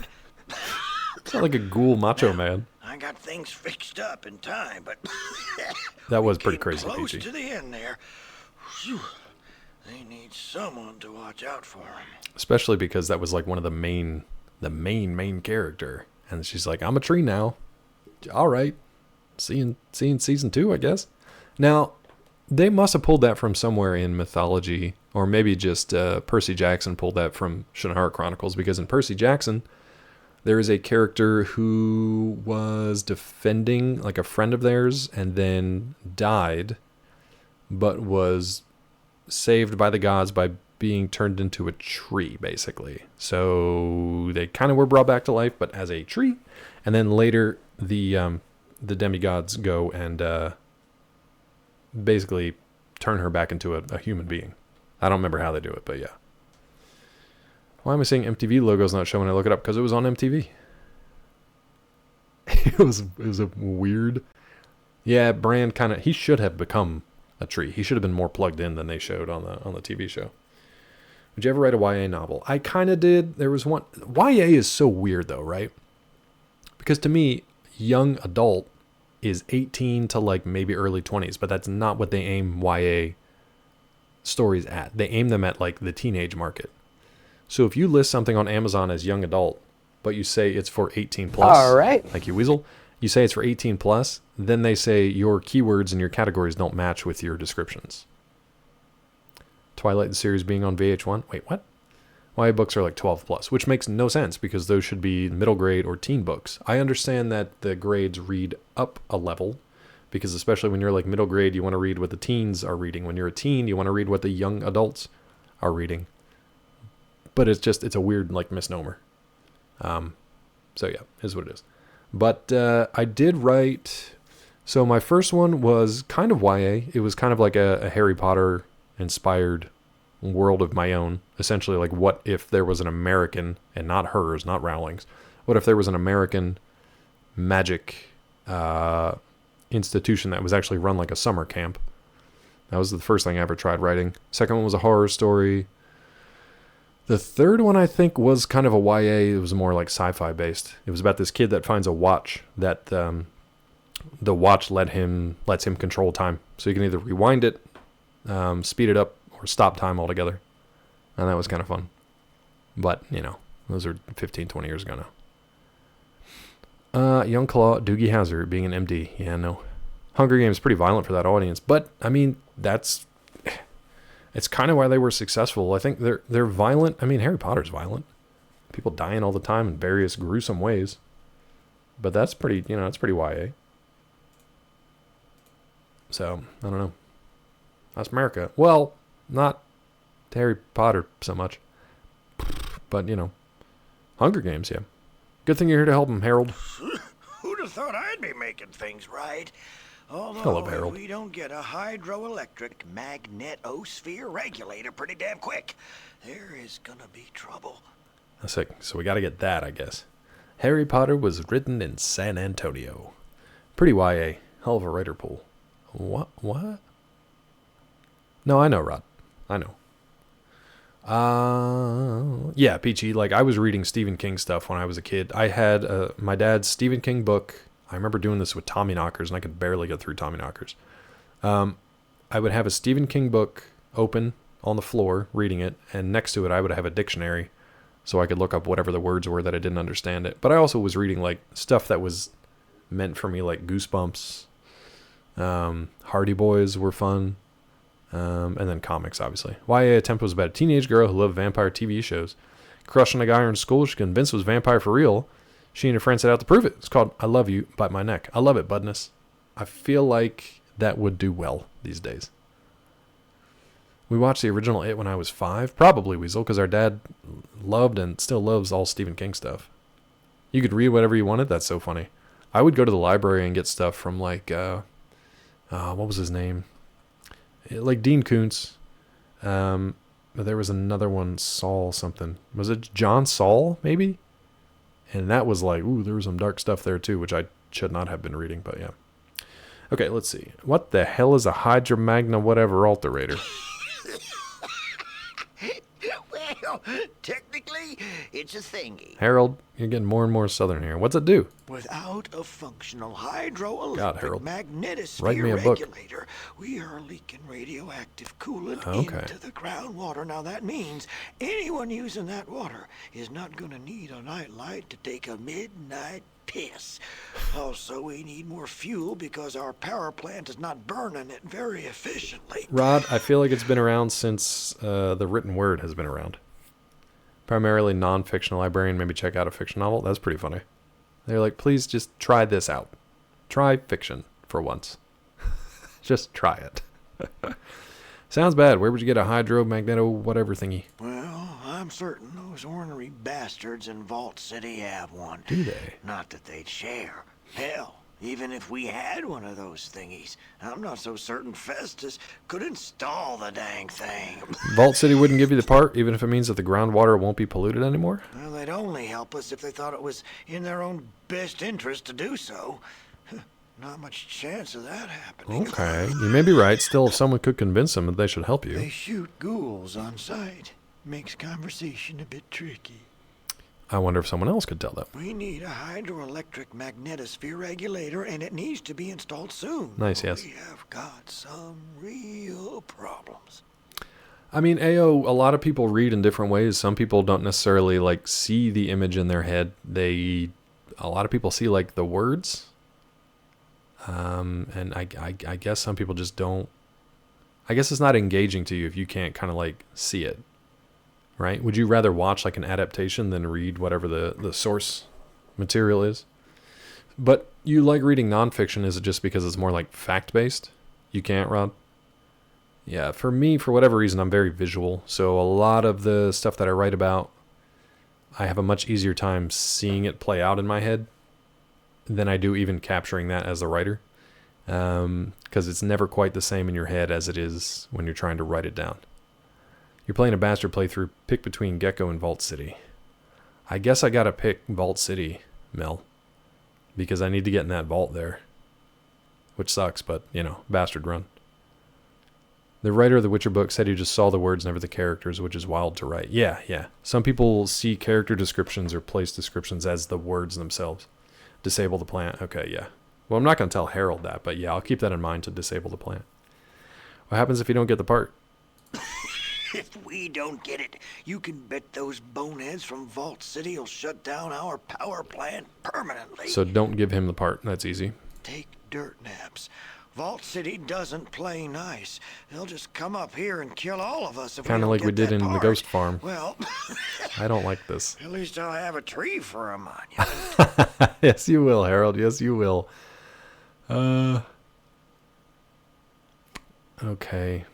Q: It's not like a ghoul macho man.
N: I got things fixed up in time, but
Q: That was pretty crazy,
N: close
Q: Peachy.
N: to the end there. Whew. They need someone to watch out for them.
Q: Especially because that was like one of the main character. And she's like, I'm a tree now. All right. See you in season 2, I guess. Now, they must have pulled that from somewhere in mythology, or maybe just Percy Jackson pulled that from Shannara Chronicles, because in Percy Jackson, there is a character who was defending like a friend of theirs and then died, but was saved by the gods by being turned into a tree, basically. So they kind of were brought back to life, but as a tree. And then later, the demigods go and basically turn her back into a human being. I don't remember how they do it, but yeah. Why am I seeing MTV logos not showing when I look it up? Because it was on MTV. It was a weird. Yeah, Brand kind of. He should have become a tree. He should have been more plugged in than they showed on the TV show. Would you ever write a YA novel? I kind of did. There was one. YA is so weird though, right? Because to me, young adult is 18 to like maybe early 20s, but that's not what they aim YA stories at. They aim them at like the teenage market. So if you list something on Amazon as young adult, but you say it's for 18 plus,
V: All right.
Q: like you Weasel, you say it's for 18 plus, then they say your keywords and your categories don't match with your descriptions. Twilight the series being on VH1. Wait, what? YA books are like 12 plus, which makes no sense because those should be middle grade or teen books. I understand that the grades read up a level because especially when you're like middle grade, you want to read what the teens are reading. When you're a teen, you want to read what the young adults are reading. But it's a weird like misnomer. So yeah, is what it is. But I did write. So my first one was kind of YA. It was kind of like a Harry Potter inspired world of my own. Essentially, like what if there was an American, and not hers, not Rowling's. What if there was an American magic institution that was actually run like a summer camp? That was the first thing I ever tried writing. Second one was a horror story. The third one, I think, was kind of a YA. It was more like sci-fi based. It was about this kid that finds a watch that the watch lets him control time. So you can either rewind it, speed it up, or stop time altogether. And that was kind of fun. But, you know, those are 15, 20 years ago now. Young Claw, Doogie Howser being an MD. Yeah, no. Hunger Games is pretty violent for that audience. But, I mean, it's kind of why they were successful. I think they're violent. I mean, Harry Potter's violent. People dying all the time in various gruesome ways. But that's pretty, it's pretty YA. So, I don't know. That's America. Well, not Harry Potter so much. But, Hunger Games, yeah. Good thing you're here to help him, Harold.
N: Who'd have thought I'd be making things right? Although
Q: Hello, Harold.
N: we don't get a hydroelectric magnetosphere regulator pretty damn quick, there is gonna be trouble.
Q: That's it. So we got to get that, I guess. Harry Potter was written in San Antonio. Pretty YA. Hell of a writer pool. What? No, I know, Rod. I know. Yeah, Peachy. Like, I was reading Stephen King stuff when I was a kid. I had my dad's Stephen King book. I remember doing this with Tommyknockers, and I could barely get through Tommyknockers. I would have a Stephen King book open on the floor, reading it, and next to it I would have a dictionary, so I could look up whatever the words were that I didn't understand it. But I also was reading, like, stuff that was meant for me, like Goosebumps. Hardy Boys were fun. And then comics, obviously. YA Attempt was about a teenage girl who loved vampire TV shows. Crushing a guy in school she convinced was vampire for real. She and her friend set out to prove it. It's called I Love You, Bite My Neck. I love it, Budness. I feel like that would do well these days. We watched the original It when I was 5. Probably Weasel, because our dad loved and still loves all Stephen King stuff. You could read whatever you wanted. That's so funny. I would go to the library and get stuff from like, what was his name? Like Dean Koontz. But there was another one, Saul something. Was it John Saul, maybe? And that was like, ooh, there was some dark stuff there too, which I should not have been reading, but yeah. Okay, let's see. What the hell is a Hydra Magna whatever alterator?
N: Well, technically, it's a thingy.
Q: Harold, you're getting more and more southern here. What's it do?
N: Without a functional
Q: God,
N: hydroelectric
Q: Harold.
N: magnetosphere
Q: Write me a book.
N: regulator, we are leaking radioactive coolant
Q: Okay.
N: into the groundwater. Now that means anyone using that water is not going to need a nightlight to take a midnight piss. Also, we need more fuel because our power plant is not burning it very efficiently.
Q: Rod, I feel like it's been around since the written word has been around. Primarily non-fictional librarian, maybe check out a fiction novel. That's pretty funny. They're like, please just try this out. Try fiction for once. Just try it. Sounds bad. Where would you get a hydro, magneto, whatever thingy?
N: Well, I'm certain those ornery bastards in Vault City have one.
Q: Do they?
N: Not that they'd share. Hell, Even if we had one of those thingies, I'm not so certain Festus could install the dang thing.
Q: Vault City wouldn't give you the part, even if it means that the groundwater won't be polluted anymore?
N: Well, they'd only help us if they thought it was in their own best interest to do so. Not much chance of that happening.
Q: Okay, you may be right. Still, if someone could convince them that they should help you.
N: They shoot ghouls on sight. Makes conversation a bit tricky.
Q: I wonder if someone else could tell them.
N: We need a hydroelectric magnetosphere regulator, and it needs to be installed soon.
Q: Nice, yes.
N: We have got some real problems.
Q: I mean, AO, a lot of people read in different ways. Some people don't necessarily, like, see the image in their head. A lot of people see, like, the words. And I guess some people just don't. I guess it's not engaging to you if you can't kind of, like, see it. Right? Would you rather watch like an adaptation than read whatever the source material is? But you like reading nonfiction, is it just because it's more like fact-based? You can't, Rod? Yeah, for me, for whatever reason, I'm very visual. So a lot of the stuff that I write about, I have a much easier time seeing it play out in my head than I do even capturing that as a writer. Because it's never quite the same in your head as it is when you're trying to write it down. You're playing a bastard playthrough. Pick between Gecko and Vault City. I guess I gotta pick Vault City, Mel. Because I need to get in that vault there. Which sucks, but, you know, bastard run. The writer of the Witcher book said he just saw the words, never the characters, which is wild to write. Yeah. Some people see character descriptions or place descriptions as the words themselves. Disable the plant. Okay, yeah. Well, I'm not going to tell Harold that, but yeah, I'll keep that in mind to disable the plant. What happens if you don't get the part?
N: If we don't get it, you can bet those boneheads from Vault City will shut down our power plant permanently.
Q: So don't give him the part. That's easy.
N: Take dirt naps. Vault City doesn't play nice. They'll just come up here and kill all of us if
Q: Kind of like we did in the Ghost Farm.
N: Well,
Q: I don't like this.
N: At least I'll have a tree for a monument.
Q: Yes, you will, Harold. Yes, you will. Okay.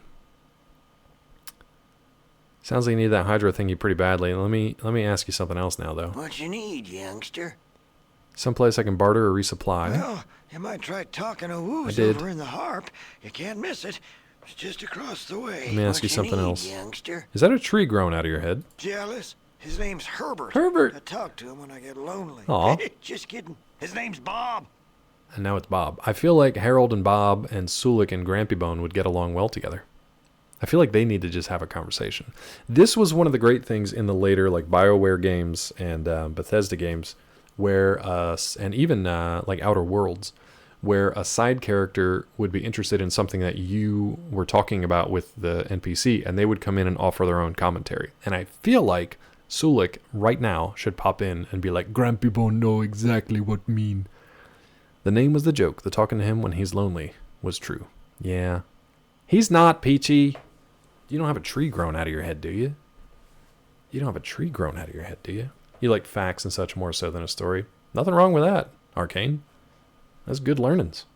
Q: Sounds like you need that Hydra thingy pretty badly. Let me ask you something else now, though.
N: What you need, youngster?
Q: Someplace I can barter or resupply.
N: Well, you might try talking to Woos
Q: did.
N: over in the Harp. You can't miss it. It's just across the way.
Q: Let me ask you something else.
N: Youngster?
Q: Is that a tree growing out of your head?
N: Jealous? His name's Herbert.
Q: Herbert.
N: I talk to him when I get lonely.
Q: Aw.
N: Just kidding. His name's Bob.
Q: And now it's Bob. I feel like Harold and Bob and Sulik and Grampy Bone would get along well together. I feel like they need to just have a conversation. This was one of the great things in the later like BioWare games and Bethesda games, where and even like Outer Worlds, where a side character would be interested in something that you were talking about with the NPC, and they would come in and offer their own commentary. And I feel like Sulik right now should pop in and be like, Grampy Bone know exactly what mean. The name was the joke. The talking to him when he's lonely was true. Yeah. He's not, Peachy. You don't have a tree grown out of your head, do you? You don't have a tree grown out of your head, do you? You like facts and such more so than a story. Nothing wrong with that, Arcane. That's good learnings.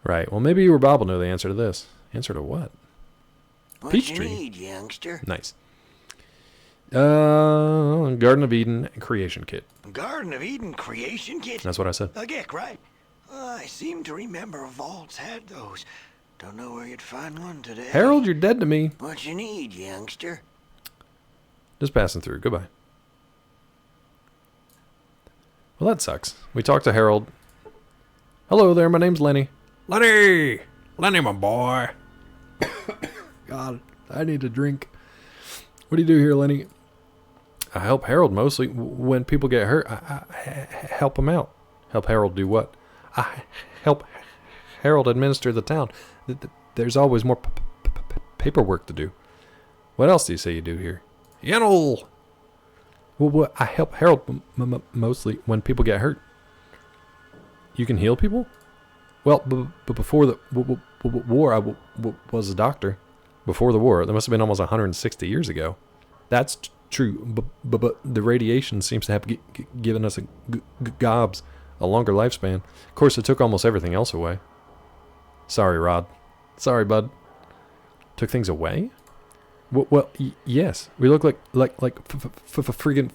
Q: Right. Well, maybe you or Bob will know the answer to this. Answer to what?
N: What
Q: Peach
N: you
Q: tree.
N: need, youngster?
Q: Nice. Garden of Eden creation kit.
N: Garden of Eden creation kit?
Q: That's what I said.
N: A Geck, right? I seem to remember Vaults had those. Don't know where you'd find one today.
Q: Harold, you're dead to me.
N: What you need, youngster?
Q: Just passing through. Goodbye. Well, that sucks. We talked to Harold. Hello there, my name's Lenny. Lenny! Lenny, my boy. God, I need a drink. What do you do here, Lenny? I help Harold mostly. When people get hurt, I help them out. Help Harold do what? I help Harold administer the town. There's always more paperwork to do. What else do you say you do here? Yennel! Well, I help Harold mostly when people get hurt. You can heal people? Well, but before the war, I was a doctor. Before the war, that must have been almost 160 years ago. That's true, but the radiation seems to have given us gobs a longer lifespan. Of course, it took almost everything else away. Sorry, Rod. Sorry, bud. Took things away? Well, yes. We look like freaking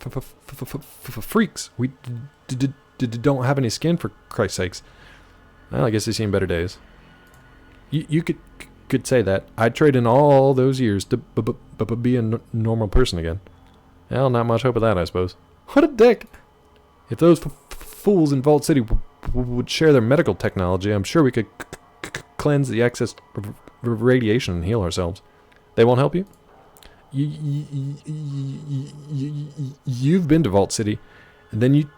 Q: freaks. We don't have any skin, for Christ's sakes. Well, I guess they've seen better days. You could say that. I'd trade in all those years to be a normal person again. Well, not much hope of that, I suppose. What a dick! If those fools in Vault City would share their medical technology, I'm sure we could cleanse the excess radiation and heal ourselves. They won't help you? You've been to Vault City, and then you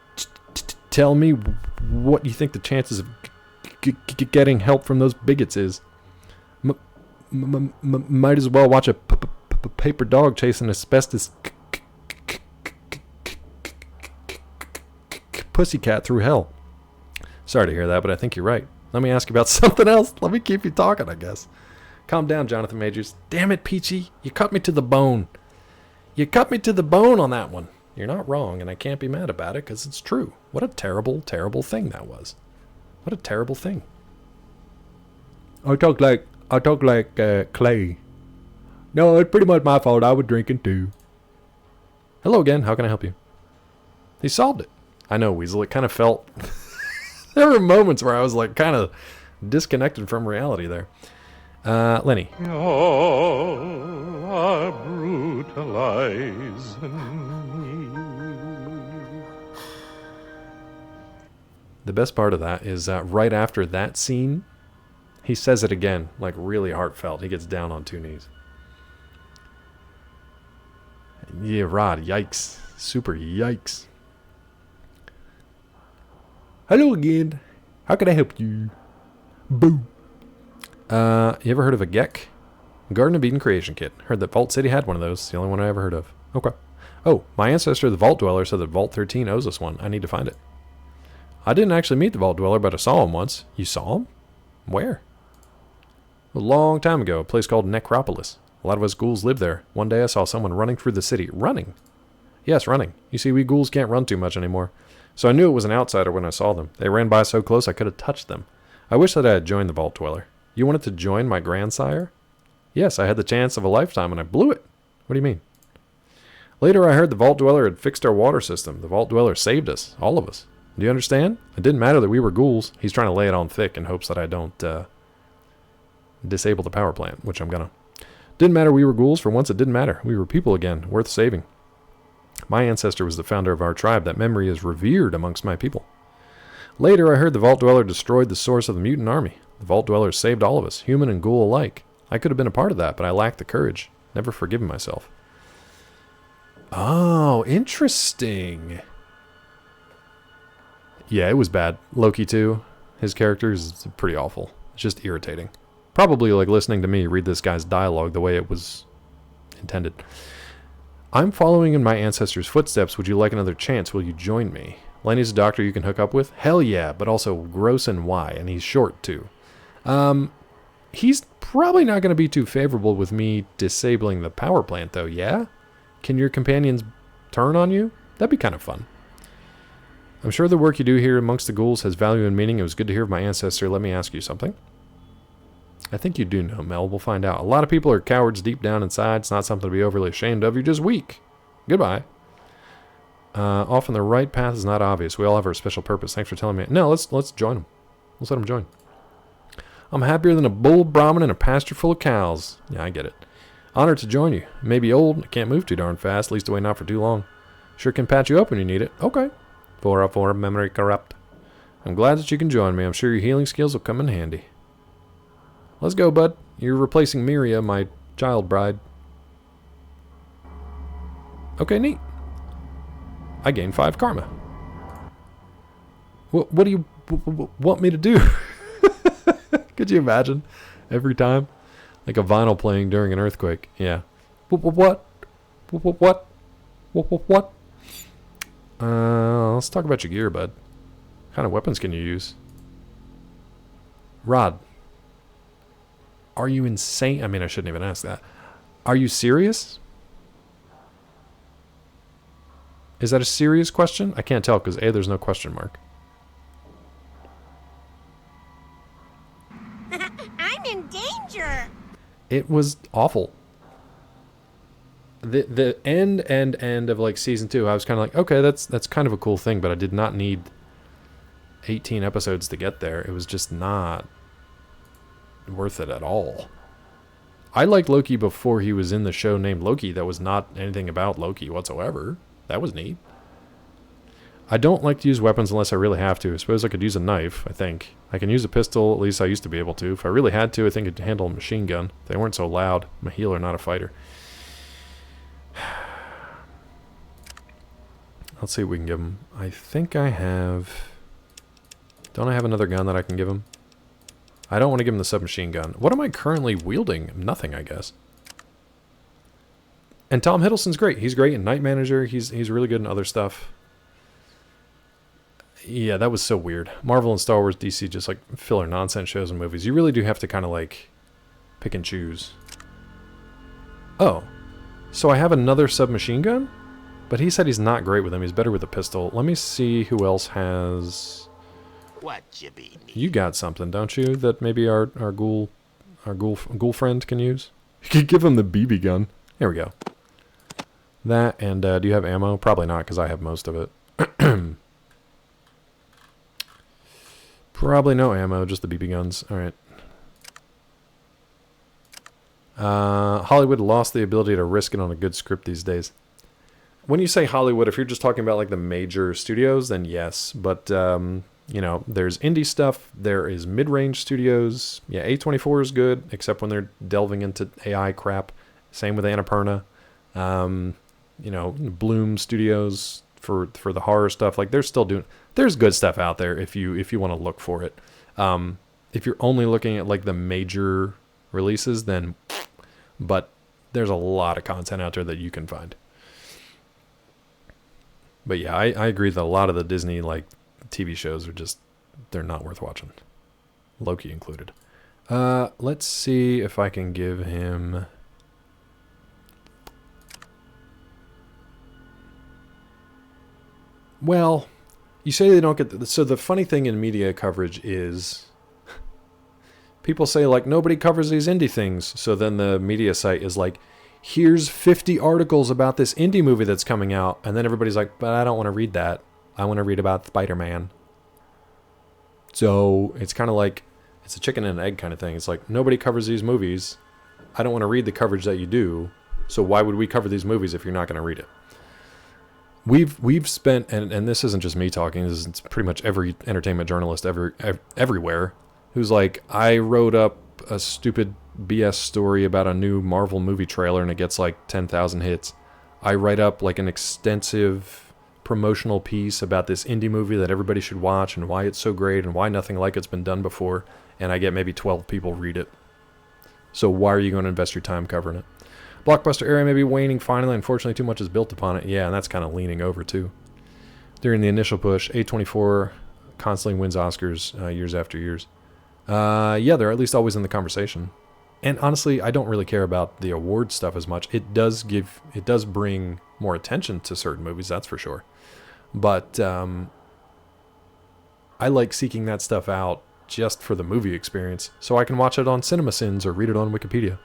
Q: tell me what you think the chances of getting help from those bigots is. Might as well watch a paper dog chasing asbestos pussycat through hell. Sorry to hear that, but I think you're right. Let me ask you about something else. Let me keep you talking, I guess. Calm down, Jonathan Majors. Damn it, Peachy. You cut me to the bone. You cut me to the bone on that one. You're not wrong, and I can't be mad about it because it's true. What a terrible, terrible thing that was. What a terrible thing. I talk like Clay. No, it's pretty much my fault. I was drinking too. Hello again. How can I help you? He solved it. I know, Weasel. It kind of felt... There were moments where I was like kind of disconnected from reality there. Lenny.
E: You are brutalizing me.
Q: The best part of that is right after that scene, he says it again, like really heartfelt. He gets down on two knees. Yeah, Rod, yikes. Super yikes. Hello again. How can I help you? Boo. You ever heard of a GECK? Garden of Eden Creation Kit. Heard that Vault City had one of those. The only one I ever heard of. Okay. Oh, my ancestor, the Vault Dweller, said that Vault 13 owes us one. I need to find it. I didn't actually meet the Vault Dweller, but I saw him once. You saw him? Where? A long time ago, a place called Necropolis. A lot of us ghouls live there. One day I saw someone running through the city. Running? Yes, running. You see, we ghouls can't run too much anymore. So I knew it was an outsider when I saw them. They ran by so close I could have touched them. I wish that I had joined the Vault Dweller. You wanted to join my grandsire? Yes, I had the chance of a lifetime and I blew it. What do you mean? Later I heard the Vault Dweller had fixed our water system. The Vault Dweller saved us. All of us. Do you understand? It didn't matter that we were ghouls. He's trying to lay it on thick in hopes that I don't disable the power plant, which I'm gonna. Didn't matter we were ghouls. For once it didn't matter. We were people again, worth saving. My ancestor was the founder of our tribe. That memory is revered amongst my people. Later I heard the Vault Dweller destroyed the source of the mutant army. The Vault Dweller saved all of us, human and ghoul alike. I could have been a part of that, but I lacked the courage. Never forgiven myself. Oh, interesting. Yeah, it was bad. Loki too. His character is pretty awful. It's just irritating. Probably like listening to me read this guy's dialogue the way it was intended. I'm following in my ancestors' footsteps. Would you like another chance? Will you join me? Lenny's a doctor you can hook up with? Hell yeah, but also gross and why, and he's short too. He's probably not going to be too favorable with me disabling the power plant though, yeah? Can your companions turn on you? That'd be kind of fun. I'm sure the work you do here amongst the ghouls has value and meaning. It was good to hear of my ancestor. Let me ask you something. I think you do know, Mel. We'll find out. A lot of people are cowards deep down inside. It's not something to be overly ashamed of. You're just weak. Goodbye. Often the right path is not obvious. We all have our special purpose. Thanks for telling me. No, let's join them. Let's let them join. I'm happier than a bull Brahmin in a pasture full of cows. Yeah, I get it. Honored to join you. Maybe old. I can't move too darn fast. At least away not for too long. Sure can patch you up when you need it. Okay. 404 memory corrupt. I'm glad that you can join me. I'm sure your healing skills will come in handy. Let's go, bud. You're replacing Miria, my child bride. Okay, neat. I gained 5 karma. What do you want me to do? Could you imagine? Every time? Like a vinyl playing during an earthquake. Yeah. What? Let's talk about your gear, bud. What kind of weapons can you use? Rod. Are you insane? I mean, I shouldn't even ask that. Are you serious? Is that a serious question? I can't tell because A, there's no question mark.
O: I'm in danger.
Q: It was awful. The end of like season 2, I was kind of like, okay, that's kind of a cool thing, but I did not need 18 episodes to get there. It was just not worth it at all. I liked Loki before he was in the show named Loki that was not anything about Loki whatsoever. That was neat. I don't like to use weapons unless I really have to. I suppose I could use a knife, I think. I can use a pistol, at least I used to be able to. If I really had to, I think I'd handle a machine gun. If they weren't so loud. I'm a healer, not a fighter. Let's see what we can give him. I think I have... Don't I have another gun that I can give him? I don't want to give him the submachine gun. What am I currently wielding? Nothing, I guess. And Tom Hiddleston's great. He's great in Night Manager. He's really good in other stuff. Yeah, that was so weird. Marvel and Star Wars, DC, just like filler nonsense shows and movies. You really do have to kind of like pick and choose. Oh, so I have another submachine gun? But he said he's not great with them. He's better with a pistol. Let me see who else has...
N: What you be?
Q: You got something, don't you? That maybe our ghoul friend can use. You could give him the BB gun. There we go. That and do you have ammo? Probably not, because I have most of it. Probably no ammo, just the BB guns. All right. Hollywood lost the ability to risk it on a good script these days. When you say Hollywood, if you're just talking about like the major studios, then yes. But you know, there's indie stuff. There is mid-range studios. Yeah, A24 is good, except when they're delving into AI crap. Same with Annapurna. You know, Bloom Studios for the horror stuff. Like they're still doing. There's good stuff out there if you want to look for it. If you're only looking at like the major releases, then. But there's a lot of content out there that you can find. But yeah, I agree that a lot of the Disney like TV shows are just, they're not worth watching. Loki included. Let's see if I can give him... Well, you say they don't get... So the funny thing in media coverage is... People say, like, nobody covers these indie things. So then the media site is like, here's 50 articles about this indie movie that's coming out. And then everybody's like, but I don't want to read that. I want to read about Spider-Man. So it's kind of like, it's a chicken and an egg kind of thing. It's like, nobody covers these movies. I don't want to read the coverage that you do. So why would we cover these movies if you're not going to read it? We've spent, and this isn't just me talking, this is pretty much every entertainment journalist everywhere, who's like, I wrote up a stupid BS story about a new Marvel movie trailer and it gets like 10,000 hits. I write up like an extensive promotional piece about this indie movie that everybody should watch and why it's so great and why nothing like it's been done before, and I get maybe 12 people read it. So why are you going to invest your time covering it? Blockbuster area may be waning finally. Unfortunately, too much is built upon it. Yeah, and that's kind of leaning over too. During the initial push, A24 constantly wins Oscars years after years. Yeah, they're at least always in the conversation. And honestly, I don't really care about the award stuff as much. It does bring more attention to certain movies, that's for sure. But I like seeking that stuff out just for the movie experience, so I can watch it on CinemaSins or read it on Wikipedia.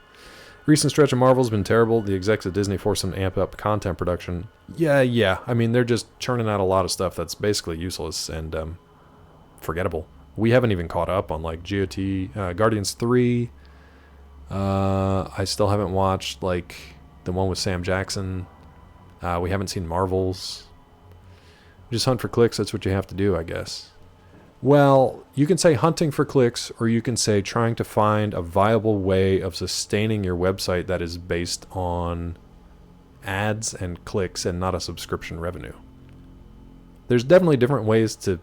Q: Recent stretch of Marvel's been terrible. The execs at Disney forced them to amp up content production. Yeah. I mean, they're just churning out a lot of stuff that's basically useless and forgettable. We haven't even caught up on like GOT, Guardians 3. I still haven't watched like the one with Sam Jackson. We haven't seen Marvels. Just hunt for clicks. That's what you have to do, I guess. Well, you can say hunting for clicks, or you can say trying to find a viable way of sustaining your website that is based on ads and clicks and not a subscription revenue. There's definitely different ways to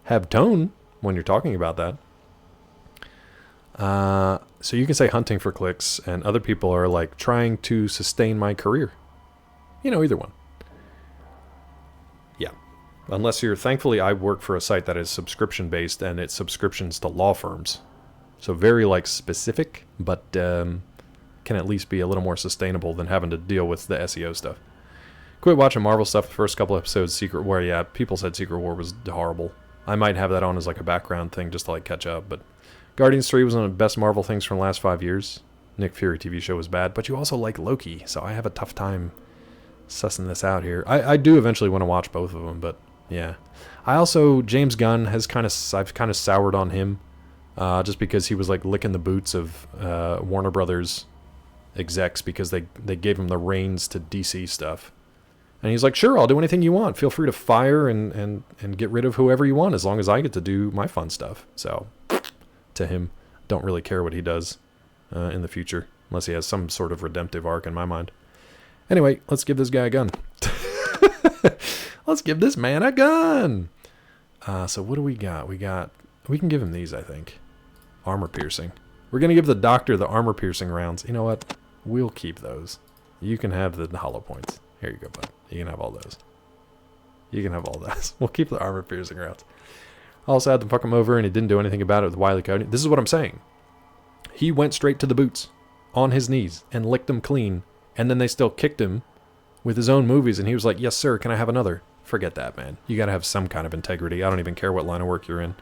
Q: have tone when you're talking about that. So you can say hunting for clicks, and other people are like trying to sustain my career. You know, either one. Yeah. Unless thankfully I work for a site that is subscription based and it's subscriptions to law firms. So very like specific, but can at least be a little more sustainable than having to deal with the SEO stuff. Quit watching Marvel stuff. The first couple episodes, Secret War, yeah, people said Secret War was horrible. I might have that on as like a background thing just to like catch up, but Guardians 3 was one of the best Marvel things from the last 5 years. Nick Fury TV show was bad, but you also like Loki, so I have a tough time sussing this out here. I do eventually want to watch both of them, but Yeah. I also, James Gunn has I've kind of soured on him, just because he was like licking the boots of Warner Brothers execs because they gave him the reins to DC stuff. And he's like, sure, I'll do anything you want. Feel free to fire and get rid of whoever you want as long as I get to do my fun stuff. So, to him, don't really care what he does in the future, unless he has some sort of redemptive arc in my mind. Anyway, let's give this guy a gun. Let's give this man a gun. So what do we got? We can give him these, I think. Armor piercing. We're going to give the doctor the armor piercing rounds. You know what? We'll keep those. You can have the hollow points. Here you go, bud. You can have all those. You can have all those. We'll keep the armor piercing rounds. I also had them fuck him over, and he didn't do anything about it with Wile E. Coyote. This is what I'm saying. He went straight to the boots, on his knees, and licked them clean, and then they still kicked him with his own movies, and he was like, yes, sir, can I have another? Forget that, man. You gotta have some kind of integrity. I don't even care what line of work you're in.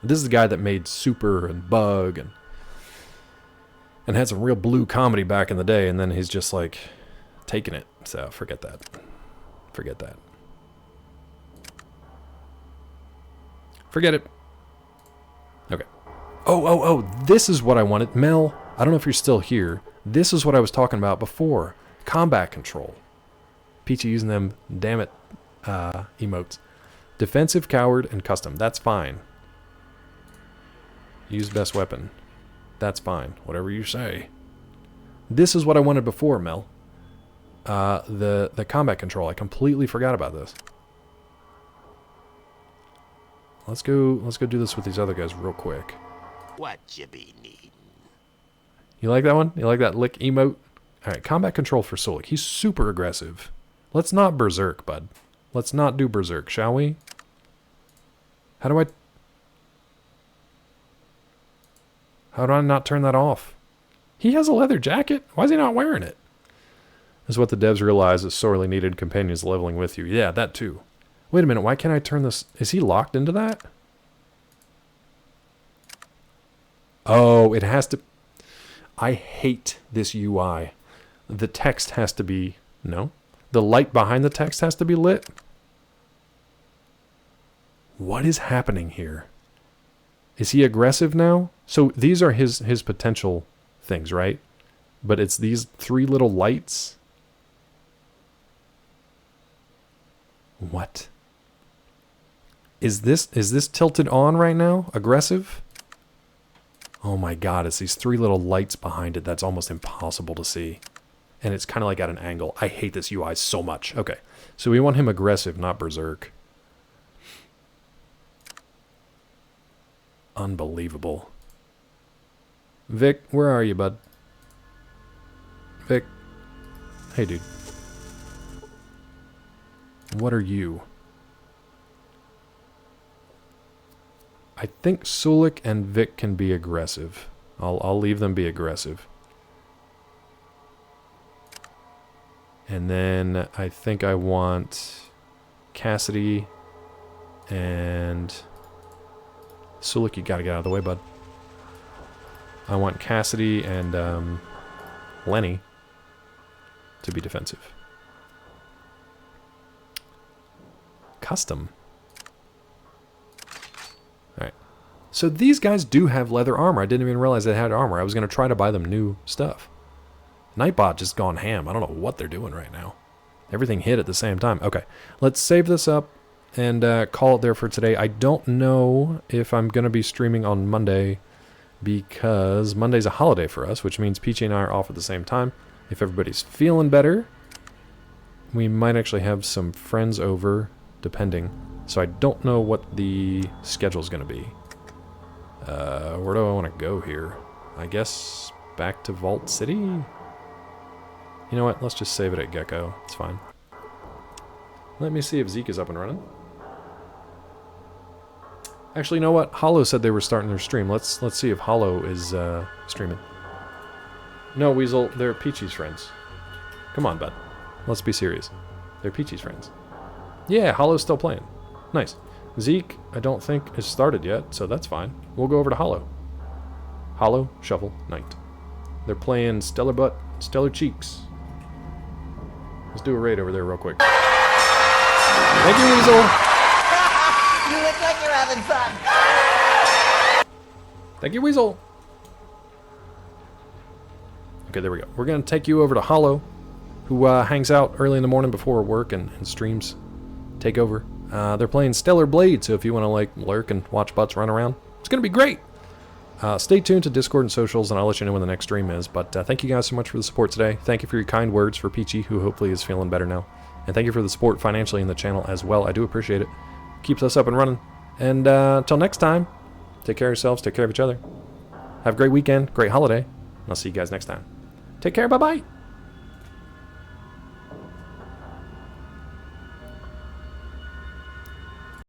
Q: This is the guy that made Super and Bug and had some real blue comedy back in the day, and then he's just like taking it. So forget that. Forget that. Forget it. Okay. Oh, this is what I wanted. Mel, I don't know if you're still here. This is what I was talking about before. Combat control. Peachy using them, damn it, emotes. Defensive, coward, and custom. That's fine. Use best weapon. That's fine. Whatever you say. This is what I wanted before, Mel. The combat control. I completely forgot about this. Let's go do this with these other guys real quick.
I: What you be needing?
Q: You like that one? You like that lick emote? Alright, combat control for Sulik. He's super aggressive. Let's not berserk, bud. Let's not do berserk, shall we? How do I not turn that off? He has a leather jacket? Why is he not wearing it? This is what the devs realize is sorely needed companions leveling with you. Yeah, that too. Wait a minute, why can't I turn this? Is he locked into that? Oh, it has to... I hate this UI. The text has to be... No? The light behind the text has to be lit? What is happening here? Is he aggressive now? So these are his potential things, right? But it's these three little lights? What? Is this tilted on right now? Aggressive? Oh my god, it's these three little lights behind it that's almost impossible to see. And it's kind of like at an angle. I hate this UI so much. Okay, so we want him aggressive, not berserk. Unbelievable. Vic, where are you, bud? Vic. Hey, dude. What are you? I think Sulik and Vic can be aggressive. I'll leave them be aggressive. And then I think I want Cassidy and Sulik, you gotta get out of the way, bud. I want Cassidy and Lenny to be defensive. Custom. Alright. So these guys do have leather armor. I didn't even realize they had armor. I was going to try to buy them new stuff. Nightbot just gone ham. I don't know what they're doing right now. Everything hit at the same time. Okay. Let's save this up and call it there for today. I don't know if I'm going to be streaming on Monday because Monday's a holiday for us, which means Peachy and I are off at the same time. If everybody's feeling better, we might actually have some friends over, depending. So I don't know what the schedule's going to be. Where do I want to go here? I guess back to Vault City? You know what? Let's just save it at Gecko. It's fine. Let me see if Zeke is up and running. Actually, you know what? Hollow said they were starting their stream. Let's see if Hollow is streaming. No, Weasel, they're Peachy's friends. Come on, bud. Let's be serious. They're Peachy's friends. Yeah, Hollow's still playing. Nice. Zeke, I don't think, has started yet, so that's fine. We'll go over to Hollow. Hollow, Shovel, Knight. They're playing Stellar Butt, Stellar Cheeks. Let's do a raid over there real quick. Thank you, Weasel!
T: when you're having fun.
Q: Thank you, Weasel. Okay, there we go. We're going to take you over to Hollow, who hangs out early in the morning before work and streams take over. They're playing Stellar Blade, so if you want to like lurk and watch butts run around, it's going to be great. Stay tuned to Discord and socials, and I'll let you know when the next stream is. But thank you guys so much for the support today. Thank you for your kind words for Peachy, who hopefully is feeling better now. And thank you for the support financially in the channel as well. I do appreciate it. Keeps us up and running. And until next time, take care of yourselves, take care of each other. Have a great weekend, great holiday, and I'll see you guys next time. Take care, bye-bye.